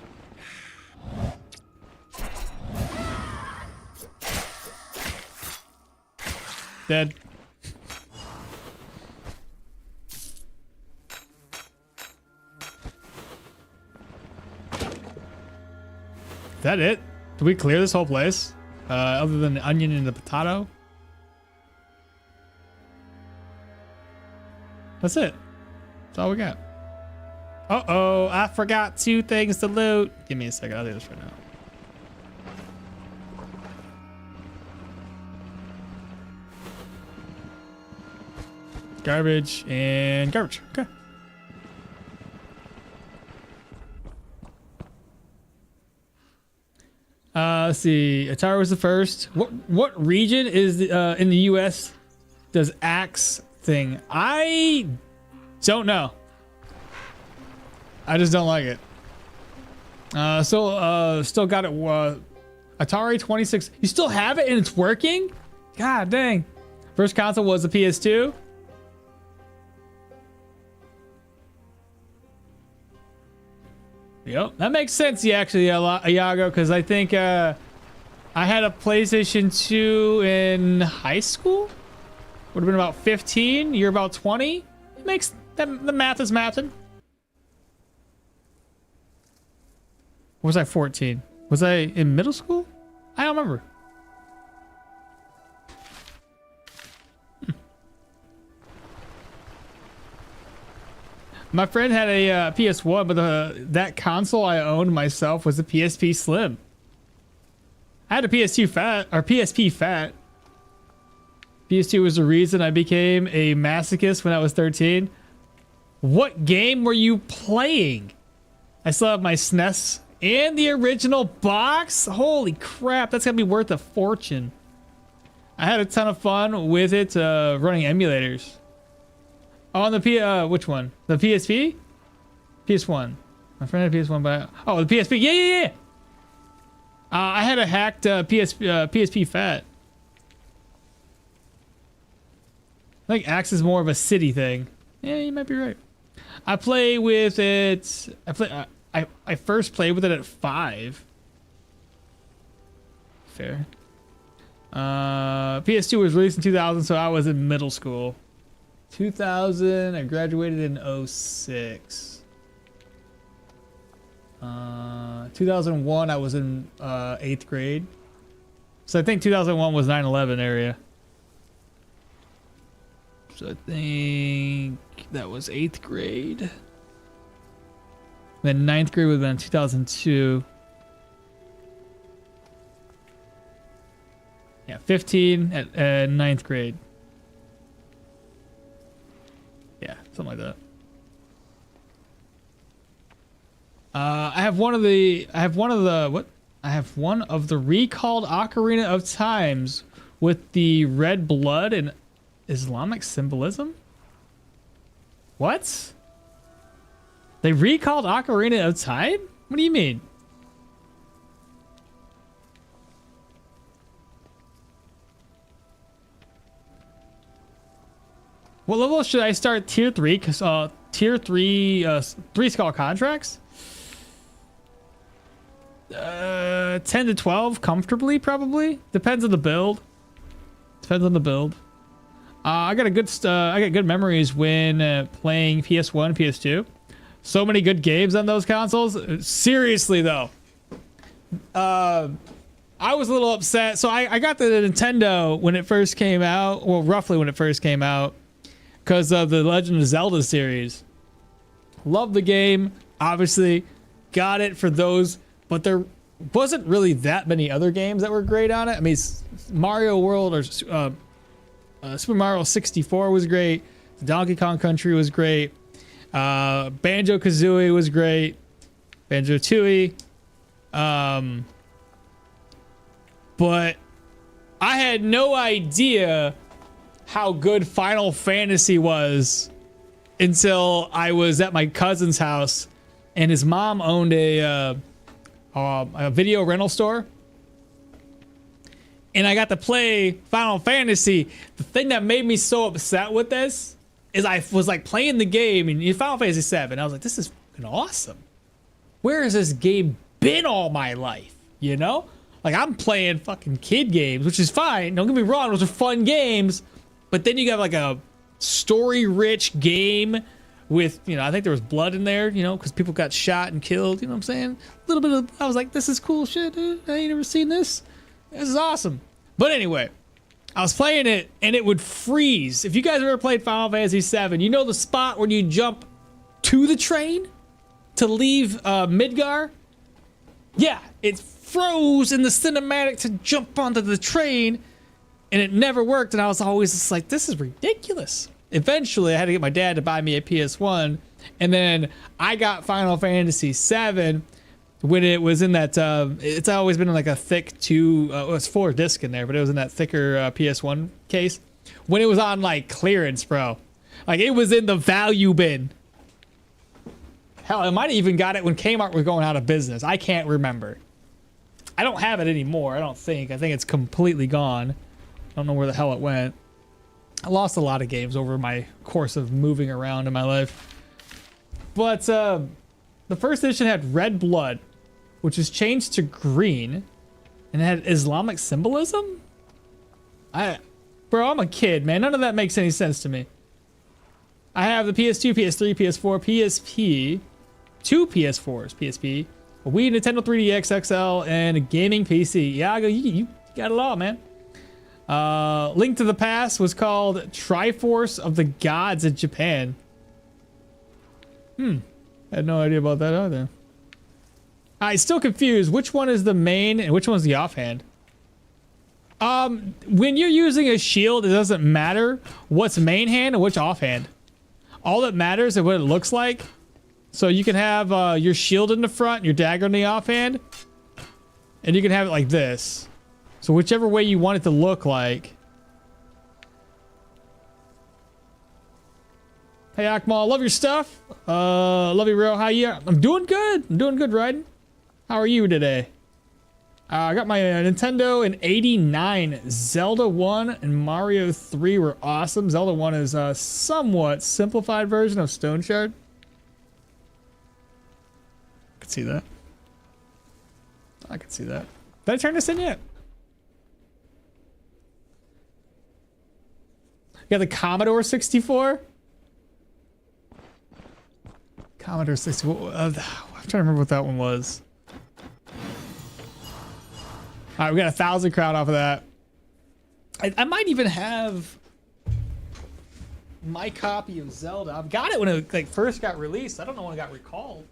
Dead. Is that it? Did we clear this whole place? Other than the onion and the potato? That's it. That's all we got. Uh-oh, I forgot 2 things to loot. Give me a second, I'll do this right now. Garbage and garbage, okay. Let's see. Atari was the first. What region is in the U.S. does axe thing? I don't know. I just don't like it. Still got it. Atari 26. You still have it and it's working? God dang. First console was the PS2. Yep, that makes sense. Actually, Iago, because I think I had a PlayStation 2 in high school. Would have been about 15. You're about 20. It makes that the math is mathing. Was I 14? Was I in middle school? I don't remember. My friend had a PS1, but that console I owned myself was a PSP Slim. I had a PS2 Fat, or PSP Fat. PS2 was the reason I became a masochist when I was 13. What game were you playing? I still have my SNES and the original box. Holy crap, that's gonna be worth a fortune. I had a ton of fun with it running emulators. Oh, on the which one? The PSP? PS1. My friend had a PS1, but oh, the PSP. Yeah. I had a hacked PSP Fat. I think Axe is more of a city thing. Yeah, you might be right. I play with it. I first played with it at 5. Fair. PS2 was released in 2000, so I was in middle school. 2000, I graduated in 06. 2001, I was in 8th grade. So I think 2001 was 9/11 area. So I think that was 8th grade. Then 9th grade would have been 2002. Yeah, 15 at 9th grade. Yeah, something like that. I have one of the recalled Ocarina of Times with the red blood and Islamic symbolism. What? They recalled Ocarina of Time? What do you mean? What level should I start tier 3? Because tier 3, 3 skull contracts? 10 to 12 comfortably, probably. Depends on the build. Depends on the build. I got good memories when playing PS1, PS2. So many good games on those consoles. Seriously though, I was a little upset. So I got the Nintendo when it first came out, well, roughly when it first came out, because of the Legend of Zelda series. Love the game, obviously. Got it for those, but there wasn't really that many other games that were great on it. I mean, Mario World or Super Mario 64 was great. Donkey Kong Country was great. Banjo-Kazooie was great. Banjo-Tooie. But I had no idea how good Final Fantasy was until I was at my cousin's house and his mom owned a video rental store. And I got to play Final Fantasy. The thing that made me so upset with this is I was like playing the game and Final Fantasy 7. I was like, this is fucking awesome. Where has this game been all my life? You know? Like I'm playing fucking kid games, which is fine. Don't get me wrong, those are fun games. But then you got like a story-rich game with, you know, I think there was blood in there, you know, because people got shot and killed. You know what I'm saying? A little bit of, I was like, this is cool shit, dude. I ain't never seen this. This is awesome. But anyway, I was playing it and it would freeze. If you guys ever played Final Fantasy 7, you know the spot when you jump to the train to leave Midgar? Yeah, it froze in the cinematic to jump onto the train and it never worked. And I was always just like, this is ridiculous. Eventually, I had to get my dad to buy me a PS1. And then I got Final Fantasy 7 when it was in that, it's always been in like a thick well, it's 4 disc in there, but it was in that thicker PS1 case. When it was on like clearance, bro. Like it was in the value bin. Hell, I might have even got it when Kmart was going out of business. I can't remember. I don't have it anymore, I don't think. I think it's completely gone. I don't know where the hell it went. I lost a lot of games over my course of moving around in my life. But the first edition had red blood, which is changed to green, and it had Islamic symbolism? Bro, I'm a kid, man. None of that makes any sense to me. I have the PS2, PS3, PS4, PSP, 2 PS4s, PSP, a Wii, Nintendo 3DS XL, and a gaming PC. Yeah, you got it all, man. Link to the Past was called Triforce of the Gods in Japan. Had no idea about that either. I'm still confused. Which one is the main and which one's the offhand? When you're using a shield, it doesn't matter what's main hand and which offhand. All that matters is what it looks like. So you can have your shield in the front, your dagger in the offhand, and you can have it like this. So whichever way you want it to look like. Hey okmall, love your stuff. Love you, real. How you? I'm doing good. I'm doing good, Ryden. How are you today? I got my Nintendo in '89. Zelda 1 and Mario 3 were awesome. Zelda 1 is a somewhat simplified version of Stoneshard. I could see that. I could see that. Did I turn this in yet? You got the Commodore 64? Commodore 64. I'm trying to remember what that one was. All right, we got 1,000 crown off of that. I might even have my copy of Zelda. I've got it when it like first got released. I don't know when it got recalled.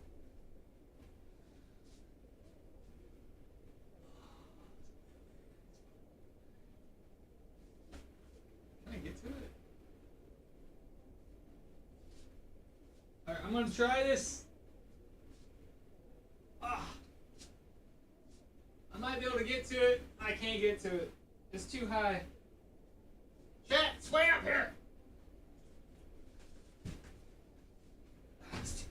Can I get to it? All right, I'm gonna try this. I might be able to get to it. I can't get to it. It's too high. Chat, it's way up here. That's too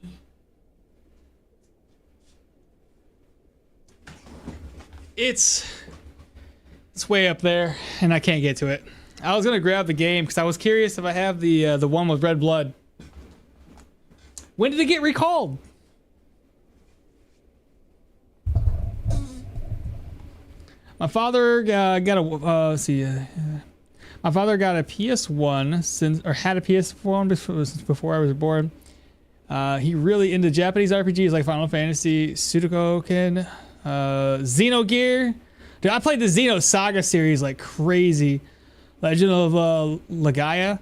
much. It's It's way up there, and I can't get to it. I was gonna grab the game because I was curious if I have the one with red blood. When did it get recalled? My father got a let's see. My father got a PS1 had a PS1 before I was born. He really into Japanese RPGs like Final Fantasy, Sudoku, Xenogear. Dude, I played the Xeno Saga series like crazy. Legend of Legaia.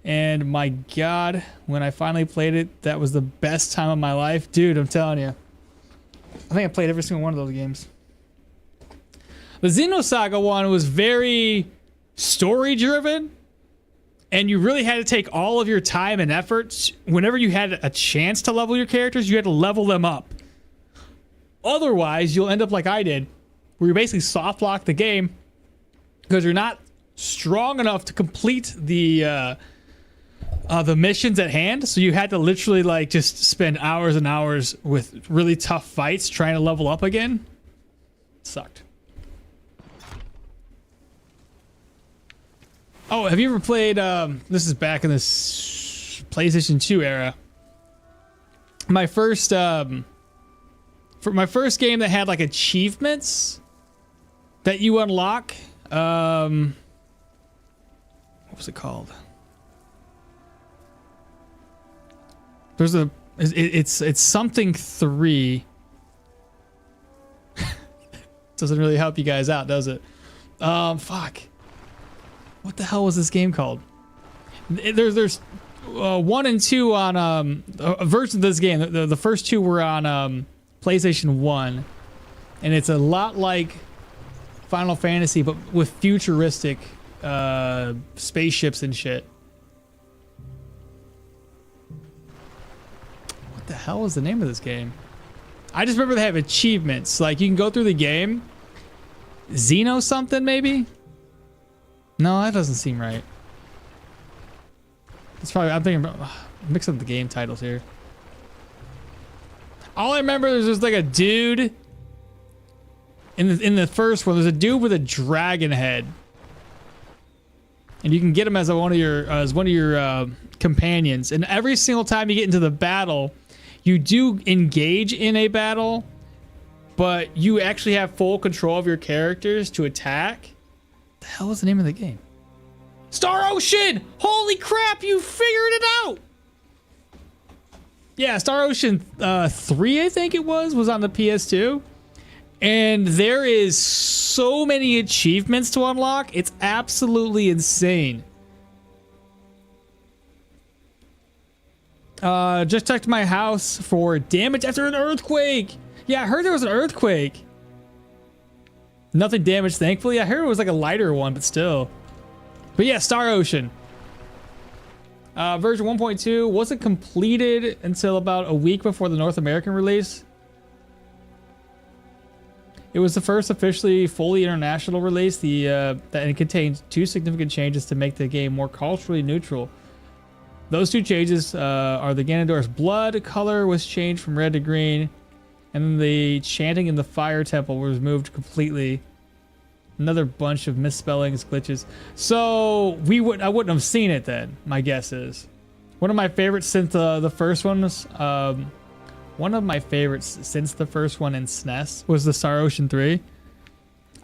And my god, when I finally played it, that was the best time of my life. Dude, I'm telling you. I think I played every single one of those games. The Xenosaga one was very story driven, and you really had to take all of your time and efforts. Whenever you had a chance to level your characters, you had to level them up. Otherwise, you'll end up like I did, where you basically soft lock the game because you're not strong enough to complete the missions at hand. So you had to literally like just spend hours and hours with really tough fights trying to level up again. It sucked. Oh, have you ever played, this is back in this PlayStation 2 era. My first, for my first game that had like achievements that you unlock, what was it called? There's it's something 3. Doesn't really help you guys out, does it? Fuck. What the hell was this game called? There's 1 and 2 on a version of this game. The first 2 were on PlayStation 1, and it's a lot like Final Fantasy, but with futuristic spaceships and shit. What the hell is the name of this game? I just remember they have achievements. Like you can go through the game. Xeno something maybe? No, that doesn't seem right. It's probably, I'm thinking about, mixing up the game titles here. All I remember is there's like a dude in the first one. There's a dude with a dragon head, and you can get him as one of your companions. And every single time you get into the battle, you do engage in a battle, but you actually have full control of your characters to attack. The hell is the name of the game? Star Ocean! Holy crap, you figured it out! Yeah, Star Ocean 3, I think it was on the PS2. And there is so many achievements to unlock. It's absolutely insane. Just checked my house for damage after an earthquake. Yeah, I heard there was an earthquake. Nothing damaged, thankfully. I heard it was like a lighter one, but still. But yeah, Star Ocean. Version 1.2 wasn't completed until about a week before the North American release. It was the first officially fully international release. And it contained 2 significant changes to make the game more culturally neutral. Those 2 changes are the Ganondorf's blood color was changed from red to green, and then the chanting in the fire temple was moved completely. Another bunch of misspellings, glitches. So I wouldn't have seen it then. My guess is one of my favorites since the first one was one of my favorites since the first one in SNES was the Star Ocean 3.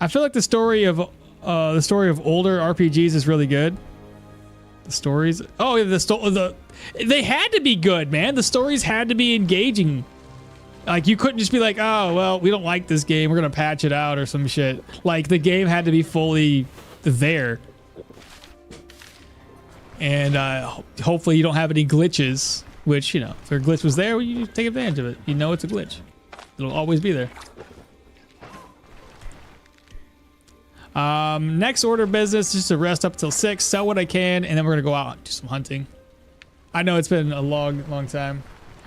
I feel like the story of older RPGs is really good. The stories, they had to be good, man. The stories had to be engaging. Like, you couldn't just be like, oh, well, we don't like this game, we're gonna patch it out or some shit. Like, the game had to be fully there. And hopefully you don't have any glitches, which, you know, if a glitch was there, well, you take advantage of it. You know it's a glitch. It'll always be there. Next order of business, just to rest up till 6, sell what I can, and then we're gonna go out and do some hunting. I know it's been a long time.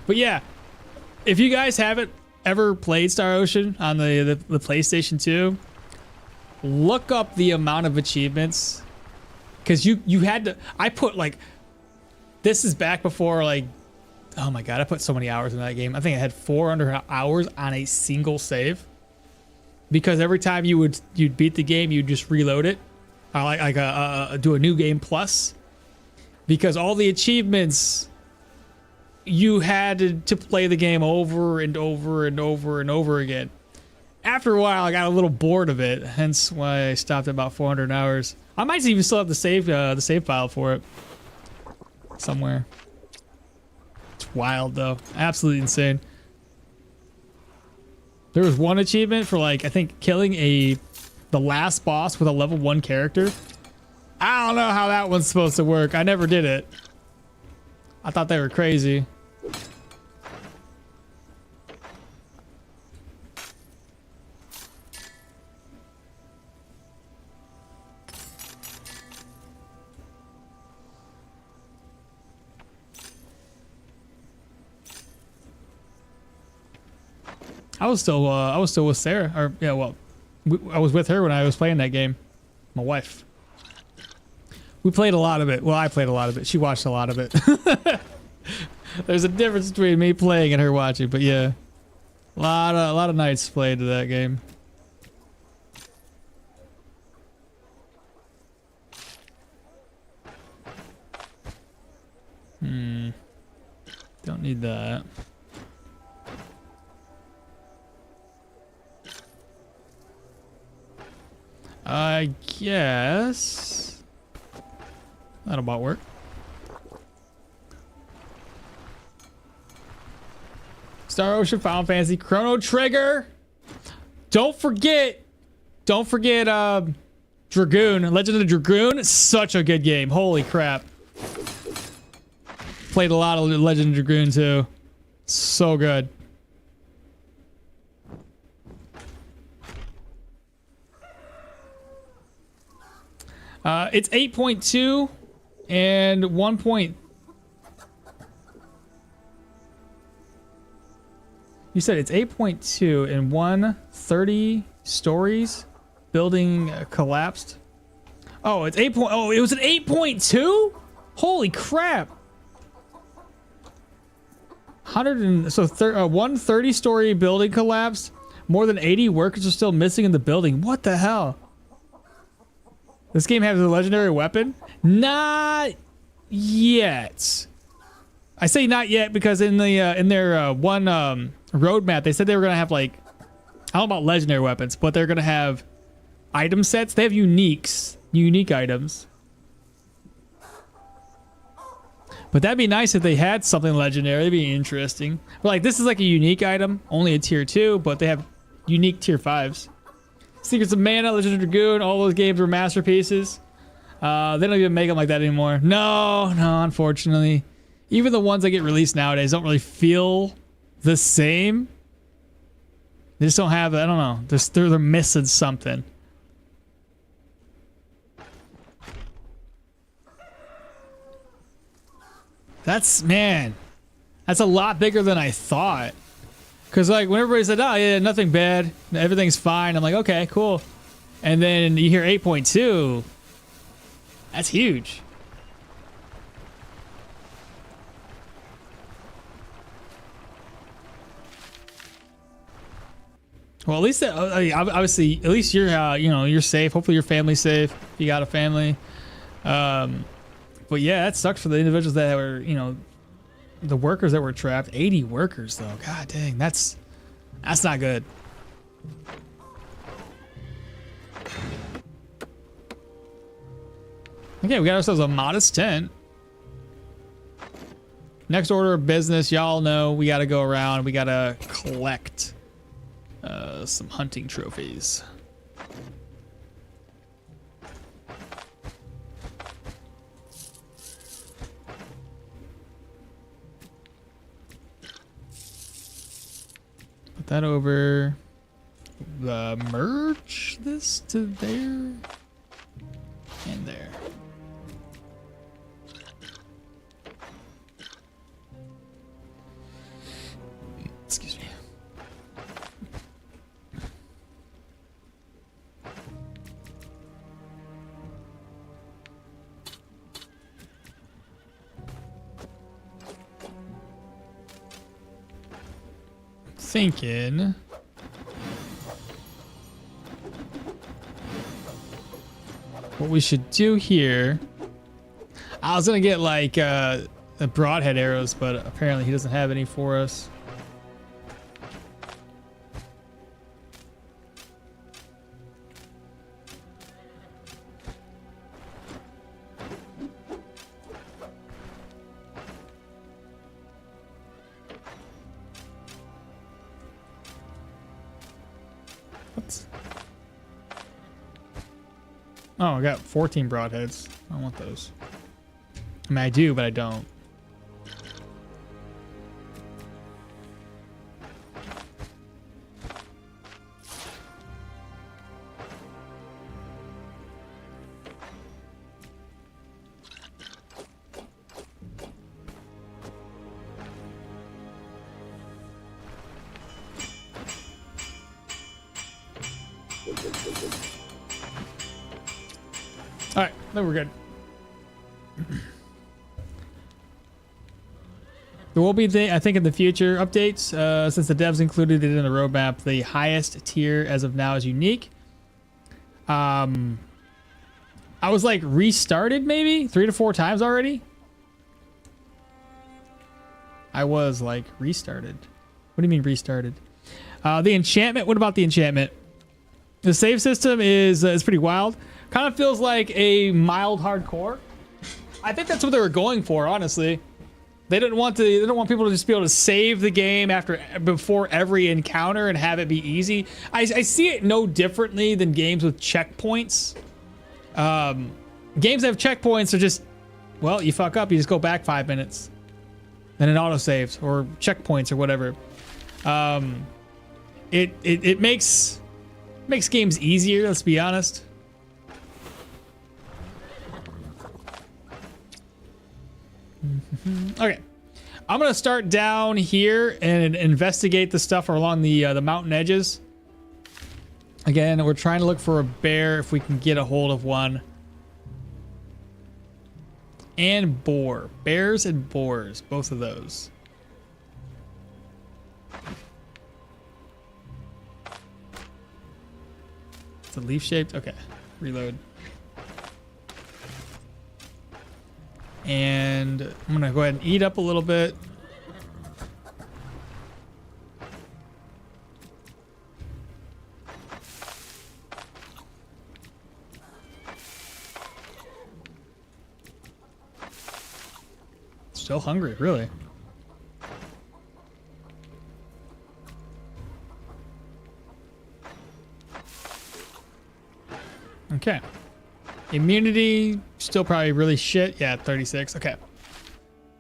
But yeah. If you guys haven't ever played Star Ocean on the PlayStation 2, look up the amount of achievements, because you had to. I put like, this is back before like, oh my god, I put so many hours in that game. I think I had 400 hours on a single save. because every time you'd beat the game, you'd just reload it, do a new game plus, because all the achievements you had to play the game over and over and over and over again. After a while, I got a little bored of it, hence why I stopped at about 400 hours. I might even still have the save file for it somewhere. It's wild though, absolutely insane. There was one achievement for like I think killing the last boss with a level 1 character. I don't know how that one's supposed to work. I never did it. I thought they were crazy. I was still with Sarah, or yeah, well, I was with her when I was playing that game. My wife. We played a lot of it. Well, I played a lot of it. She watched a lot of it. There's a difference between me playing and her watching, but yeah, a lot of nights played to that game. Don't need that. I guess that'll about work. Star Ocean, Final Fantasy, Chrono Trigger. Don't forget Dragoon, Legend of Dragoon. Such a good game. Holy crap. Played a lot of Legend of Dragoon too. So good. It's 8.2 and 1. You said it's 8.2 and 130 stories. Building collapsed. Oh, it's 8. Oh, it was an 8.2. Holy crap! 130-story building collapsed. More than 80 workers are still missing in the building. What the hell? This game has a legendary weapon? Not yet. I say not yet because in their one roadmap they said they were gonna have like, I don't know about legendary weapons, but they're gonna have item sets. They have unique items. But that'd be nice if they had something legendary. It'd be interesting. But like this is like a unique item, only a tier 2, but they have unique tier 5s. Secrets of Mana, Legend of Dragoon, all those games were masterpieces. They don't even make them like that anymore. No, unfortunately. Even the ones that get released nowadays don't really feel the same. They just don't have, I don't know, they're missing something. That's a lot bigger than I thought. Cause like when everybody said, oh yeah, nothing bad, everything's fine, I'm like, okay, cool. And then you hear 8.2, that's huge. Well, at least obviously, at least you're you're safe. Hopefully your family's safe. If you got a family. But yeah, that sucks for the individuals that were, the workers that were trapped. 80 workers though. God dang, that's not good. Okay, we got ourselves a modest tent. Next order of business, y'all know we got to go around. We got to collect some hunting trophies. Put that over. Merge this to there and there. Excuse me. Thinking what we should do here. I was gonna get like the broadhead arrows, but apparently he doesn't have any for us. What? Oh, I got 14 broadheads. I don't want those. I mean, I do, but I don't. All right, then we're good. There will be, I think, in the future updates, since the devs included it in the roadmap, the highest tier as of now is unique. I was like restarted maybe 3 to 4 times already. I was like restarted. What do you mean restarted? The enchantment. What about the enchantment? The save system is pretty wild. Kind of feels like a mild hardcore. I think that's what they were going for, honestly. They didn't want people to just be able to save the game before every encounter and have it be easy. I see it no differently than games with checkpoints. Games that have checkpoints are just, well, you fuck up, you just go back 5 minutes. Then it auto-saves, or checkpoints or whatever. It makes games easier, let's be honest. Okay, I'm gonna start down here and investigate the stuff along the mountain edges. Again, we're trying to look for a bear if we can get a hold of one. And boar. Bears and boars, both of those. It's a leaf shaped. Okay, reload. And I'm gonna go ahead and eat up a little bit. Still hungry, really. Okay. Immunity, still probably really shit. Yeah, 36. Okay.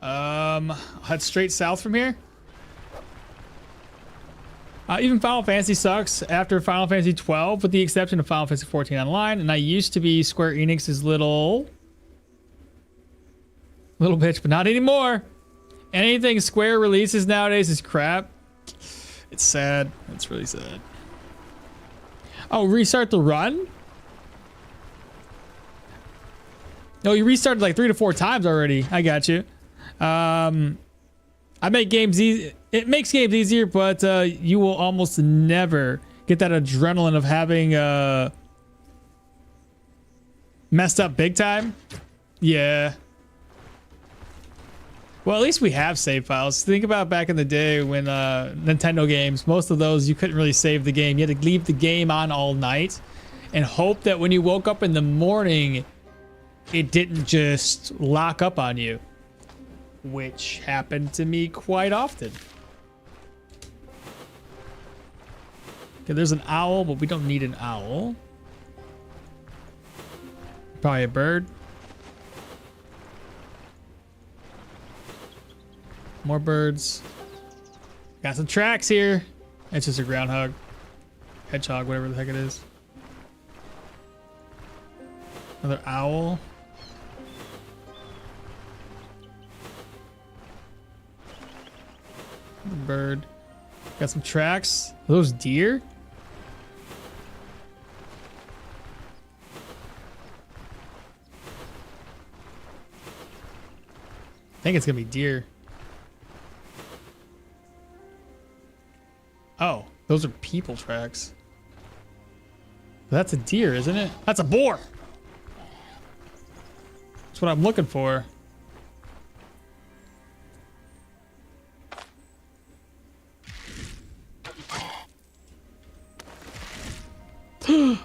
I'll head straight south from here. Even Final Fantasy sucks after Final Fantasy 12, with the exception of Final Fantasy 14 Online. And I used to be Square Enix's little bitch, but not anymore. Anything Square releases nowadays is crap. It's sad. It's really sad. Oh, restart the run? No, you restarted like 3 to 4 times already. I got you. I make games easy. It makes games easier, but you will almost never get that adrenaline of having messed up big time. Yeah. Well, at least we have save files. Think about back in the day when Nintendo games, most of those you couldn't really save the game. You had to leave the game on all night and hope that when you woke up in the morning, it didn't just lock up on you, which happened to me quite often. Okay, there's an owl, but we don't need an owl. Probably a bird. More birds. Got some tracks here. It's just a groundhog. Hedgehog, whatever the heck it is. Another owl. Another bird. Got some tracks. Are those deer? I think it's gonna be deer. Oh, those are people tracks. That's a deer, isn't it? That's a boar. That's what I'm looking for. I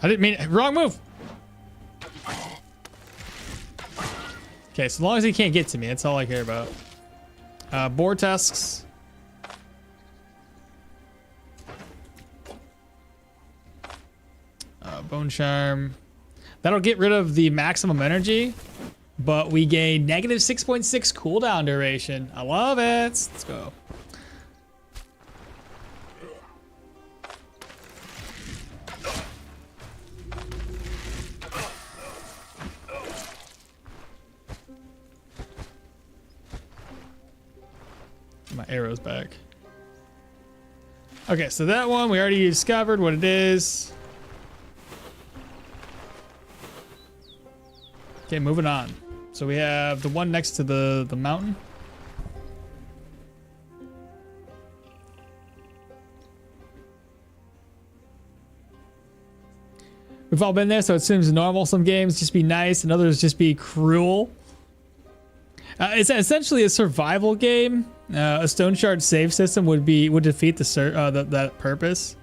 didn't mean it. Wrong move. Okay, so as long as he can't get to me, that's all I care about. Boar tusks. Bone charm. That'll get rid of the maximum energy, but we gain negative 6.6 cooldown duration. I love it. Let's go. My arrow's back. Okay, so that one we already discovered what it is. Okay, moving on. So we have the one next to the mountain. We've all been there, so it seems normal. Some games just be nice and others just be cruel. It's essentially a survival game. A Stoneshard save system would defeat that purpose.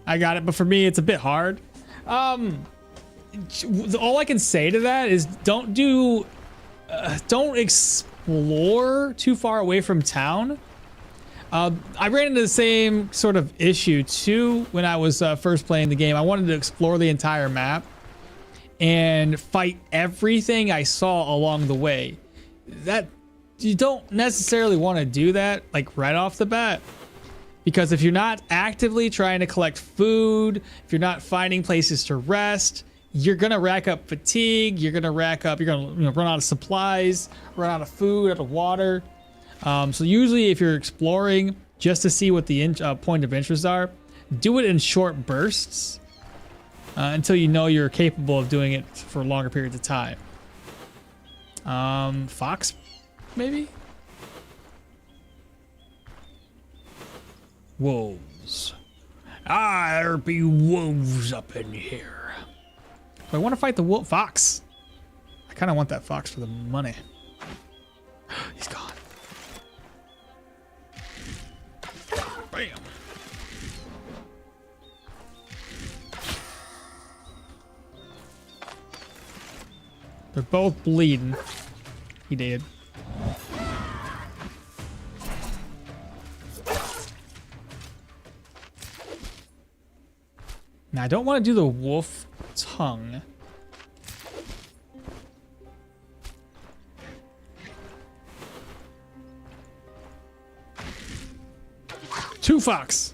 I got it, but for me, it's a bit hard. All I can say to that is don't explore too far away from town. I ran into the same sort of issue too when I was first playing the game. I wanted to explore the entire map and fight everything I saw along the way. That you don't necessarily want to do that like right off the bat, because if you're not actively trying to collect food, if you're not finding places to rest, you're gonna rack up fatigue. You're gonna run out of supplies, run out of food, out of water. So usually, if you're exploring just to see what the point of interest are, do it in short bursts until you know you're capable of doing it for longer periods of time. Fox, maybe? Wolves. There be wolves up in here. I want to fight the wolf fox. I kind of want that fox for the money. He's gone. Bam. They're both bleeding. He did. Now I don't want to do the wolf tongue. Two fox.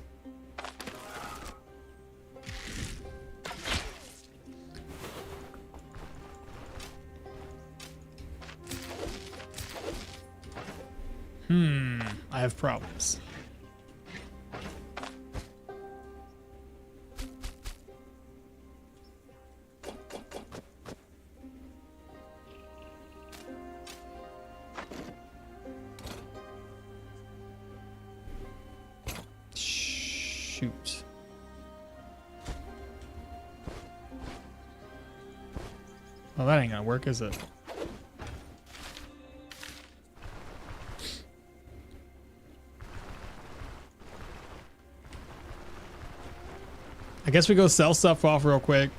I have problems. Shoot. Well, that ain't gonna work, is it? I guess we go sell stuff off real quick.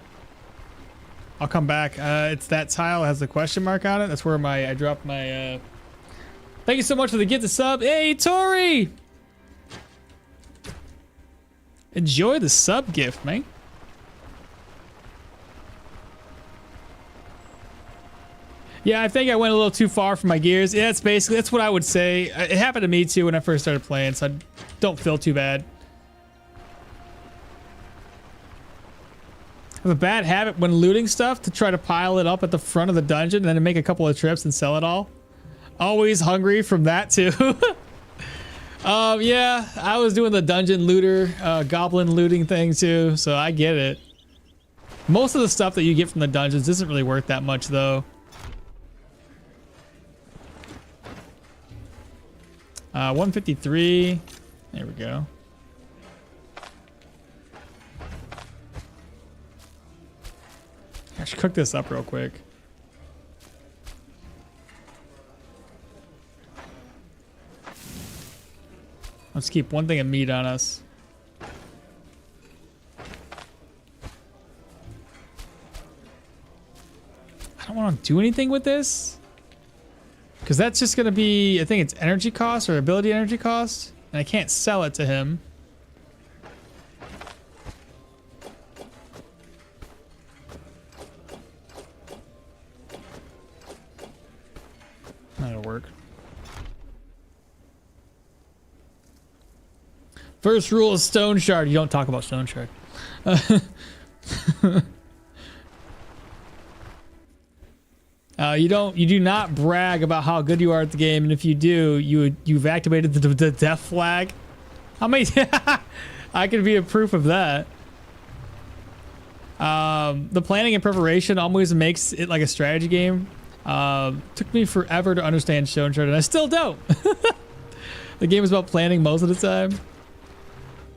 I'll come back. It's that tile that has the question mark on it. That's where I dropped my Thank you so much for the gift of sub. Hey, Tori! Enjoy the sub gift, man. Yeah, I think I went a little too far for my gears. Yeah, that's what I would say. It happened to me too when I first started playing, so I don't feel too bad. I have a bad habit when looting stuff to try to pile it up at the front of the dungeon and then to make a couple of trips and sell it all. Always hungry from that too. Yeah, I was doing the dungeon looter, goblin looting thing too, so I get it. Most of the stuff that you get from the dungeons isn't really worth that much though. 153. There we go. Gosh, should cook this up real quick. Let's keep one thing of meat on us. I don't want to do anything with this. Because that's just going to be, I think it's energy cost or ability energy cost. And I can't sell it to him. That'll work. First rule of Stoneshard, you don't talk about Stoneshard. You do not brag about how good you are at the game, and if you do, you've activated the death flag. How many? I can be a proof of that. The planning and preparation always makes it like a strategy game. Took me forever to understand Stoneshard, and I still don't. The game is about planning most of the time.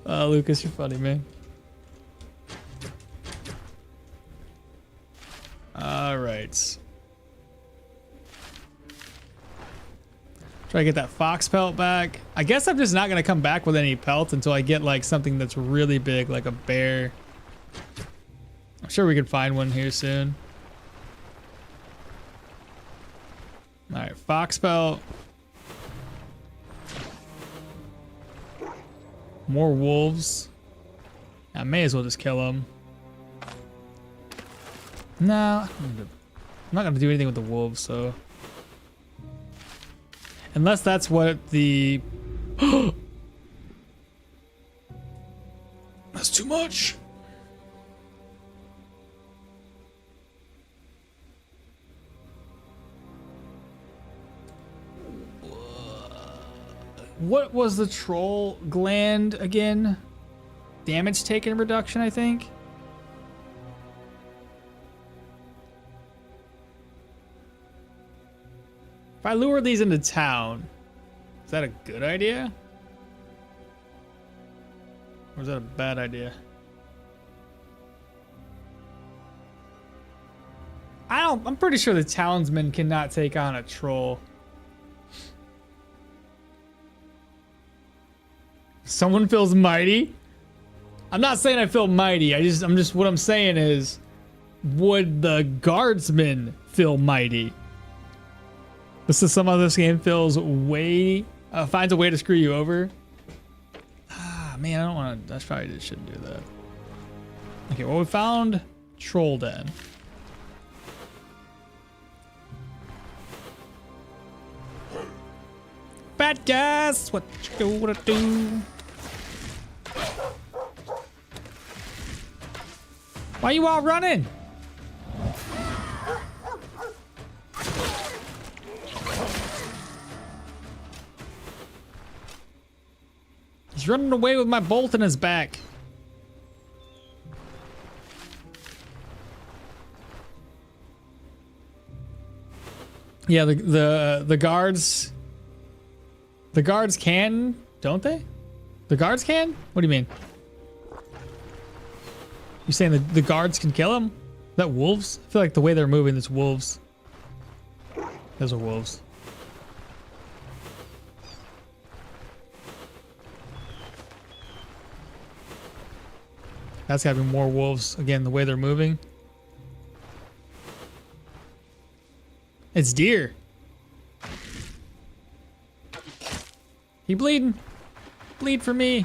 Lucas, you're funny, man. All right. Try to get that fox pelt back. I guess I'm just not going to come back with any pelts until I get like something that's really big, like a bear. I'm sure we can find one here soon. All right, fox pelt. More wolves. I may as well just kill them. No, I'm not gonna do anything with the wolves, so. Unless that's what the... That's too much. What was the troll gland again? Damage taken reduction, I think. If I lure these into town, is that a good idea? Or is that a bad idea? I'm pretty sure the townsmen cannot take on a troll. Someone feels mighty? I'm not saying I feel mighty. What I'm saying is, would the guardsmen feel mighty? This is some of this game feels finds a way to screw you over. Ah, man, I don't want to. I probably shouldn't do that. Okay, well, we found troll den. Bad guys, what you gonna do? Why you all running? He's running away with my bolt in his back. Yeah, the guards. The guards can, don't they? The guards can? What do you mean? You saying the guards can kill him? Is that wolves? I feel like the way they're moving, it's wolves. Those are wolves. That's gotta be more wolves. Again, the way they're moving. It's deer. He bleeding. Bleed for me.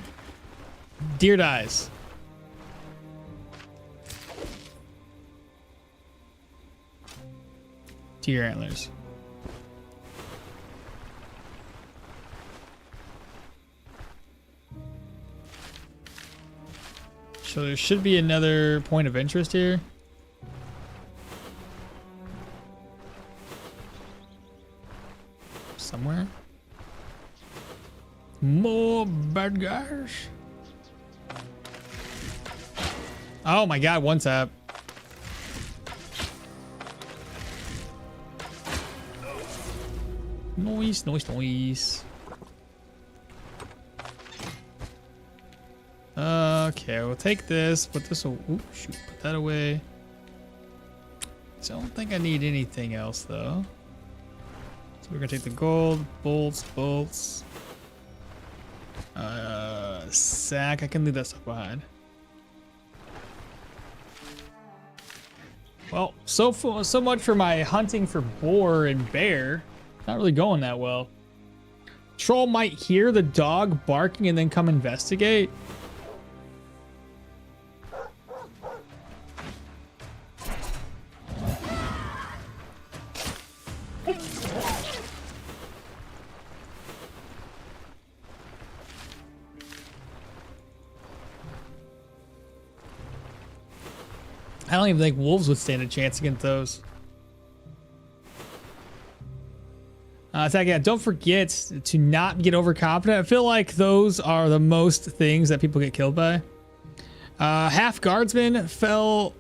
Deer dies. Deer antlers. So there should be another point of interest here. Somewhere. More bad guys. Oh my god, one tap. Noise, noise, noise. Okay, we'll take this, put this away. Ooh, shoot, put that away. Don't think I need anything else though. So we're gonna take the gold, bolts. Sack, I can leave that stuff behind. Well, so much for my hunting for boar and bear. Not really going that well. Troll might hear the dog barking and then come investigate. I don't even think wolves would stand a chance against those. So again, don't forget to not get overconfident. I feel like those are the most things that people get killed by. Half of the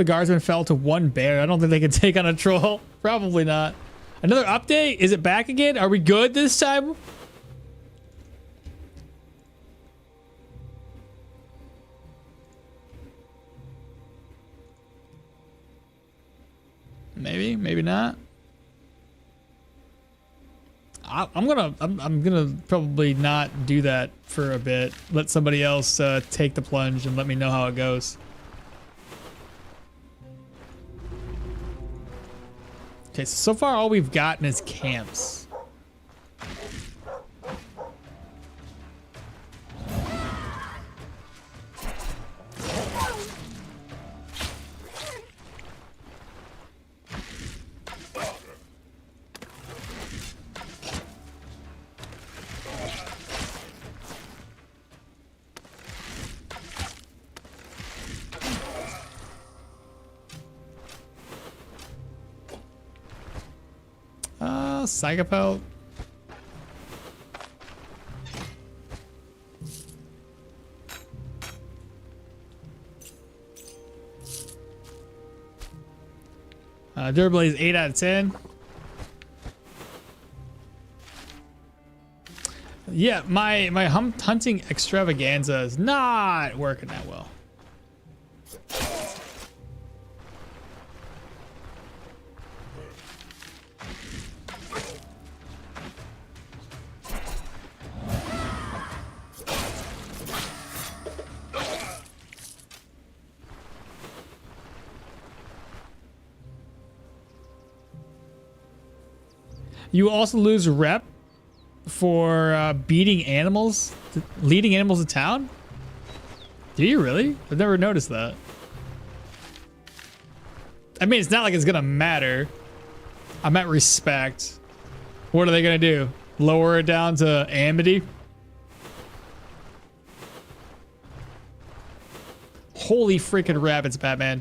guardsmen fell to one bear. I don't think they can take on a troll. Probably not. Another update? Is it back again? Are we good this time? Maybe, maybe not. I'm gonna probably not do that for a bit. Let somebody else take the plunge and let me know how it goes. Okay, so far all we've gotten is camps. Psychopath. Durability is 8 out of 10. Yeah, my hunting extravaganza is not working that well. You also lose rep for beating animals, leading animals to town. Do you really? I've never noticed that. I mean, it's not like it's gonna matter. I'm at respect. What are they gonna do? Lower it down to amity? Holy freaking rabbits, Batman.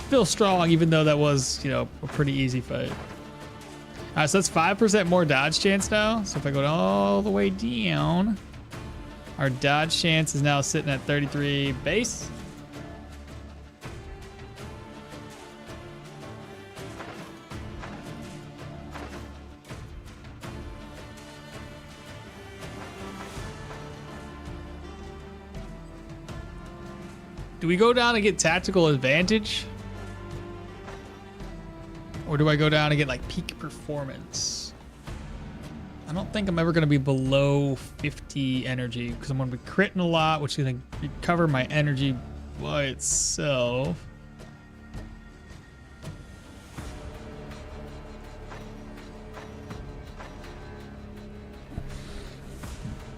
Feel strong, even though that was, you know, a pretty easy fight. All right, so that's 5% more dodge chance now. So if I go all the way down, our dodge chance is now sitting at 33 base. Do we go down and get tactical advantage? Or do I go down and get like peak performance? I don't think I'm ever going to be below 50 energy because I'm going to be critting a lot, which is going to recover my energy by itself.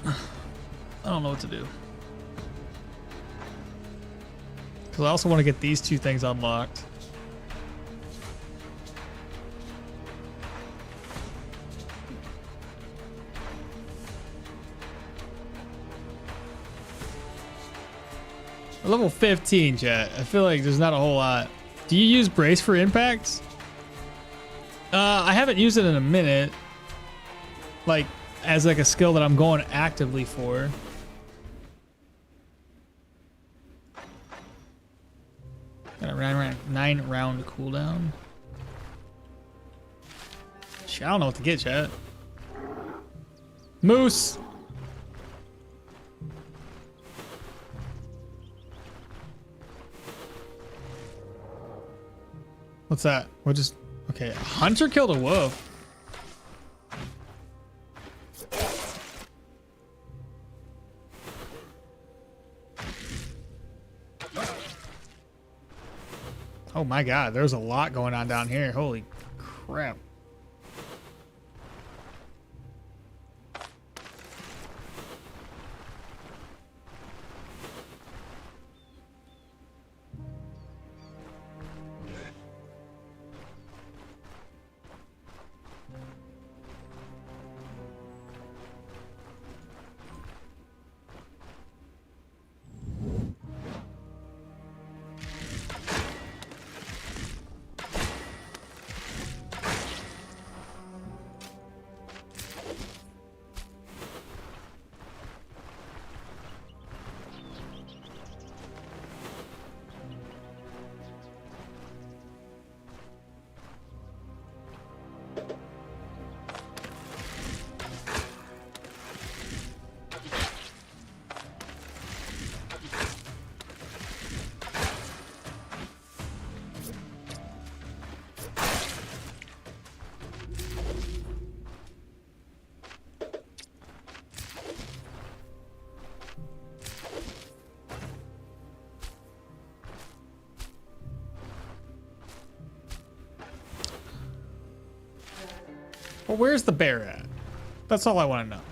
I don't know what to do. Because I also want to get these two things unlocked. Level 15, chat. I feel like there's not a whole lot. Do you use brace for impacts? I haven't used it in a minute. Like, as like a skill that I'm going actively for. Got a 9 round cooldown. Shit, I don't know what to get, chat. Moose. What's that? What just... Okay, a hunter killed a wolf. Oh my god, there's a lot going on down here. Holy crap. Well, where's the bear at? That's all I want to know.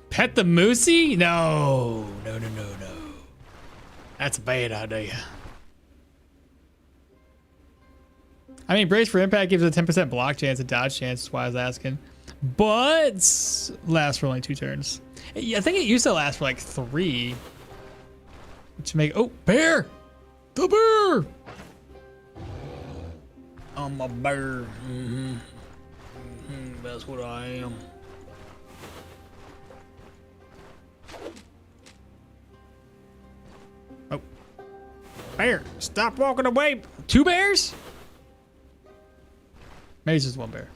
Pet the moosey? No. No. That's a bad idea. I mean, brace for impact gives a 10% block chance and dodge chance. That's why I was asking. But lasts for only 2 turns. I think it used to last for like 3. To make... Oh, bear! The bear! I'm a bear. That's what I am. Oh. Bear, stop walking away. 2 bears? Maybe it's just 1 bear.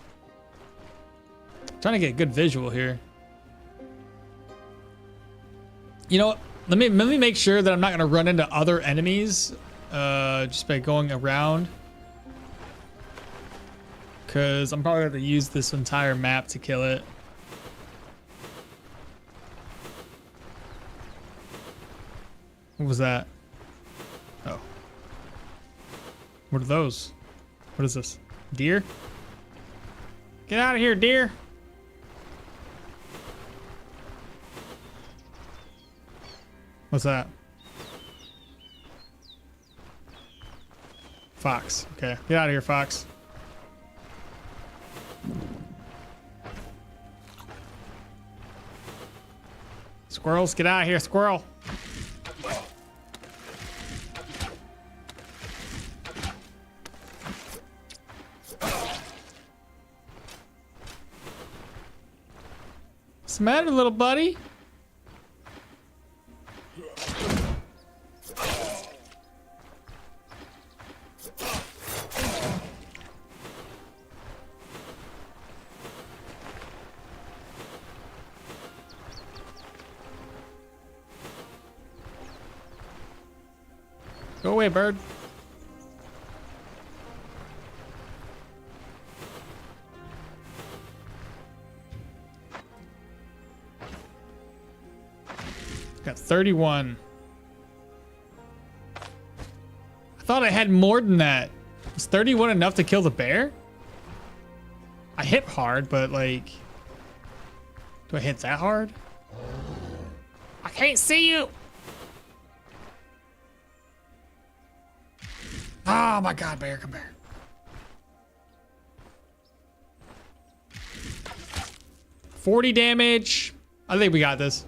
Trying to get a good visual here. You know what? Let me make sure that I'm not gonna run into other enemies just by going around. Because I'm probably going to use this entire map to kill it. What was that? Oh. What are those? What is this? Deer? Get out of here, deer! What's that? Fox. Okay. Get out of here, fox. Squirrels, get out of here, squirrel. What's the matter, little buddy? Go away, bird. Got 31. I thought I had more than that. Was 31 enough to kill the bear? I hit hard, but like... Do I hit that hard? I can't see you! Oh my god, bear, come here. $40 damage. I think we got this.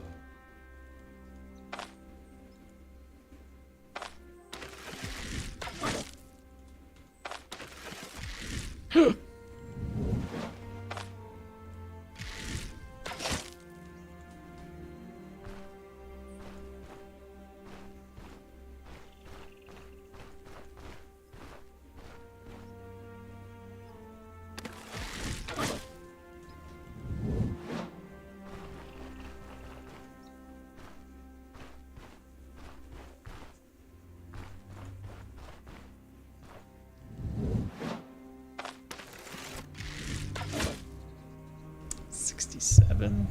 57.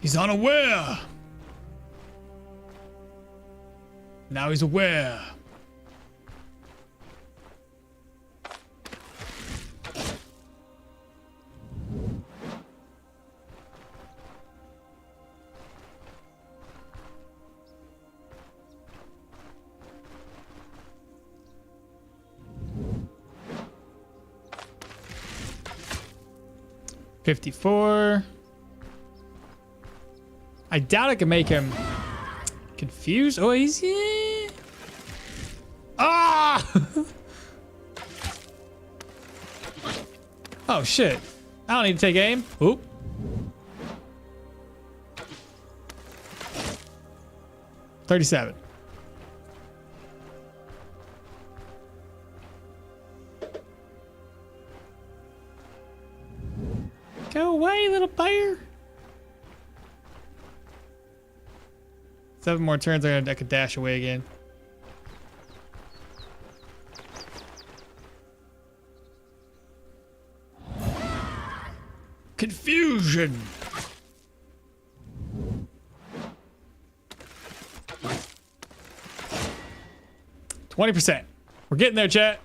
He's unaware. Now he's aware. $54. I doubt I can make him confused. Oh, he's yeah. Ah! Oh shit! I don't need to take aim. Oop. $37. Go away, little bear. 7 more turns, I could dash away again. Confusion. %. We're getting there, chat.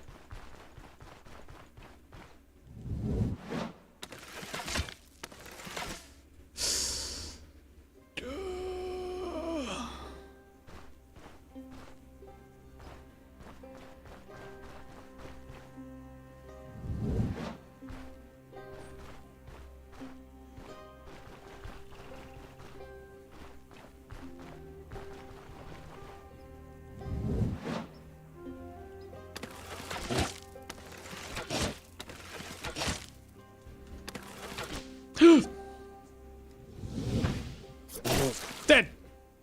Dead.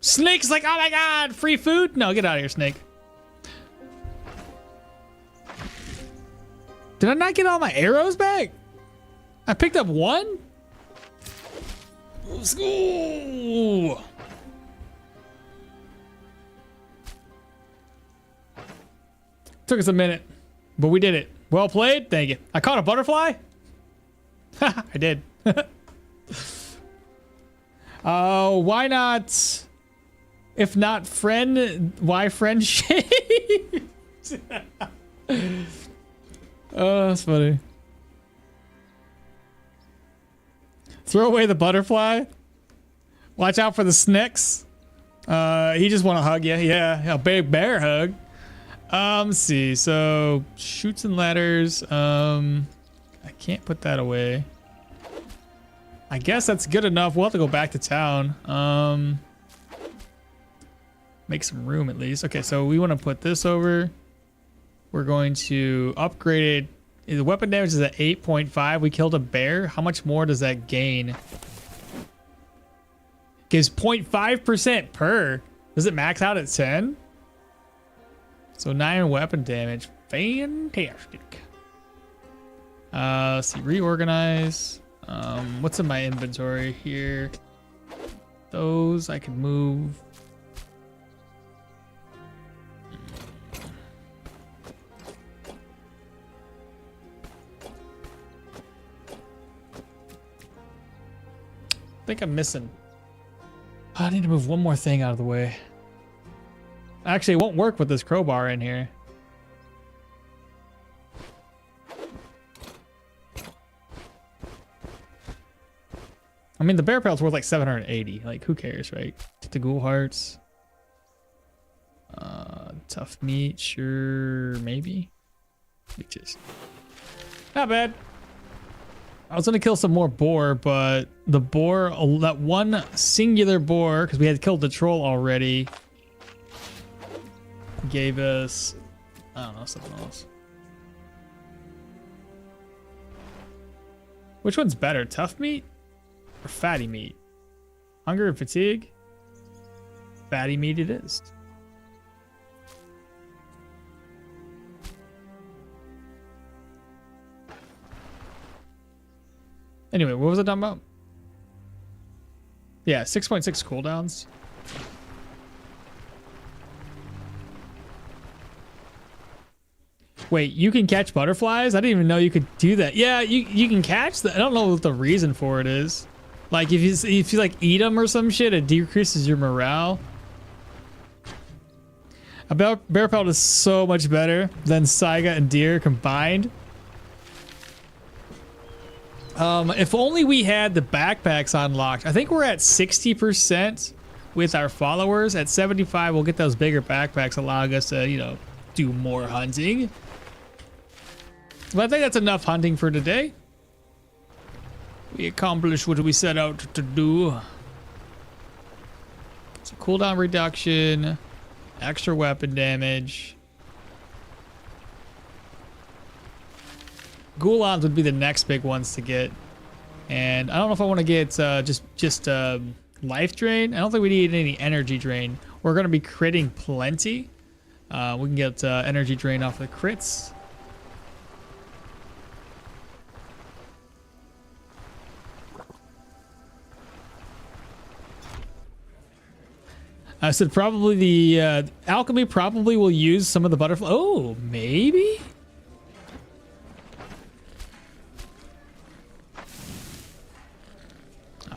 Snake's like, oh my god, free food? No, get out of here, Snake. Did I not get all my arrows back? I picked up 1? Let's go. Took us a minute, but we did it. Well played. Thank you. I caught a butterfly? I did. Why not? If not friend, why friendship? Oh, that's funny. Throw away the butterfly. Watch out for the snakes. He just want to hug you. Yeah, a big bear hug. Let's see. So shoots and ladders. I can't put that away. I guess that's good enough. We'll have to go back to town. Make some room at least. Okay, so we want to put this over. We're going to upgrade it. The weapon damage is at 8.5. We killed a bear. How much more does that gain? Gives 0.5% per. Does it max out at 10? So 9 weapon damage. Fantastic. Let's see. Reorganize. What's in my inventory here? Those I can move. I think I'm missing. I need to move one more thing out of the way. Actually, it won't work with this crowbar in here. I mean, the bear pelt's worth like 780. Like, who cares, right? The ghoul hearts. Tough meat, sure, maybe. Leeches. Not bad. I was gonna kill some more boar, but the boar, that one singular boar, because we had killed the troll already, gave us, I don't know, something else. Which one's better, tough meat or fatty meat? Hunger and fatigue? Fatty meat it is. Anyway, what was I talking about? Yeah, 6.6 cooldowns. Wait, you can catch butterflies? I didn't even know you could do that. Yeah, you can catch them. I don't know what the reason for it is. Like if you like eat them or some shit, it decreases your morale. A bear pelt is so much better than Saiga and deer combined. If only we had the backpacks unlocked. I think we're at 60% with our followers. At 75, we'll get those bigger backpacks, allowing us to, you know, do more hunting. But I think that's enough hunting for today. We accomplished what we set out to do. So cooldown reduction, extra weapon damage. Ghoulons would be the next big ones to get. And I don't know if I want to get just life drain. I don't think we need any energy drain. We're going to be critting plenty. We can get energy drain off the crits. I said probably the alchemy probably will use some of the butterfly. Oh, maybe?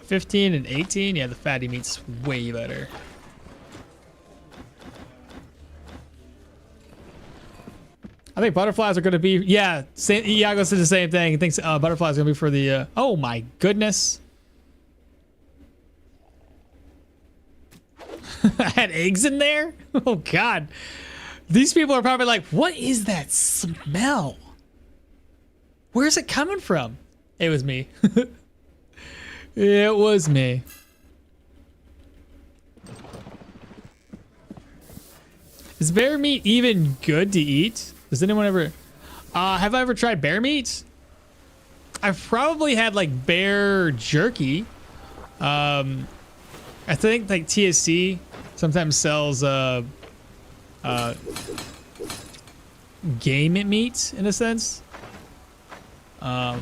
15 and 18. Yeah, the fatty meat's way better. I think butterflies are going to be... Yeah, Iago said the same thing. He thinks butterflies are going to be for the... oh my goodness. I had eggs in there? Oh god. These people are probably like, what is that smell? Where's it coming from? It was me. It was me. Is bear meat even good to eat? Does anyone ever... have I ever tried bear meat? I've probably had like bear jerky. I think like TSC sometimes sells game meat in a sense. I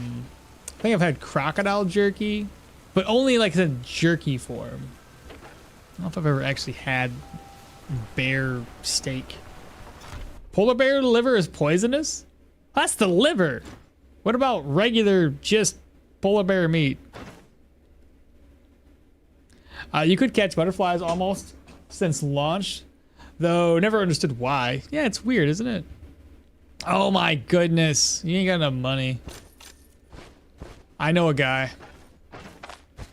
think I've had crocodile jerky, but only like the jerky form. I don't know if I've ever actually had bear steak. Polar bear liver is poisonous? That's the liver. What about regular just polar bear meat? You could catch butterflies almost since launch, though never understood why. Yeah, it's weird, isn't it? Oh my goodness. You ain't got enough money. I know a guy I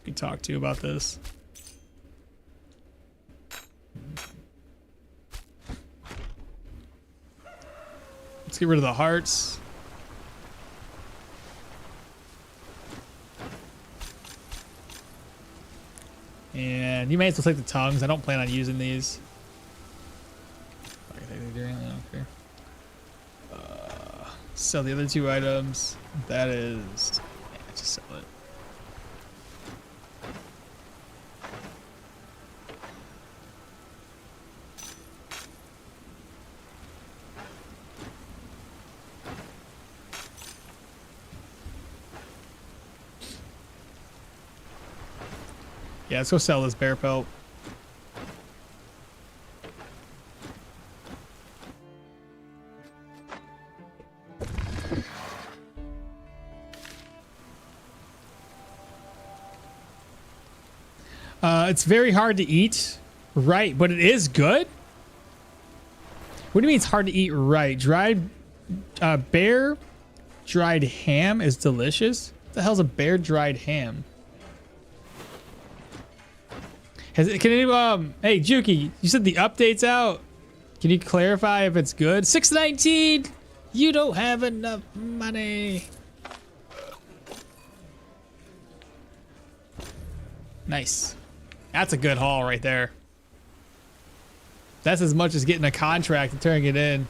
can talk to about this. Let's get rid of the hearts. And you may as well take the tongues. I don't plan on using these. I can take the during, I don't care. Sell the other two items. That is... yeah, just sell it. Yeah, let's go sell this bear pelt. It's very hard to eat right, but it is good. What do you mean it's hard to eat right? Dried bear dried ham is delicious. What the hell's a bear dried ham? Can anyone, hey Juki, you said the update's out. Can you clarify if it's good? 619. You don't have enough money. Nice. That's a good haul right there. That's as much as getting a contract and turning it in.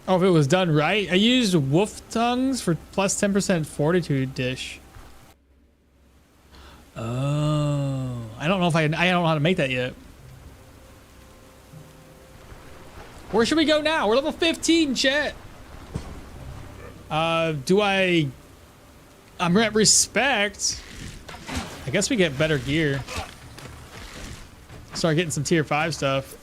Oh, if it was done right. I used wolf tongues for plus 10% fortitude dish. Oh, I don't know if I don't know how to make that yet. Where should we go now? We're level 15, chat. Do I I'm at respect. I guess we get better gear. Start getting some tier 5 stuff.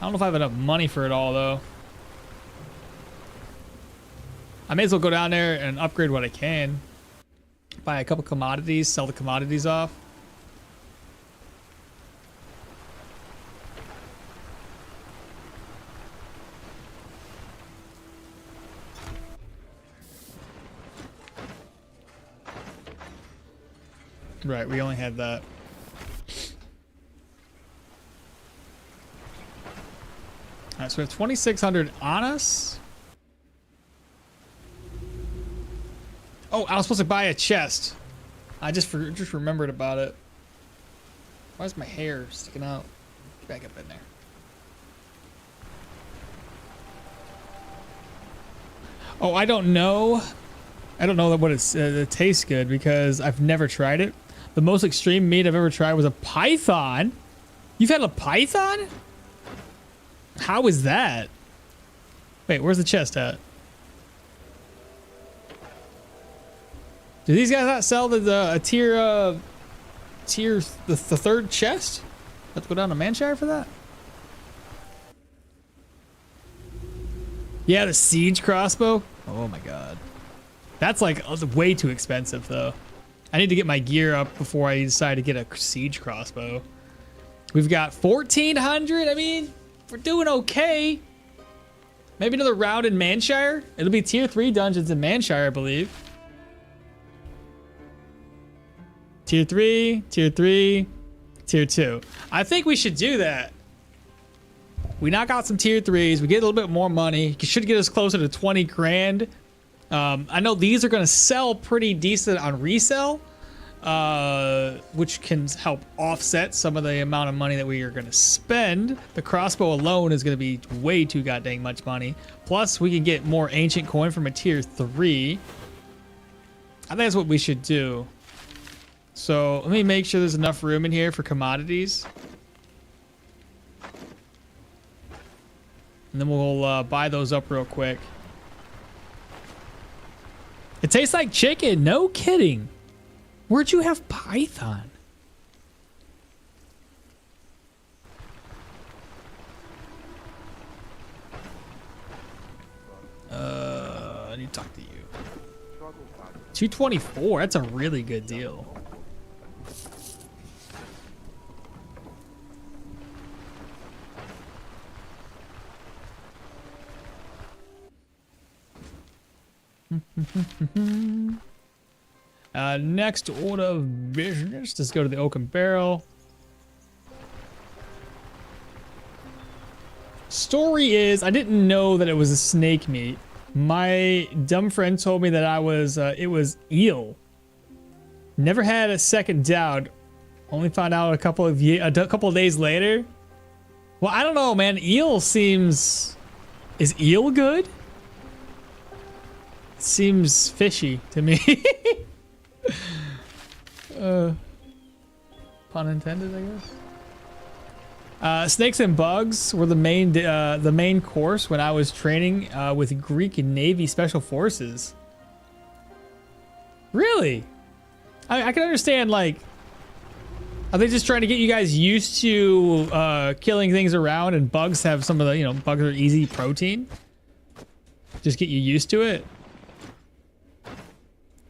I don't know if I have enough money for it all, though. I may as well go down there and upgrade what I can. Buy a couple commodities, sell the commodities off. Right, we only had that. All right, so we have 2,600 on us. Oh, I was supposed to buy a chest. I just remembered about it. Why is my hair sticking out? Back up in there. Oh, I don't know. I don't know what it tastes good because I've never tried it. The most extreme meat I've ever tried was a python. You've had a python? How is that? Wait, where's the chest at? Do these guys not sell the tier the third chest? Have to go down to Manshire for that? Yeah, the siege crossbow. Oh my god. That's like way too expensive though. I need to get my gear up before I decide to get a siege crossbow. We've got 1,400. I mean, we're doing okay. Maybe another round in Manshire. It'll be tier 3 dungeons in Manshire, I believe. Tier 3, tier 3, tier 2. I think we should do that. We knock out some tier 3s. We get a little bit more money. It should get us closer to 20 grand. I know these are going to sell pretty decent on resale, which can help offset some of the amount of money that we are going to spend. The crossbow alone is going to be way too goddamn much money. Plus, we can get more ancient coin from a tier 3. I think that's what we should do. So let me make sure there's enough room in here for commodities. And then we'll buy those up real quick. It tastes like chicken. No kidding. Where'd you have python? I need to talk to you. 224. That's a really good deal. Next order of business. Let's go to the oaken barrel. Story is, I didn't know that it was a snake meat. My dumb friend told me that it was eel. Never had a second doubt. Only found out a couple of days later. Well, I don't know, man. Eel seems... Is eel good? Seems fishy to me. Pun intended, I guess. Snakes and bugs were the main course when I was training with Greek Navy Special Forces. Really? I can understand, like, are they just trying to get you guys used to killing things around, and bugs have some of the, bugs are easy protein? Just get you used to it?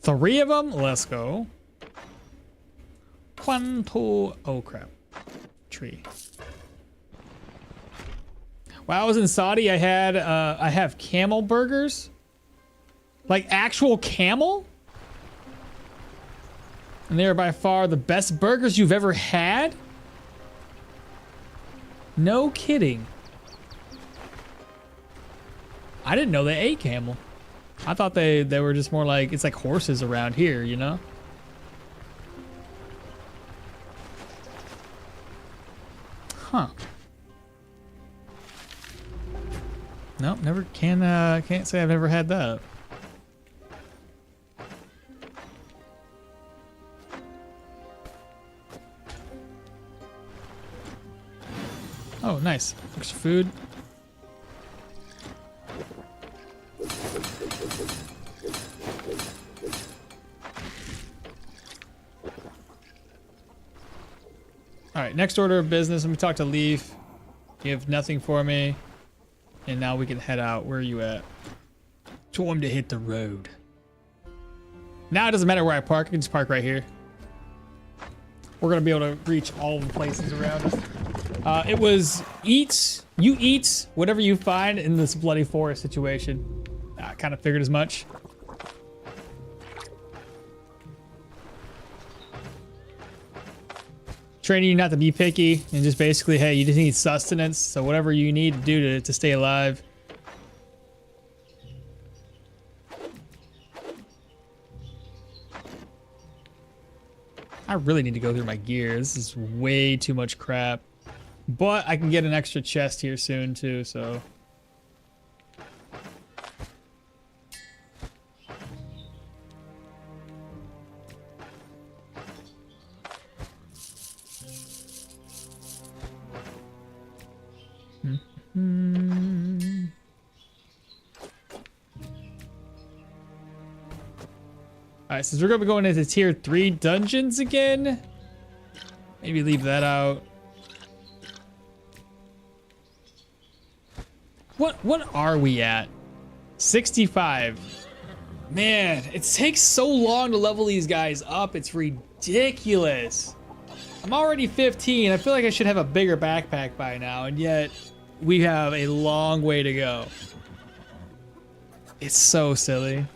3 of them? Let's go. Quanto... Oh, crap. Tree. While I was in Saudi, I have camel burgers. Like actual camel? And they are by far the best burgers you've ever had? No kidding. I didn't know they ate camel. I thought they were just more like, it's like horses around here, you know? Huh. Nope, never can't say I've ever had that. Oh, nice. Extra food. All right, next order of business. Let me talk to Leaf. You have nothing for me. And now we can head out. Where are you at? Time to hit the road. Now it doesn't matter where I park. I can just park right here. We're going to be able to reach all the places around us. It was you eat whatever you find in this bloody forest situation. I kind of figured as much. Training you not to be picky and just basically, hey, you just need sustenance. So whatever you need to do to stay alive. I really need to go through my gear. This is way too much crap. But I can get an extra chest here soon too, so. Alright, since we're gonna be going into tier 3 dungeons again, maybe leave that out. What are we at? 65. Man, it takes so long to level these guys up. It's ridiculous. I'm already 15. I feel like I should have a bigger backpack by now, and yet we have a long way to go. It's so silly.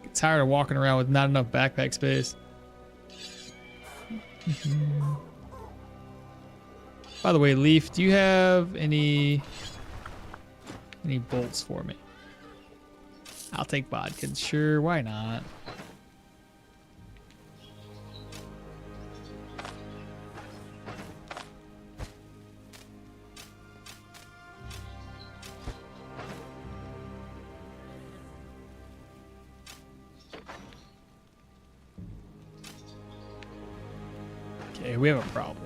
Get tired of walking around with not enough backpack space. By the way, Leaf, do you have any bolts for me? I'll take vodka. Sure, why not? Okay, we have a problem.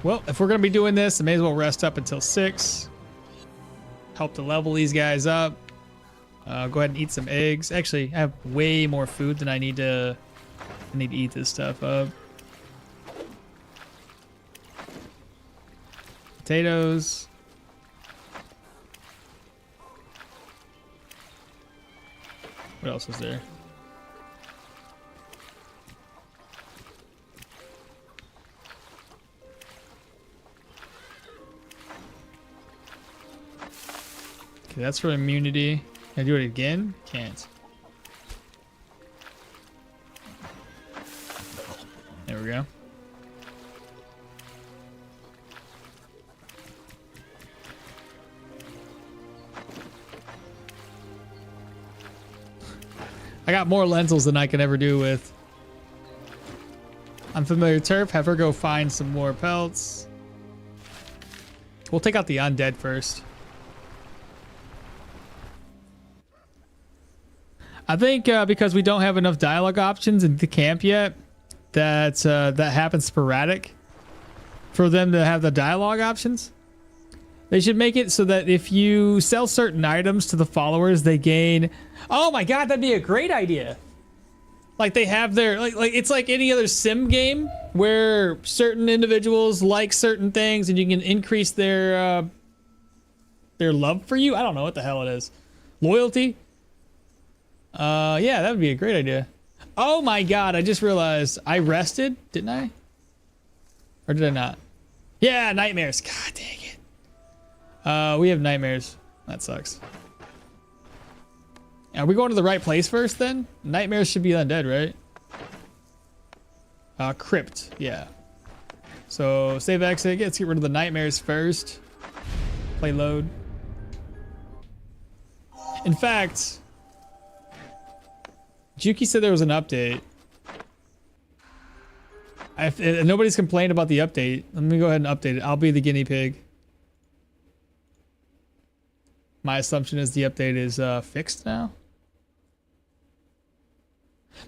Well, if we're gonna be doing this, I may as well rest up until 6. Help to level these guys up. Go ahead and eat some eggs. Actually, I have way more food than I need to eat this stuff up. Potatoes. What else is there? Okay, that's for immunity. Can I do it again? Can't. There we go. I got more lentils than I can ever do with. Unfamiliar turf. Have her go find some more pelts. We'll take out the undead first. I think because we don't have enough dialogue options in the camp yet, that happens sporadic for them to have the dialogue options. They should make it so that if you sell certain items to the followers, they gain. Oh my god, that'd be a great idea. Like they have their like it's like any other sim game where certain individuals like certain things and you can increase their love for you. I don't know what the hell it is. Loyalty. Yeah, that would be a great idea. Oh my god, I just realized I rested, didn't I? Or did I not? Yeah, nightmares. God dang it. We have nightmares. That sucks. Are we going to the right place first then? Nightmares should be undead, right? Crypt, yeah. So save exit. Let's get rid of the nightmares first. Play load. In fact, Juki said there was an update. Nobody's complained about the update. Let me go ahead and update it. I'll be the guinea pig. My assumption is the update is fixed now.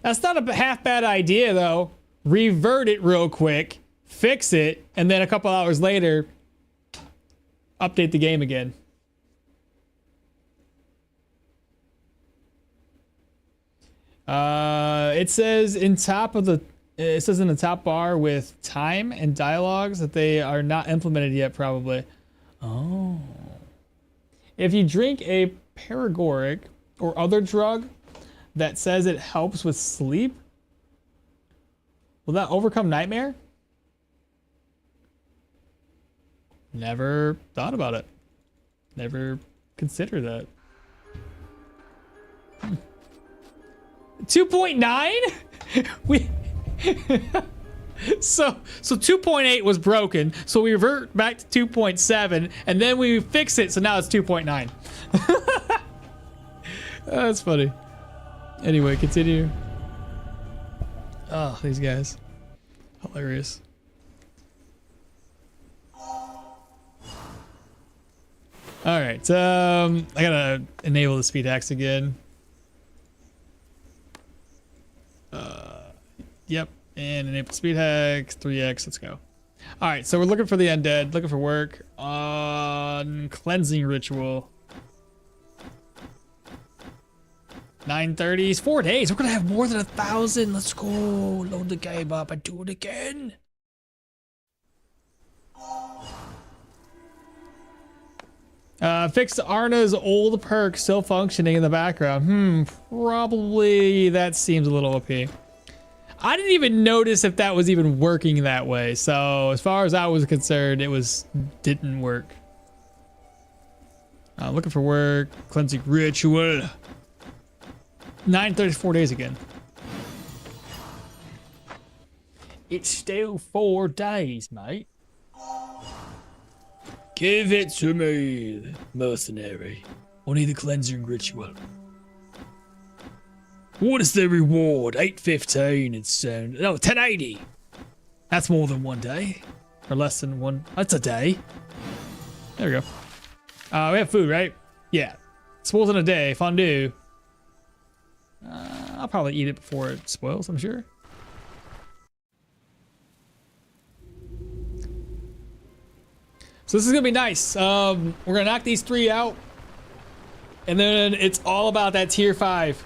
That's not a half bad idea though. Revert it real quick, fix it, and then a couple hours later, update the game again. It says in the top bar with time and dialogues that they are not implemented yet, probably. Oh. If you drink a paregoric or other drug that says it helps with sleep, will that overcome nightmare? Never thought about it. Never considered that. 2.9? We so 2.8 was broken, so we revert back to 2.7 and then we fix it, so now it's 2.9. That's funny. Anyway, continue. Oh, these guys. Hilarious. Alright, I gotta enable the speed hacks again. Yep, and enable speed hacks, 3x, let's go. Alright, so we're looking for the undead, looking for work on cleansing ritual. 9:30s, 4 days. We're gonna have more than 1,000. Let's go. Load the game up and do it again. Fix Arna's old perk still functioning in the background. Probably that seems a little OP. I didn't even notice if that was even working that way. So as far as I was concerned, it didn't work. Looking for work, cleansing ritual. 9:34 days again. It's still 4 days, mate. Give it to me, mercenary. Only the cleansing ritual. What is the reward? 8:15 and soon. No, 1080. That's more than 1 day. Or less than one. That's a day. There we go. We have food, right? Yeah. It's more than a day. Fondue. I'll probably eat it before it spoils, I'm sure. So this is gonna be nice. We're gonna knock these 3 out, and then it's all about that tier 5.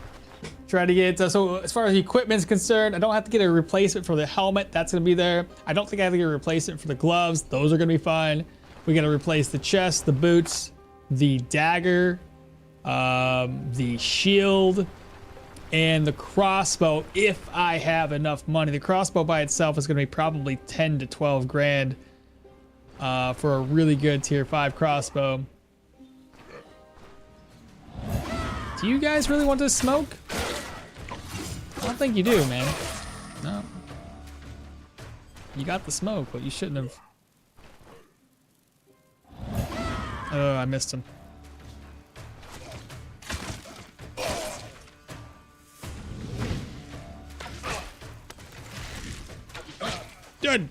Try to get, so as far as the equipment's concerned, I don't have to get a replacement for the helmet. That's gonna be there. I don't think I have to get a replacement for the gloves. Those are gonna be fine. We gotta replace the chest, the boots, the dagger, the shield, and the crossbow if I have enough money. The crossbow by itself is gonna be probably 10 to 12 grand for a really good tier 5 crossbow. Do you guys really want to smoke? I don't think you do, man. No. You got the smoke, but you shouldn't have. Oh, I missed him. Good.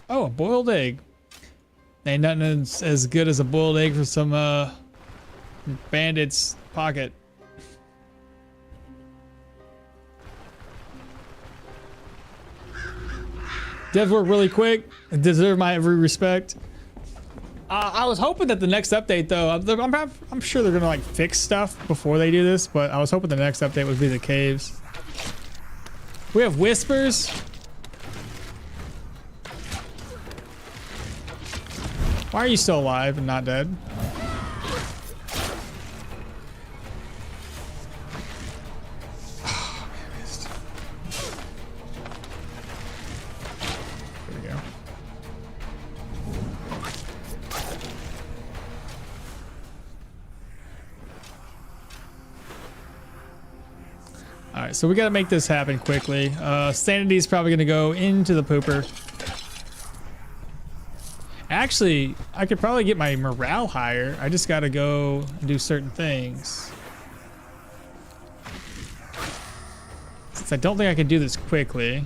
Oh, a boiled egg. Ain't nothing as good as a boiled egg for some bandit's pocket. Devs work really quick and deserve my every respect. I was hoping that the next update, though, I'm sure they're gonna like fix stuff before they do this, but I was hoping the next update would be the caves. We have whispers. Why are you still alive and not dead? Oh, man, I missed. There we go. All right, so we gotta make this happen quickly. Sanity is probably gonna go into the pooper. Actually, I could probably get my morale higher. I just gotta go and do certain things. Since I don't think I can do this quickly.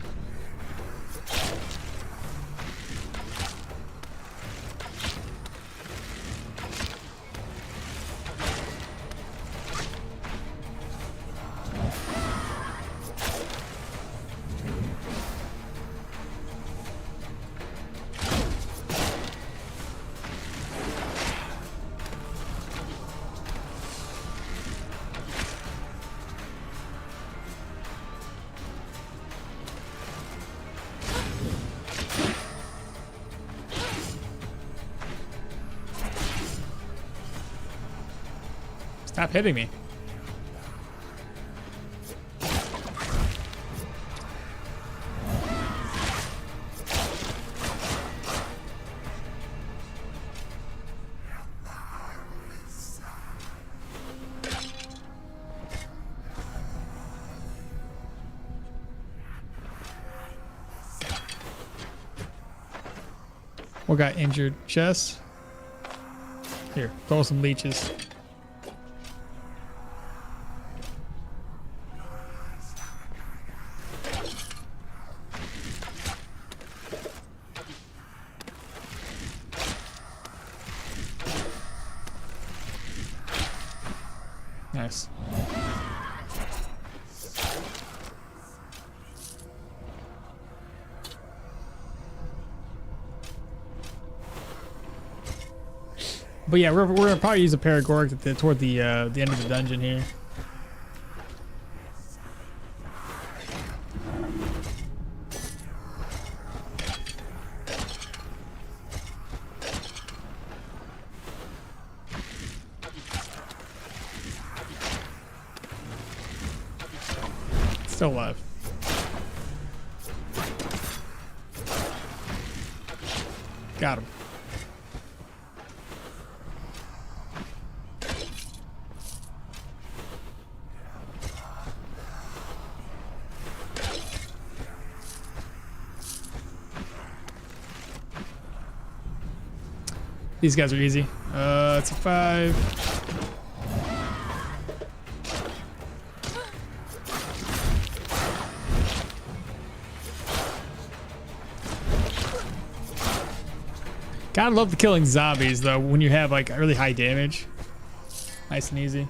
Stop hitting me. What got injured? Chest? Here, throw some leeches. Nice. But yeah, we're gonna probably use a Paragoric toward the end of the dungeon here. Still alive. Got him. These guys are easy. It's a 5. Gotta love the killing zombies though when you have like really high damage. Nice and easy.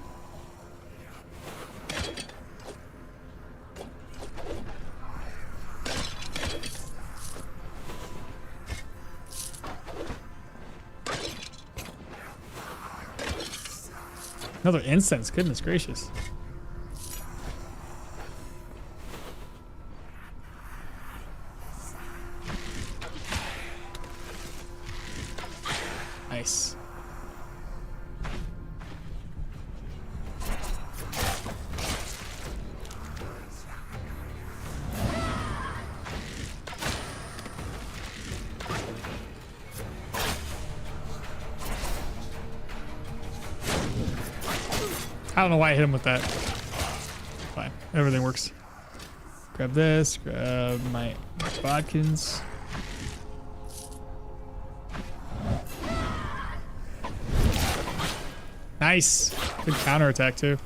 Another incense, goodness gracious. Nice. I don't know why I hit him with that. Fine, everything works. Grab this, grab my bodkins. Nice. Good counterattack too.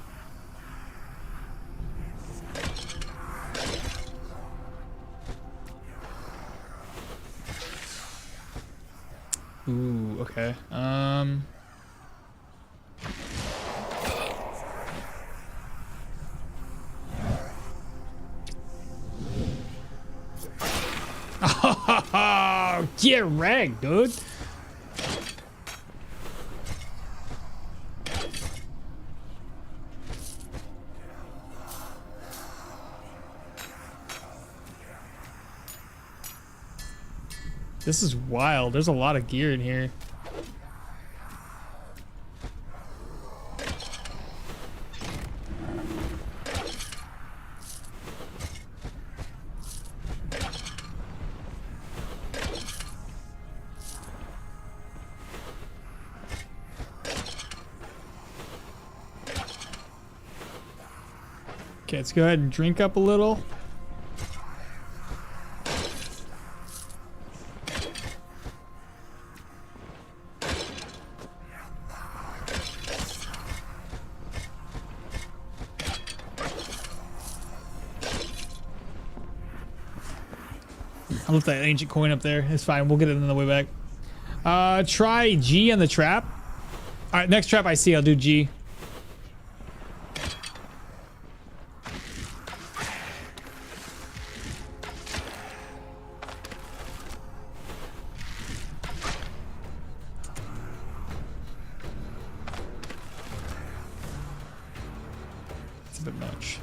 Ooh, okay. Get wrecked, dude. This is wild. There's a lot of gear in here. Okay, let's go ahead and drink up a little. I left that ancient coin up there. It's fine. We'll get it on the way back. Try G on the trap. All right, next trap I see, I'll do G. It's a bit much.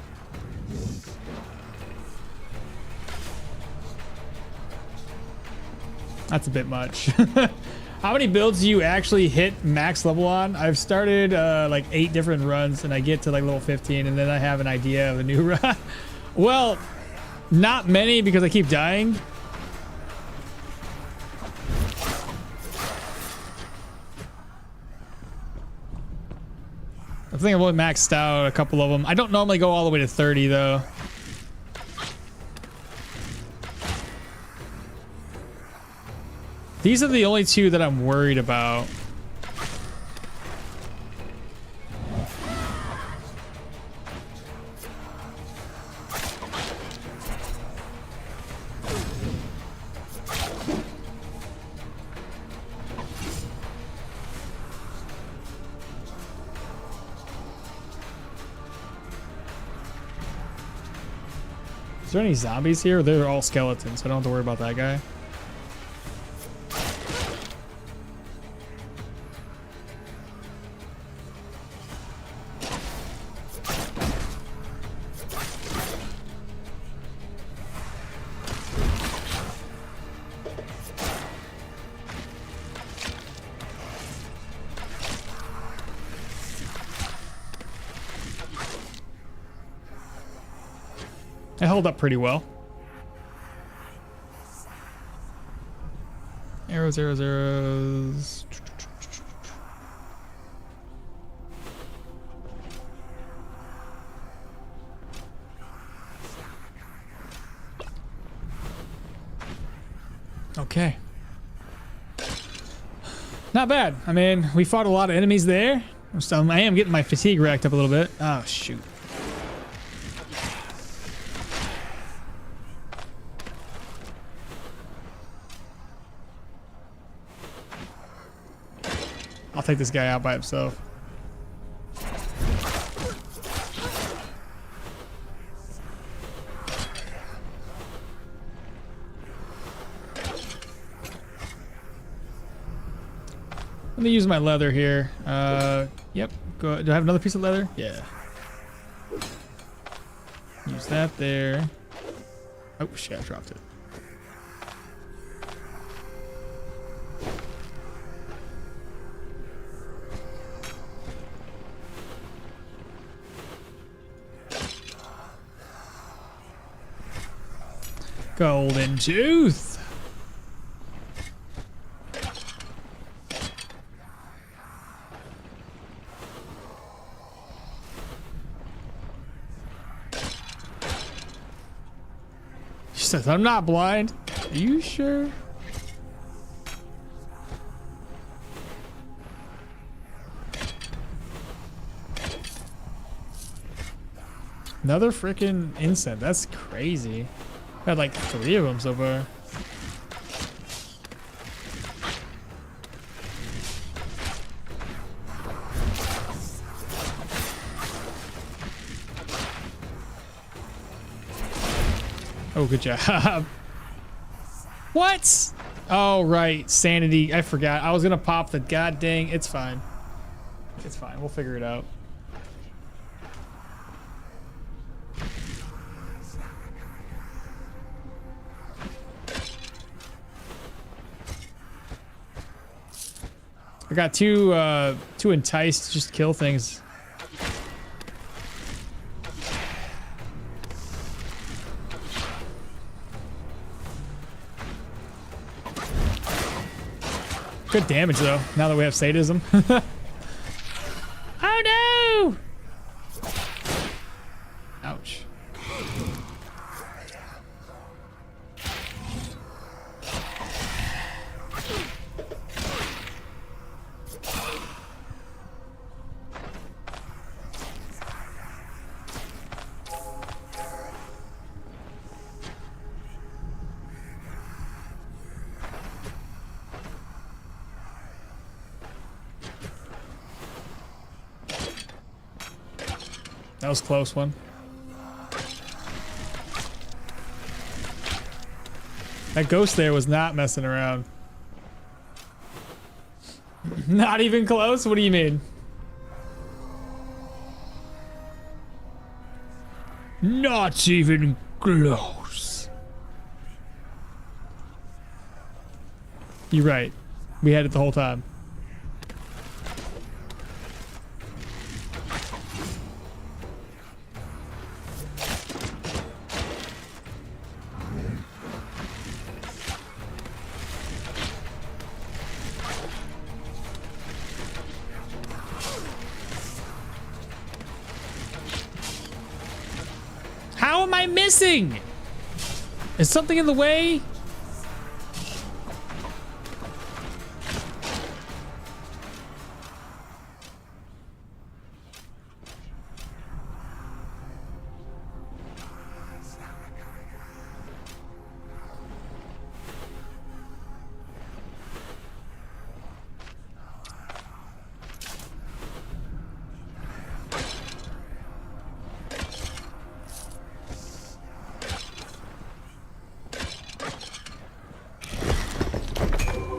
That's a bit much. How many builds do you actually hit max level on? I've started like 8 different runs and I get to like level 15 and then I have an idea of a new run. Well, not many because I keep dying. I think I've only maxed out a couple of them. I don't normally go all the way to 30 though. These are the only 2 that I'm worried about. Is there any zombies here? They're all skeletons, so I don't have to worry about that guy. I held up pretty well. Arrows, arrows, arrows. Okay. Not bad. I mean, we fought a lot of enemies there. So I am getting my fatigue racked up a little bit. Oh, shoot. I'll take this guy out by himself. Let me use my leather here. Yep. Go. Do I have another piece of leather? Yeah. Use that there. Oh shit! I dropped it. Golden tooth. She says, I'm not blind. Are you sure? Another freaking incense. That's crazy. I had like 3 of them so far. Oh, good job. What? Oh, right. Sanity. I forgot. I was going to pop the god dang. It's fine. It's fine. We'll figure it out. I got too enticed to just kill things. Good damage though, now that we have sadism. Oh no! Ouch. That was a close one. That ghost there was not messing around. Not even close? What do you mean? Not even close. You're right. We had it the whole time. How am I missing? Is something in the way?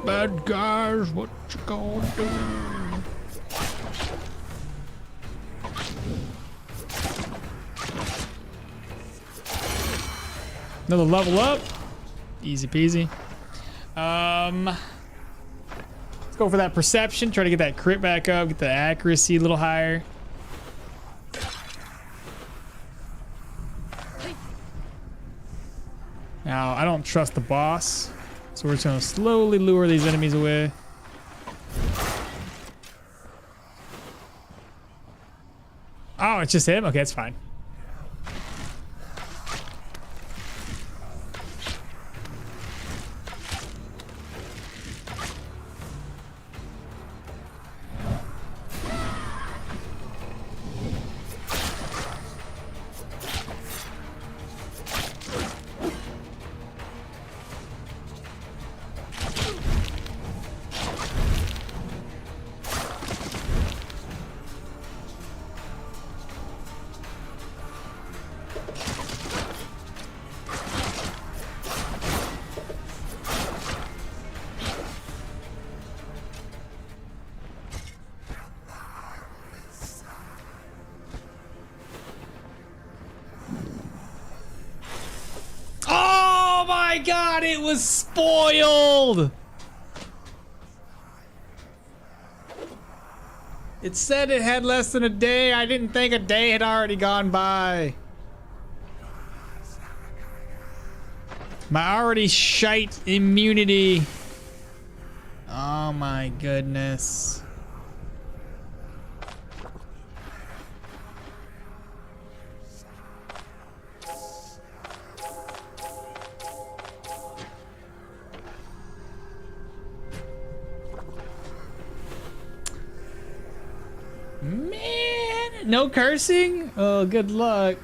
Bad guys, what you gonna do? Another level up. Easy peasy. Let's go for that perception. Try to get that crit back up. Get the accuracy a little higher. Now, I don't trust the boss. So we're just gonna slowly lure these enemies away. Oh, it's just him? Okay, it's fine. Oh my god, it was spoiled! It said it had less than a day. I didn't think a day had already gone by. My already shite immunity. Oh my goodness. Man, no cursing? Oh, good luck.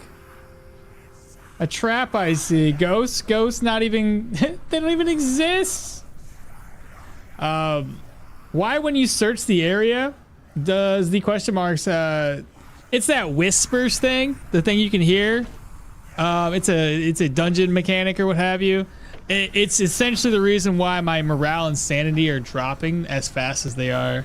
A trap I see. Ghosts not even, they don't even exist. Why when you search the area, does the question marks, it's that whispers thing, the thing you can hear. It's a dungeon mechanic or what have you. It's essentially the reason why my morale and sanity are dropping as fast as they are.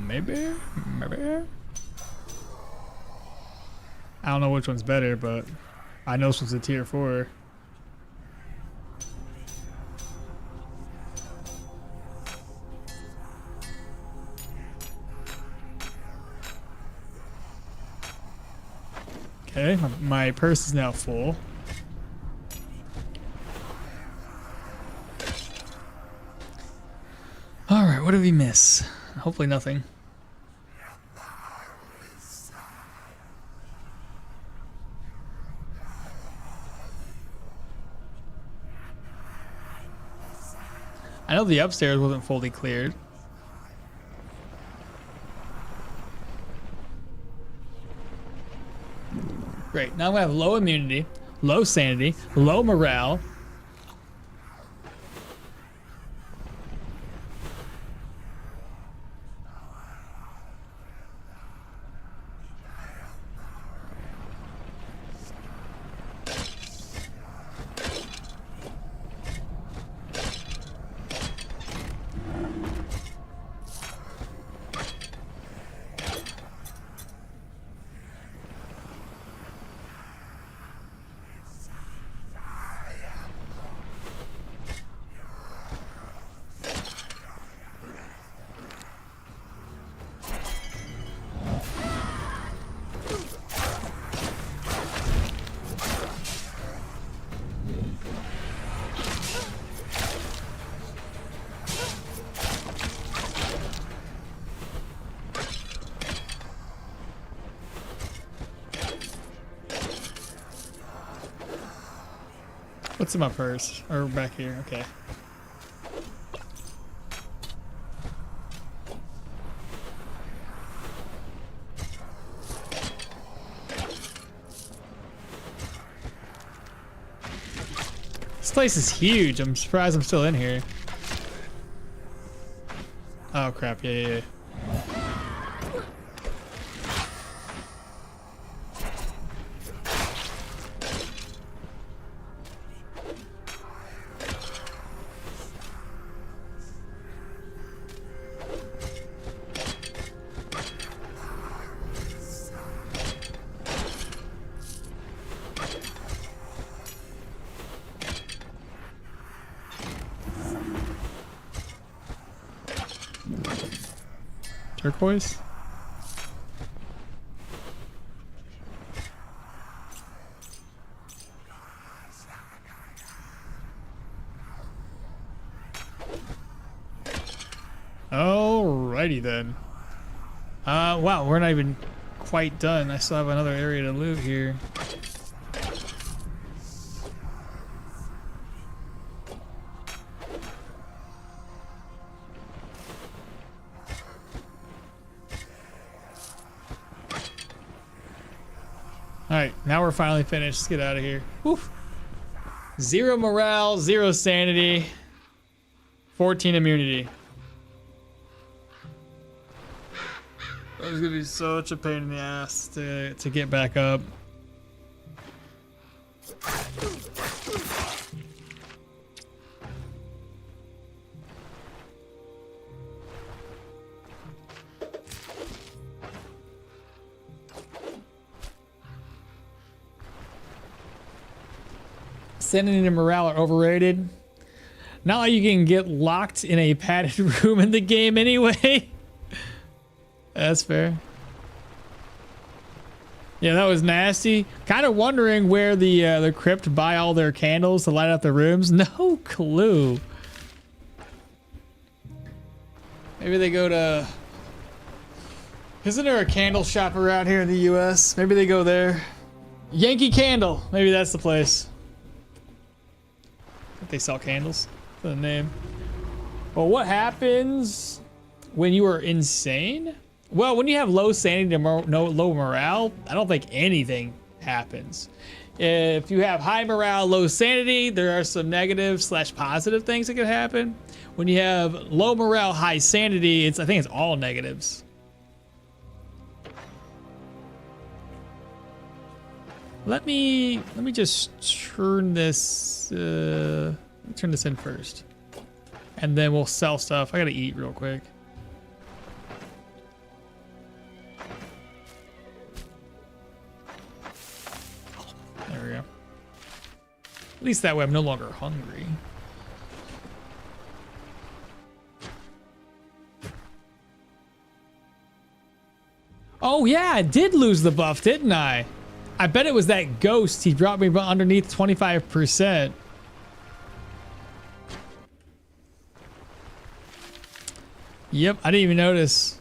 Maybe. I don't know which one's better, but I know this one's a tier 4. Okay, my purse is now full. All right, what did we miss? Hopefully nothing. I know the upstairs wasn't fully cleared. Great, now I'm gonna have low immunity, low sanity, low morale. What's in my purse? Or back here? Okay. This place is huge. I'm surprised I'm still in here. Oh crap, yeah. Turquoise? Alrighty then. Wow, we're not even quite done. I still have another area to loot here. Alright, now we're finally finished. Let's get out of here. Whew. 0 morale, 0 sanity, 14 immunity. That was gonna be such a pain in the ass to get back up. Sanity and morale are overrated. Not like you can get locked in a padded room in the game anyway. That's fair. Yeah, that was nasty. Kind of wondering where the crypt buy all their candles to light up the rooms. No clue. Maybe they go to... Isn't there a candle shop around here in the US? Maybe they go there. Yankee Candle. Maybe that's the place. They sell candles. That's the name. Well, what happens when you are insane? Well, when you have low sanity and low morale, I don't think anything happens. If you have high morale, low sanity, there are some negative / positive things that can happen. When you have low morale, high sanity, I think it's all negatives. Let me just turn this turn this in first, and then we'll sell stuff. I gotta eat real quick. There we go. At least that way I'm no longer hungry. Oh yeah, I did lose the buff, didn't I? I bet it was that ghost. He dropped me underneath 25%. Yep, I didn't even notice.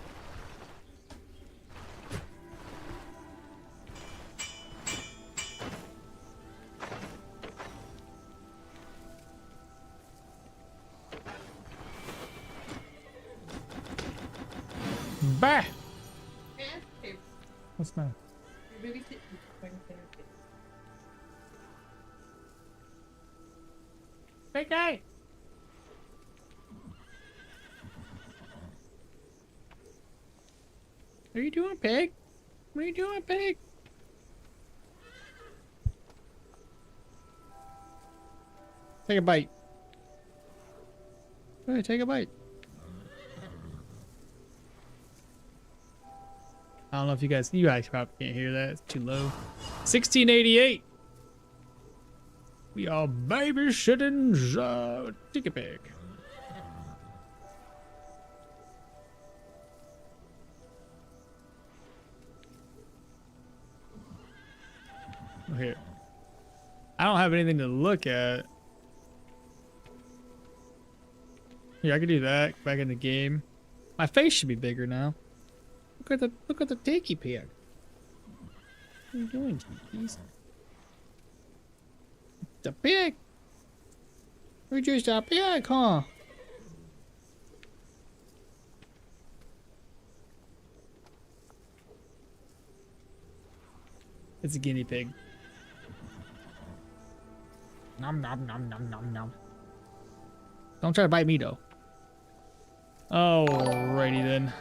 Bah! What's that? Big guy! What are you doing, pig? What are you doing, pig? Take a bite. Hey, take a bite. I don't know if you guys probably can't hear that. It's too low. 1688. We are babysitting the Tiki Pig. Oh, here. I don't have anything to look at. Here, I can do that. Go back in the game. My face should be bigger now. Look at the Tiki Pig. What are you doing, Jinkies? The pig. We just a pig, huh? It's a guinea pig. Nom nom nom nom nom nom. Don't try to bite me though. Alrighty then.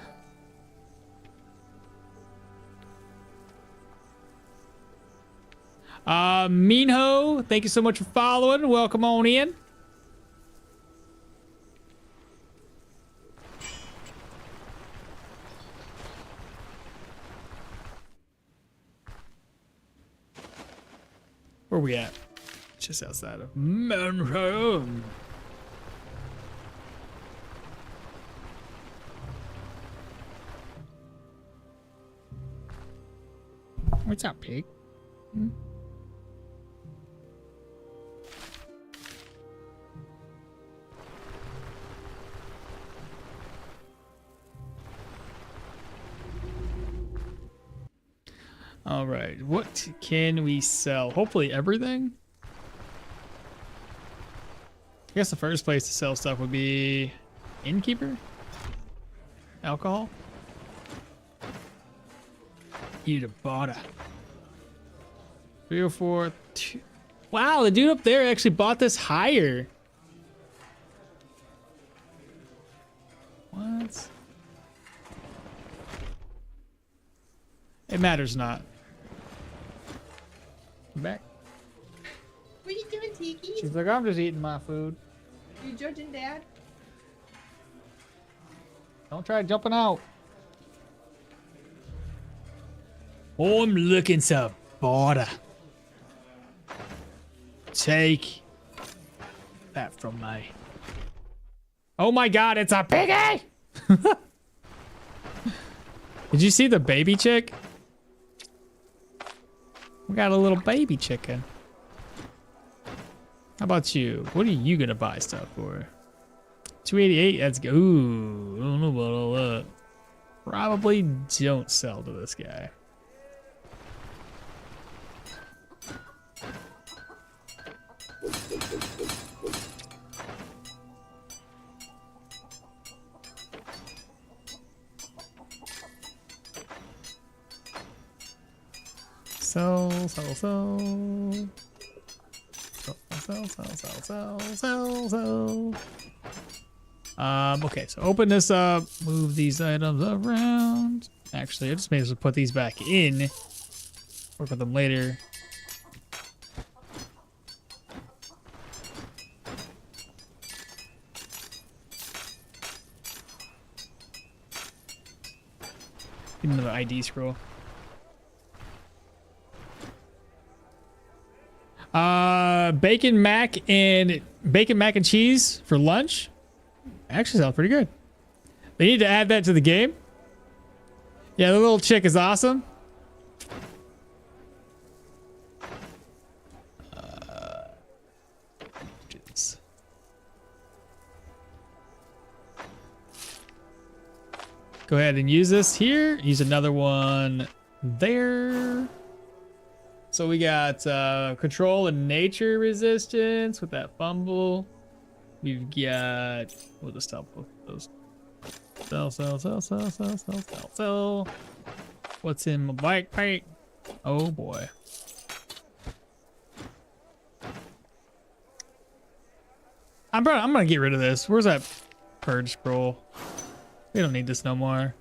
Minho, thank you so much for following. Welcome on in. Where we at? Just outside of Manhattan. What's up, pig? Hmm? All right, what can we sell? Hopefully everything. I guess the first place to sell stuff would be innkeeper, alcohol. Eat a bada. 304. Wow, the dude up there actually bought this higher. What? It matters not. I'm back. What are you doing, Tiki? She's like, I'm just eating my food. You judging Dad? Don't try jumping out. Oh, I'm looking so border. Take that from me. Oh my god, it's a piggy! Did you see the baby chick? We got a little baby chicken. How about you? What are you gonna buy stuff for? 288, that's good. Ooh, I don't know about all that. Probably don't sell to this guy. Sell. Okay, so open this up, move these items around. Actually, I just may as well put these back in. Work with them later. Give me another ID scroll. Bacon mac and cheese for lunch. Actually sounds pretty good. They need to add that to the game. Yeah, the little chick is awesome. Do this. Go ahead and use this here. Use another one there. So we got control and nature resistance with that fumble. We've got, we'll just stop both of those. Sell. What's in my backpack? Oh boy. I'm gonna get rid of this. Where's that purge scroll? We don't need this no more.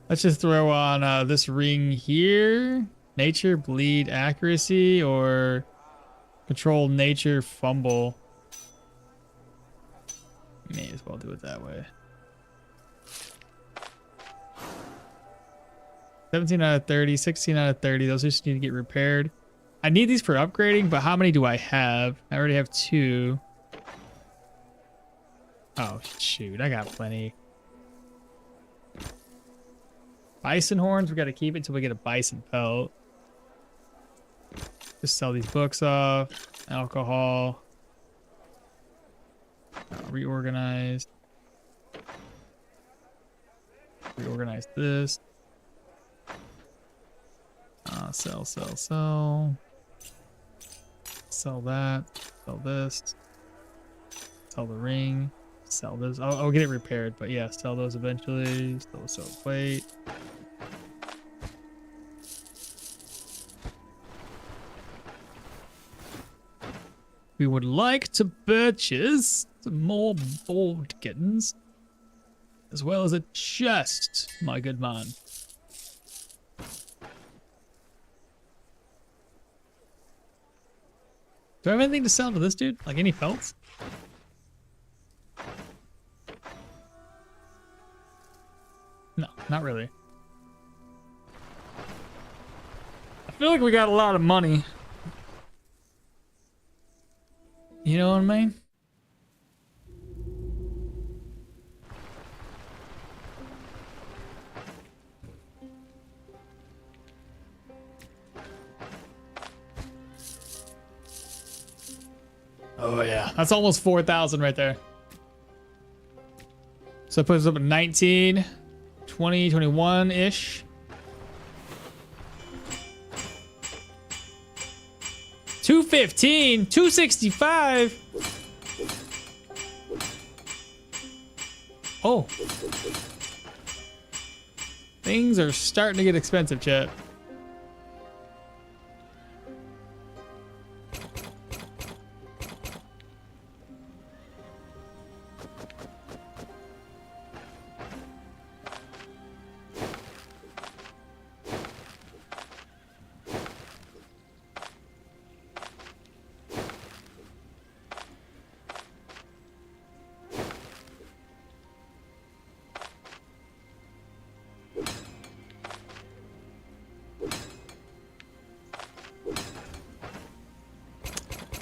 Let's just throw on this ring here. Nature, bleed, accuracy, or control, nature, fumble. May as well do it that way. 17 out of 30, 16 out of 30. Those just need to get repaired. I need these for upgrading, but how many do I have? I already have 2. Oh, shoot. I got plenty. Bison horns. We got to keep it until we get a bison pelt. Just sell these books off. Alcohol. Reorganize. Reorganize this. Sell. Sell that. Sell this. Sell the ring. Sell this. I'll get it repaired, but yeah, sell those eventually. Sell the silver plate. We would like to purchase some more board kittens, as well as a chest, my good man. Do I have anything to sell to this dude? Like any pelts? No, not really. I feel like we got a lot of money. You know what I mean? Oh yeah, that's almost 4,000 right there. So it puts us up at 19, 20, 21-ish. 215, 265. Oh. Things are starting to get expensive, chat.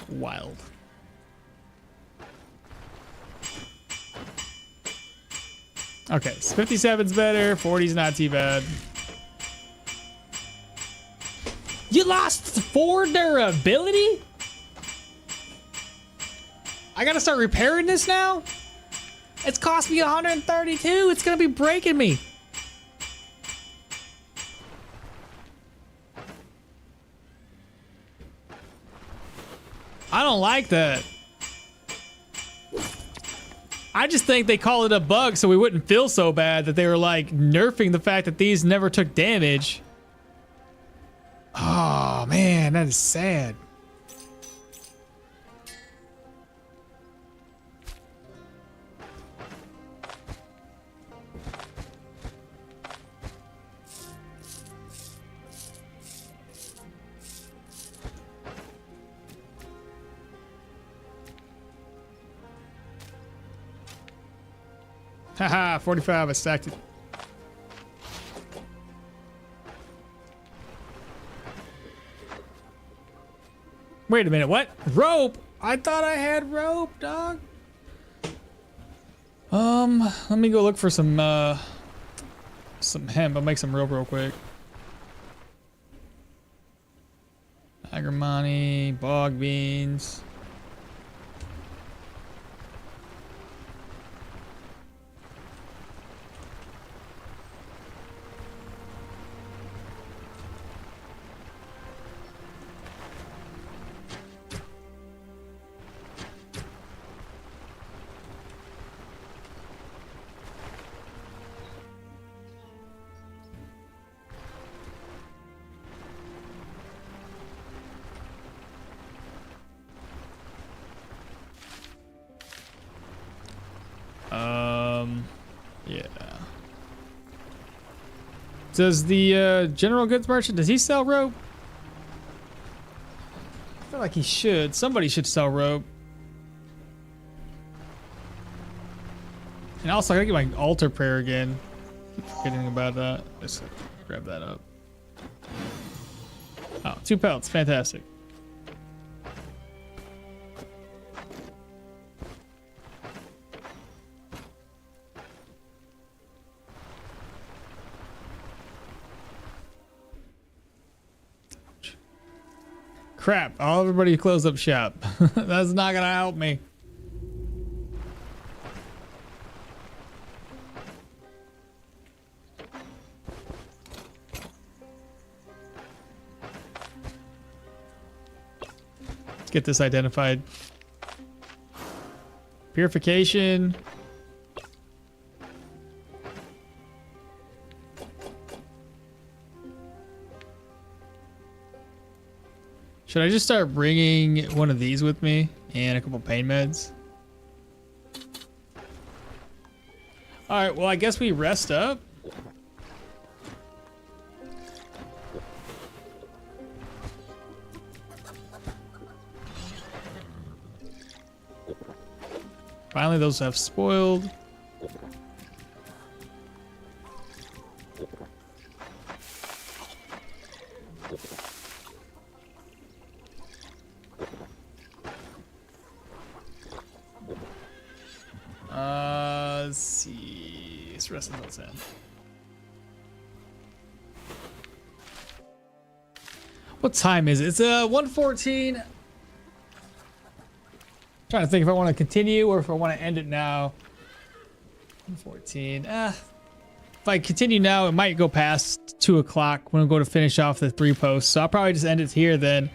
Wild. Okay, so 57's better, 40's not too bad. You lost 4 durability? I gotta start repairing this now? It's cost me 132. It's gonna be breaking me. I don't like that. I just think they call it a bug so we wouldn't feel so bad that they were like nerfing the fact that these never took damage. Oh man, that is sad. Haha, 45, I stacked it. Wait a minute, what? Rope? I thought I had rope, dog. Let me go look for some hemp. I'll make some rope real quick. Agrimony, bog beans. Yeah. Does the general goods merchant, does he sell rope? I feel like he should. Somebody should sell rope. And also, I gotta get my altar prayer again. Keep forgetting about that. Let's grab that up. Oh, 2 pelts. Fantastic. Crap, everybody close up shop. That's not gonna help me. Let's get this identified. Purification. Should I just start bringing one of these with me and a couple pain meds? All right, well, I guess we rest up. Finally, those have spoiled. Let's see. Let's rest in those in. What time is it? It's 1:14. Trying to think if I want to continue or if I want to end it now. 1:14. If I continue now, it might go past 2 o'clock when I go to finish off the 3 posts. So I'll probably just end it here then.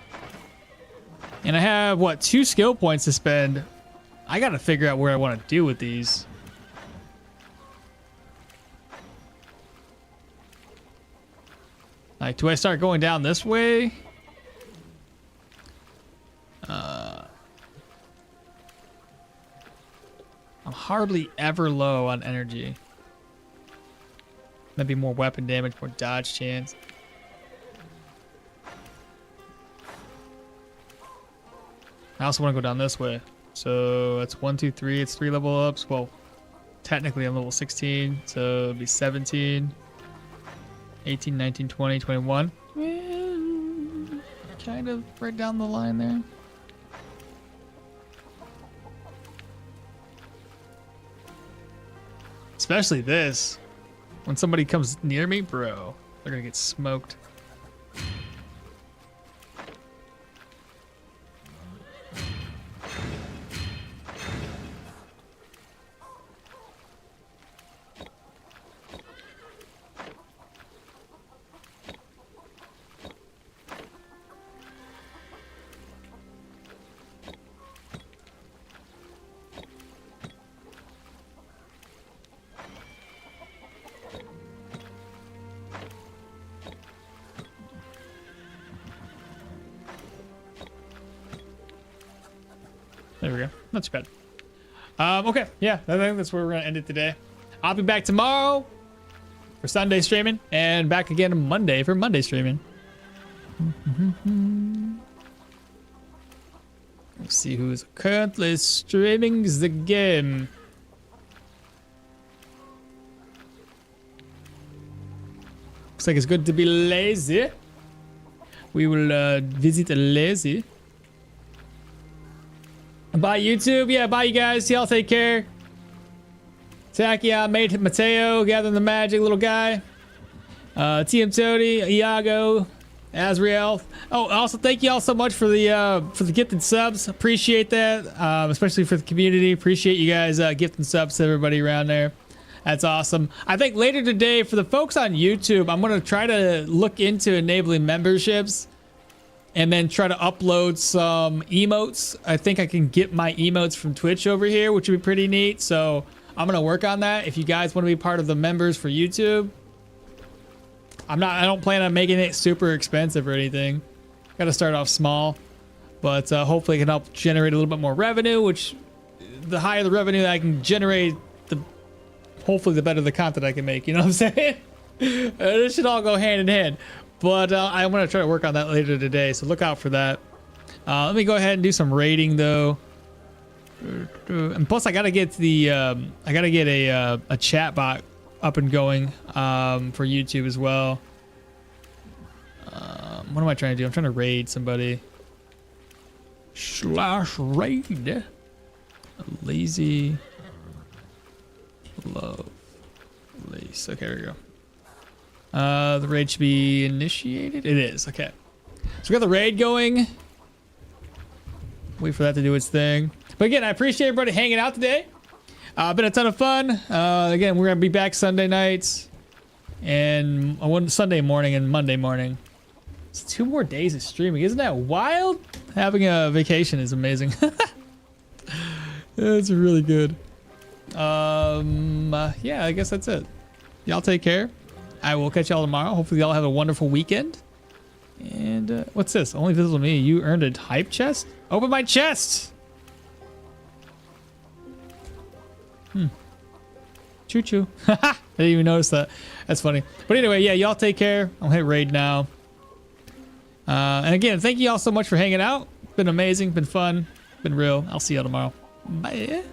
And I have, what, 2 skill points to spend. I got to figure out where I want to do with these. Like, do I start going down this way? I'm hardly ever low on energy. Maybe more weapon damage, more dodge chance. I also want to go down this way. So that's 1, 2, 3. It's 3 level ups. Well, technically I'm level 16, so it'll be 17, 18, 19, 20, 21. Kind of right down the line there. Especially this. When somebody comes near me, bro, they're gonna get smoked. There we go. Not too bad. Okay, yeah, I think that's where we're gonna end it today. I'll be back tomorrow for Sunday streaming, and back again Monday for Monday streaming. Let's see who's currently streaming the game. Looks like it's good to be lazy. We will visit a lazy. Bye, YouTube. Yeah, bye, you guys. Y'all take care. Takia, mate, Mateo, Gathering the Magic, little guy. TM Tony, Iago, Azriel. Oh, also thank you all so much for the gifted subs. Appreciate that, especially for the community. Appreciate you guys gifting subs to everybody around there. That's awesome. I think later today, for the folks on YouTube, I'm going to try to look into enabling memberships and then try to upload some emotes. I think I can get my emotes from Twitch over here, which would be pretty neat. So I'm going to work on that. If you guys want to be part of the members for YouTube, I don't plan on making it super expensive or anything. Got to start off small, but hopefully it can help generate a little bit more revenue, which the higher the revenue that I can generate, hopefully the better the content I can make. You know what I'm saying? This should all go hand in hand. But I'm going to try to work on that later today, so look out for that. Let me go ahead and do some raiding, though. And plus, I got to get a chat bot up and going for YouTube as well. What am I trying to do? I'm trying to raid somebody. /raid. Lazy love lace. Okay, here we go. The raid should be initiated. It is. Okay. So we got the raid going. Wait for that to do its thing. But again, I appreciate everybody hanging out today. Been a ton of fun. Again, we're going to be back Sunday nights and Sunday morning and Monday morning. It's 2 more days of streaming. Isn't that wild? Having a vacation is amazing. It's really good. Yeah, I guess that's it. Y'all take care. I will catch y'all tomorrow. Hopefully y'all have a wonderful weekend. And what's this? Only visible to me. You earned a hype chest? Open my chest! Choo choo. I didn't even notice that. That's funny. But anyway, yeah, y'all take care. I'll hit raid now. And again, thank you all so much for hanging out. Been amazing, been fun, been real. I'll see y'all tomorrow. Bye.